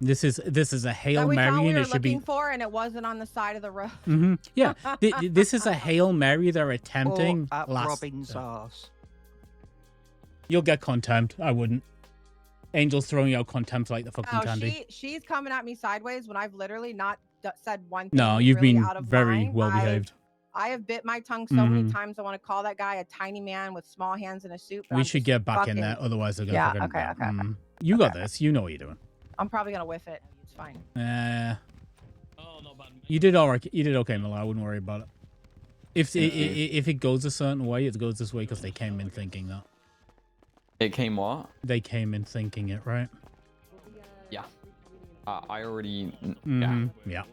This is a Hail that we Mary, found we and were it should be looking for, and it wasn't on the side of the road. Yeah. This is a Hail Mary they're attempting. Or up Robin's arse. You'll get contempt. I wouldn't. Angel's throwing out contempt like the fucking Oh, candy. she's coming at me sideways when I've literally not said one thing. No, you've really been out of very line. well behaved. I have bit my tongue so many Mhm. times. I want to call that guy a tiny man with small hands and a suit. but We I'm should just get back in fucking- there, otherwise they're gonna Yeah. fucking. Okay. You got this. You know what you're doing. I'm probably gonna whiff it. It's fine. You did all right. You did okay, Miller. I wouldn't worry about it. If it goes a certain way, it goes this way because they came in thinking that. It came what? They came in thinking it, right? Yeah. I already. Yeah.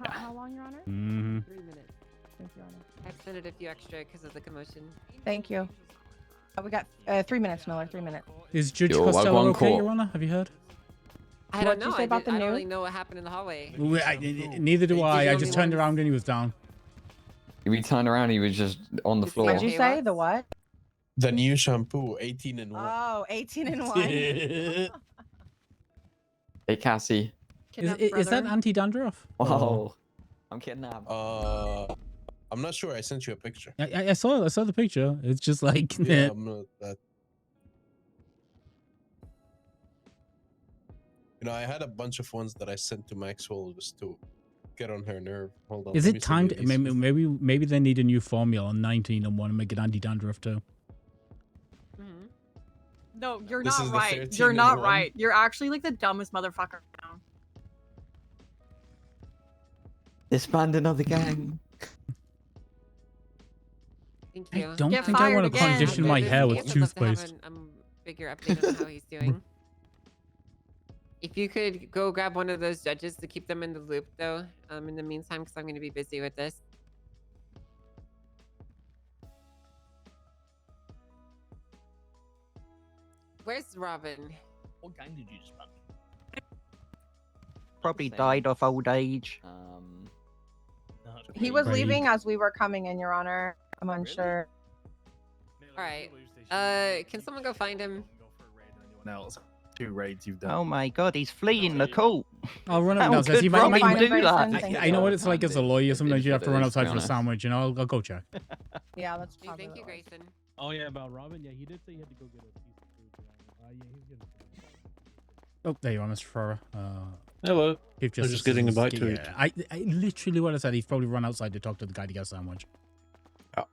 How long, Your Honor? 3 minutes. Thank you, Your Honor. I extended a few extra because of the commotion. Thank you. We got 3 minutes, Miller. 3 minutes. Is Judge Yo, Costello Wagwan okay, Court. Your Honor? Have you heard? I What don't did you know. say I, about did, the I don't new? really know what happened in the hallway. Neither do I. I only just turned ones- around and he was down. We turned around. He was just on the floor. What'd you say? The what? The new shampoo, 18 in 1. Oh, 18 and 1. Hey, Cassie. Is that anti-dandruff? Oh, I'm kidnapped. I'm not sure. I sent you a picture. I saw the picture. It's just like Yeah, I'm not that. You know, I had a bunch of ones that I sent to Maxwell just to get on her nerve. Hold on. Is let me it send time you to these. maybe they need a new formula on 19 and 1 and make it anti-dandruff too? No, you're This not is the right. 13 You're and not 1. right. You're actually like the dumbest motherfucker now. Disband another gang. Thank I you. don't Get think I want to fired again. condition my hair with I'd love to have toothpaste. a bigger update on how he's doing. If you could go grab one of those judges to keep them in the loop, though, in the meantime, because I'm going to be busy with this. Where's Robin? What gang did you just ban? Probably died of old age. He was Right. leaving as we were coming in, Your Honor. I'm unsure. All right. Can someone go find him? Else. 2 raids you've done. Oh my god, he's fleeing the court. I'll run How up downstairs. could He might Robin do that? I know what it's like as a lawyer. Sometimes you have to run to be outside for a honest. sandwich, and I'll go check. Yeah, that's probably Thank you, what it was. Grayson. Oh yeah, about Robin. Yeah, he did say he had to go get a piece of food. Yeah, he's gonna. Oh, there you are, Mr. Ferrer. Hello. Chief I was just getting a bite to eat. I literally what I said. He's probably run outside to talk to the guy to get a sandwich. Oh.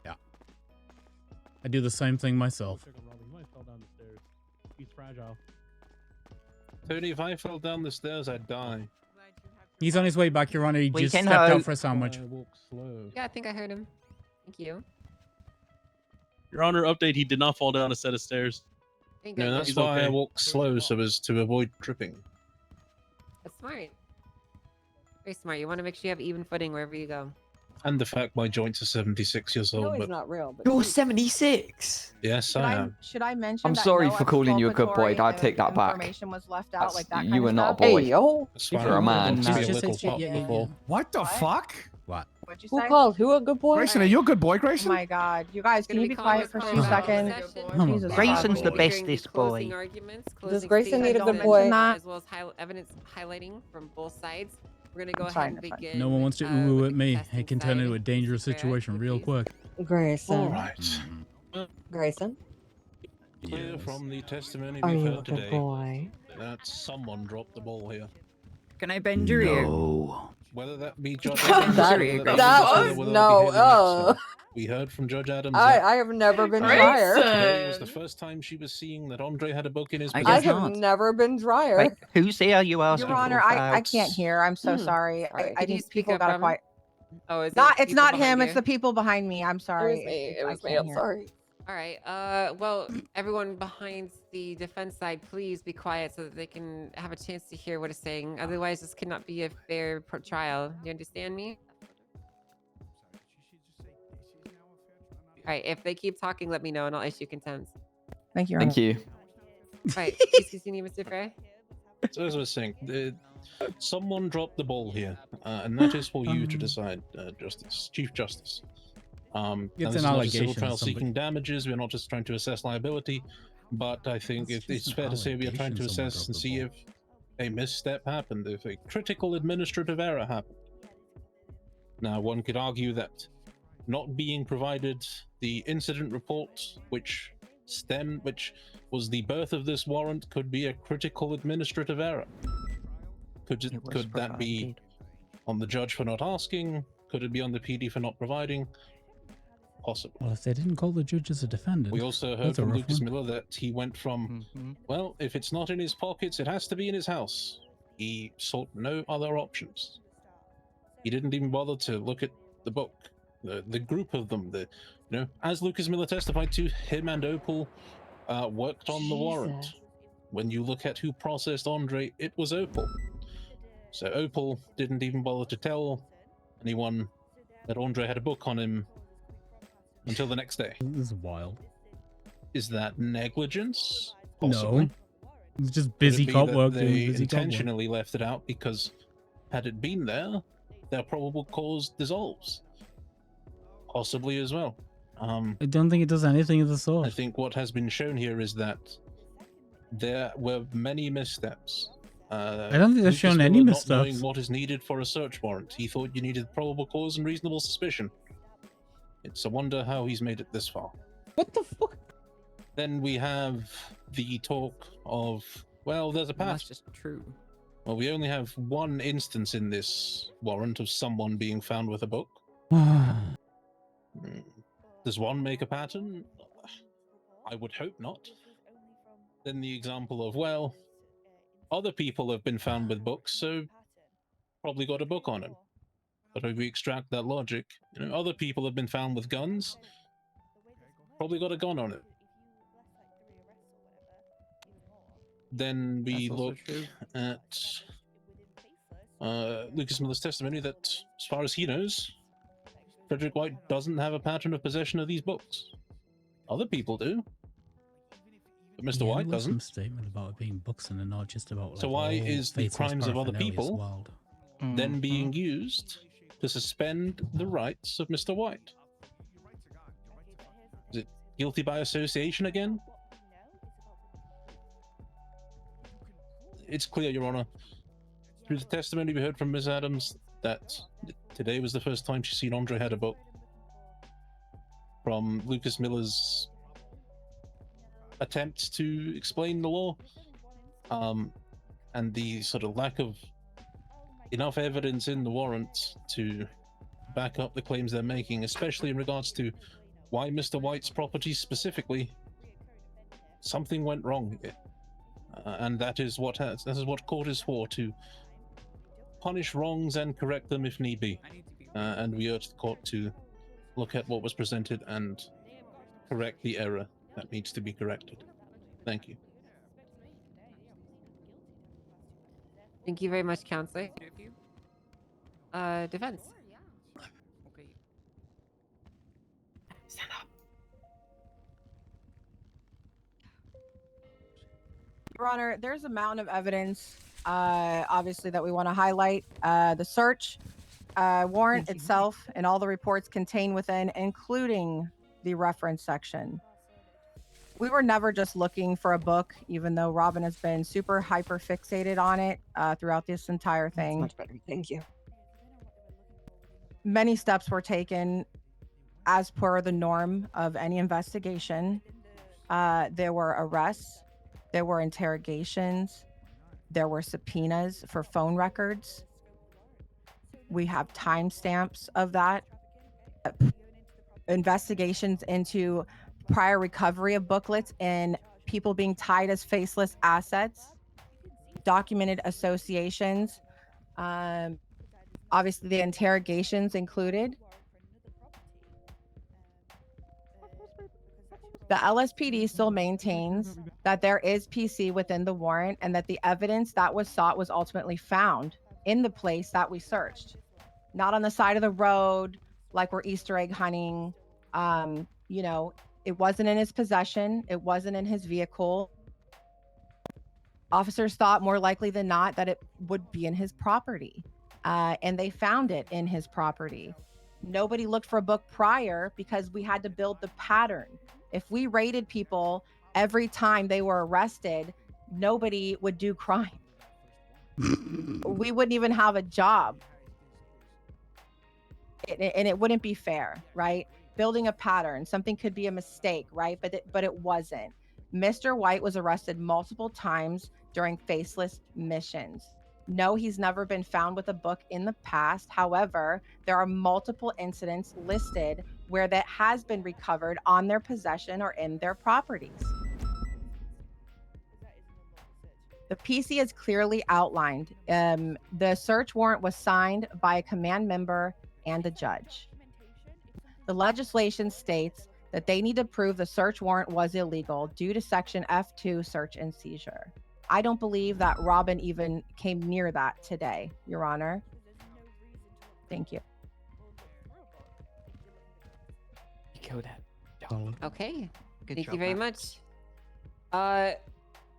Yeah. I do the same thing myself. He might have fell down the stairs. He's fragile. Tony, if I fell down the stairs, I'd die. He's on his way back, Your Honor. He We just can stepped out hope. for a sandwich. Walk slow. Yeah, I think I heard him. Thank you. Your Honor, update. He did not fall down a set of stairs. Thank No, you. that's He's why I okay. walk slow, so as to avoid tripping. That's smart. Very smart. You want to make sure you have even footing wherever you go. And the fact my joints are 76 years old. But not real, but You're 76. yes, Should I I, am. should I mention? I'm that sorry no for calling you a good boy. exculpatory I'd take that back. Information was left out, like that. You kind were of not a stuff? boy. yo. That's You're fine. a man. Just be a Just little say- pop yeah, yeah, before. What the fuck? What? What'd you Who say? called? Who a good boy? Grayson, are you a good boy, Oh Grayson? my God, you guys, can Gonna you be be calling quiet for this 2 conversation. seconds? Oh, Jesus Grayson's the fucking- bestest boy. Does Grayson need a good Don't boy? mention that. As well as evidence highlighting from both sides. We're gonna go I'm ahead trying and to find- begin. No one wants to with ooh the at me. contestant It can turn into a side. dangerous Sarah, situation you real please. quick. Grayson. All right. Grayson. Clear Yes. from the testimony Are we've you a heard good today boy? that someone dropped the ball here. Can I bend your ear? No. Whether that be Judge That- Adams, that or whether was- whether no, be Haley Maxwell. uh. We heard from Judge Adams. I have never been drier. Today was the first time she was seeing that Andre had a book in his I I guess possession. have not. never been drier. Wait, who's here? You asking Your Honor, for, I folks? can't hear. I'm so sorry. Sorry. I Can you think speak people up, gotta Robin? quiet. Oh, is Not, it it's people not behind him. you? It's the people behind me. I'm sorry. It I was me. can't I'm hear. sorry. All right. Well, everyone behind the defense side, please be quiet so that they can have a chance to hear what it's saying. Otherwise, this cannot be a fair trial. You understand me? All right, if they keep talking, let me know and I'll issue contempt. Thank you, Your Honor. Thank you. Right, please continue, Mr. Frey. So as I was saying, someone dropped the ball here, and that is for you to decide, Chief Justice. Now, It's this an is not a civil allegation. trial seeking damages. We're not just trying to assess liability, but I think it's fair to say we are trying to assess and see if a misstep happened, if a critical administrative error happened. Now, one could argue that not being provided the incident report, which was the birth of this warrant, could be a critical administrative error. Could that be on the judge for not asking? Could it be on the PD for not providing? Possible. Well, if they didn't call the judge as a defendant, We also heard that's a from rough Lucas one. Miller that he went from, well, if it's not in his pockets, it has to be in his house. He sought no other options. He didn't even bother to look at the book, the group of them. As Lucas Miller testified to, him and Opal worked on the warrant. When you look at who processed Andre, it was Opal. So Opal didn't even bother to tell anyone that Andre had a book on him until the next day. This is wild. Is that negligence? No. Possibly. It's just Could busy it be cop that work they doing busy cop work. intentionally left it out because had it been there, their probable cause dissolves. Possibly as well. I don't think it does anything of the sort. I think what has been shown here is that there were many missteps. I don't think they've Lucas shown any Miller not missteps. knowing what is needed for a search warrant. He thought you needed probable cause and reasonable suspicion. It's a wonder how he's made it this far. What the fuck? Then we have the talk of, well, there's a pattern. That's just true. Well, we only have one instance in this warrant of someone being found with a book. Does one make a pattern? I would hope not. Then the example of, well, other people have been found with books, so probably got a book on him. But if we extract that logic, other people have been found with guns, probably got a gun on it. Then we look at Lucas Miller's testimony that, as far as he knows, Frederick White doesn't have a pattern of possession of these books. Other people do, but Mr. White doesn't. Some statement about it being books and not just about. So why is the crimes of other people then being used to suspend the rights of Mr. White? Is it guilty by association again? It's clear, Your Honor, through the testimony we heard from Ms. Adams, that today was the first time she's seen Andre had a book. From Lucas Miller's attempt to explain the law, and the sort of lack of enough evidence in the warrant to back up the claims they're making, especially in regards to why Mr. White's property specifically, something went wrong here. And that is what court is for, to punish wrongs and correct them if need be. And we urge the court to look at what was presented and correct the error that needs to be corrected. Thank you. Thank you very much, Counselor. Defense. Stand up. Your Honor, there's a mountain of evidence, obviously, that we want to highlight. The search warrant itself and all the reports contained within, including the reference section. We were never just looking for a book, even though Robin has been super hyper fixated on it throughout this entire thing. Much better. Thank you. Many steps were taken as per the norm of any investigation. There were arrests. There were interrogations. There were subpoenas for phone records. We have timestamps of that. Investigations into prior recovery of booklets and people being tied as faceless assets. Documented associations. Obviously, the interrogations included. The LSPD still maintains that there is PC within the warrant and that the evidence that was sought was ultimately found in the place that we searched. Not on the side of the road, like we're Easter egg hunting, You know, it wasn't in his possession. It wasn't in his vehicle. Officers thought more likely than not that it would be in his property. And they found it in his property. Nobody looked for a book prior because we had to build the pattern. If we raided people every time they were arrested, nobody would do crime. We wouldn't even have a job. And it wouldn't be fair, right? Building a pattern, something could be a mistake, right? But it wasn't. Mr. White was arrested multiple times during faceless missions. No, he's never been found with a book in the past. However, there are multiple incidents listed where that has been recovered on their possession or in their properties. The PC is clearly outlined. The search warrant was signed by a command member and a judge. The legislation states that they need to prove the search warrant was illegal due to Section F2 search and seizure. I don't believe that Robin even came near that today, Your Honor. Thank you. You killed it. Okay. Good Thank job, you very Max. much.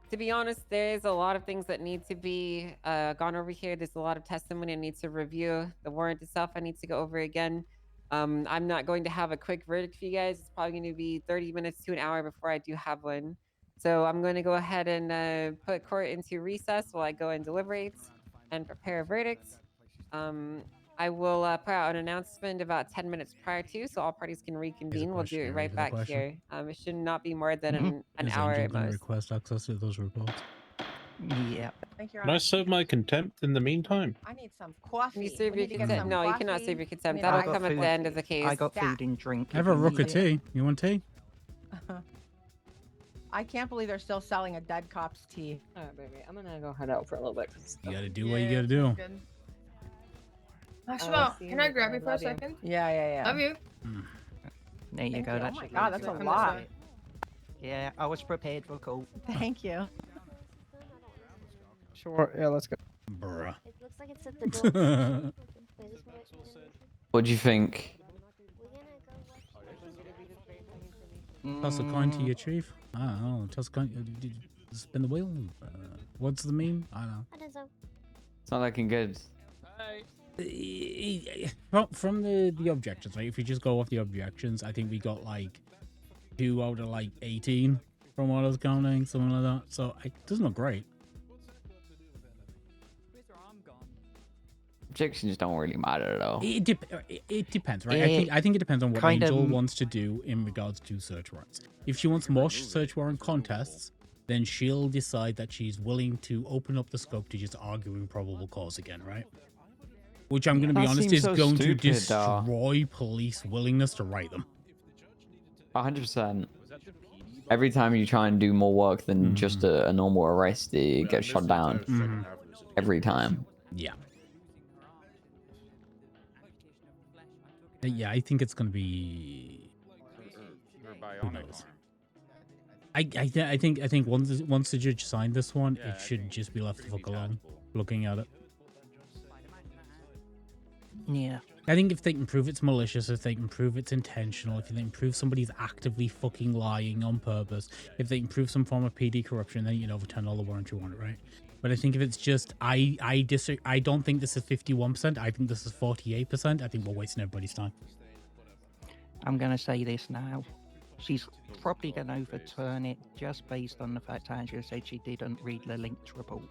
To be honest, there's a lot of things that need to be gone over here. There's a lot of testimony I need to review. The warrant itself I need to go over again. I'm not going to have a quick verdict for you guys. It's probably going to be 30 minutes to an hour before I do have one. So I'm going to go ahead and put court into recess while I go and deliberate and prepare a verdict. I will put out an announcement about 10 minutes prior to, so all parties can reconvene. We'll do it right back here. It should not be more than an Is hour Angel at going to most. request access to those reports? Yeah. Thank you, Your Can I Honor. serve my contempt in the meantime? I need some coffee. Can you serve We your need to get consent? some No, you cannot coffee. serve your We consent. need That'll to come at the end of the case. I got food and drink. I have if a you rook need of it. tea. You want tea? I can't believe they're still selling a dead cop's tea. All right, baby. I'm gonna go head out for a little bit. You got to do what you got to do. Maxwell, see you can I later. grab you for a Love you. second? Yeah. Love you. There you Thank go. you. Oh That's my God, that's a Come this lot. way. Yeah, I was prepared for a call. Thank you. Sure. Yeah, let's go. Bruh. It looks like it's at the door. Wait, this way. What do you think? Toss a coin to your chief? I don't know. Toss a coin. Spin the wheel? What's the meme? I don't know. I don't know. It's not looking good. From the objections, right? If you just go off the objections, I think we got like 2 out of like 18 from what I was counting, something like that. So it doesn't look great. Objections don't really matter though. It depends, right? I think it depends on what kind Angel of- wants to do in regards to search warrants. If she wants more search warrant contests, then she'll decide that she's willing to open up the scope to just arguing probable cause again, right? Which I'm going to be That honest seems is so going to stupid, destroy police willingness to write them. 100%. Every time you try and do more work than just a normal arrest, it gets shut down. Every time. Yeah. Yeah, I think it's going to be. Who knows? I think once the judge signed this one, it should just be left the fuck alone. Looking at it. Yeah. I think if they can prove it's malicious, if they can prove it's intentional, if they can prove somebody's actively fucking lying on purpose, if they can prove some form of PD corruption, then you can overturn all the warrants you want it, right? But I think if it's just, I don't think this is 51%. I think this is 48%. I think we're wasting everybody's time. I'm going to say this now. She's probably going to overturn it just based on the fact Angela said she didn't read the linked report.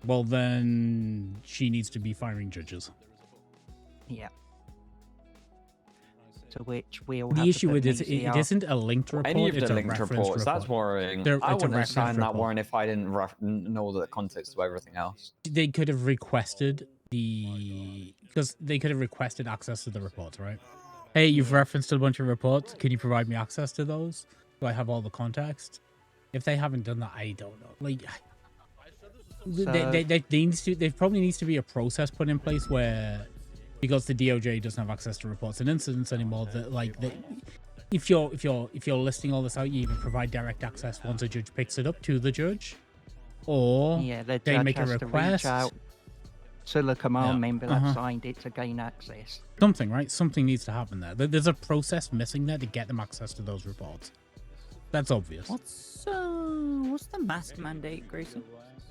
Well, then she needs to be firing judges. Yeah. To which we'll The have issue to with put it, an it ECR. isn't a linked report. Any of it's the a linked reference reports, that's report. worrying. It's I a wouldn't have reference signed that report. warrant if I didn't know the context to everything else. They could have requested because they could have requested access to the reports, right? Hey, you've referenced a bunch of reports. Can you provide me access to those? Do I have all the context? If they haven't done that, I don't know. Like, there probably needs to be a process put in place where, because the DOJ doesn't have access to reports and incidents anymore, that if you're listing all this out, you either provide direct access once a judge picks it up to the judge, or Yeah, the they judge make a has to reach request. out. to the command Yeah. member that signed it to gain access. Something, right? Something needs to happen there. There's a process missing there to get them access to those reports. That's obvious. What's the mask mandate, Grayson?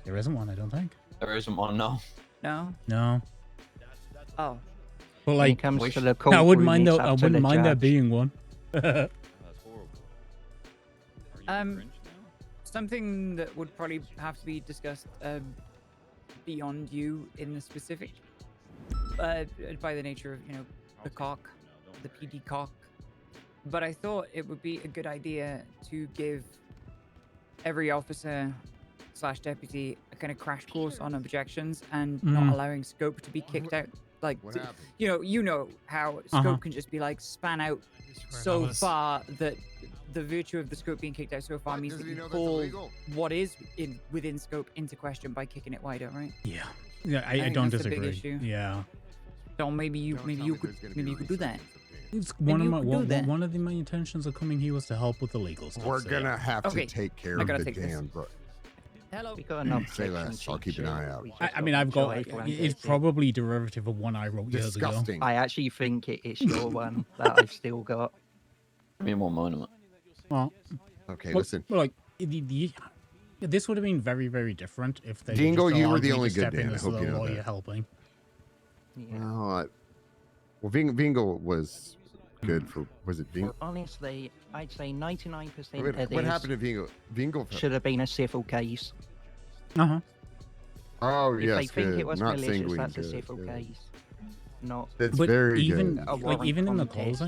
There isn't one, I don't think. There isn't one, no. No. No. Oh. But When like, it comes to the I wouldn't courtroom, mind it's though. I up to wouldn't the mind there judge. being one. Something that would probably have to be discussed beyond you in the specific, by the nature of the cock, the PD cock. But I thought it would be a good idea to give every officer / deputy a kind of crash course on objections and not allowing scope to be kicked out. Like, you know how scope can just be like span out so far that the virtue of the scope being kicked out so far means that you call what is within scope into question by kicking it wider, right? Yeah. Yeah, I think don't that's the big disagree. issue. Yeah. So maybe you could do that. It's Maybe you could do that. one of my intentions of coming here was to help with the legal stuff. We're so gonna yeah. have Okay, to take care I of gotta the take this. damn bro. Hello. We got enough Say less. I'll keep an eye out. I mean, I've got. It's probably derivative of one I wrote years ago. Disgusting. I actually think it's your one that I've still got. Give me one moment. Well, Okay, well, listen. well, like this would have been very, very different if they. Dingo, just you were allowed the me to only good step in Dan. I as hope the you know lawyer that. helping. Well, Vingo was good for. Was it Vingo? Honestly, I'd say 99% What of this happened to Vingo? Vingo. should have been a civil case. Oh If yes, they think good. it was Not malicious, sanguine. that's a Good, civil good. case. Not. That's But very even good. like even in the contest.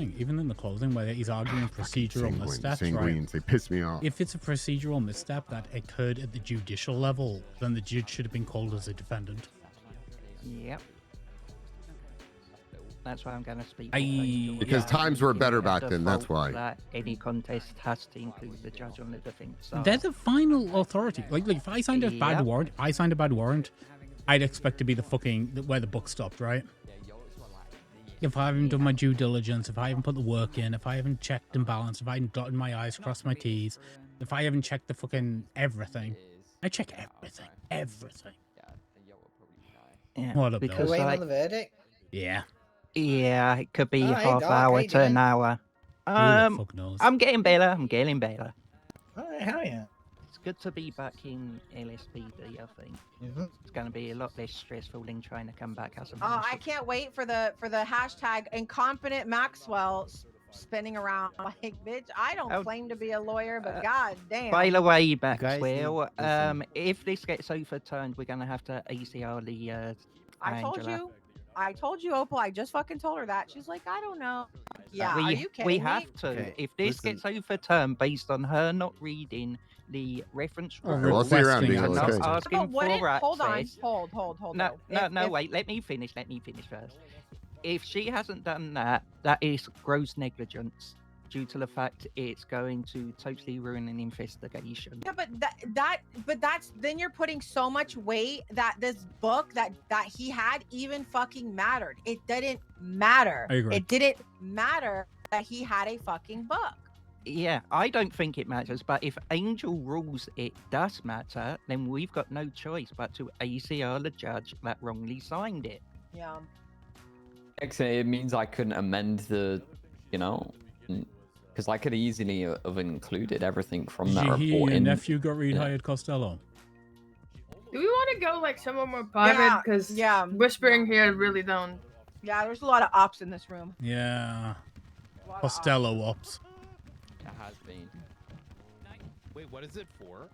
closing, where he's arguing procedural missteps, right? Sanguines, they piss me off. If it's a procedural misstep that occurred at the judicial level, then the judge should have been called as a defendant. Yep. That's why I'm going to speak. Because times were better back then, that's default why. That any contest has to include the judge on the defense side. They're the final authority. Like if I signed a bad Yep. warrant, I'd expect to be the fucking where the book stopped, right? If I haven't done my due diligence, if I haven't put the work in, if I haven't checked and balanced, if I haven't dotted my I's, crossed my T's, if I haven't checked the fucking everything, I check everything. Yeah, What up, because though? I- on the verdict? Yeah. Yeah, it could be Alright, half Doc, hour how you to an doing? hour. the fuck knows? I'm getting better. I'm getting better. Alright, hell yeah. It's good to be back in LSPD. I think it's going to be a lot less stressful than trying to come back as a Oh, I marshal. can't wait for the hashtag incompetent Maxwell spinning around. Like, bitch, I don't claim to be a lawyer, but god damn. By the way, guys Maxwell, need- listen. if this gets overturned, we're going to have to ACR the Angela. I told you, Opal. I just fucking told her that. She's like, I don't know. Yeah, we, are you kidding we me? have to. Okay, If this gets overturned based on her not reading the reference Or rules, Well, I'll see you around, requesting Dingo. and not Okay. But asking wouldn't, for hold on, access. hold. No, though. If- wait. Let me finish first. If she hasn't done that, that is gross negligence due to the fact it's going to totally ruin an investigation. Yeah, but that's then you're putting so much weight that this book that he had even fucking mattered. It didn't matter. I agree. It didn't matter that he had a fucking book. Yeah, I don't think it matters, but if Angel rules it does matter, then we've got no choice but to ACR the judge that wrongly signed it. Yeah. Actually, it means I couldn't amend the, because I could easily have included everything from Did that you hear report your in. nephew got rehired Costello? Do we want to go like somewhere more private? Because whispering here really don't. Yeah, there's a lot of ops in this room. Yeah. Costello ops. It has been. Wait, what is it for?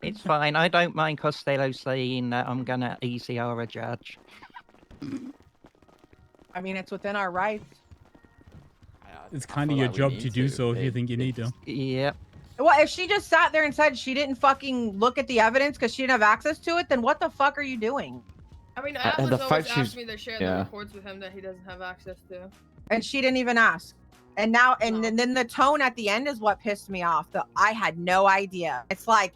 It's fine. I don't mind Costello saying that I'm gonna ECR a judge. I mean, it's within our rights. It's kind of your job to do so if you think you need to. Yep. Well, if she just sat there and said she didn't fucking look at the evidence because she didn't have access to it, then what the fuck are you doing? I mean, the Atlas always fact asks she's- me to share the yeah. reports with him that he doesn't have access to. And she didn't even ask. And now, and then the tone at the end is what pissed me off. I had no idea. It's like,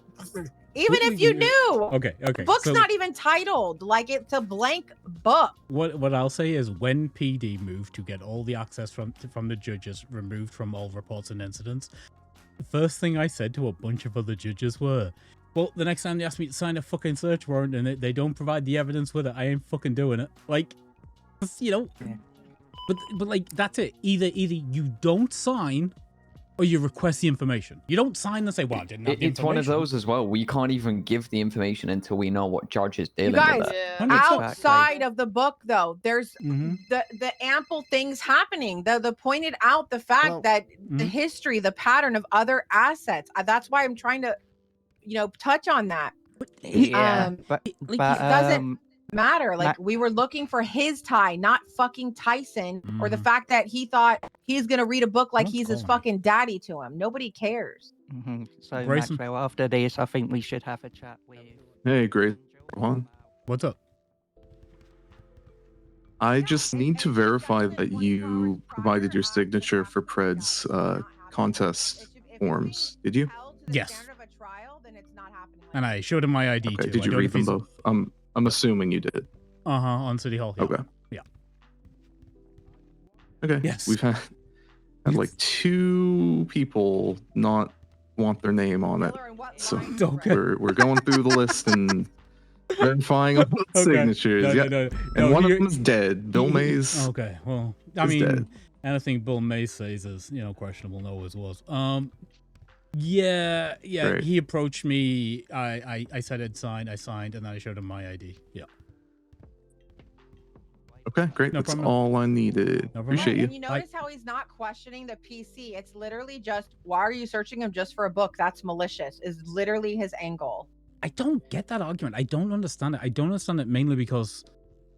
even if you knew, Okay. the book's so not even titled. Like, it's a blank book. what I'll say is when PD moved to get all the access from the judges removed from all reports and incidents, the first thing I said to a bunch of other judges were, Well, the next time they ask me to sign a fucking search warrant and they don't provide the evidence with it, I ain't fucking doing it. Like, you know. Yeah. But like that's it. Either you don't sign, or you request the information. You don't sign and say, "Well, I didn't have the It's one of information." those as well. We can't even give the information until we know what judge is You dealing guys, with it. outside of the book, though, there's the ample things happening. The pointed out the fact that the history, the pattern of other assets. That's why I'm trying to, touch on that. Yeah, It doesn't matter. Like we were looking for his tie, not fucking Tyson, or the fact that he thought he's gonna read a book like he's his fucking daddy to him. Nobody cares. So Grayson. Maxwell, after this, I think we should have a chat with. Hey, great one. What's up? I just need to verify that you provided your signature for Pred's contest forms. Did you? Yes. And I showed him my ID Okay. too. Did you read them both? I'm assuming you did. On City Hall. Yeah. Okay. Yeah. Okay. Yes. We've had like 2 people not want their name on it, so we're going through the list and verifying all the signatures. And one of them is dead. Bill Mays. Okay. Well, I mean, anything Bill Mays says is questionable. And always was. Yeah. Right. He approached me. I said I'd sign. I signed, and then I showed him my ID. Yeah. Okay, great. No That's problem. all I needed. Appreciate you. And you notice how he's not questioning the PC. It's literally just, why are you searching him just for a book? That's malicious. Is literally his angle. I don't get that argument. I don't understand it. I don't understand it mainly because,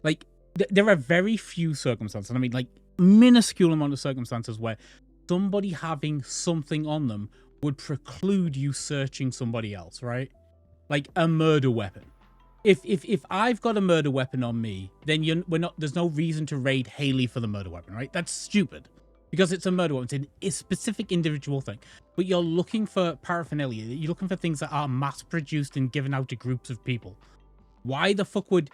like, there are very few circumstances. I mean, like, minuscule amount of circumstances where somebody having something on them would preclude you searching somebody else, right? Like a murder weapon. If I've got a murder weapon on me, then there's no reason to raid Haley for the murder weapon, right? That's stupid. Because it's a murder weapon. It's a specific individual thing. But you're looking for paraphernalia. You're looking for things that are mass-produced and given out to groups of people. Why the fuck would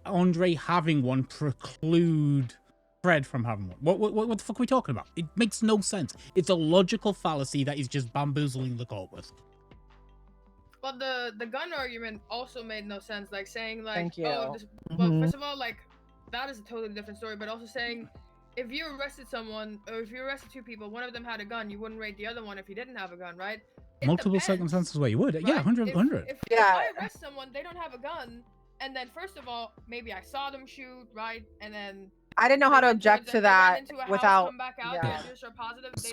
Andre having one preclude Fred from having one? What the fuck are we talking about? It makes no sense. It's a logical fallacy that is just bamboozling the court with. But the gun argument also made no sense. Like saying like, Thank you. Well, first of all, like that is a totally different story. But also saying, if you arrested someone, or if you arrested 2 people, one of them had a gun, you wouldn't raid the other one if he didn't have a gun, right? Multiple circumstances where you would. Yeah, 100. If I arrest someone, they don't have a gun, and then first of all, maybe I saw them shoot, right? And then I didn't know how to object to that without. I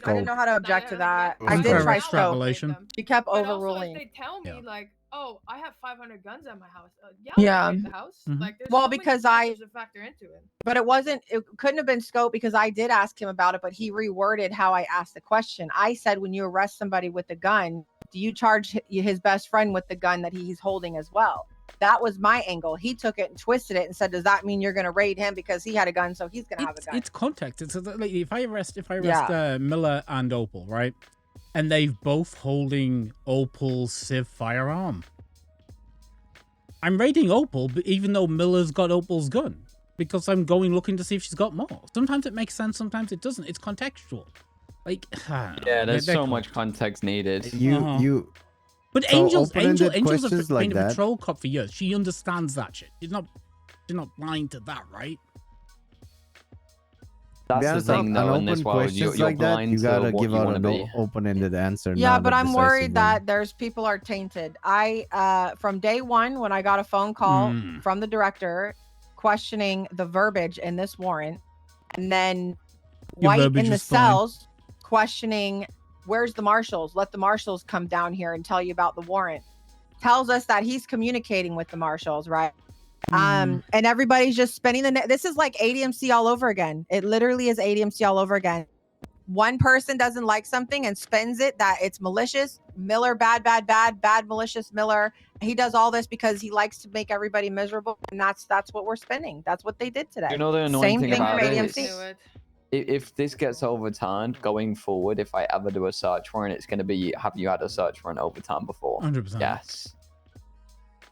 didn't know how to object to that. I did try scope. She kept overruling. They tell me like, oh, I have 500 guns at my house. Yeah. The house. Like, there's Well, so many because factors to factor into it. But it couldn't have been scope because I did ask him about it, but he reworded how I asked the question. I said, when you arrest somebody with a gun, do you charge his best friend with the gun that he's holding as well? That was my angle. He took it and twisted it and said, does that mean you're going to raid him because he had a gun, so he's going to have a gun? It's context. It's like if I arrest Miller and Opal, right? And they've both holding Opal's Civ firearm. I'm raiding Opal, but even though Miller's got Opal's gun, because I'm going looking to see if she's got more. Sometimes it makes sense, sometimes it doesn't. It's contextual. Like, yeah, there's so much context needed. But So Angel's open-ended a questions like been a that. patrol cop for years. She understands that shit. She's not blind to that, right? That's the thing, though, in this world. You're like that, blind you to gotta what give you out want to an be. open-ended answer. Yeah, not but a I'm decisive worried one. that there's people are tainted. I from day one when I got a phone call from the director questioning the verbiage in this warrant, and then Your White verbiage in the is fine. cells questioning where's the marshals? Let the marshals come down here and tell you about the warrant. Tells us that he's communicating with the marshals, right? And everybody's just spending this is like ADMC all over again. It literally is ADMC all over again. One person doesn't like something and spends it that it's malicious. Miller, bad, malicious Miller. He does all this because he likes to make everybody miserable, and that's what we're spinning. That's what they did today. You know the annoying Same thing thing about from it ADMC. is, if this gets overturned going forward, if I ever do a search warrant, it's going to be, have you had a search warrant overturned before? 100%. Yes.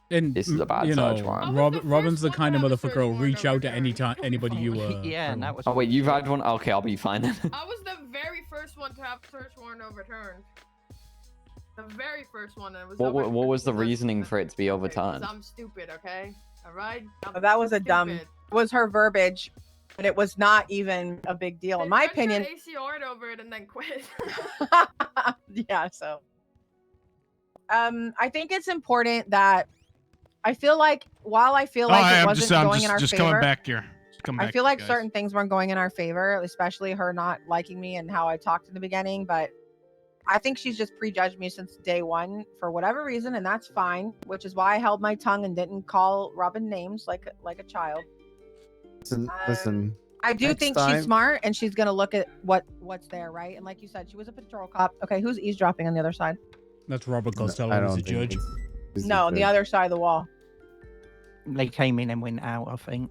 And This is a bad you search know, warrant. Robin's the kind of motherfucker who'll reach out to anybody you Yeah, and that was. Oh wait, you've had one? Okay, I'll be fine then. I was the very first one to have search warrant overturned. The very first one. It was What was the reasoning for it to be because overturned? I'm stupid, okay? All right. That was a dumb. stupid. It was her verbiage, and it was not even a big deal in my opinion. ACR'd over it and then quit. Yeah. So, I think it's important that I feel like while I feel like it wasn't going in our favor, coming back here. I feel like certain things weren't going in our favor, especially her not liking me and how I talked in the beginning. But I think she's just prejudged me since day one for whatever reason, and that's fine. Which is why I held my tongue and didn't call Robin names like a child. Listen. I do think she's smart, and she's gonna look at what's there, right? And like you said, she was a patrol cop. Okay, who's eavesdropping on the other side? That's Robert Costello, who's a judge. No, on the other side of the wall. They came in and went out, I think.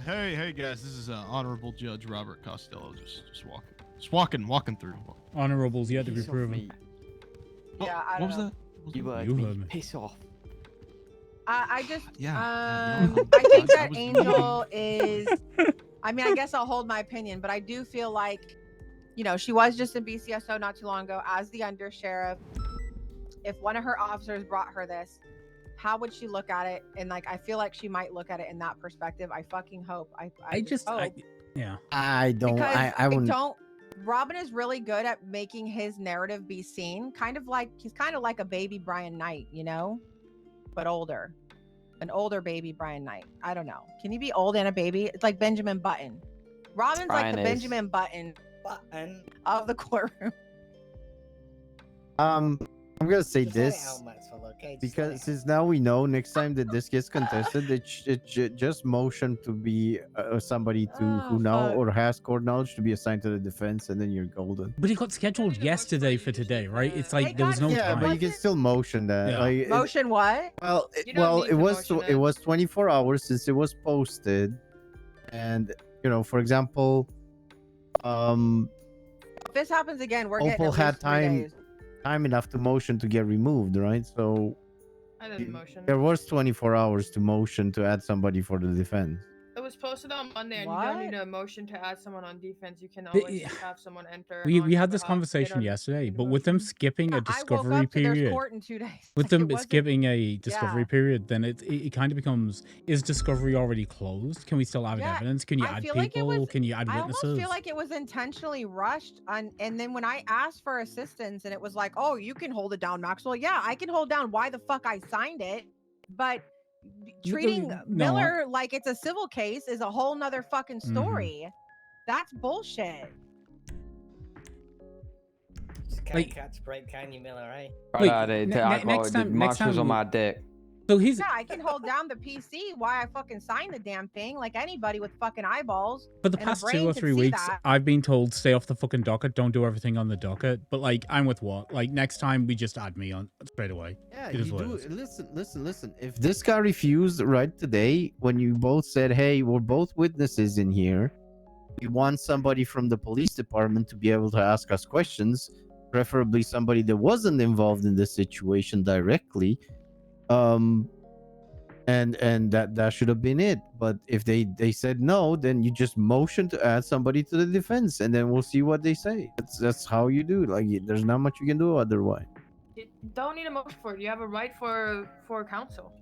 Hey guys, this is Honorable Judge Robert Costello. Just walking through. Honorables yet to be proven. Yeah, I What don't was know. that? You heard You me. heard me. Piss off. I just, Yeah, I think that Angel is. I mean, I guess I'll hold my opinion, but I do feel like, you know, she was just in BCSO not too long ago as the undersheriff. If one of her officers brought her this, how would she look at it? And like, I feel like she might look at it in that perspective. I fucking hope. I just hope. I don't. Because I wouldn't. don't. Robin is really good at making his narrative be seen. He's kind of like a baby Brian Knight, you know, but older. An older baby Brian Knight. I don't know. Can you be old and a baby? It's like Benjamin Button. Robin's like the Benjamin Button of the courtroom. I'm gonna say this because since now we know next time that this gets contested, just motion to be somebody who know or has court knowledge to be assigned to the defense, and then you're golden. But it got scheduled yesterday for today, right? It's like there was no time. But you can still motion that. Yeah. Like, Motion what? Well, it was 24 hours since it was posted, and you know, for example, If this happens again, we're getting Opal at had least 3 days. time enough to motion to get removed, right? So I didn't motion. there was 24 hours to motion to add somebody for the defense. It was posted on Monday, and you don't need a motion to add someone on defense. You can The- always just have someone enter. We had this conversation yesterday, but with them skipping a discovery period, court in 2 days. with Like, them it wasn't- skipping a discovery Yeah. period, then it kind of becomes: is discovery already closed? Can we still add Yeah, evidence? Can you I add feel like it people? was- Can you add I almost witnesses? feel like it was intentionally rushed and then when I asked for assistance and it was like, oh, you can hold it down, Maxwell. Yeah, I can hold down why the fuck I signed it, but treating no. Miller like it's a civil case is a whole nother fucking Mm-hmm. story. That's bullshit. Like- Cats break Kanye Miller, right? next time- Marshall's on my dick. So he's Yeah, I can hold down the PC why I fucking signed the damn thing like anybody with fucking eyeballs. for the and a past brain 2 or can 3 see weeks, that. I've been told stay off the fucking docket, don't do everything on the docket. But like, I'm with what? Like next time we just add me on straight away. Yeah, It you is what it do. is. Listen. If this guy refused right today, when you both said, "Hey, we're both witnesses in here. We want somebody from the police department to be able to ask us questions, preferably somebody that wasn't involved in this situation directly." And that should have been it. But if they said no, then you just motion to add somebody to the defense, and then we'll see what they say. That's how you do. Like, there's not much you can do otherwise. You don't need a motion for it. You have a right for counsel.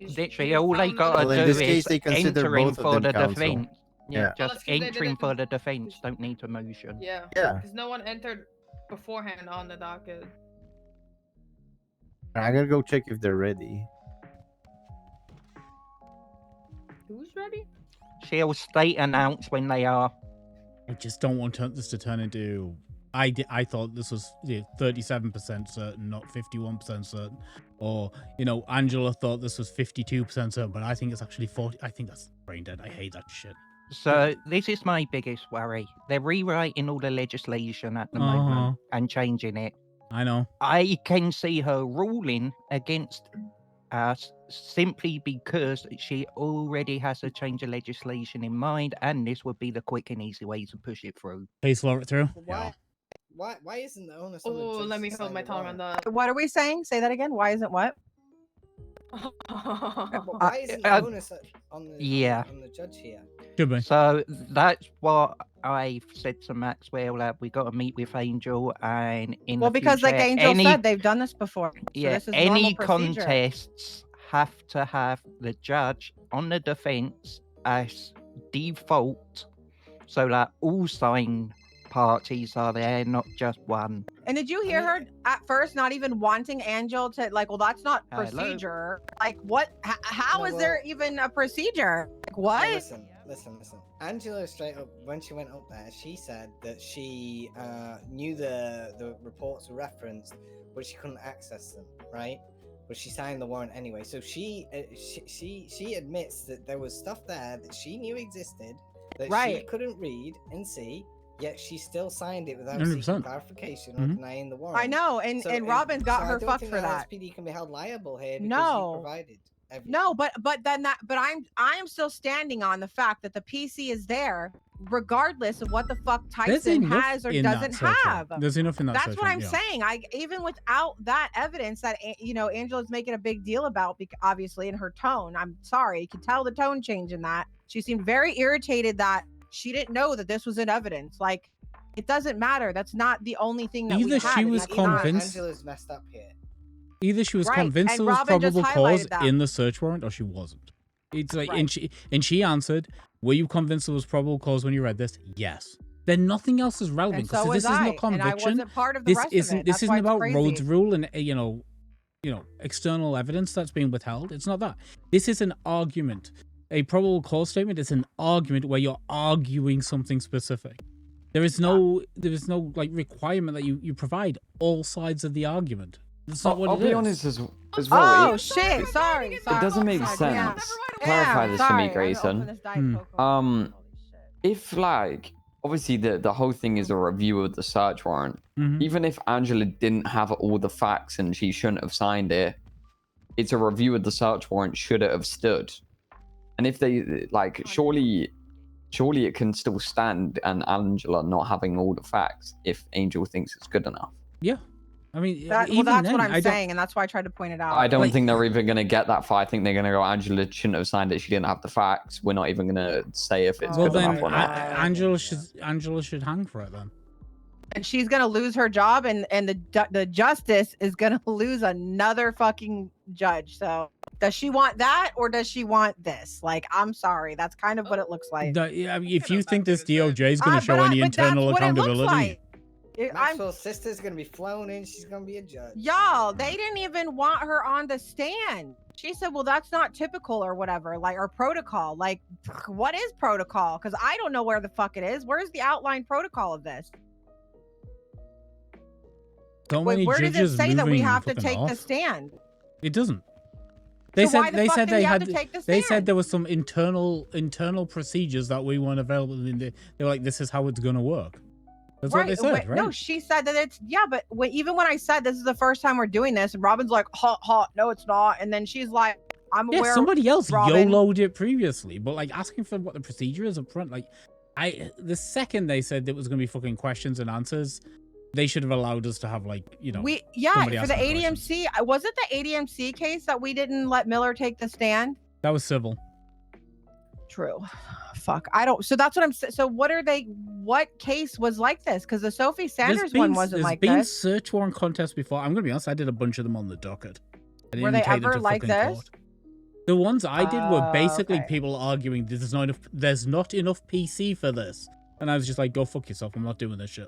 Literally, all they gotta Well, in do this is case, they consider entering both of for them the counsel. defense. Yeah. Just Well, that's 'cause they did entering it for the defense. Don't need a motion. Yeah. Yeah. Because no one entered beforehand on the docket. I gotta go check if they're ready. Who's ready? She'll state announce when they are. I just don't want this to turn into. I thought this was 37% certain, not 51% certain, or Angela thought this was 52% certain, but I think it's actually 40. I think that's brain dead. I hate that shit. So this is my biggest worry. They're rewriting all the legislation at the moment and changing it. I know. I can see her ruling against us simply because she already has a change of legislation in mind, and this would be the quick and easy way to push it through. Please floor it through. Why isn't the onus on the Oh, judge let me to hold sign my the tongue on warrant? that. What are we saying? Say that again. Why isn't what? But why isn't the onus on the judge here? So that's what I've said to Maxwell. We got to meet with Angel, and in Well, the because like future, Angel said, they've done this before. So yeah, this is any normal procedure. contests have to have the judge on the defense as default, so that all signed parties are there, not just one. And did you hear her at first not even wanting Angel to like? Well, that's not Hello? procedure. Like, what? How No, is there even a procedure? Like, what? No, listen. Angela straight up, when she went up there, she said that she knew the reports were referenced, but she couldn't access them, right? But she signed the warrant anyway. So she admits that there was stuff there that she knew existed that she couldn't read and see. Yet she still signed it without 100%. seeking clarification or denying the warrant. I know, and Robin's got her fucked for that. SPD can be held liable here because No. he provided everything. No, but I am still standing on the fact that the PC is there, regardless of what the fuck Tyson has or doesn't have. There's enough in that. That's what I'm saying. Even without that evidence that Angela's making a big deal about, obviously in her tone. I'm sorry, you can tell the tone change in that. She seemed very irritated that she didn't know that this was in evidence. Like, it doesn't matter. That's not the only thing that Either she was convinced. Angela's messed up here. Either she was convinced there was probable cause in the search warrant, or she wasn't. It's like, and she answered, "Were you convinced there was probable cause when you read this?" Yes. Then nothing else is relevant because this isn't a conviction. This isn't about Rhodes Rule and external evidence that's being withheld. It's not that. This is an argument. A probable cause statement is an argument where you're arguing something specific. There is no like requirement that you provide all sides of the argument. That's not what I'll it be is. honest as well. Oh shit! Sorry. It doesn't make sense. Clarify this for me, Grayson. If like obviously the whole thing is a review of the search warrant. Even if Angela didn't have all the facts and she shouldn't have signed it, it's a review of the search warrant. Should it have stood? And if they like, surely it can still stand, and Angela not having all the facts if Angel thinks it's good enough. Yeah, I mean, that's what I'm saying, and that's why I tried to point it out. I don't think they're even going to get that far. I think they're going to go, Angela shouldn't have signed it. She didn't have the facts. We're not even going to say if it's good enough or not. Angela should hang for it then. And she's gonna lose her job, and the justice is gonna lose another fucking judge. So does she want that, or does she want this? Like, I'm sorry, that's kind of what it looks like. If you think this DOJ is going to show any internal accountability, Maxwell's sister's gonna be flown in. She's gonna be a judge. Y'all, they didn't even want her on the stand. She said, well, that's not typical or whatever, like, or protocol. Like, what is protocol? Because I don't know where the fuck it is. Where's the outline protocol of this? Where does it say that we have to take the stand? It doesn't. They said they said there was some internal procedures that we weren't available. They were like, this is how it's gonna work. That's what they said, right? No, she said that it's but even when I said this is the first time we're doing this, and Robin's like, hot, no, it's not, and then she's like, I'm aware. Somebody else Robin YOLO'd it previously, but like asking for what the procedure is up front, like the second they said there was gonna be fucking questions and answers, they should have allowed us to have, like, for the ADMC. Was it the ADMC case that we didn't let Miller take the stand? That was civil. True. Fuck. I don't. So that's what I'm saying. So what case was like this? Because the Sophie Sanders one wasn't like this. There's been search warrant contests before. I'm gonna be honest. I did a bunch of them on the docket. Were they ever like this? Court. The ones I did were basically people arguing there's not enough PC for this, and I was just like, go fuck yourself. I'm not doing this shit.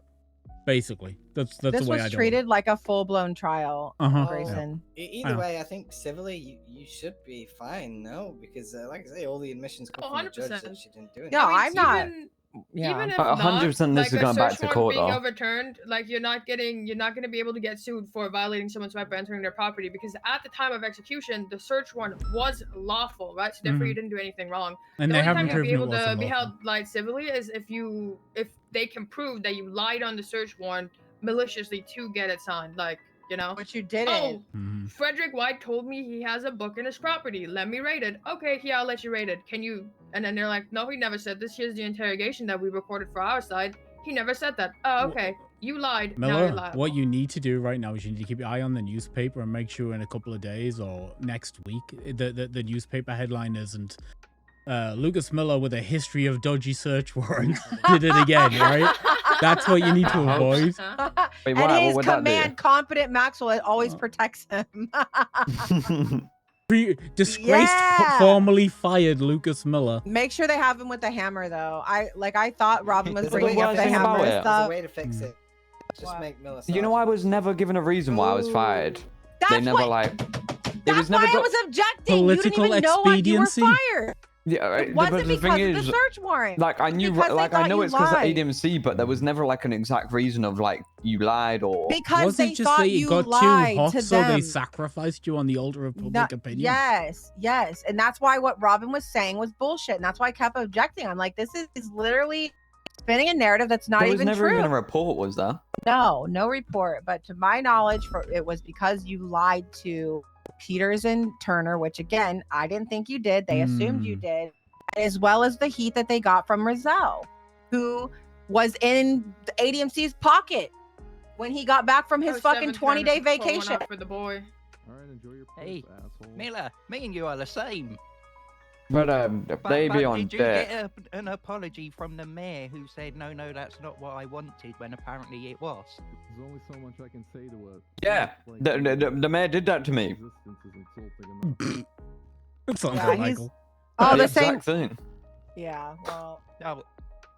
Basically, that's the way I do it. This was treated like a full-blown trial, Grayson. Either way, I think civilly you should be fine, no? Because like I say, all the admissions come from the judge that she didn't do it. No, I'm not. Even if 100% this is going back to court being though. overturned, like you're not going to be able to get sued for violating someone's right by entering their property, because at the time of execution, the search warrant was lawful, right? So therefore, you didn't do anything wrong. And the they only haven't time you'll be able proven it to be wasn't held like civilly is if they can prove that you lied on the search warrant maliciously to get it signed, like. But you didn't. Frederick White told me he has a book in his property. Let me rate it. Okay, yeah, I'll let you rate it. Can you? And then they're like, no, he never said this. Here's the interrogation that we recorded for our side. He never said that. Oh, okay. You lied. Now you're Miller, liable. what you need to do right now is you need to keep your eye on the newspaper and make sure in a couple of days or next week the newspaper headline isn't Lucas Miller with a history of dodgy search warrants did it again, right? That's what you need to avoid. Wait, And why? his What would that command, competent Maxwell, always protects him. Disgraced, formerly fired Lucas Miller. Make sure they have him with the hammer, though. I thought Robin was That's the bringing up worst the thing hammer about and it. There's stuff. a way to fix it. Just make Miller. You know, I was never given a reason why I was fired. They That's never what- it That's was never why I got- was objecting. Political you didn't even know why you were expediency. fired. Yeah, right. It wasn't but the because thing of is, the search warrant. like I knew, Because they like I thought know you it's because of lied. ADMC, but there was never like an exact reason of like you lied or. Because Was they it just thought that it you got lied too hot, to so them. they sacrificed you on the altar of public opinion? Yes, yes. And that's why what Robin was saying was bullshit. And that's why I kept objecting. I'm like, this is literally spinning a narrative that's not There was even never true. even a report, was there? No report. But to my knowledge, it was because you lied to Peters and Turner, which again, I didn't think you did. They assumed you did, as well as the heat that they got from Rizal, who was in the ADMC's pocket when he got back from his fucking 20-day vacation. For the boy. All right, enjoy your Hey, asshole. Miller, me and you are the same. But they But be on did you deck. get an apology from the mayor who said, no, that's not what I wanted, when apparently it was? There's only so much I can say to it. Yeah, the mayor did that to me. That sounds Yeah, like he's- Michael. Oh, the exact same. thing. Yeah, well. Oh,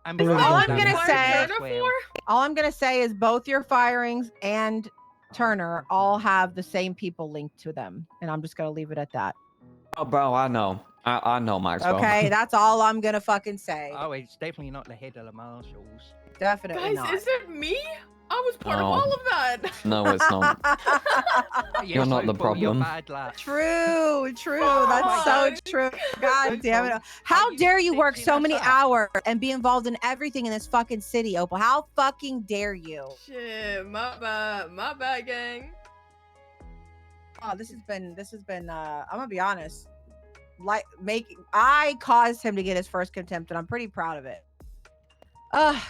I'm All All right, I'm Turner gonna say, well. all I'm gonna say is both your firings and Turner all have the same people linked to them, and I'm just gonna leave it at that. Oh, bro, I know. I know, Maxwell. Okay, that's all I'm gonna fucking say. Oh, it's definitely not the head of the marshals. Definitely Guys, not. is it me? I was part of No. all of that. No, it's not. You're not the problem. True. That's so true. God damn it. How dare you work so many hours and be involved in everything in this fucking city, Opal? How fucking dare you? Shit, my bad, gang. Oh, this has been I'm gonna be honest. I caused him to get his first contempt, and I'm pretty proud of it.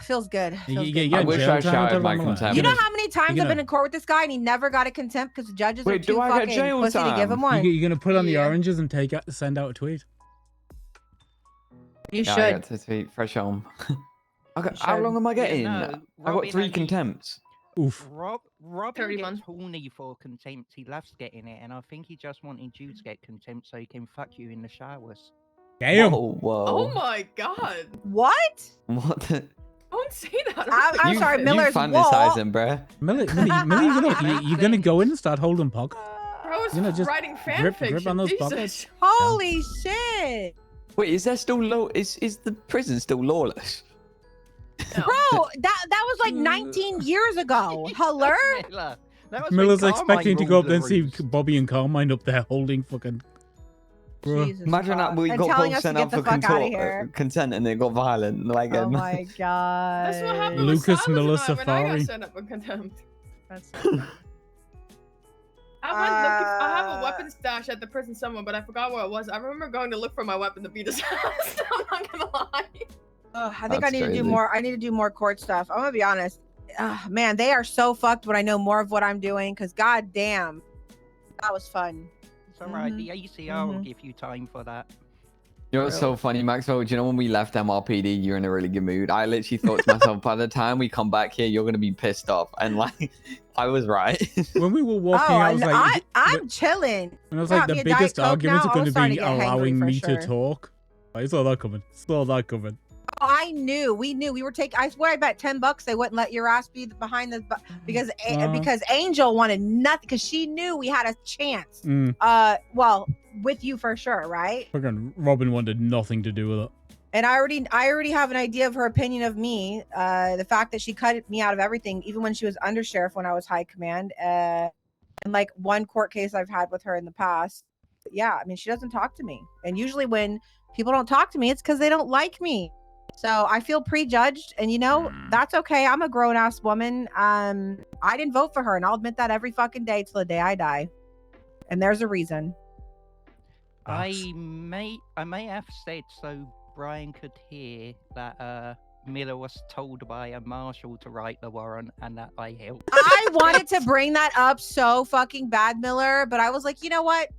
Feels good. Feels good. I wish I shouted my contempt. You know how many times I've been in court with this guy and he never got a contempt because the judges are too fucking pussy to give him one? You're gonna put on the oranges and send out a tweet. You Yeah, I got to tweet fresh home. Okay, how long am I getting? I got 3 contempts. Oof. Rob 30 gets months. horny for contempt. He loves getting it, and I think he just wanted you to get contempt so he can fuck you in the showers. Damn. Whoa. Oh my god. What? What the? Don't say that. I'm sorry, Miller's You wall. fantasizing, bruh. Millie, you're gonna go in and start holding pog. Bro's You know, just writing fan grip fiction. on those Jesus. pockets. Holy shit. Wait, is there still is the prison still lawless? Bro, that was like 19 years ago. Hello? Miller's expecting to go up there and see Bobby and Carmine up there holding fucking. Bruh. Jesus Imagine that we And got telling both us to sent get out the for fuck outta here. consent and it got violent. Like, Oh my god. That's what happened with Lucas Silas Miller and I when I Safari. got sent up for contempt. I have a weapon stash at the prison somewhere, but I forgot where it was. I remember going to look for my weapon to beat his ass. I'm not gonna lie. I think I That's need to do crazy. more. I need to do more court stuff. I'm gonna be honest. Man, they are so fucked when I know more of what I'm doing. Cause god damn, that was fun. It's alright, the ACR will give you time for that. You know what's so funny, Maxwell? Do you know when we left MRPD, you're in a really good mood? I literally thought to myself, by the time we come back here, you're gonna be pissed off. And like, I was right. When we were walking, I was like, I'm chilling. and I was like, Got me the a Diet biggest Coke arguments now. are I going was to starting be to get hangry allowing for me sure. to talk. I saw that coming. Saw that coming. Oh, I knew. We knew. We were taking. I swear, I bet $10 they wouldn't let your ass be behind the because Angel wanted nothing because she knew we had a chance. Well, with you for sure, right? Fucking Robin wanted nothing to do with it. And I already have an idea of her opinion of me. The fact that she cut me out of everything, even when she was under sheriff when I was high command. And like one court case I've had with her in the past. But yeah, I mean, she doesn't talk to me. And usually when people don't talk to me, it's because they don't like me. So I feel prejudged, and you know, that's okay. I'm a grown ass woman. I didn't vote for her, and I'll admit that every fucking day till the day I die. And there's a reason. I may have said so Brian could hear that Miller was told by a marshal to write the warrant and that I helped. I wanted to bring that up so fucking bad, Miller, but I was like, you know what?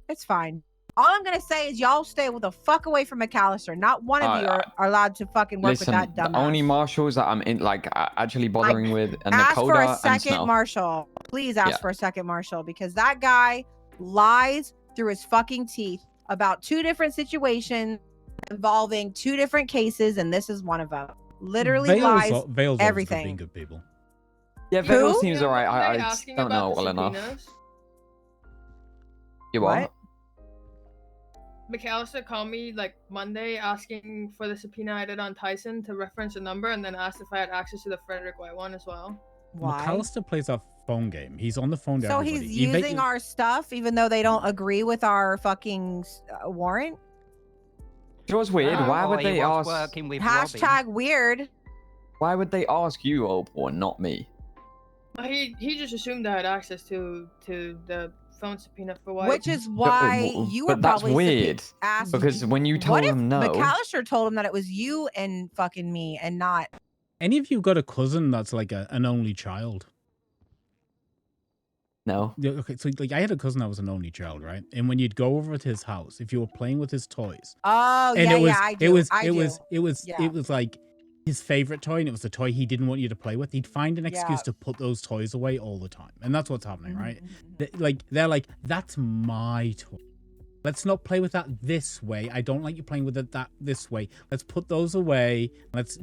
It's fine. All I'm gonna say is y'all stay the fuck away from McAllister. Not one of you are allowed to fucking work Listen, with that dumbass. the only marshals that I'm in, like, actually bothering with, and ask for a Nakoda and second Snow. marshal. Please ask for a second marshal, because that guy lies through his fucking teeth about 2 different situations involving 2 different cases, and this is one of them. Literally lies Vale's everything. being good people. Yeah, Vale Who? seems alright. I asking don't know about the well enough. subpoenas? You what? McAllister called me like Monday asking for the subpoena I did on Tyson to reference a number, and then asked if I had access to the Frederick White one as well. Why? McAllister plays a phone game. He's on the phone to So everybody. he's using our stuff even though they don't agree with our fucking warrant? You know what's weird? Why would they ask? Hashtag weird. Why would they ask you, Opal, and not me? He just assumed I had access to the phone subpoena for White. Which is why you were But that's probably weird. asked. Because when you What told if him no, McAllister told him that it was you and fucking me and not. Any of you got a cousin that's like an only child? no. Yeah, okay, so like I had a cousin that was an only child, right? And when you'd go over to his house, if you were playing with his toys, Oh, and yeah, it was, yeah, I do. it was, I it do. was, it was, Yeah. it was like his favorite toy, and it was the toy he didn't want you to play with. He'd find an excuse Yeah. to put those toys away all the time, and that's what's happening, right? Mm-hmm. They're like, that's my toy. Let's not play with that this way. I don't like you playing with it this way. Let's put those away. Let's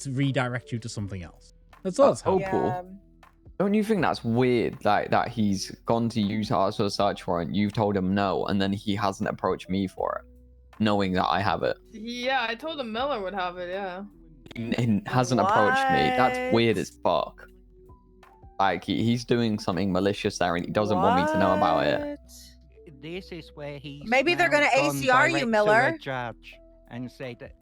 redirect you to something else. That's all. that's happening. Opal, don't you think that's weird? Like that he's gone to use ours for a search warrant. You've told him no, and then he hasn't approached me for it, knowing that I have it. Yeah, I told him Miller would have it. Yeah. He hasn't approached me. That's weird as fuck. Like he's doing something malicious there, and he doesn't want me to know about it. This is where he's Maybe they're gonna now gone ACR you, direct to Miller. a judge and say that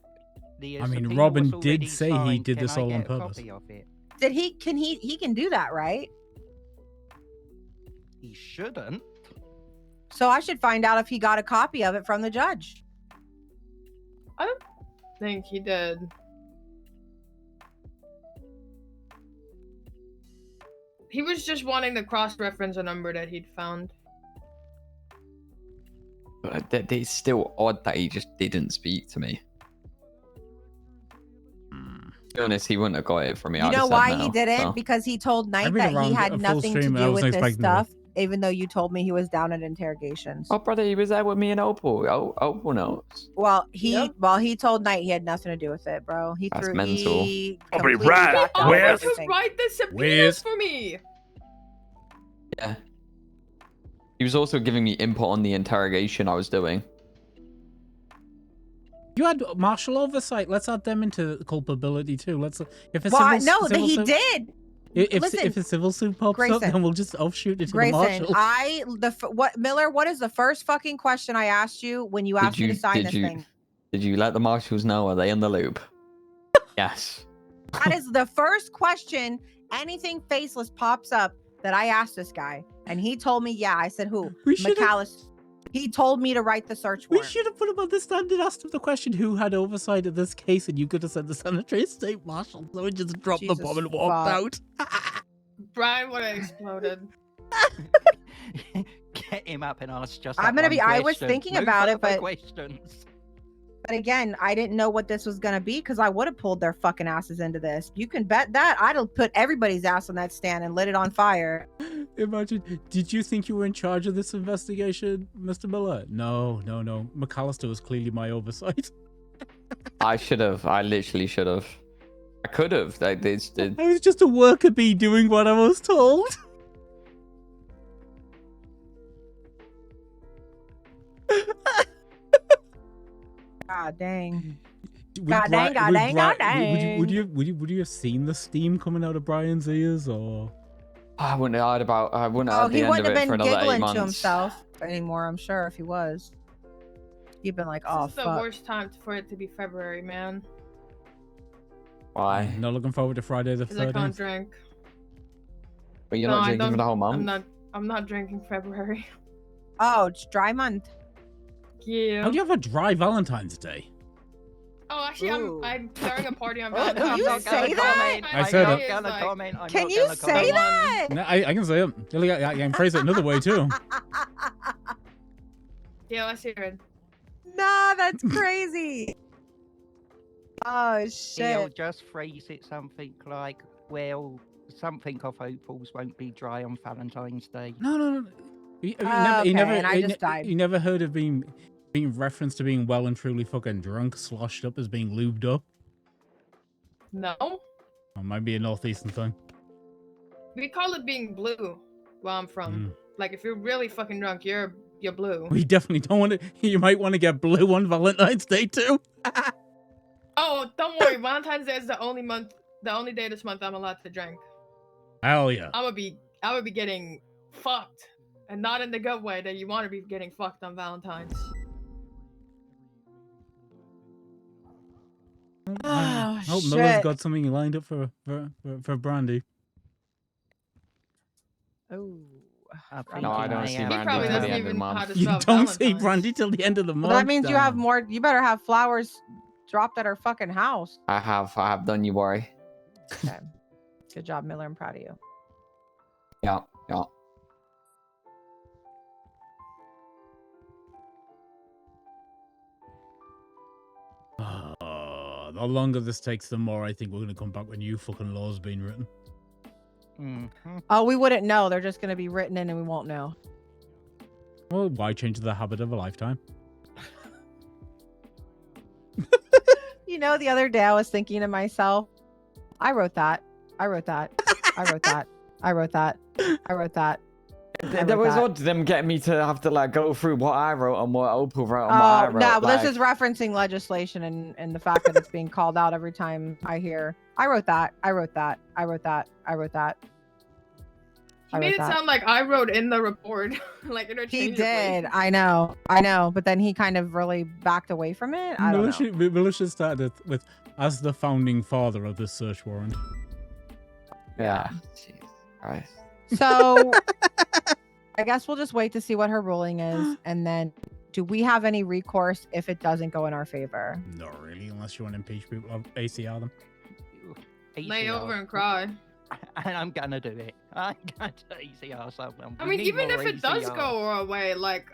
the I mean, subpoena Robin was did already say he signed. did Can this I all on get a purpose. copy of it? Did he can do that, right? He shouldn't. So I should find out if he got a copy of it from the judge. I don't think he did. He was just wanting to cross-reference a number that he'd found. But it's still odd that he just didn't speak to me. To be honest, he wouldn't have got it from me. You I'd know have said why no, he didn't? so. Because he told Knight been that he around a had full nothing to stream, I do wasn't with this expecting to. stuff, even though you told me he was down at interrogations. Oh, brother, he was there with me and Opal. Opal knows. Well, he told Knight he had nothing to do with it, bro. He That's threw mental. he Probably completely right. backed out of Where? To everything. write the subpoenas Weird. for me. Yeah. He was also giving me input on the interrogation I was doing. You had martial oversight. Let's add them into culpability too. Let's if it's Well, civil, no, that civil he suit- did. If Listen, a civil suit pops up, Grayson. then we'll just offshoot it to the Grayson, marshal. what Miller? What is the first fucking question I asked you when you asked me to sign this thing? Did you let the marshals know? Are they in the loop? Yes. That is the first question. Anything faceless pops up that I asked this guy, and he told me, yeah. I said, who? We should've- McAllister. He told me to write the search We warrant. should have put him on the stand and asked him the question: who had oversight of this case? And you could have said the Secretary of State Marshal. So he just dropped the Jesus bomb and walked fuck. out. Brian would have exploded. Get him up and ask just. I'm that gonna one be. I was question. thinking No about it, further but questions. again, I didn't know what this was gonna be because I would have pulled their fucking asses into this. You can bet that I'd have put everybody's ass on that stand and lit it on fire. Imagine. Did you think you were in charge of this investigation, Mr. Miller? No. McAllister was clearly my oversight. I should have. I literally should have. I could have. They did. I was just a worker bee doing what I was told. God dang. Would God dang, God dang, God dang. Would you have seen the steam coming out of Brian's ears, or? I wouldn't have heard about. I wouldn't have Oh, heard the he end wouldn't of have it for been another 8 giggling months. to himself anymore, I'm sure, if he was. He'd been like, oh, This is the fuck. worst time for it to be February, man. Why? Not looking forward to Friday the Because I can't 13th. drink. But you're No, not I drinking for the don't- whole month. I'm not drinking February. Oh, it's dry month. Yeah. How do you have a dry Valentine's Day? Oh, actually, I'm throwing a party on Can Valentine's you Day. say that? I said it. Can you say that? No, I can say it. I can phrase it another way too. Yeah, let's hear it. Nah, that's crazy. Oh shit. He'll just phrase it something like, well, something of opals won't be dry on Valentine's Day. No. He Okay, and I just died. You never heard of being referenced to being well and truly fucking drunk, sloshed up as being lubed up? No. It might be a northeastern thing. We call it being blue where I'm from. Like, if you're really fucking drunk, you're blue. We definitely don't want to. You might want to get blue on Valentine's Day too. Oh, don't worry. Valentine's Day is the only day this month I'm allowed to drink. Hell yeah. I would be getting fucked, and not in the good way that you want to be getting fucked on Valentine's. I hope shit. Miller's got something lined up for Brandy. Oh. No, I don't see He Brandy probably till the doesn't end of the even know how month. to You spell don't see Valentine's. Brandy till the end of the month. Well, that means you have Damn. more. You better have flowers dropped at her fucking house. I have done you worry. Okay. Good job, Miller. I'm proud of you. Yeah. The longer this takes, the more I think we're gonna come back when new fucking law's been written. Oh, we wouldn't know. They're just gonna be written in, and we won't know. Well, why change the habit of a lifetime? You know, the other day I was thinking to myself, I wrote that. I wrote that. I wrote that. I wrote that. I wrote that. There was odd them getting me to have to like go through what I wrote and what Opal wrote and what I wrote. No, like... this is referencing legislation and the fact that it's being called out every time I hear, I wrote that. I wrote that. I wrote that. I wrote that. He made it sound like I wrote in the report, like interchangeably. He did. I know. But then he kind of really backed away from it. I don't know. Miller should start it with, as the founding father of this search warrant. Yeah. Jeez. All right. So I guess we'll just wait to see what her ruling is. And then do we have any recourse if it doesn't go in our favor? Not really, unless you want to impeach people or ACR them. Lay over and cry. And I'm gonna do it. I'm gonna ACR someone. I mean, even if it does go away, like...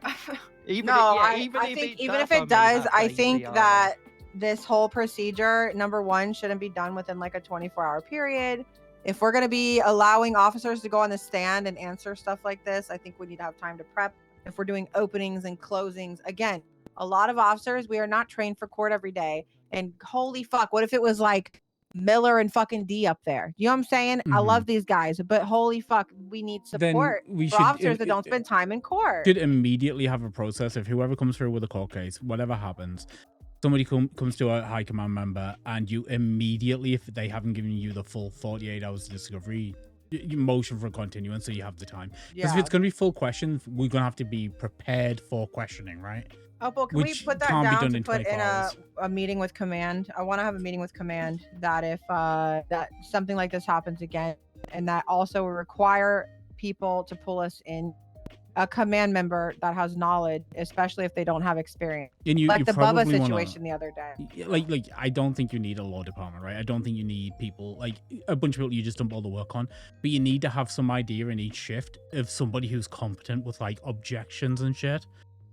even if it does, I think that this whole procedure, number one, shouldn't be done within like a 24-hour period. If we're going to be allowing officers to go on the stand and answer stuff like this, I think we need to have time to prep. If we're doing openings and closings, again, a lot of officers, we are not trained for court every day. And holy fuck, what if it was like Miller and fucking D up there? You know what I'm saying? I love these guys, but holy fuck, we need support for officers that don't spend time in court. Should immediately have a process. If whoever comes through with a court case, whatever happens, somebody comes to a high command member and you immediately, if they haven't given you the full 48 hours of discovery, you motion for a continuance so you have the time. Because if it's going to be full questions, we're going to have to be prepared for questioning, right? Oh, well, can we put that down to put in a meeting with command? I want to have a meeting with command that if that something like this happens again, and that also will require people to pull us in a command member that has knowledge, especially if they don't have experience. And like the Bubba probably situation the other day. Like I don't think you need a law department, right? I don't think you need people, like a bunch of people you just dump all the work on, but you need to have some idea in each shift of somebody who's competent with like objections and shit.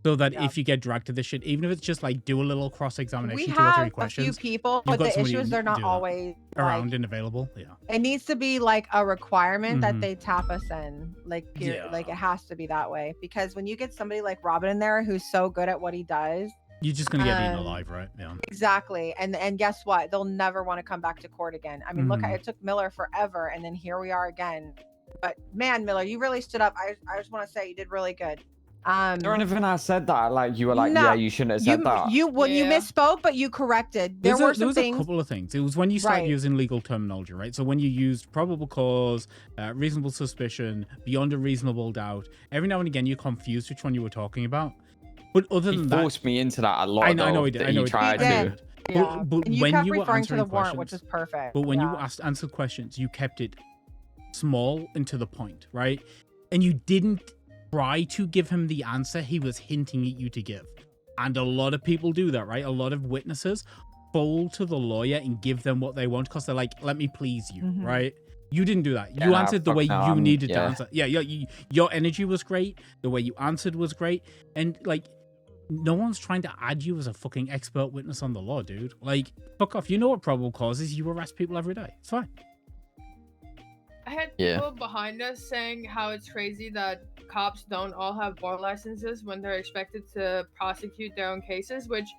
So that if you get dragged to this shit, even if it's just like do a little cross-examination, 2 or 3 questions. We have a few people, but the issue is they're not always around and available. Yeah. It needs to be like a requirement that they tap us in. Like, like it has to be that way. Because when you get somebody like Robin in there who's so good at what he does, you're just gonna get eaten alive, right? Yeah. Exactly. And guess what? They'll never want to come back to court again. I mean, look, it took Miller forever, and then here we are again. But man, Miller, you really stood up. I just want to say you did really good. Is there anything I said that like you were like, yeah, you shouldn't have said that? You misspoke, but you corrected. There was a couple of things. It was when you started using legal terminology, right? So when you used probable cause, reasonable suspicion, beyond a reasonable doubt, every now and again you confused which one you were talking about. But other than that, he forced me into that a lot. I know he did. I know he tried to. Yeah. But you when kept you were referring to the answering warrant, questions, which is perfect. But when you answered questions, you kept it small and to the point, right? And you didn't try to give him the answer he was hinting at you to give. And a lot of people do that, right? A lot of witnesses fold to the lawyer and give them what they want because they're like, let me please you, Mhm. right? You didn't do that. Yeah, You nah, answered the fuck way no, you I'm- needed to yeah. answer. Yeah, your energy was great. The way you answered was great. And like, no one's trying to add you as a fucking expert witness on the law, dude. Like, fuck off. You know what probable cause is. You arrest people every day. It's fine. I had Yeah. people behind us saying how it's crazy that cops don't all have bar licenses when they're expected to prosecute their own cases, which,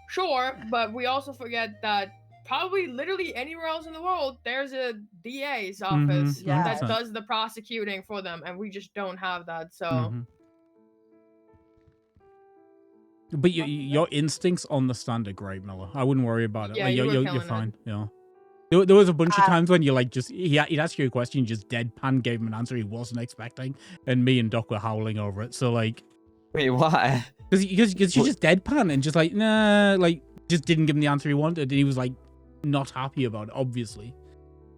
sure, but we also forget that probably literally anywhere else in the world, there's a DA's office Mhm, that 100%. does the prosecuting for them, and we just don't have that, so... Mhm. But your instincts on the stand are great, Miller. I wouldn't worry about it. Yeah, Like, you were you're killing it. fine. Yeah. There was a bunch of times when you like just he'd ask you a question, you just deadpan gave him an answer he wasn't expecting, and me and Doc were howling over it. So like, Wait, why? because you just deadpan and just like like just didn't give him the answer he wanted, and he was like not happy about it. Obviously,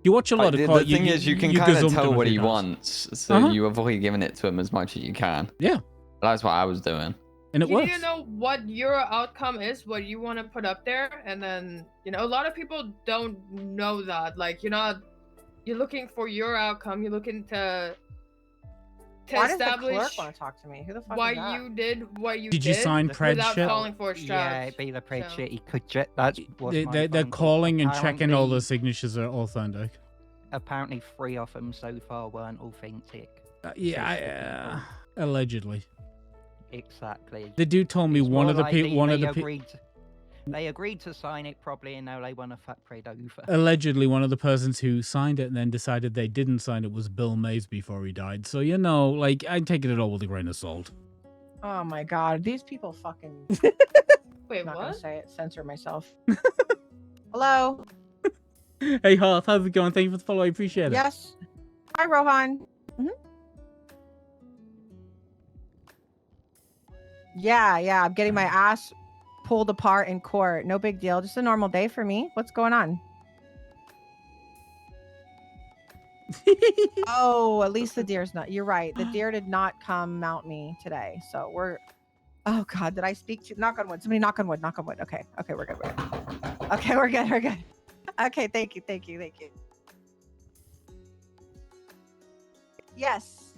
you watch a lot of The thing is, you can kind of gazumped him tell a what few he times. wants, so Uh-huh. you avoid giving it to him as much as you can. Yeah. That's what I was doing. And it You works. need to know what your outcome is, what you want to put up there, and then, you know, a lot of people don't know that. Like, you're looking for your outcome, you're looking to Why does the establish clerk want to talk to me? Who the fuck why is that? you did what you Did you sign pred without shit? falling for a Yeah, trap. it'd be the pred shit. He could just. That's what They're calling and checking all the signatures are authentic. Apparently, 3 of them so far weren't authentic. Yeah, allegedly. Exactly. The dude told me It's one more of the likely people, they agreed to sign it probably, and now they want to fuck pred over. allegedly one of the persons who signed it and then decided they didn't sign it was Bill Mays before he died. So you know, like I'm taking it all with a grain of salt. Oh my god, these people fucking. Wait, I'm not gonna what? say it. Censor myself. Hello. Hey Hearth, how's it going? Thank you for the follow. I appreciate it. Yes. Hi, Rohan. Yeah, I'm getting my ass pulled apart in court. No big deal. Just a normal day for me. What's going on? Oh, at least the deer's not. You're right. The deer did not come mount me today. So we're. Oh God, did I speak to? Knock on wood. Somebody knock on wood. Knock on wood. Okay, we're good. Okay, we're good. Okay, thank you. Yes.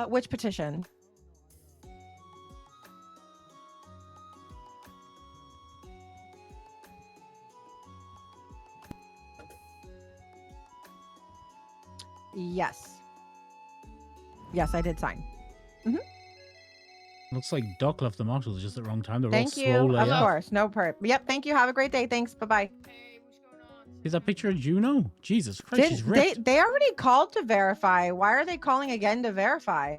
Which petition? Yes, I did sign. Looks like Doc left the marshals just at the wrong time. They're Thank all you. slow Of layout. course. No perp. Yep. Thank you. Have a great day. Thanks. Bye-bye. Is that picture of Juno? Jesus Christ, she's Did ripped. they already called to verify? Why are they calling again to verify?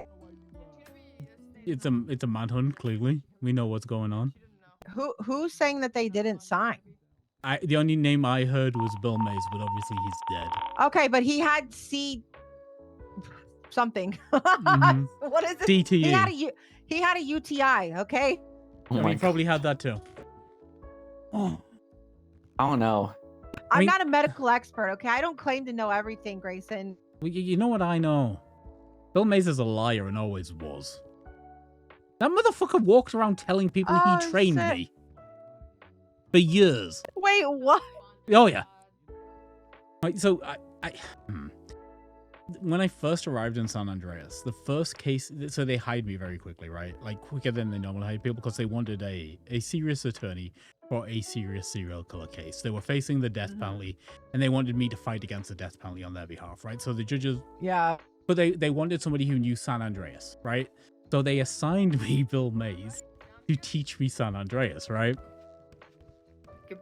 It's a manhunt, clearly. We know what's going on. Who's saying that they didn't sign? The only name I heard was Bill Mays, but obviously he's dead. Okay, but he had C something. Mhm. What is it? CTE. He had a UTI, okay? He probably had that too. I don't know. I'm not a medical expert, okay? I don't claim to know everything, Grayson. Well, you know what I know? Bill Mays is a liar and always was. That motherfucker walked around telling people Oh, he trained shit. me. For years. Wait, what? Oh, yeah. Right, so, when I first arrived in San Andreas, the first case, so they hired me very quickly, right? Like quicker than they normally hire people because they wanted a serious attorney for a serious serial killer case. They were facing the death penalty and they wanted me to fight against the death penalty on their behalf, right? So the judges, Yeah. but they wanted somebody who knew San Andreas, right? So they assigned me Bill Mays to teach me San Andreas, right?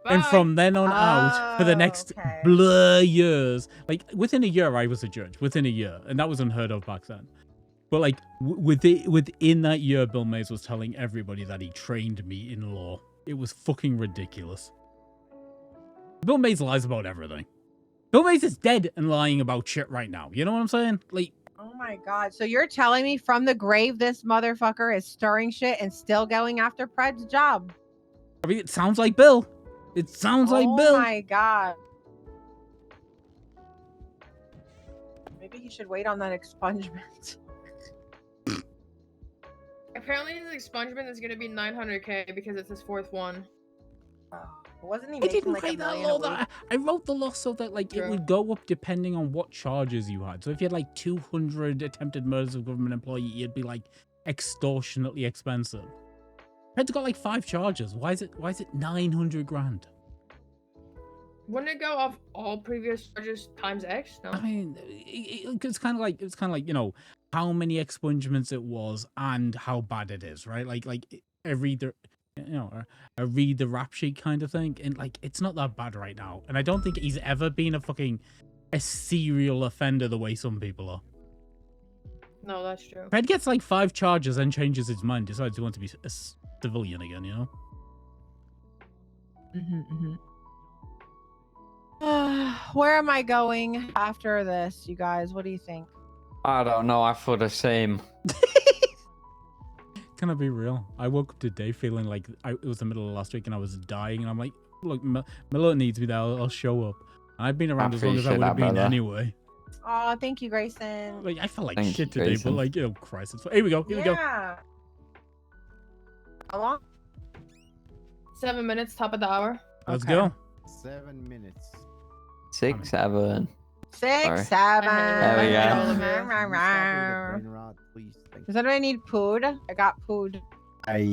And from then on out, for the next blur years, like within a year, I was a judge. Within a year, and that was unheard of back then. But like within that year, Bill Mays was telling everybody that he trained me in law. It was fucking ridiculous. Bill Mays lies about everything. Bill Mays is dead and lying about shit right now. You know what I'm saying? Like, Oh my God. So you're telling me from the grave this motherfucker is stirring shit and still going after Pred's job? I mean, it sounds like Bill. It sounds like Bill. Oh my God. Maybe you should wait on that expungement. I apparently his expungement is gonna be 900k because it's his fourth one. Wasn't he I making didn't like write $1 that million law. a week? I wrote the law so that like it would go up depending on what charges you had. So if you had like 200 attempted murders of government employee, it'd be like extortionately expensive. Fred's got like 5 charges. Why is it 900 grand? Wouldn't it go off all previous charges times X? No. I mean, it's kind of like you know how many expungements it was and how bad it is, right? Like I read the rap sheet kind of thing, and like it's not that bad right now. And I don't think he's ever been a serial offender the way some people are. No, that's true. Fred gets like 5 charges and changes his mind, decides he wants to be a civilian again, you know? Where am I going after this, you guys? What do you think? I don't know. I feel the same. Can I be real? I woke up today feeling like it was the middle of last week and I was dying, and I'm like, look, Miller needs me there. I'll show up. And I've been around as long as I would have been anyway. Oh, thank you, Grayson. Like I felt like Thank shit you, today, Grayson. but like, you know, Christ, here we go. Here we go. How long? 7 minutes, top of the hour. Let's go. 7 minutes. 6, 7. 6, Sorry. 7. There we go. Please. Does anybody need food? I got food. I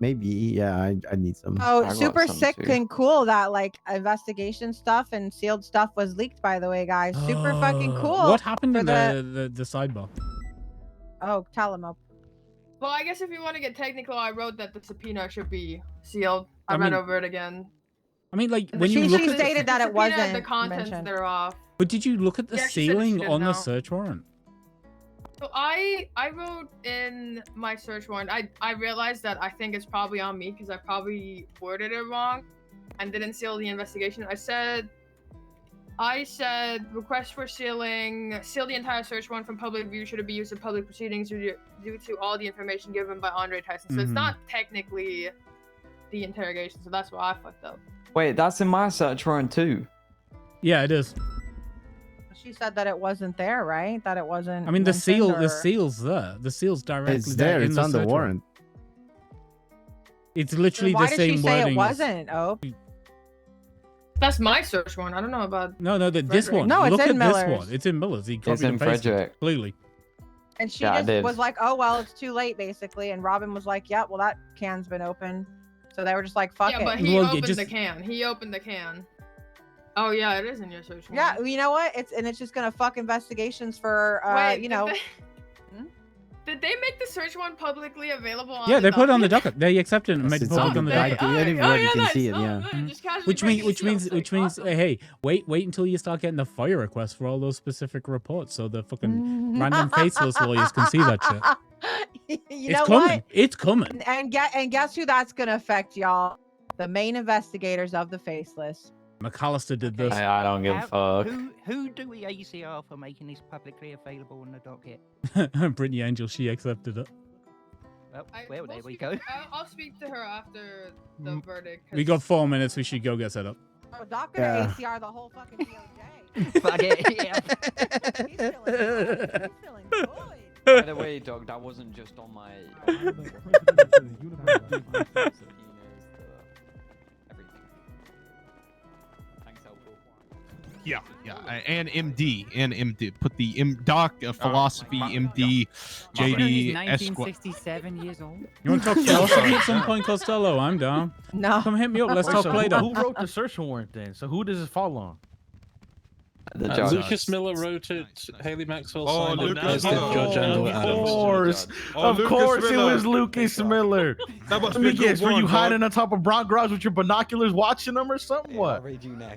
need some. Oh, super sick and cool that like investigation stuff and sealed stuff was leaked, by the way, guys. Super fucking cool. What happened for in the sidebar? Oh, tell him. Well, I guess if you want to get technical, I wrote that the subpoena should be sealed. I I read mean- over it again. I mean, like And when you she look at stated that it subpoena, wasn't the contents mentioned. that are off. but did you look at the Yeah, she said she ceiling didn't on the know. search warrant? So I wrote in my search warrant. I realized that I think it's probably on me because I probably worded it wrong and didn't seal the investigation. I said request for seal the entire search warrant from public view should it be used in public proceedings due to all the information given by Andre Tyson. So it's not technically the interrogation. So that's why I fucked up. Wait, that's in my search warrant too. Yeah, it is. She said that it wasn't there, right? That it wasn't. I mean, the mentioned, seal's there. The seal's directly It's there. in It's the on the search warrant. It's literally Why the did same she say wording. it wasn't? Oh, That's my search warrant. I don't know about. No, this Frederick. one. No, it's Look in at this Miller's. one. It's in Miller's. He It's copied in and pasted Frederick. clearly. and she Yeah, I just did. was like, "Oh well, it's too late," basically. And Robin was like, "Yeah, well that can's been opened." So they were just like, "Fuck Yeah, it." but he Well, yeah, opened just- the can. He opened the can. Oh yeah, it is in your search warrant. Yeah, you know what? It's just gonna fuck investigations for Wait, you know. Did they make the search warrant publicly available on Yeah, the they put it on the docket? docket. They accepted and made it It's public on on the the docket. docket. Anybody can see it, yeah. Just casually Which breaking means, seals, like, awesome. hey, wait until you start getting the FOIA requests for all those specific reports, so the fucking random faceless lawyers can see that shit. You It's know coming. what? It's coming. And guess who that's gonna affect, y'all? The main investigators of the Faceless. McAllister did this. I don't give a fuck. Who do we ACR for making this publicly available on the docket? Brittany Angel, she accepted it. Well, there we go. I'll speak to her after the verdict. We got 4 minutes. We should go get set up. Oh, Doc gonna Yeah. ACR the whole fucking DOJ. Fuck it, yeah. He's feeling good. He's feeling good. By the way, Doc, that wasn't just on my. Yeah, and MD, put the Doc philosophy, MD, JD, Esquire. 1967 years old. You want to talk philosophy at some point, Costello? I'm down. No. Come hit me up. Let's Wait, talk so Play-Doh. who wrote the search warrant then? So who does it fall on? The judge. Lucas Miller wrote it. Haley Maxwell Oh, signed it. Lucas As did Miller. Judge Andrew Of Adams. course, Oh, of Lucas course, Miller. it was Lucas Miller. That must Let be me a good guess, were you one, hiding dog. on top of Brown Garage with your binoculars watching them or something? What?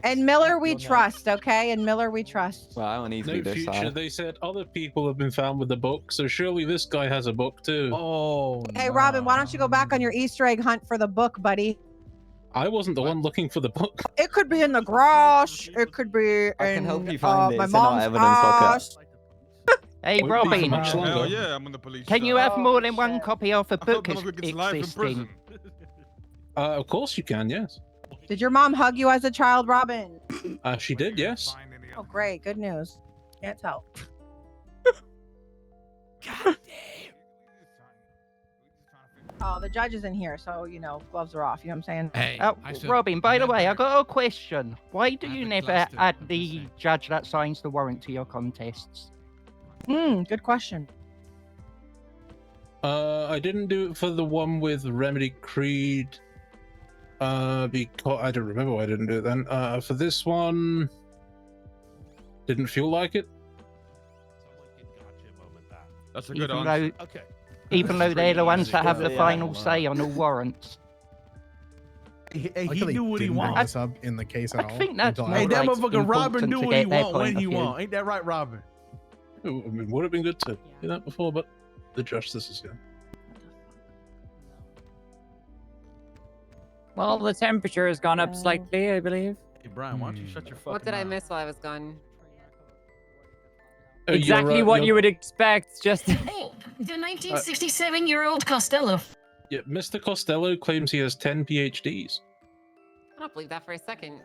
And Miller we trust, okay? And Miller we trust. Well, I don't need to No be this future. side. They said other people have been found with the book, so surely this guy has a book too. Oh, Hey Robin, why don't you go back on your Easter egg hunt for the book, buddy? I wasn't the one looking for the book. It could be in the garage. It could be I in can help you find it. my It's in our mom's evidence house. locker. Hey, Won't be for Robin, much longer. Yeah, I'm in the police. can you have more than one copy of a book existing? prison. Of course you can, yes. Did your mom hug you as a child, Robin? She did, yes. Oh, great. Good news. Can't tell. Oh, the judge is in here, so you know, gloves are off. You know what I'm saying? Hey, Robin, by the way, I got a question. Why do you never add the judge that signs the warrant to your contests? Good question. I didn't do it for the one with Remedy Creed. Because I don't remember why I didn't do it then. For this one, didn't feel like it. That's a Even good though- answer. Okay. Even though they're the ones that have the final say on all warrants. He knew what he wants. Up in the case at I all. think that's until more Hey, that after. like motherfucker Robin important knew to what he get their want when point he of view. want. Ain't that right, Robin? I mean, would have been good to do that before, but the justice is here. Well, the temperature has gone up slightly, I believe. Hey, Brian, why don't you shut your fucking What did I mouth? miss while I was gone? Exactly what you would expect, just... Hey, the 1967-year-old Costello. Yeah, Mr. Costello claims he has 10 PhDs. I don't believe that for a second.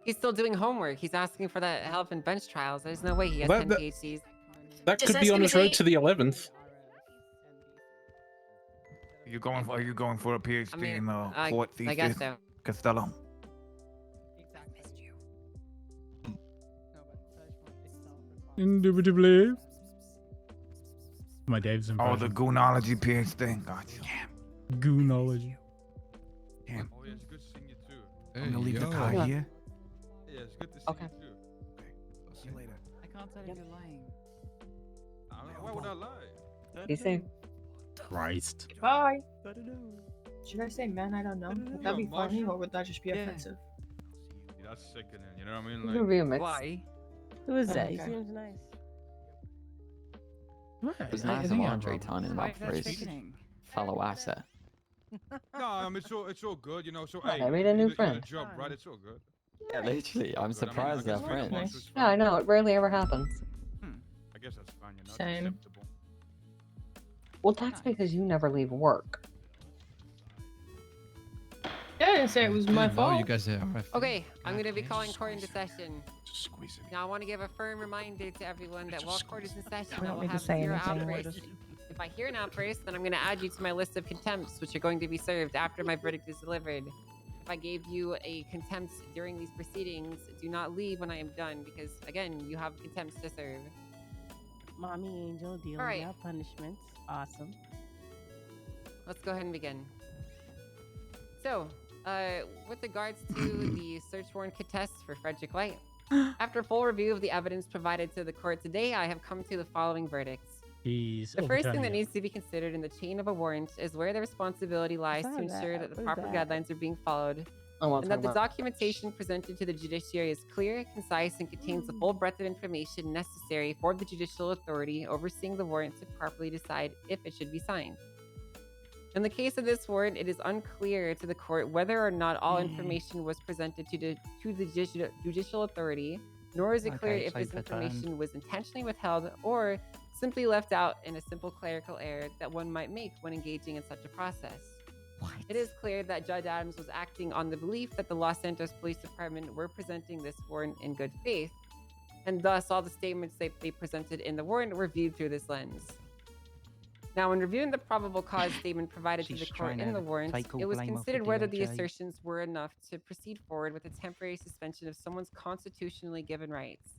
He's still doing homework. He's asking for that help in bench trials. There's no way he has Well, 10 that- PhDs. That Just could be ask on him his if road he- to the 11th. Are you going for a PhD I mean, in I court thesis? I guess so. Costello. Indubitably. My Dave's Oh, impression. the goonology PhD. Gotcha. Goonology. Damn. Oh, yeah, it's good seeing you too. I'm gonna leave the tie Yeah. here. Yeah, it's good to see Okay. you too. See you later. I can't tell if you're lying. Why would I lie? Be safe. Christ. Bye. Should I say, man, I don't know? Would that be funny or would that just be offensive? Yeah, that's sickening. You know what I mean? It could be a mix. Why? Who is that? He Okay. seems nice. It was nice of Andre turning up for his fellow asset. No, it's all good. You know, so hey, I made a new you got friend. a job, right? It's all good. Yeah, literally, I'm surprised they're guess we don't want friends. to- Yeah, I know. It rarely ever happens. I guess that's fine. You know, it's Same. acceptable. Well, that's because you never leave work. Yeah, I didn't say it was my fault. You guys are. Okay, I'm going to be calling court into session. Squeeze it. Now, I want to give a firm reminder to everyone that while court is in session, We I don't will need to have say 0 anything, we're outbursts. just- If I hear an outburst, then I'm going to add you to my list of contempts, which are going to be served after my verdict is delivered. If I gave you a contempt during these proceedings, do not leave when I am done, because, again, you have contempts to serve. Mommy Angel dealing All right. out punishments. Awesome. Let's go ahead and begin. So, with regards to the search warrant contest for Frederick Light, after full review of the evidence provided to the court today, I have come to the following verdicts. He's The first thing that overturning it. needs to be considered in the chain of a warrant is where the responsibility lies What's to that? ensure that the What's proper that? guidelines are being followed, I want and to that the documentation presented to the judiciary is clear, concise, and contains the full breadth of information necessary for the judicial authority overseeing the warrant to properly decide if it should be signed. In the case of this warrant, it is unclear to the court whether or not all information was presented to the judicial authority, nor is it clear Okay, if this safe return. information was intentionally withheld or simply left out in a simple clerical error that one might make when engaging in such a process. It is clear that Judge Adams was acting on the belief that the Los Santos Police Department were presenting this warrant in good faith, and thus all the statements that they presented in the warrant were viewed through this lens. Now, in reviewing the probable cause statement provided to the She's court trying in to the warrant, take all it was blame off the considered whether the DOJ. assertions were enough to proceed forward with a temporary suspension of someone's constitutionally given rights.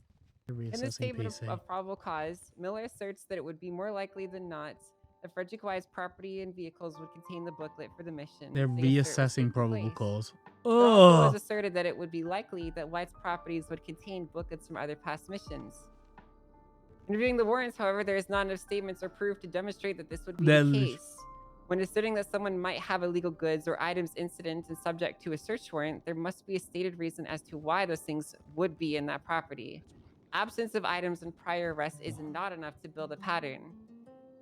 In the Reassessing statement PC. of probable cause, Miller asserts that it would be more likely than not that Frederick White's property and vehicles would contain the booklet for the mission. They're they assert was reassessing taking probable place. cause. It also was Ugh. asserted that it would be likely that White's properties would contain booklets from other past missions. In reviewing the warrants, however, there is not enough statements or proof to demonstrate that this would be Then- the case. When asserting that someone might have illegal goods or items incident and subject to a search warrant, there must be a stated reason as to why those things would be in that property. Absence of items and prior arrests is not enough to build a pattern.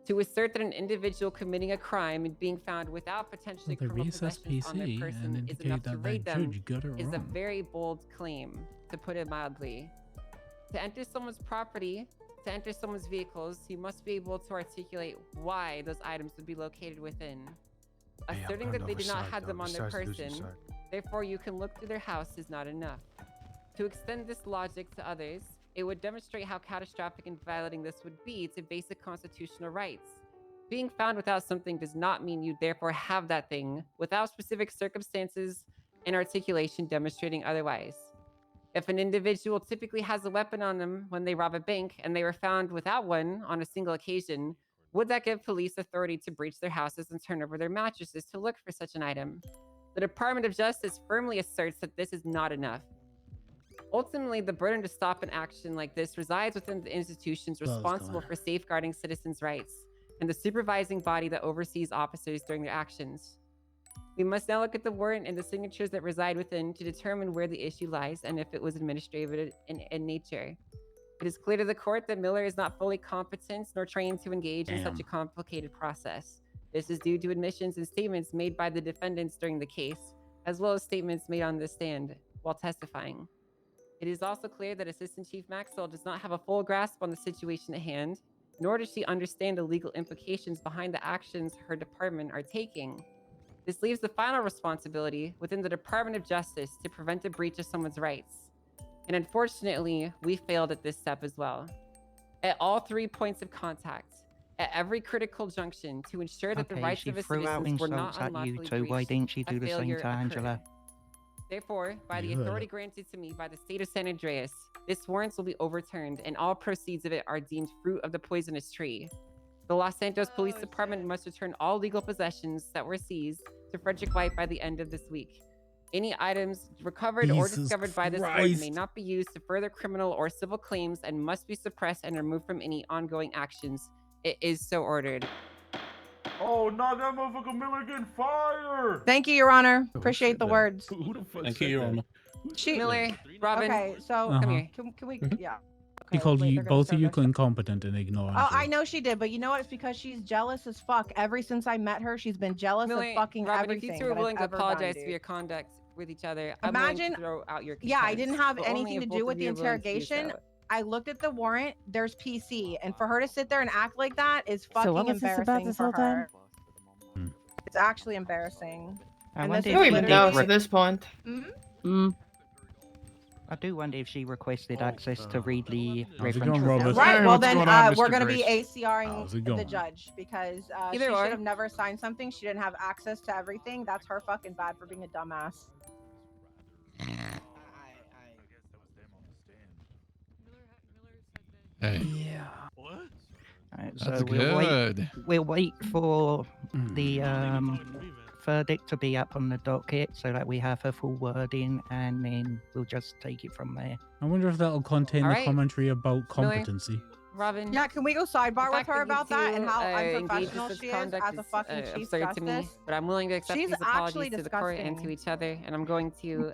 To assert that an individual committing a crime and being found without potentially Well, they criminal reassess possessions on their PC person and is indicate enough to that the raid them judge got it is a wrong. very bold claim, to put it mildly. To enter someone's property, to enter someone's vehicles, you must be able to articulate why those items would be located within. Hey, I'm Asserting going that they did not overside, have them on their overside, person, overside. therefore you can look through their house is not enough. To extend this logic to others, it would demonstrate how catastrophic and violating this would be to basic constitutional rights. Being found without something does not mean you therefore have that thing without specific circumstances and articulation demonstrating otherwise. If an individual typically has a weapon on them when they rob a bank and they were found without one on a single occasion, would that give police authority to breach their houses and turn over their mattresses to look for such an item? The Department of Justice firmly asserts that this is not enough. Ultimately, the burden to stop an action like this resides within the institutions responsible for safeguarding citizens' rights and the supervising body that oversees officers during their actions. We must now look at the warrant and the signatures that reside within to determine where the issue lies and if it was administrative in nature. It is clear to the court that Miller is not fully competent nor trained to engage in such a complicated process. This is due to admissions and statements made by the defendants during the case, as well as statements made on the stand while testifying. It is also clear that Assistant Chief Maxwell does not have a full grasp on the situation at hand, nor does she understand the legal implications behind the actions her department are taking. This leaves the final responsibility within the Department of Justice to prevent a breach of someone's rights. And unfortunately, we failed at this step as well. At all 3 points of contact, at every critical junction to ensure that the rights of the citizens were not unlawfully breached, why didn't you do the same failure to Angela? occurred. Therefore, by the authority granted to me by the state of San Andreas, this warrant will be overturned and all proceeds of it are deemed fruit of the poisonous tree. The Los Santos Police Department must return all legal possessions that were seized to Frederick White by the end of this week. Any items recovered or discovered by this court may not be used to further criminal or civil claims and must be suppressed and removed from any ongoing actions. It is so ordered. Oh, no, that motherfucker Miller getting fired. Thank you, Your Honor. Appreciate the words. Who the fuck Thank you, Your Honor. Miller, Robin. Okay, so come here. Can we? Yeah. He called you both of you incompetent and ignoring. Oh, I know she did, but you know what? It's because she's jealous as fuck. Ever since I met her, she's been jealous Miller, of fucking Robin, everything. if you two are willing to that I've ever apologize done, for your dude. conduct with each other, Imagine, I'm willing to throw out your yeah, I consent, didn't have but only anything if to both do of with the you are willing to do interrogation. so. I looked at the warrant. There's PC, and for her to sit there and act like that is fucking So what was this embarrassing about this for whole her. time? It's actually embarrassing. I And wonder this if I don't she even did know re- at this point. I do wonder if she requested access to read the How's it reference. going, Robert? Right. Hey, well, what's then going on, we're Mr. going to be Grace? ACRing How's it the going? judge because she Either should or. have never signed something. She didn't have access to everything. That's her fucking bad for being a dumbass. Hey. Yeah. Alright, That's so good. We'll wait for the verdict to be up on the docket so that we have a full wording, and then we'll just take it from there. I wonder if that'll contain All the right. commentary about Miller. competency. Robin. Yeah, can we go sidebar with fact her that you about that and two, how engage in unprofessional such she is conduct as a fucking chief absurd to me, justice? but I'm willing to accept She's these actually apologies to the court and to disgusting. each other, and I'm going to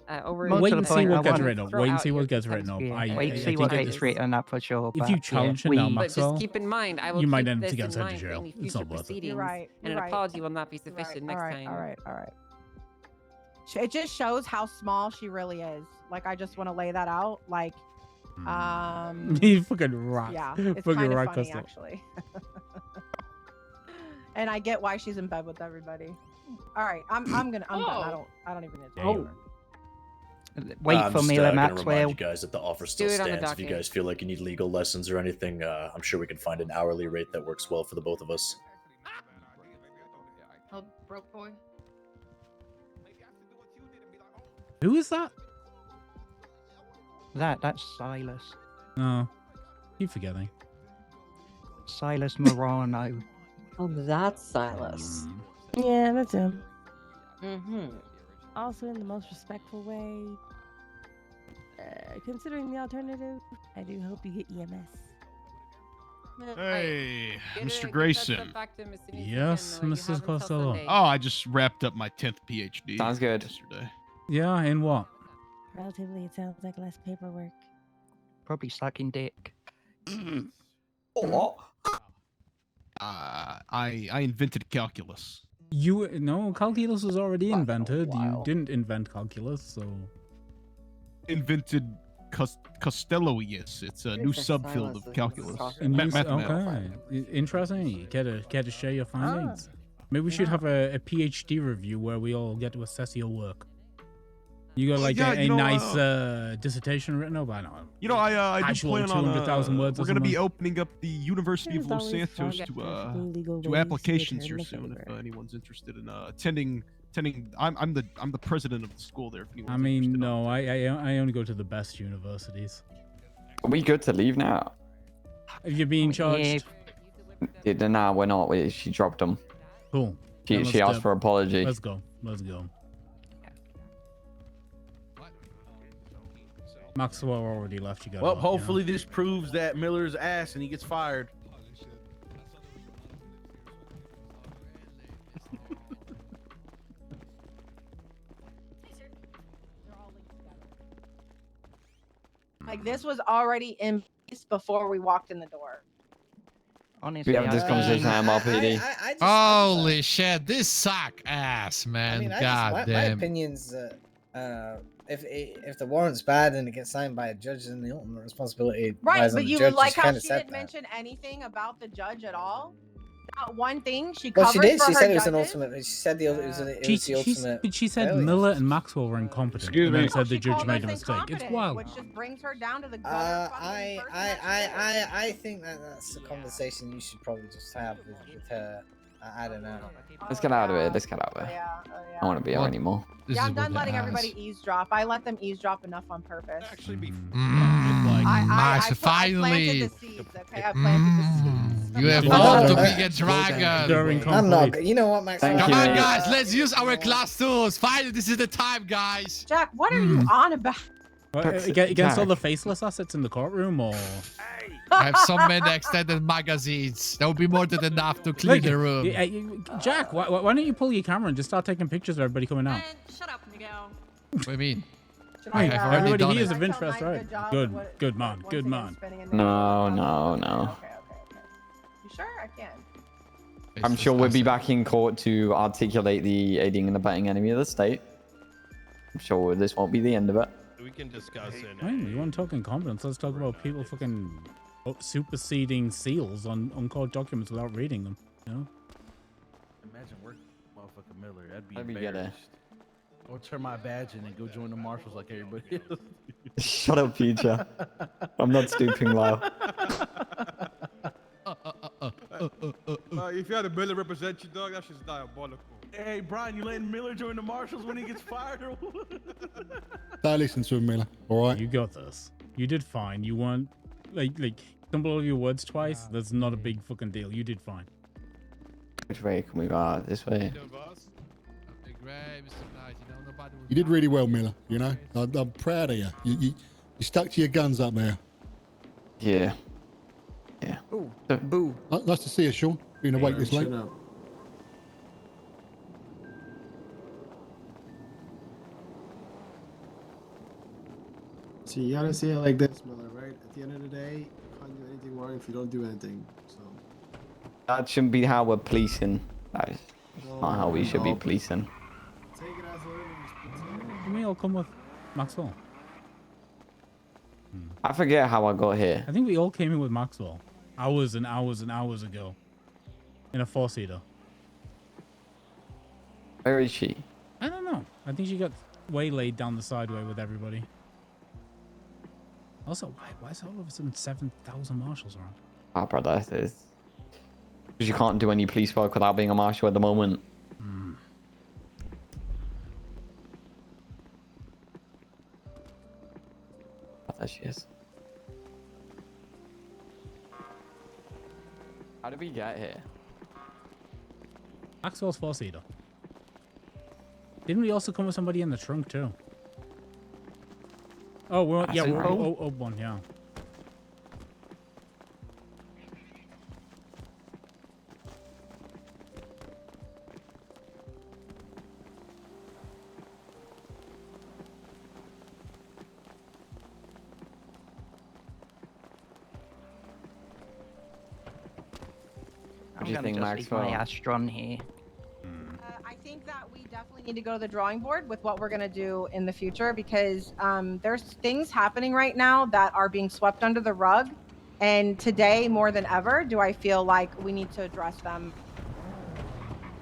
Wait and see what gets want written up. Wait and see what gets written up. Yeah, I wait and see think what it gets is- written up for sure. If but, you challenge yeah, it now, we- But Maxwell, just keep in mind, I will you might keep end up this getting in sent to mind for jail. any It's future not worth it. proceedings, You're right. and an You're right. apology will not be sufficient next time. All right. It just shows how small she really is. Like, I just want to lay that out. Like, You fucking rock. yeah, it's Fucking kind of rock funny us up. actually. And I get why she's in bed with everybody. All right, I'm done. I don't even need to. Oh. Wait I'm for just, Miller gonna Maxwell. remind you guys that the offer still Do it on the stands. If you docket. guys feel like you need legal lessons or anything, I'm sure we can find an hourly rate that works well for the both of us. Oh, broke boy. Who is that? That's Silas. No, keep forgetting. Silas Morano. Oh, that's Silas. Yeah, that's him. Mm-hmm. Also, in the most respectful way, considering the alternative, I do hope you get EMS. Hey, Get Mr. it, Grayson. get that back to him as soon as you Yes, can, Miller. You Mrs. have until Costello. Sunday. Oh, I just wrapped up my 10th PhD. Sounds good. Yesterday. Yeah, in what? Relatively, it sounds like less paperwork. Probably sucking dick. I invented calculus. No, calculus was already invented. You didn't invent calculus, so. Invented Costello, yes. It's a new subfield of calculus. Mathematics. Okay, interesting. Care to share your findings? Maybe we should have a PhD review where we all get to assess your work. You got like Yeah, a you know, nice dissertation written up? I don't know. You know, I do Casual plan on 200,000 words or we're going to be something? opening up the University of Los There's always Santos illegal to ways applications to here look soon. If everywhere. anyone's interested in attending, I'm the president of the school there. If anyone's I mean, no, I only go to the best universities. Are we good to leave now? Have you been charged? Nah, we're not. She dropped them. Cool. Then She let's asked for apology. Let's go. Let's go. Maxwell already left. You got. Well, hopefully this proves that Miller's ass and he gets fired. Like this was already in place before we walked in the door. Honestly, We have this conversation at MRPD. Holy shit, this suck ass, man. I mean, God my damn. opinion's if the warrant's bad and it gets signed by a judge, then the ultimate responsibility Right, lies on but the you judge. like She how kinda she said didn't that. mention anything about the judge at all. Not one thing. She Well, covered she did. for She her said it was an judges. ultimate. She said it was the ultimate. But she said failure. Miller and Maxwell were incompetent. Excuse and then me. said the She judge called made a us mistake. It's incompetent, wild. which just brings her down to the gutter I think that's a conversation you should probably just have with her. I don't know. Let's get out of it. Let's get out of it. Yeah, I don't want to be here anymore. Yeah, I'm done letting everybody eavesdrop. I let them eavesdrop enough on purpose. Actually, be Max, I finally. planted the seeds, okay? I planted the seeds. You have evolved to be a dragon. I'm not. You know what, Max? Come on, guys. Let's use our class tools. Finally, this is the time, guys. Jack, what are you on about? Against all the faceless assets in the courtroom, or I have so many extended magazines. That would be more than enough to clean the room. Jack, why don't you pull your camera and just start taking pictures of everybody coming out? Shut up, Miguel. What do you mean? Hey, I've already everybody done here is it. of interest, right? Good man, good man. No. You sure? I can. I'm sure we'll be back in court to articulate the aiding and abetting enemy of the state. I'm sure this won't be the end of it. We can discuss it. Hey, you want to talk incompetence? Let's talk about people fucking superseding seals on court documents without reading them. You know? Imagine working with motherfucker Miller. That'd be Let me get it. embarrassed. Or turn my badge in and go join the marshals like everybody else. Shut up, future. I'm not stooping low. If you had a Miller represent you, dog, that shit's diabolical. Hey, Brian, you letting Miller join the marshals when he gets fired? Or what? Don't listen to him, Miller. All right. You got this. You did fine. You weren't like stumble over your words twice. That's not a big fucking deal. You did fine. Which way can we go? This way. You did really well, Miller. You know, I'm proud of you. You stuck to your guns up there. Yeah. Ooh, boo. Nice to see you, Sean. Been awake this late. See, you gotta say it like this, Miller, right? At the end of the day, you can't do anything wrong if you don't do anything. So. That shouldn't be how we're policing. That is not how we should be policing. Take it as it is. Can we all come with Maxwell? I forget how I got here. I think we all came in with Maxwell hours and hours and hours ago in a four-seater. Where is she? I don't know. I think she got waylaid down the sideway with everybody. Also, why is all of a sudden 7,000 marshals around? Oh, brother, because you can't do any police work without being a marshal at the moment. Oh, there she is. How did we get here? Maxwell's four-seater. Didn't we also come with somebody in the trunk too? Oh, we're yeah, we're one, yeah. What do you I'm think, gonna just leave my Maxwell? Astron here. I think that we definitely need to go to the drawing board with what we're going to do in the future because there's things happening right now that are being swept under the rug. And today, more than ever, do I feel like we need to address them.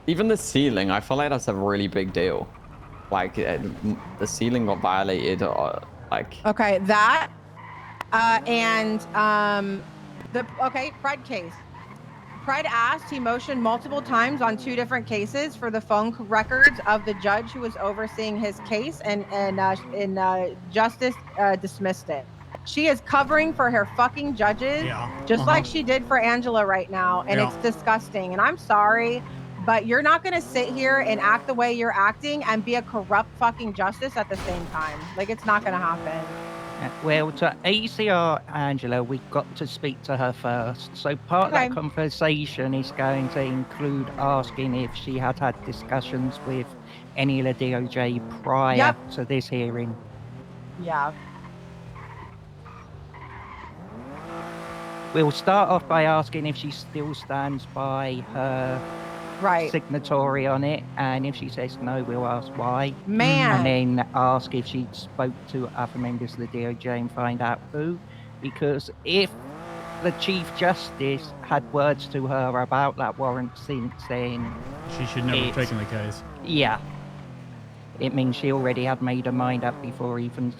Even the ceiling, I feel like that's a really big deal. like the ceiling got violated, or like. Okay, that and okay, Fred case. Fred asked, he motioned multiple times on 2 different cases for the phone records of the judge who was overseeing his case, and Justice dismissed it. She is covering for her fucking judges, just like she did for Angela right now, and it's disgusting. And I'm sorry, but you're not going to sit here and act the way you're acting and be a corrupt fucking justice at the same time. Like, it's not going to happen. Well, to ACR Angela, we got to speak to her first. So part of that conversation is going to include asking if she had had discussions with any of the DOJ prior to this hearing. Yeah. We'll start off by asking if she still stands by her signatory on it, and if she says no, we'll ask why. And then ask if she spoke to other members of the DOJ and find out who. Because if the Chief Justice had words to her about that warrant since then, she should never have taken the case. Yeah. It means she already had made her mind up before even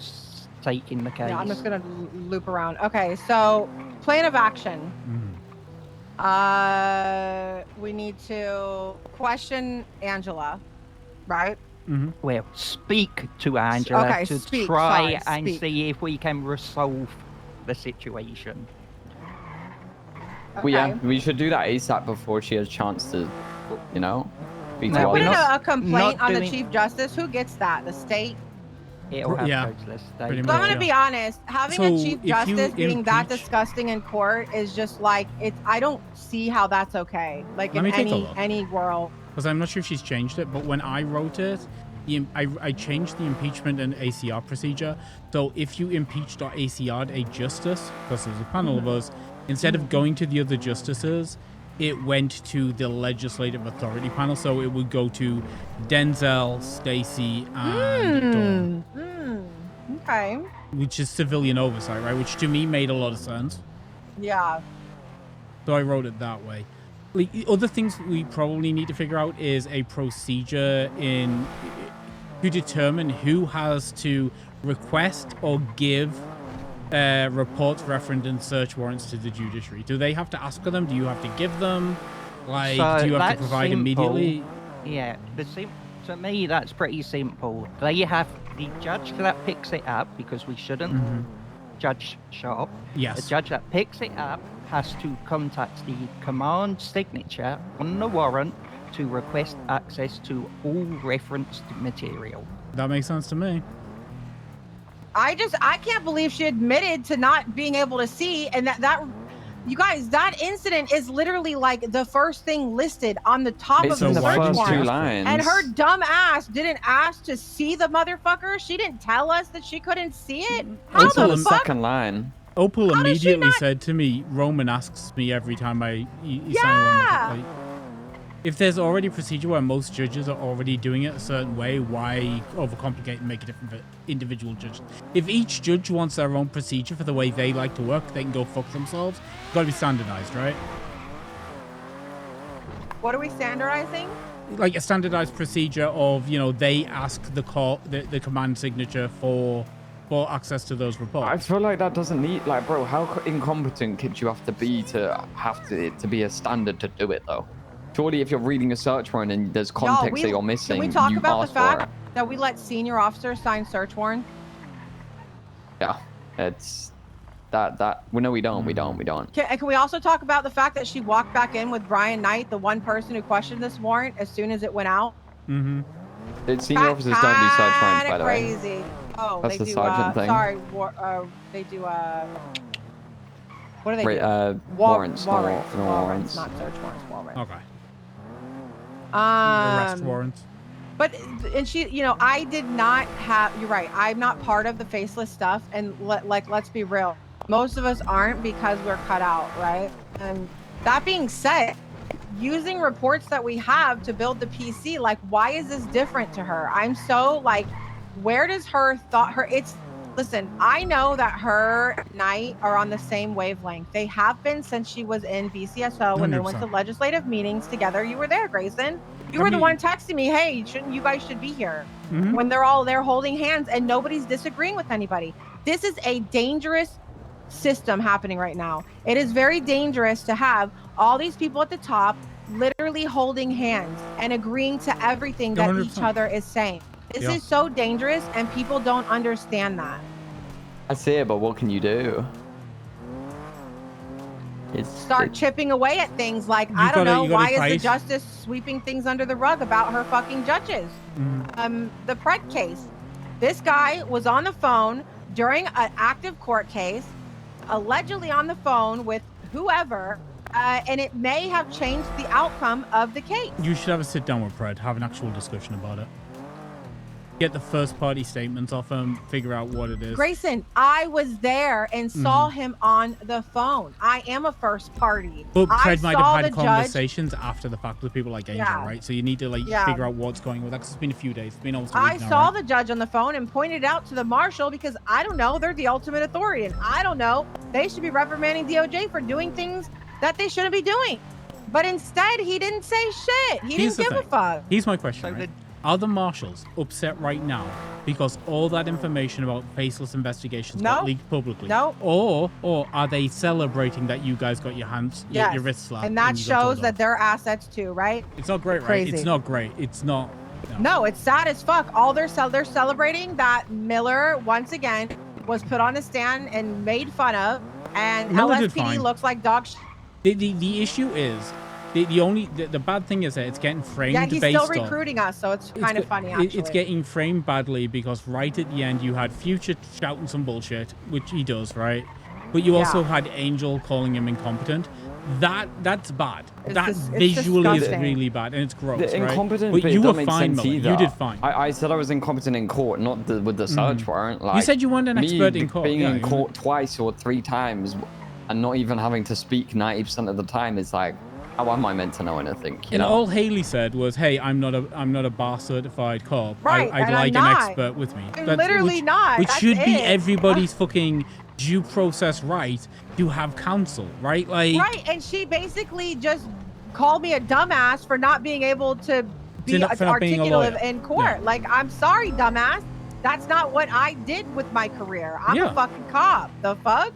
taking the case. Yeah, I'm just gonna loop around. Okay, so plan of action. We need to question Angela, right? Well, speak to Angela to try and speak. see if we can resolve the situation. Well, yeah, we should do that ASAP before she has a chance to, you know. Put in a complaint on the Chief Justice. Who gets that? The state? It'll have to go to the state. So I'm gonna be honest. Having a Chief Justice being that disgusting in court is just like it's. I don't see how that's okay. Like in any world. Because I'm not sure if she's changed it, but when I wrote it, I changed the impeachment and ACR procedure. So if you impeached or ACR'd a justice, because there's a panel of us, instead of going to the other justices, it went to the legislative authority panel. So it would go to Denzel, Stacy, and Dawn. Okay. Which is civilian oversight, right? Which to me made a lot of sense. Yeah. So I wrote it that way. Like, other things we probably need to figure out is a procedure to determine who has to request or give reports, referendums, search warrants to the judiciary. Do they have to ask for them? Do you have to give them? Like, So do you have to that's provide simple. immediately? Yeah, to me, that's pretty simple. They have the judge that picks it up, because we shouldn't judge shop. Yes. The judge that picks it up has to contact the command signature on the warrant to request access to all referenced material. That makes sense to me. I can't believe she admitted to not being able to see, and that you guys, that incident is literally like the first thing listed on the top of the search warrant. And her dumb ass didn't ask to see the motherfucker. She didn't tell us that she couldn't see it. How the fuck? Second line. Opal immediately said to me, Roman asks me every time you sign one. Like, if there's already a procedure where most judges are already doing it a certain way, why overcomplicate and make it different for individual judges? If each judge wants their own procedure for the way they like to work, they can go fuck themselves. It's got to be standardized, right? What are we standardizing? Like a standardized procedure of, they ask the command signature for access to those reports. I feel like that doesn't need, like, bro, how incompetent could you have to be to be a standard to do it, though? Surely if you're reading a search warrant and there's context that you're missing, can we talk you about ask the for fact that we let senior officers sign search warrants? Yeah, it's that. Well, no, we don't. Can we also talk about the fact that she walked back in with Brian Knight, the one person who questioned this warrant, as soon as it went out? The senior officers don't do search warrants, by the way. Crazy. Oh, That's they the do. sergeant thing. Sorry, they do. What do they do? Warrants. Warrants, not search warrants. Warrants. Okay. Arrest warrants. But she, I did not have. You're right. I'm not part of the faceless stuff, and let's be real. Most of us aren't because we're cut out, right? And that being said, using reports that we have to build the PC, like, why is this different to her? I'm so like, where does listen, I know that her and Knight are on the same wavelength. They have been since she was in BCSO when they went to legislative meetings together. You were there, Grayson. You were the one texting me, hey, you guys should be here. When they're all there holding hands and nobody's disagreeing with anybody. This is a dangerous system happening right now. It is very dangerous to have all these people at the top literally holding hands and agreeing to everything that 100%. each other is saying. This is so dangerous and people don't understand that. I see it, but what can you do? Start chipping away at things like, I don't know, why is the justice sweeping things under the rug about her fucking judges? The Pret case. This guy was on the phone during an active court case, allegedly on the phone with whoever, and it may have changed the outcome of the case. You should have a sit down with Pred, have an actual discussion about it. Get the first party statements off him, figure out what it is. Grayson, I was there and saw him on the phone. I am a first party. But Pred might have had the conversations after the fact with people like Angel, right? So you need to figure out what's going on with that, because it's been a few days. It's been almost a week I now, saw right? the judge on the phone and pointed out to the marshal because I don't know, they're the ultimate authority, and I don't know, they should be reprimanding DOJ for doing things that they shouldn't be doing. But instead, he didn't say shit. He didn't give a fuck. Here's my question, right? Are the marshals upset right now because all that information about faceless investigations got leaked publicly? No. Or are they celebrating that you guys got your hands, your wrists slapped? And that shows that they're assets too, right? It's not great, right? It's not great. It's not. No, it's sad as fuck. They're celebrating that Miller once again was put on a stand and made fun of, and Miller did LSPD fine. looks like dog shit. The issue is the bad thing is that it's getting framed Yeah, he's based still recruiting us, so it's kind of funny actually. It's getting framed badly because right at the end you had Future shouting some bullshit, which he does, right? But you also had Angel calling him incompetent. That's bad. That visually is really bad, and it's gross, right? Incompetent, but but you it were don't make fine, sense Miller. either. You did fine. I said I was incompetent in court, not with the search warrant. Like, You said you weren't an expert in court. Being Yeah, in court twice or 3 times and not even having to speak 90% of the time is like, how am I meant to know anything? You And know? all Haley said was, "Hey, I'm not a bar certified cop. Right, I'd and like I'm an not. expert with me." I'm literally not. Which That's should be it. everybody's fucking due process right to have counsel, right? Like, Right, and she basically just called me a dumbass for not being able to be for not being a articulate lawyer. in court. Like, I'm sorry, dumbass. That's not what I did with my career. I'm a fucking cop. The fuck?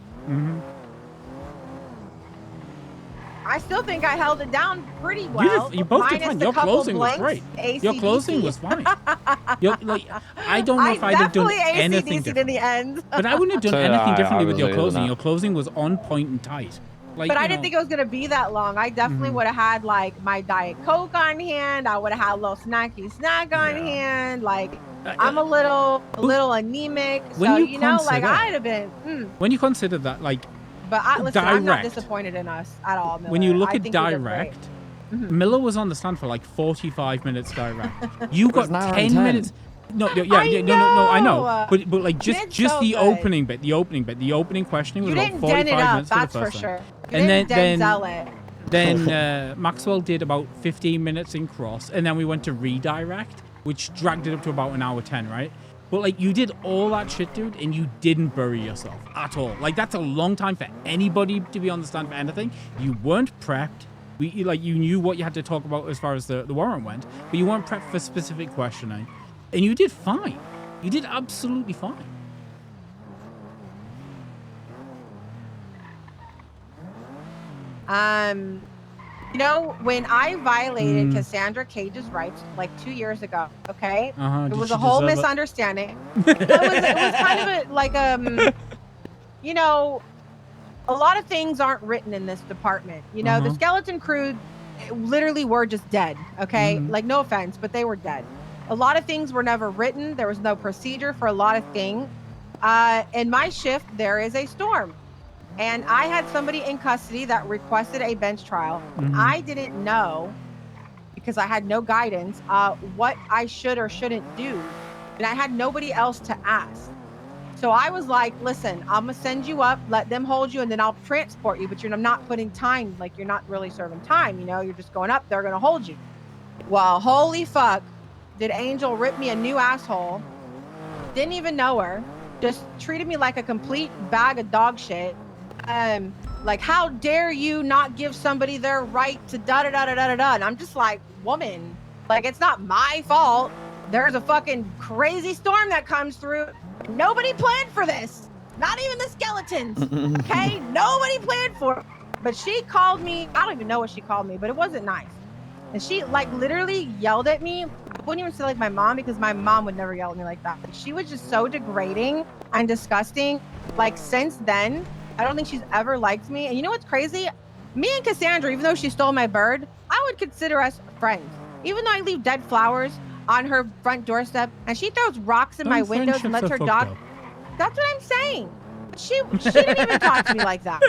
I still think I held it down pretty well. You both did minus fine. the Your couple closing was blanks, great. Your closing AC/DC. was fine. I don't know if I'd have done definitely anything AC/DC'd different. in the end. But I wouldn't have done So anything I differently with your believe in closing. that. Your closing was on point and tight. Like, But I you didn't know, think it was gonna be that long. I definitely would have had like my Diet Coke on hand. I would have had a little snacky snack on hand. Like I'm a little anemic, when so you like consider- I'd have been. when you consider that, like, But listen, I'm not direct. disappointed in us at all. Miller. when you look I at think we did great. direct, Miller was on the stand for like 45 minutes direct. You was got an hour and 10 10. minutes. No, no, I I know. know. But like You just did so the good. opening bit, the opening questioning was You about didn't 45 den it up, minutes for the that's for first sure. one. You And didn't then Denzel it. then Maxwell did about 15 minutes in cross, and then we went to redirect, which dragged it up to about an hour 10, right? But like you did all that shit, dude, and you didn't bury yourself at all. Like that's a long time for anybody to be on the stand for anything. You weren't prepped. You knew what you had to talk about as far as the warrant went, but you weren't prepped for specific questioning, and you did fine. You did absolutely fine. When I violated Cassandra Cage's rights like 2 years ago, okay? Uh-huh. It Did was she a whole deserve it? misunderstanding. it was kind of a lot of things aren't written in this department. The skeleton crew literally were just dead, okay? Like, no offense, but they were dead. A lot of things were never written. There was no procedure for a lot of things. In my shift, there is a storm. And I had somebody in custody that requested a bench trial. I didn't know, because I had no guidance, what I should or shouldn't do. And I had nobody else to ask. So I was like, listen, I'm going to send you up, let them hold you, and then I'll transport you. But you're not putting time, like you're not really serving time. You're just going up, they're going to hold you. Well, holy fuck, did Angel rip me a new asshole. Didn't even know her. Just treated me like a complete bag of dog shit. Like, how dare you not give somebody their right to da-da-da-da-da-da-da. And I'm just like, woman, Like, it's not my fault. There's a fucking crazy storm that comes through. Nobody planned for this. Not even the skeletons. Okay? Nobody planned for it. But she called me. I don't even know what she called me, but it wasn't nice. And she like literally yelled at me. I wouldn't even say like my mom, because my mom would never yell at me like that. She was just so degrading and disgusting. Like, since then, I don't think she's ever liked me. And you know what's crazy? Me and Cassandra, even though she stole my bird, I would consider us friends. Even though I leave dead flowers on her front doorstep and she throws rocks in my windows and lets her dog. That's what I'm saying. She didn't even talk to me like that.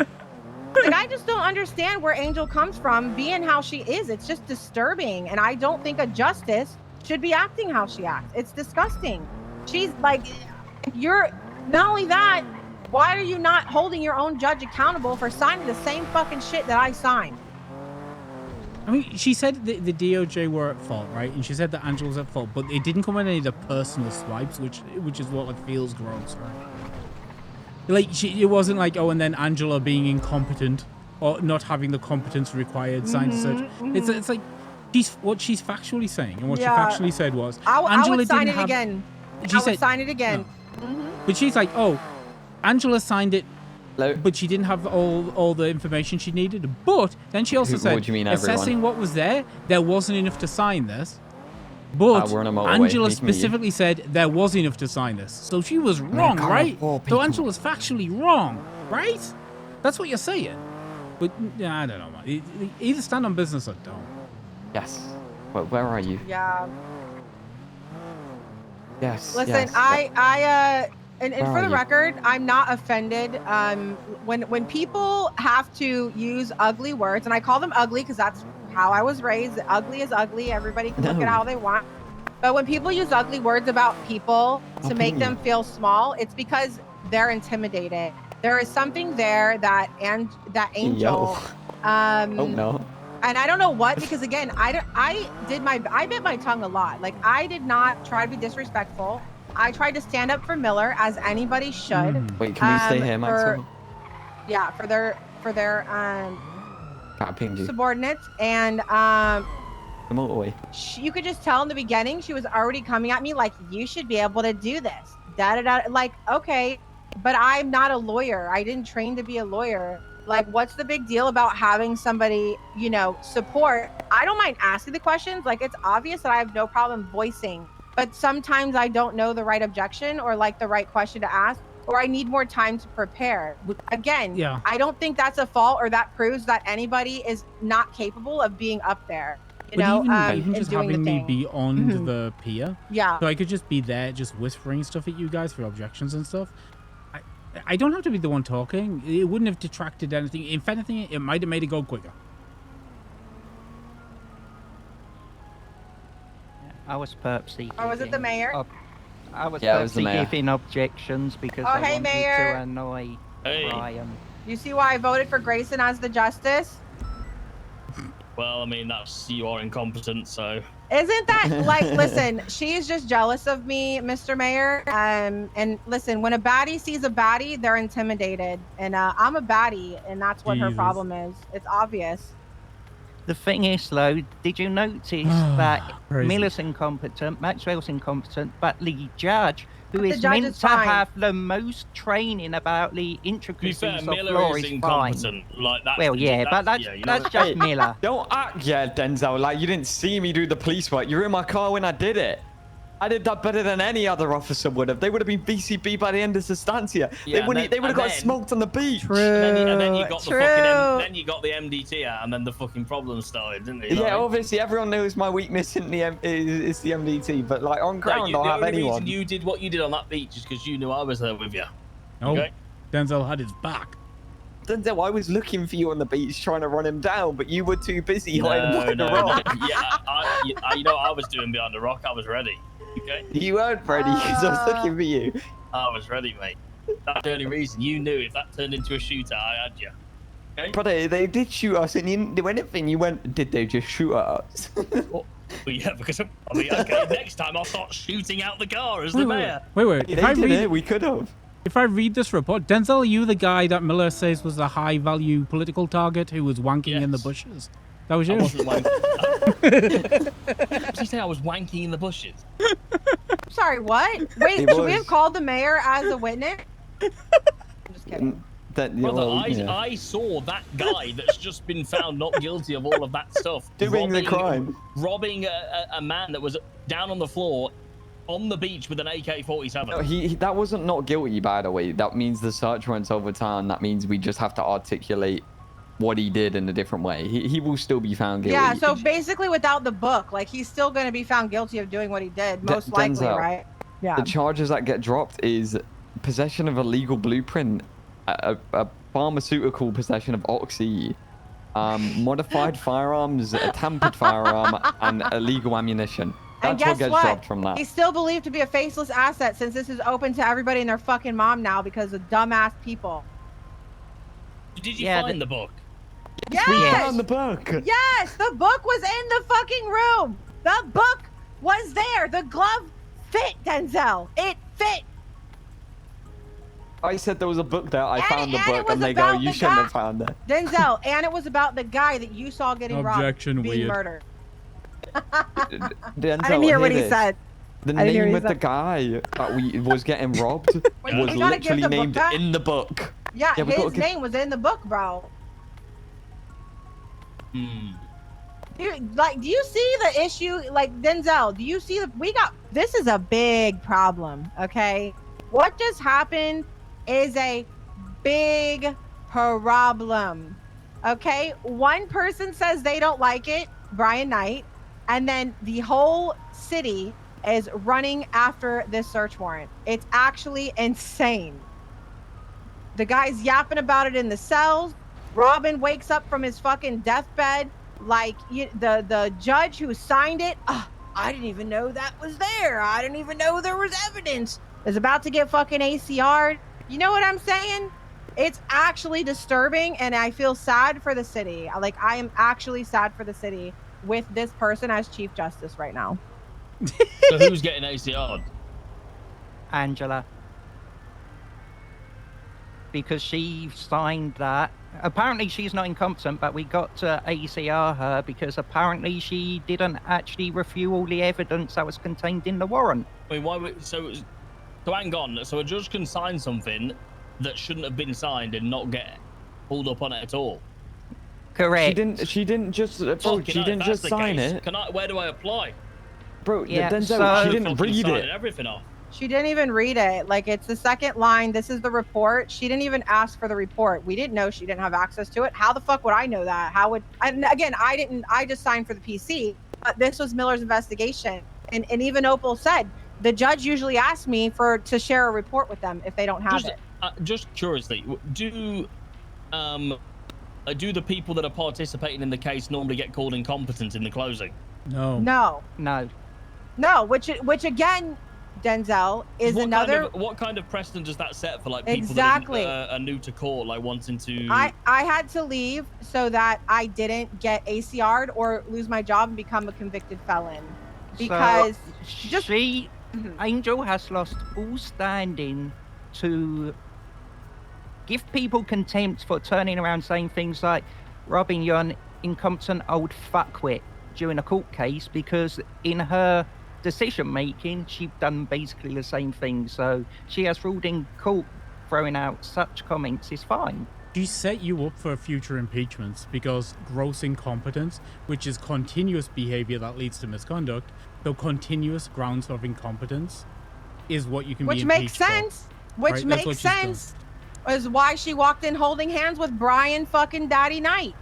Like, I just don't understand where Angel comes from being how she is. It's just disturbing. And I don't think a justice should be acting how she acts. It's disgusting. She's like, you're not only that, why are you not holding your own judge accountable for signing the same fucking shit that I signed? I mean, she said the DOJ were at fault, right? And she said that Angela was at fault, but it didn't come in any of the personal swipes, which is what like feels gross, right? Like, it wasn't like, oh, and then Angela being incompetent or not having the competence required, signed to search. It's like what she's factually saying, and what she factually said was I would sign it again. She said, sign it again. But she's like, oh, Angela signed it, but she didn't have all the information she needed. But then she also said, what do you mean, assessing what was there wasn't enough to sign this. But we're on a motorway. Angela Nice to meet you. specifically said there was enough to sign this. So she was wrong, right? So Angela's factually wrong, right? That's what you're saying. But yeah, I don't know, man. Either stand on business or don't. Yes. Well, where are you? Yeah. Yes. Listen, yes. And Where for are the you? record, I'm not offended. When people have to use ugly words, and I call them ugly because that's how I was raised. Ugly is ugly. Everybody can look at how they want. But when people use ugly words about people to make them feel small, it's because they're intimidated. There is something there that Angel. Oh no. And I don't know what, because again, I bit my tongue a lot. Like, I did not try to be disrespectful. I tried to stand up for Miller, as anybody should. Wait, can we stay here, Maxwell? Yeah, for their I pinged you. subordinates, and The motorway. you could just tell in the beginning she was already coming at me like, you should be able to do this. Da da da. Like, okay, but I'm not a lawyer. I didn't train to be a lawyer. Like, what's the big deal about having somebody, support? I don't mind asking the questions. Like, it's obvious that I have no problem voicing, but sometimes I don't know the right objection or like the right question to ask, or I need more time to prepare. Again, Yeah. I don't think that's a fault, or that proves that anybody is not capable of being up there. Even and just doing the having me thing. be on the pier, Yeah. so I could just be there, just whispering stuff at you guys for objections and stuff. I don't have to be the one talking. It wouldn't have detracted anything. If anything, it might have made it go quicker. I was purposely. Or was it the mayor? I was Yeah, it was the purposely mayor. giving objections because Oh, I hey, wanted Mayor. to annoy Brian. You see why I voted for Grayson as the justice? Well, I mean, you are incompetent, so. Isn't that like, listen, she's just jealous of me, Mr. Mayor. And listen, when a baddie sees a baddie, they're intimidated. And I'm a baddie, and that's what her Jesus. problem is. It's obvious. The thing is, though, did you notice that Crazy. Miller's incompetent, Maxwell's incompetent, but the judge, who But the is judge meant is to fine. have the most training about the To be intricacies fair, of Miller law, is is incompetent. fine. Like that. Well, yeah, but that's just Hey, Miller. Don't act, Denzel, like you didn't see me do the police work. You were in my car when I did it. I did that better than any other officer would have. They would have been VCB by the end of Sustancia. Yeah, they would have got smoked on the beach. And then you got the fucking then you got the MDT out, and then the fucking problem started, didn't you? Yeah, obviously everyone knows my weakness in is the MDT, but like on ground, the I'll have only anyone. reason you did what you did on that beach is because you knew I was there with you. Oh, Okay? Denzel had his back. Denzel, I was looking for you on the beach trying to run him down, but you were too busy hiding No, behind no, the no. rock. Yeah, you know what I was doing behind the rock? I was ready. Okay? You weren't ready because I was looking for you. I was ready, mate. That's the only reason. You knew if that turned into a shootout, I had you. Okay? Brother, they did shoot us, and you didn't do anything. You went, did they just shoot at us? Well, yeah, because I mean, okay, next time I'll start shooting out the car as the mayor. Wait. They did it. We could have. If I read this report, Denzel, are you the guy that Miller says was the high-value political target who was wanking in the bushes? That was you. I wasn't wanking. Did you say I was wanking in the bushes? Sorry, what? Wait, He should we have was. called the mayor as a witness? I'm just kidding. That, Brother, well, yeah. I saw that guy that's just been found not guilty of all of that stuff. Doing the crime. Robbing a man that was down on the floor on the beach with an AK-47. No, he that wasn't not guilty, by the way. That means the search warrant's overturned. That means we just have to articulate what he did in a different way. He will still be found guilty. Yeah, so basically without the book, like he's still going to be found guilty of doing what he did, most likely, Denzel, right? Yeah. The charges that get dropped is possession of a legal blueprint, a pharmaceutical possession of oxy, modified firearms, a tampered firearm, and illegal ammunition. And That's what guess gets what? dropped from that. He's still believed to be a faceless asset since this is open to everybody and their fucking mom now because of dumbass people. Did you find the book? Yes! We found the book. Yes, the book was in the fucking room. The book was there. The glove fit, Denzel. It fit. I said there was a book there. I found the book, was and they go, about "You the shouldn't guy- have found it." Denzel, and it was about the guy that you saw getting Objection, robbed, being weird. murdered. Denzel, I didn't hear what he this. said. The I didn't hear name what of he the said. guy that was getting robbed Wait, was we gotta give literally the book named back? in the book. Yeah, we gotta his give- name was in the book, bro. Hmm. Do you see the issue? Like, Denzel, do you see this is a big problem, okay? What just happened is a big problem, okay? One person says they don't like it, Brian Knight, and then the whole city is running after this search warrant. It's actually insane. The guy's yapping about it in the cells. Robin wakes up from his fucking deathbed like the judge who signed it. I didn't even know that was there. I didn't even know there was evidence. Is about to get fucking ACR'd. You know what I'm saying? It's actually disturbing, and I feel sad for the city. Like, I am actually sad for the city with this person as Chief Justice right now. So who's getting ACR'd? Angela. Because she signed that. Apparently she's not incompetent, but we got to ACR her because apparently she didn't actually review all the evidence that was contained in the warrant. I mean, why would so hang on. So a judge can sign something that shouldn't have been signed and not get pulled up on it at all. Correct. She didn't just sign it. Where do I apply? Bro, Yeah, Denzel, she didn't read Signing it. everything off. She didn't even read it. Like, it's the second line. This is the report. She didn't even ask for the report. We didn't know she didn't have access to it. How the fuck would I know that? I just signed for the PC, but this was Miller's investigation. And even Opal said, the judge usually asks me to share a report with them if they don't have it. Just curiously, do the people that are participating in the case normally get called incompetent in the closing? No. No, which again, Denzel, is another. What kind of precedent does that set for like people Exactly. that are new to court, like wanting to? I had to leave so that I didn't get ACR'd or lose my job and become a convicted felon. Because Angel has lost all standing to give people contempt for turning around saying things like, Robin, you're an incompetent old fuckwit during a court case, because in her decision making, she's done basically the same thing. So she has ruled in court throwing out such comments is fine. She set you up for future impeachments because gross incompetence, which is continuous behavior that leads to misconduct, so continuous grounds of incompetence is what you can be impeached for. Which makes sense is why she walked in holding hands with Brian fucking Daddy Knight.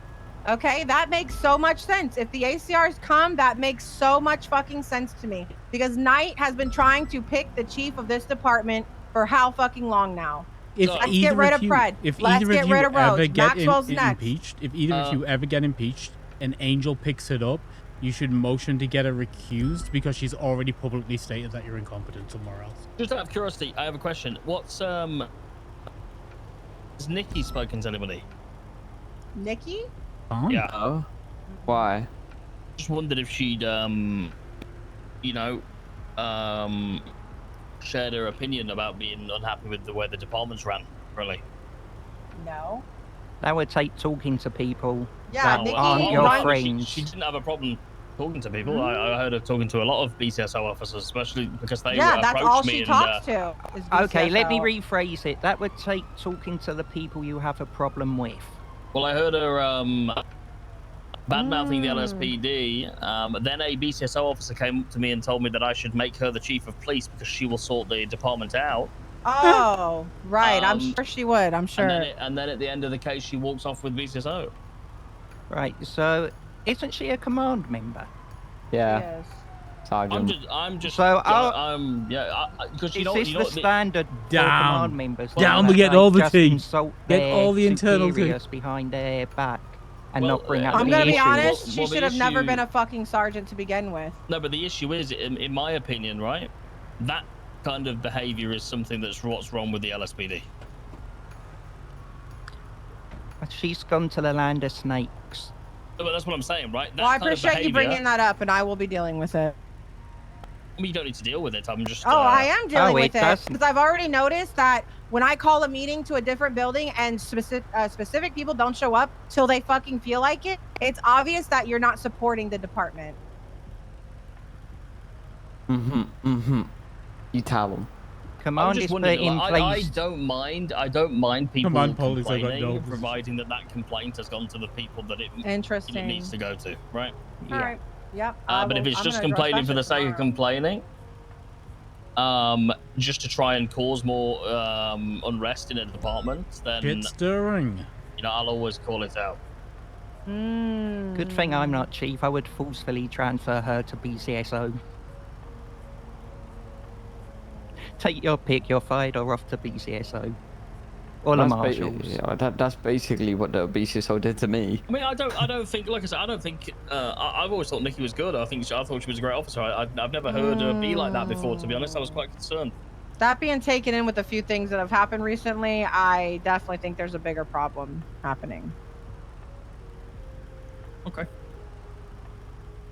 Okay, that makes so much sense. If the ACRs come, that makes so much fucking sense to me. Because Knight has been trying to pick the chief of this department for how fucking long now? Let's get rid of Pred. Let's get rid of Rhodes. Maxwell's next. Impeached, if either of you ever get impeached and Angel picks it up, you should motion to get her recused because she's already publicly stated that you're incompetent somewhere else. Just out of curiosity, I have a question. Has Nikki spoken to anybody? Nikki? Yeah. Oh. Why? Just wondered if she'd, shared her opinion about being unhappy with the way the department's ran, really. No. That would take talking to people Yeah, that Nikki aren't your runs- friends. She didn't have a problem talking to people. I heard her talking to a lot of BCSO officers, especially because they Yeah, that's approached all me she and, talks to. Is Okay, let me BCSO. rephrase it. That would take talking to the people you have a problem with. Well, I heard her bad-mouthing the LSPD. Then a BCSO officer came up to me and told me that I should make her the chief of police because she will sort the department out. Oh, right. I'm sure she would. I'm sure. And then at the end of the case, she walks off with BCSO. Right, so isn't she a command member? Yeah. Sergeant. I'm just. So because is this the standard for Down. command members? Down, that we get they all the just tea. insult Get their all the internal tea. superiors behind their back and not bring up I'm the gonna be issue. honest. She well, the should have never issue- been a fucking sergeant to begin with. No, but the issue is, in my opinion, right, that kind of behavior is something that's what's wrong with the LSPD. She's gone to the land of snakes. No, but that's what I'm saying, right? That Well, I kind of appreciate you behavior- bringing that up, and I will be dealing with it. I mean, you don't need to deal with it. I'm just. Oh, I am dealing with it doesn't- because I've already noticed that when I call a meeting to a different building and specific people don't show up till they fucking feel like it, it's obvious that you're not supporting the department. You tell them. Command I'm just is put wondering, in like, I place. don't mind people Command police, I got complaining, dogs. providing that complaint has gone to the people that it Interesting. needs to go to, right? All right. Yep. But if it's just complaining for the sake of complaining, just to try and cause more unrest in a department, then Get stirring. you know I'll always call it out. Good thing I'm not chief. I would forcefully transfer her to BCSO. Take your pick. You're fired or off to BCSO. Or the That's marshals. That's basically what the BCSO did to me. I mean, I don't think, like I said, I don't think. I've always thought Nikki was good. I thought she was a great officer. I've never heard her be like that before. To be honest, I was quite concerned. That being taken in with a few things that have happened recently, I definitely think there's a bigger problem happening. Okay.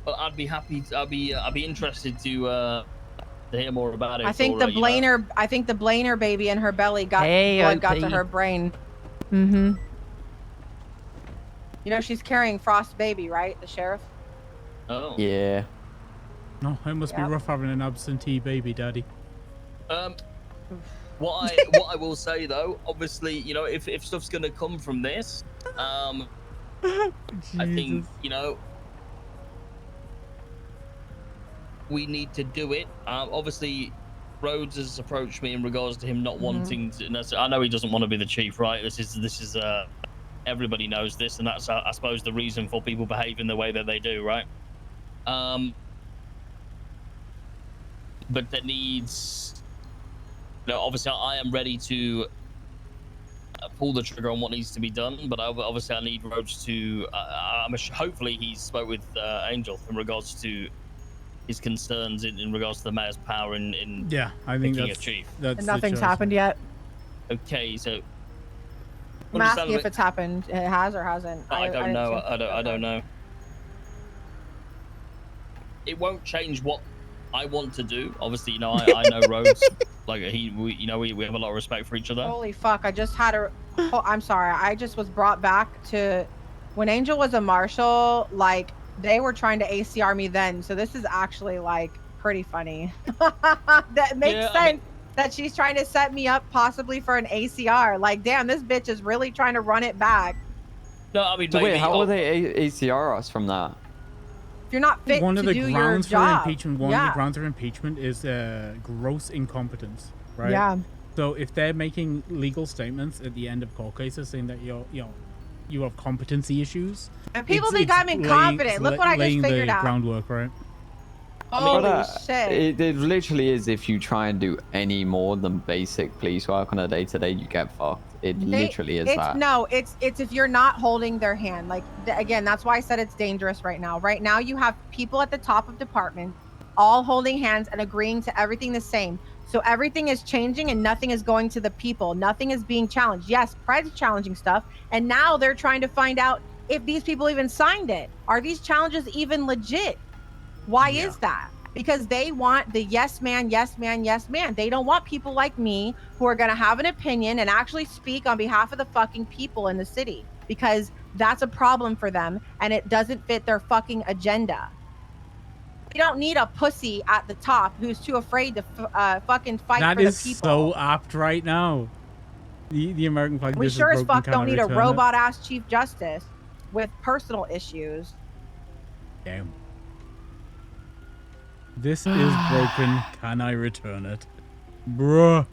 Well, I'd be happy. I'd be interested to hear more about it. I think the Blainer baby in her belly got blood got to her brain. Mm-hmm. You know she's carrying Frost's baby, right? The sheriff. Oh. Yeah. No, it must be rough having an absentee baby, Daddy. What I will say though, obviously, you know, if stuff's gonna come from this, I think, you know, we need to do it. Obviously, Rhodes has approached me in regards to him not wanting to. I know he doesn't want to be the chief, right? This is everybody knows this, and that's I suppose the reason for people behaving the way that they do, right? But that needs, you know, obviously I am ready to pull the trigger on what needs to be done, but obviously I need Rhodes to. Hopefully he's spoke with Angel in regards to his concerns in regards to the mayor's power in Yeah, I think picking that's a chief. that's And the nothing's choice. happened yet. Okay, so I'm asking if it's happened. It has or hasn't. I don't didn't know. see- I don't know. It won't change what I want to do. Obviously, you know, I know Rhodes. Like we have a lot of respect for each other. Holy fuck! I just had a. Oh, I'm sorry. I just was brought back to when Angel was a marshal. Like they were trying to ACR me then. So this is actually like pretty funny. That makes sense. That she's trying to set me up possibly for an ACR. Like, damn, this bitch is really trying to run it back. No, I mean, So wait, how will they ACR us from that? If you're not fit One to of the do your grounds for job. impeachment. One of Yeah. the grounds for impeachment is gross incompetence, right? Yeah. So if they're making legal statements at the end of court cases saying that you have competency issues, And people think I'm incompetent. Look what I just laying figured the out. groundwork, right? Holy shit. It literally is. If you try and do any more than basic police work on a day-to-day, you get fucked. It literally is that. No, it's if you're not holding their hand. Like again, that's why I said it's dangerous right now. Right now, you have people at the top of department, all holding hands and agreeing to everything the same. So everything is changing and nothing is going to the people. Nothing is being challenged. Yes, Pred's challenging stuff, and now they're trying to find out if these people even signed it. Are these challenges even legit? Why is that? because they want the yes man, yes man, yes man. They don't want people like me who are going to have an opinion and actually speak on behalf of the fucking people in the city, because that's a problem for them and it doesn't fit their fucking agenda. We don't need a pussy at the top who's too afraid to fucking fight That for the is people. so apt right now. The American flag. We this is sure as broken, fuck can don't I need a return it? robot ass chief justice with personal issues. Damn. This is broken. Can I return it? Bruh.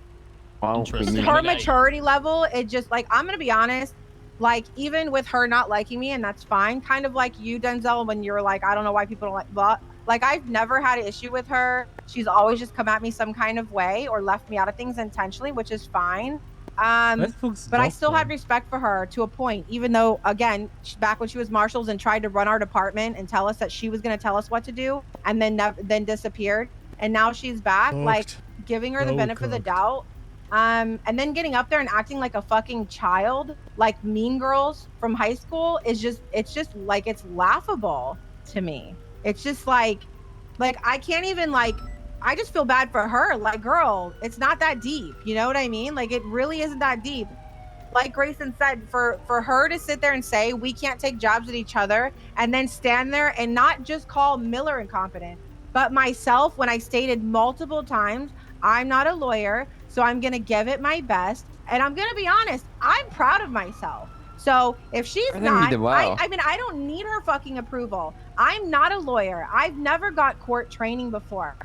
Her maturity level, it just like, I'm gonna be honest, like even with her not liking me, and that's fine, kind of like you, Denzel, when you're like, I don't know why people don't like, but like I've never had an issue with her. She's always just come at me some kind of way or left me out of things intentionally, which is fine. But I still had respect for her to a point, even though, again, back when she was marshals and tried to run our department and tell us that she was going to tell us what to do, and then disappeared, and now she's back, like giving her the benefit of the doubt, and then getting up there and acting like a fucking child, like Mean Girls from high school, is just, it's just like, it's laughable to me. It's just like I can't even, like, I just feel bad for her. Like, girl, it's not that deep. You know what I mean? Like, it really isn't that deep. Like Grayson said, for her to sit there and say we can't take jabs at each other and then stand there and not just call Miller incompetent, but myself, when I stated multiple times, I'm not a lawyer, so I'm going to give it my best. And I'm going to be honest, I'm proud of myself. So if she's I think you did well. I mean, I don't need her fucking approval. I'm not a lawyer. I've never got court training before.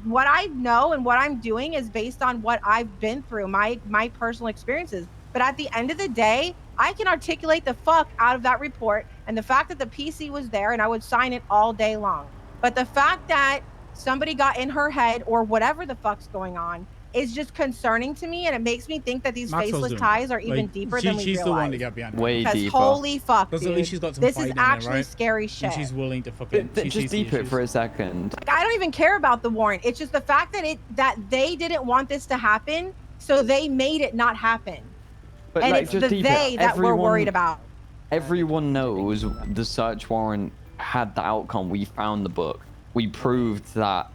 What I know and what I'm doing is based on what I've been through, my personal experiences. But at the end of the day, I can articulate the fuck out of that report. And the fact that the PC was there and I would sign it all day long. But the fact that somebody got in her head or whatever the fuck's going on is just concerning to me, and it makes me think that these Maxwell's faceless doing ties it. are even Like, deeper than we she's realize. the one to get behind. Way Because deeper. holy fuck, Because dude, at least she's got some this fight is in there, actually right? scary shit. And she's willing to fucking. She sees Just the deep it issues. for a second. Like, I don't even care about the warrant. It's just the fact that they didn't want this to happen, so they made it not happen. But And like, it's just the deep they it. that we're worried about. Everyone knows the search warrant had the outcome. We found the book. We proved that,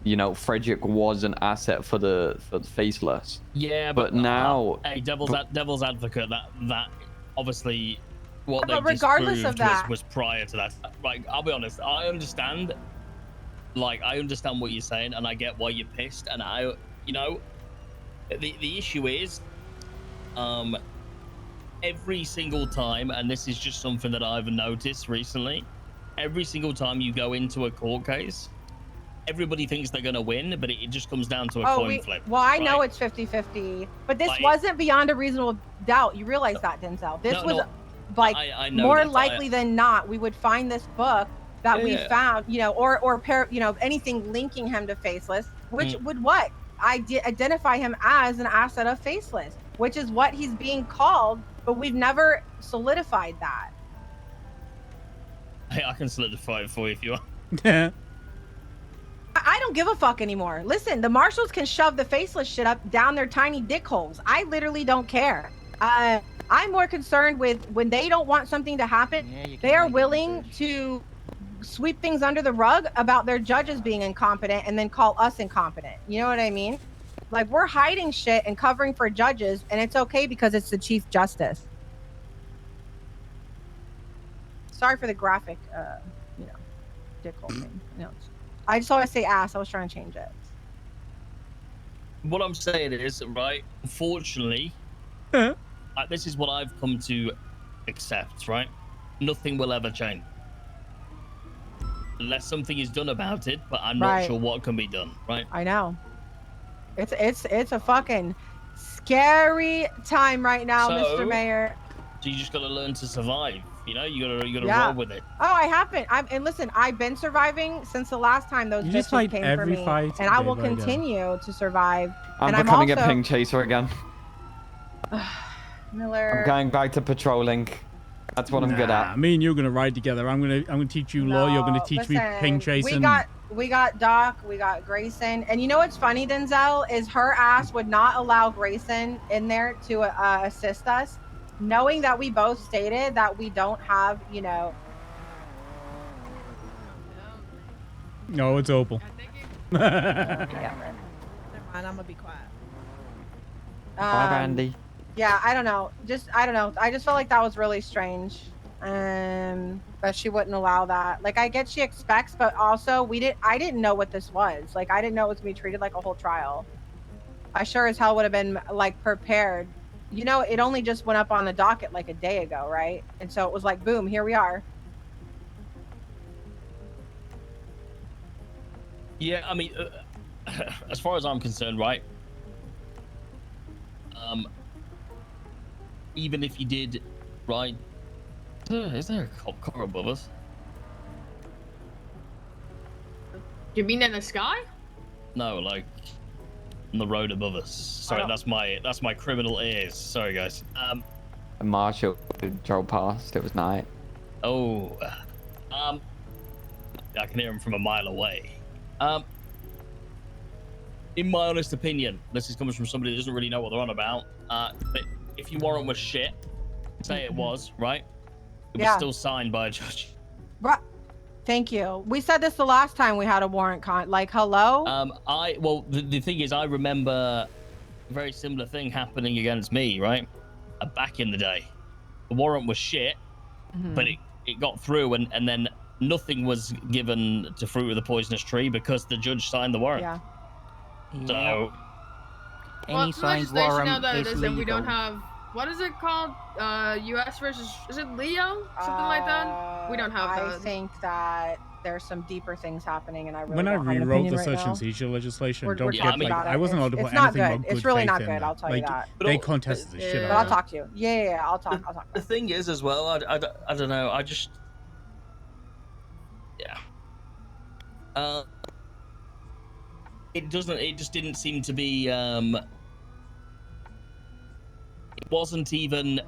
you know, Frederick was an asset for the faceless. Yeah, but now, hey, devil's advocate. That obviously what But they regardless of disproved that- was prior to that. Like, I'll be honest, I understand. Like, I understand what you're saying, and I get why you're pissed. And you know, the issue is, every single time, and this is just something that I've noticed recently, every single time you go into a court case, everybody thinks they're going to win, but it just comes down to a coin flip. Well, I know right? it's 50-50, but this Like- wasn't beyond a reasonable doubt. You realize that, Denzel. This was like I know more that. likely than not, we would find this book that we Yeah. found, you know, or you know, anything linking him to Faceless, which would what? Identify him as an asset of Faceless, which is what he's being called, but we've never solidified that. Hey, I can solidify it for you if you want. Yeah. I don't give a fuck anymore. Listen, the marshals can shove the Faceless shit up down their tiny dick holes. I literally don't care. I'm more concerned with when they don't want something to happen, they are willing to sweep things under the rug about their judges being incompetent and then call us incompetent. You know what I mean? Like, we're hiding shit and covering for judges, and it's okay because it's the Chief Justice. Sorry for the graphic, you know, dick hole thing. You know, I just always say ass. I was trying to change it. What I'm saying is, right, unfortunately, this is what I've come to accept, right? Nothing will ever change. Unless something is done about it, but I'm not Right. sure what can be done, right? I know. It's a fucking scary time right now, So- Mr. Mayor. So you just gotta learn to survive, you know? You gotta Yeah. roll with it. Oh, I haven't. And listen, I've been surviving since the last time those You just bitches fight came for every me, fight and I day will by day. continue to survive. I'm and becoming I'm also a ping chaser again. Miller. I'm going back to patrolling. That's what I'm good at. Me and you're gonna ride together. I'm gonna teach you law. You're gonna teach me ping Listen, chasing. We got Doc, we got Grayson, and you know what's funny, Denzel, is her ass would not allow Grayson in there to assist us, knowing that we both stated that we don't have, you know, No, it's Opal. Yeah. Never mind, I'm gonna be quiet. Bye, Randy. Yeah, I don't know. I don't know. I just felt like that was really strange. That she wouldn't allow that. Like, I get she expects, but also I didn't know what this was. Like, I didn't know it was gonna be treated like a whole trial. I sure as hell would have been like prepared. You know, it only just went up on the docket like a day ago, right? And so it was like, boom, here we are. Yeah, I mean, as far as I'm concerned, right? Even if you did, right? Is there a cop car above us? You mean in the sky? No, like on the road above us. Sorry, that's my criminal ears. Sorry, guys. The marshal drove past. It was night. Oh, I can hear him from a mile away. In my honest opinion, this is coming from somebody that doesn't really know what they're on about. But if your warrant was shit, say it was, right? It was still signed by a judge. Right. Thank you. We said this the last time we had a warrant like, hello? Well, the thing is, I remember a very similar thing happening against me, right? Back in the day. The warrant was shit, but it got through, and then nothing was given to Fruit of the Poisonous Tree because the judge signed the warrant. Yeah. So, Any signed legislation now warrant that is is that we don't legal. have, what is it called? U.S. versus, is it Leo? Something like that? We don't have that. I think that there's some deeper things happening, and I really When I don't have an rewrote opinion the right search now. and seizure legislation, We're don't talking get about I it. wasn't allowed to It's put not anything good. about good It's really faith not in good. there. I'll tell you that. They contested the shit But out I'll of talk to you. Yeah, I'll talk. the thing is, as well, I don't know. I just, yeah. It just didn't seem to be. It wasn't even.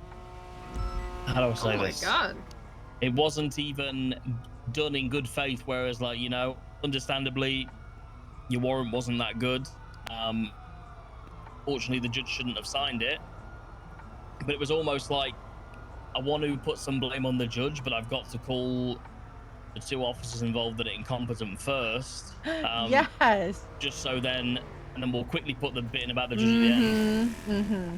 How do I say this? Oh my god. It wasn't even done in good faith. Whereas, like, you know, understandably, your warrant wasn't that good. Fortunately, the judge shouldn't have signed it. But it was almost like I want to put some blame on the judge, but I've got to call the two officers involved that are incompetent first. Yes. Just so then, and then we'll quickly put the bit in about the judge at the end. Mm-hmm.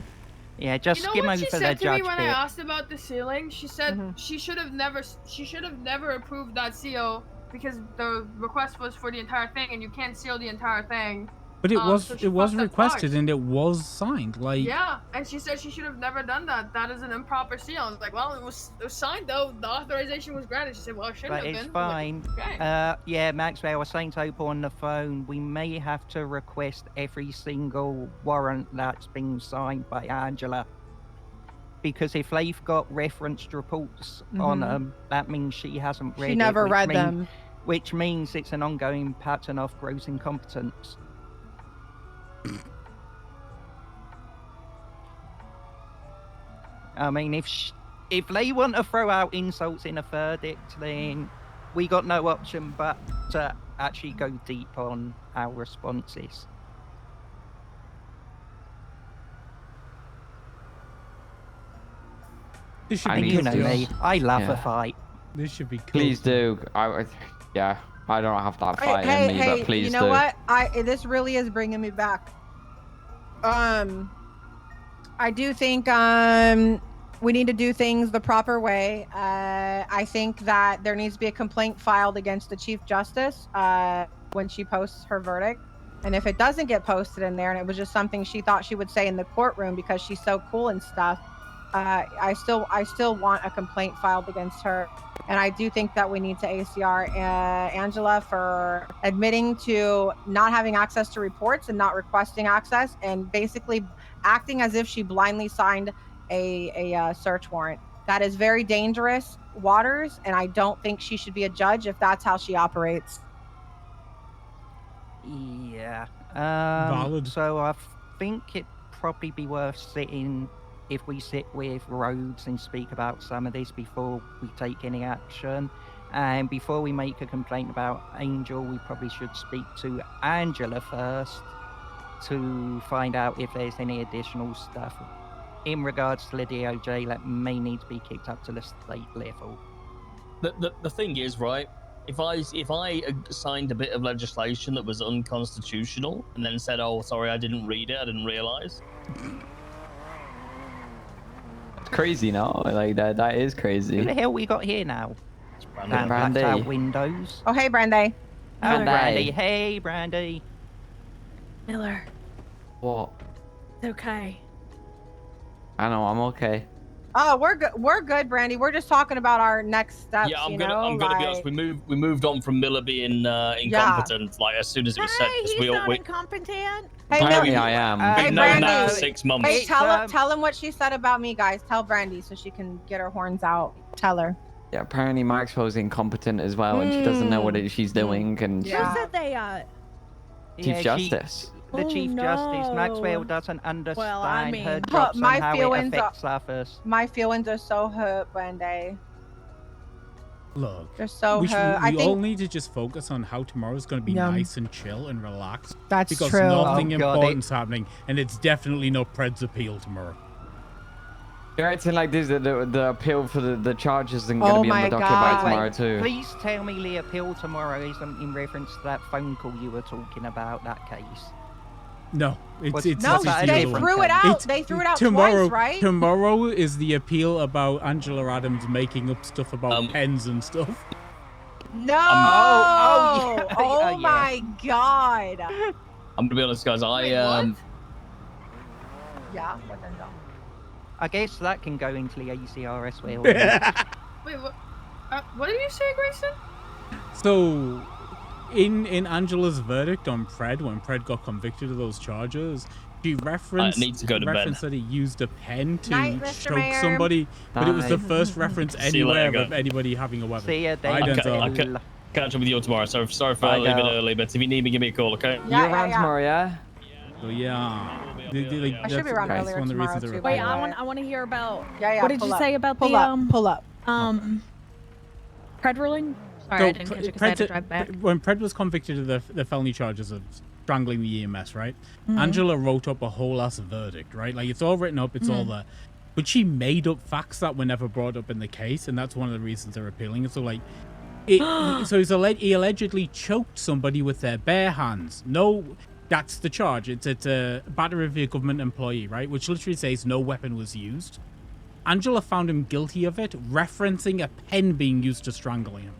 Yeah, just You know skim what over she the said to me judge when bit. I asked about the ceiling? She said she should have never approved that seal because the request was for the entire thing, and you can't seal the entire thing. But it was so she it was fucked up requested parts. and it was signed. Like Yeah, and she said she should have never done that. That is an improper seal. I was like, well, it was signed though. The authorization was granted. She said, well, it shouldn't But have it's been. I was fine. like, okay. Yeah, Maxwell, I was saying to Opal on the phone, we may have to request every single warrant that's been signed by Angela. Because if they've got referenced reports on them, that means she hasn't read She it. never read them. Which means it's an ongoing pattern of gross incompetence. I mean, if they want to throw out insults in a verdict, then we got no option but to actually go deep on our responses. this should And be you know me, I love a Yeah. fight. This should be Please do. Yeah, I don't have that fight in me, but please you know do. what? This really is bringing me back. I do think we need to do things the proper way. I think that there needs to be a complaint filed against the Chief Justice when she posts her verdict. And if it doesn't get posted in there and it was just something she thought she would say in the courtroom because she's so cool and stuff, I still want a complaint filed against her. And I do think that we need to ACR Angela for admitting to not having access to reports and not requesting access and basically acting as if she blindly signed a search warrant. That is very dangerous waters, and I don't think she should be a judge if that's how she operates. Yeah. Valid. So I think it'd probably be worth if we sit with Rhodes and speak about some of this before we take any action. And before we make a complaint about Angel, we probably should speak to Angela first to find out if there's any additional stuff in regards to the DOJ that may need to be kicked up to the state level. The thing is, right, If I signed a bit of legislation that was unconstitutional and then said, "Oh, sorry, I didn't read it, I didn't realize." It's crazy, no? Like that is crazy. Who the hell we got here now? Brandy. That's our windows. Oh, hey, Brandy. Hello, Brandy. Hey, Brandy. Miller, What? it's okay. I know, I'm okay. Oh, we're good. We're good, Brandy. We're just talking about our next steps. Yeah, I'm you gonna know, be honest. like- We moved on from Miller being incompetent like as soon as it was said. Hey, he's we all not we, incompetent. Hey, Apparently Miller. I am. We've Hey, known that Brandy. for 6 months. Hey, tell him what she said about me, guys. Tell Brandy so she can get her horns out. Tell her. Yeah, apparently Maxwell's incompetent as well, and she doesn't know what she's doing, and Who said they Chief Justice. The Chief Justice, Maxwell, no. doesn't understand Well, I mean- her jobs My and how it feelings affects others. My feelings are so hurt, Brandy. Look, They're so we, hurt. I we think all need to just focus on how tomorrow's going to be Yeah. nice and chill and relaxed. That's because true. nothing Oh, God, important's happening, and it's definitely no Pred's appeal tomorrow. You're acting like this, the appeal for the charges isn't going to Oh be on my the docket by God. tomorrow too. Please tell me the appeal tomorrow isn't in reference to that phone call you were talking about, that case. No, What's- it's no, it's the they other one. threw it out. It's- They threw it out tomorrow, twice, right? Tomorrow is the appeal about Angela Adams making up stuff about pens and stuff. No. Oh, yeah. Oh Yeah. my God. I'm gonna be honest, guys. Yeah. What the hell? I guess that can go into the ACRS well. Wait, what did you say, Grayson? So, in Angela's verdict on Pred, when Pred got convicted of those charges, she referenced, need to go to bed. referenced that he used a pen to Night, Mr. choke Mayor. somebody, but it was the Night. first reference See you later, anywhere of guys. anybody having a weapon. See ya, I Dave. don't I know. can catch up with you tomorrow. Sorry for Bye, leaving girl. early, but if you need me, give me a call, okay? You're around tomorrow, yeah? So yeah, I should be around that's earlier one of the tomorrow reasons too. they're by Wait, the I way. want to hear about. Yeah. What did pull you up. say about pull the up? Pull up. Pred ruling? Sorry, So I didn't catch it 'cause I had to drive back. When Pred was convicted of the felony charges of strangling the EMS, right? Mhm. Angela wrote up a whole ass verdict, right? Like it's all written up, it's all Mhm. there. But she made up facts that were never brought up in the case, and that's one of the reasons they're appealing. So like, so he allegedly choked somebody with their bare hands. No, that's the charge. It's a battery of a government employee, right? Which literally says no weapon was used. Angela found him guilty of it, referencing a pen being used to strangle him.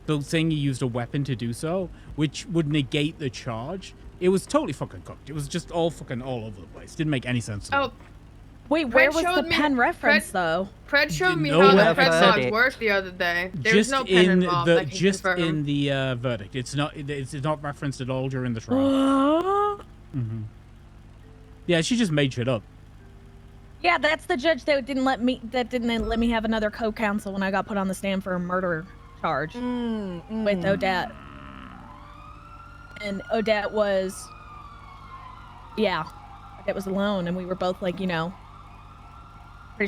So saying he used a weapon to do so, which would negate the charge. It was totally fucking cooked. It was just all fucking all over the place. Didn't make any sense to me. Oh, Wait, Pred where was the showed me- pen reference Pred- though? Pred showed me No how the weapon Pred said laws it. worked the other day. There Just was no pen in involved. the I can just confirm. in the verdict. It's not referenced at all during the trial. Yeah, she just made shit up. Yeah, that's the judge that didn't let me have another co-counsel when I got put on the stand for a murder charge with Odette. And Odette was alone, and we were both like, pretty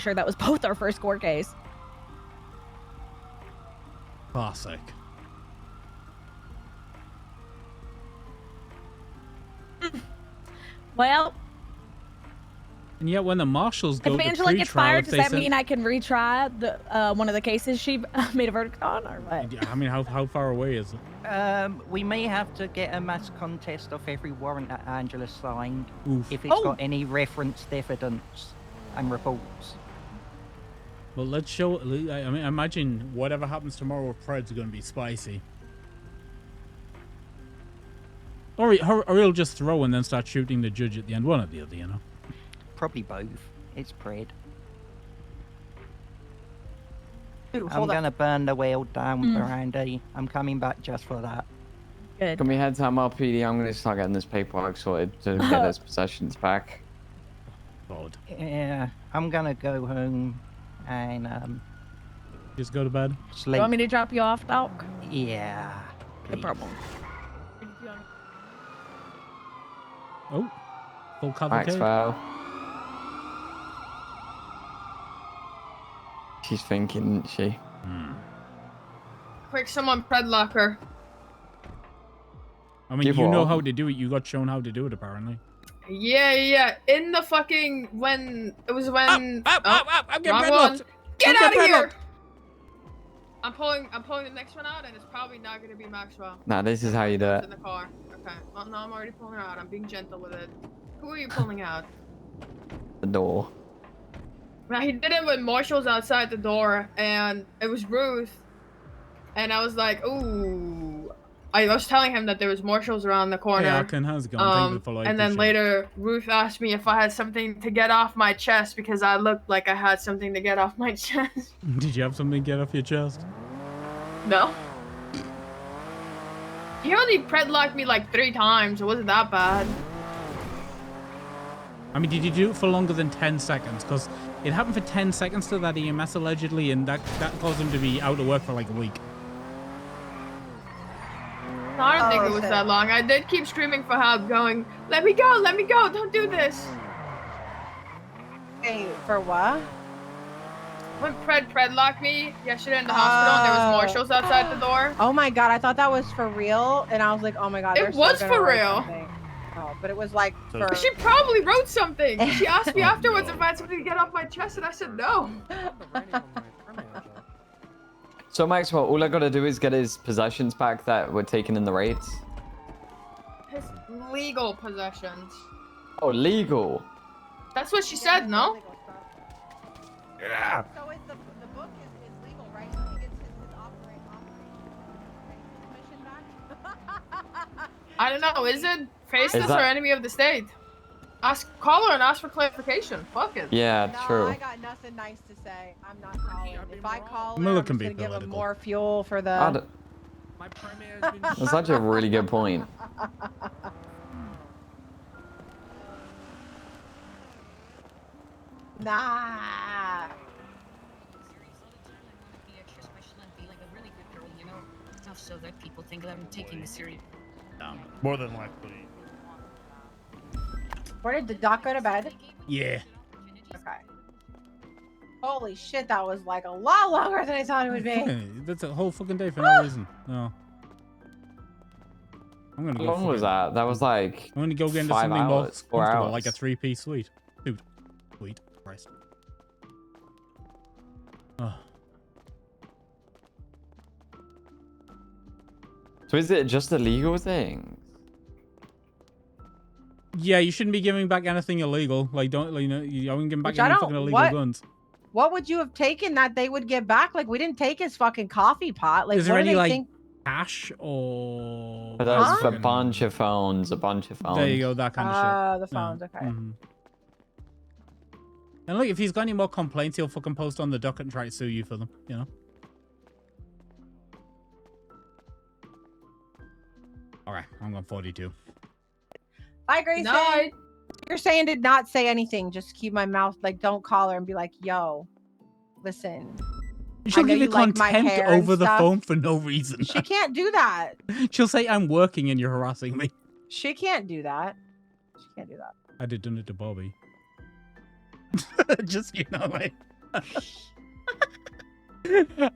sure that was both our first court case. Classic. Well, And yet when the marshals go if to Angela gets pre-trial, fired, if does they that send- mean I can retry the one of the cases she made a verdict on, or what? I mean, how far away is it? We may have to get a mass contest of every warrant that Angela signed Oof. if it's got any referenced evidence and reports. Well, let's show. I mean, imagine whatever happens tomorrow with Pred's going to be spicy. Or he'll just throw and then start shooting the judge at the end. One or the other, you know. Probably both. It's Pred. Dude, I'm hold up. gonna burn the world down for Andy. I'm coming back just for that. Good. Can we head to MLPD? I'm going to start getting this paperwork sorted to get his possessions back. God. Yeah, I'm gonna go home and Just go to bed. sleep. You want me to drop you off, Doc? Yeah. No problem. Oh, full cavalcade. Maxwell. She's thinking, isn't she? Quick, someone Pred locker. I mean, Give you know up. how to do it. You got shown how to do it, apparently. Yeah. In the fucking I'm getting wrong Pred one. locked. Get out of here! I'm pulling the next one out, and it's probably not gonna be Maxwell. Nah, this is how you do It's it. in the car. Okay. Well, no, I'm already pulling her out. I'm being gentle with it. Who are you pulling out? The door. Now he did it when Marshall's outside the door, and it was Ruth. And I was like, ooh. I was telling him that there was Marshalls around the corner. Hey, Alkin, how's it going? Thank you for the follow. I And then appreciate it. later, Ruth asked me if I had something to get off my chest because I looked like I had something to get off my chest. Did you have something to get off your chest? No. He only predlocked me like 3 times. It wasn't that bad. I mean, did you do it for longer than 10 seconds? Because it happened for 10 seconds to that EMS allegedly, and that caused him to be out of work for like a week. No, I don't think it was that long. I did keep screaming for help, going, let me go, don't do this. Hey, for what? When predlocked me yesterday in the hospital, and there was Marshalls outside the door. Oh my god, I thought that was for real, and I was like, oh my god, It they're so was gonna for write real. something. Oh, but it was like for... She probably wrote something. She asked me afterwards if I had something to get off my chest, and I said no. So Maxwell, all I gotta do is get his possessions back that were taken in the raids. His legal possessions. Oh, legal. That's what she said, no? Yeah. So the book is legal, right? So he gets his operation back? I don't know. Is it faceless that- or enemy of the state? Call her and ask for clarification. Fuck it. Yeah, No, true. I got nothing nice to say. I'm not calling. If I call her, Miller I'm can just be gonna give him political. more fuel for the... That's such a really good point. Nah. So that people think that I'm taking this serious. More than likely. Where did the doc go to bed? Yeah. Okay. Holy shit, that was like a lot longer than I thought it would be. Fucking- That's a whole fucking day for no reason. No. I'm gonna How go. long was that? That was like I'm gonna go get into 5 something more hours, 4 comfortable, hours. like a 3-piece suite. Dude, sweet. Christ. Oh. So is it just a legal thing? Yeah, you shouldn't be giving back anything illegal. Like, don't, like, you know, you haven't given back Which I any don't- fucking illegal what? guns. What would you have taken that they would get back? Like, we didn't take his fucking coffee pot. Like, Is there what do any they like think? cash or? But that's a bunch of phones, a bunch of phones. There you go, that kind of shit. The phones, okay. Mhm. And look, if he's got any more complaints, he'll fucking post on the docket and try to sue you for them. You know. All right, I'm going 42. Bye, Grayson. Night. You're saying did not say anything. Just keep my mouth, like, don't call her and be like, yo, listen. She'll I know give you you like my contempt hair and over the stuff. phone for no reason. She can't do that. She'll say, I'm working and you're harassing me. She can't do that. She can't do that. I'd have done it to Bobby. Just, you know, like...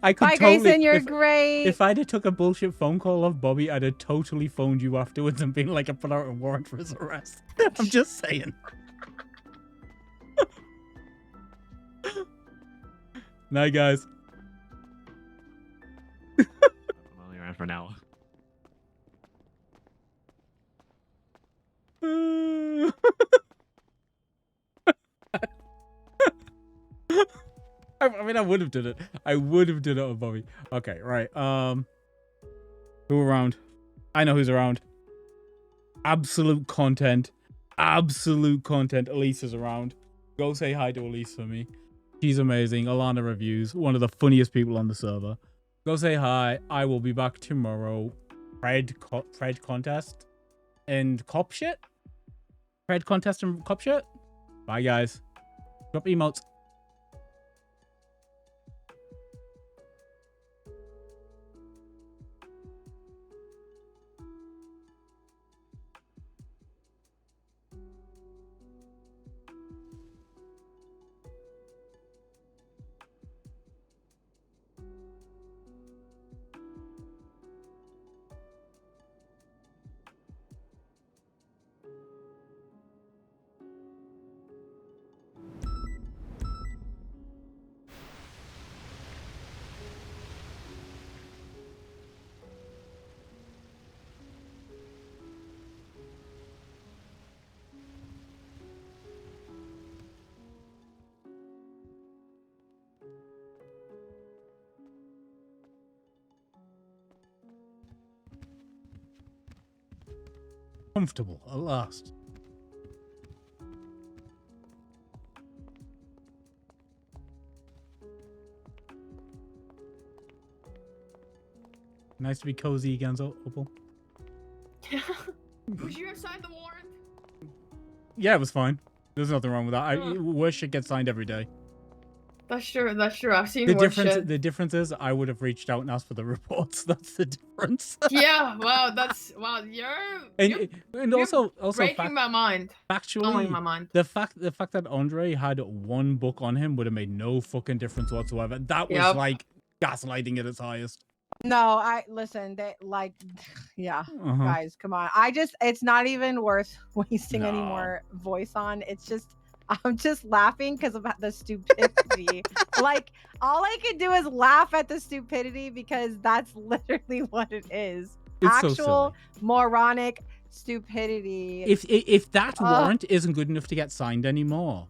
I could Bye, totally, Grayson. You're if, great. If I'd have took a bullshit phone call off Bobby, I'd have totally phoned you afterwards and been like, I put out a warrant for his arrest. I'm just saying. Night, guys. I'm only around for an hour. I mean, I would have done it. I would have done it with Bobby. Okay, right. Who around? I know who's around. Absolute content. Absolute content. Elise is around. Go say hi to Elise for me. She's amazing. Alana reviews. One of the funniest people on the server. Go say hi. I will be back tomorrow. Fred contest and cop shit. Fred contest and cop shit. Bye, guys. Drop emotes. comfortable at last. Nice to be cozy again, Opal. Would you have signed the warrant? Yeah, it was fine. There's nothing wrong with that. Worse shit gets signed every day. That's true. That's true. I've seen The worse difference, shit. the difference is, I would have reached out and asked for the reports. That's the difference. Yeah. Wow. That's wow. And also breaking my mind. Factually, Blowing my mind. the fact that Andre had one book on him would have made no fucking difference whatsoever. That was like gaslighting at its highest. No, listen. They like, yeah, Uh-huh. guys, come on. It's not even worth wasting any more voice on. It's just, I'm just laughing because of the stupidity. Like, all I can do is laugh at the stupidity because that's literally what it is. It's Actual moronic stupidity. If that warrant isn't good enough to get signed anymore,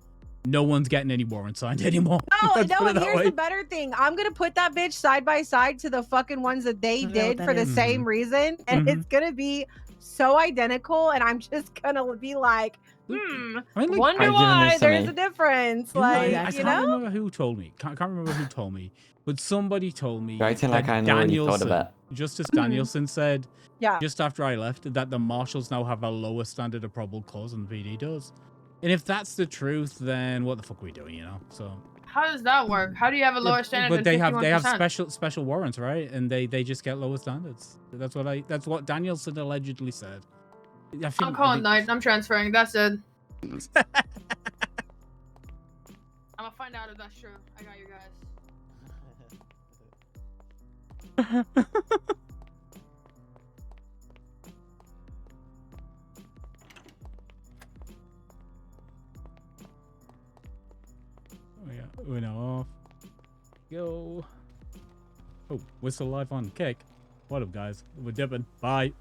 no one's getting any warrant signed anymore. No, Let's put no, it and that here's way. the better thing. I'm gonna put that bitch side by side to the fucking ones that they did for the same reason, and it's gonna be so identical, and I'm just gonna be like, I mean, like, wonder why there's a difference. I Like, you can't know? remember who told me. Can't remember who told me, but somebody told me Writing like that I already thought of Danielson, it. Justice Danielson said, yeah, just after I left, that the marshals now have a lower standard of probable cause than PD does. And if that's the truth, then what the fuck are we doing, you know? So How does that work? How do you have a lower standard but than they have 51%? special warrants, right? And they just get lower standards. That's what Danielson allegedly said. I'm calling night. I'm transferring. That's it. I'm gonna find out if that's true. I got you guys. Oh yeah, Uno off. Go. Oh, we're still live on Kick. What up, guys? We're dipping. Bye.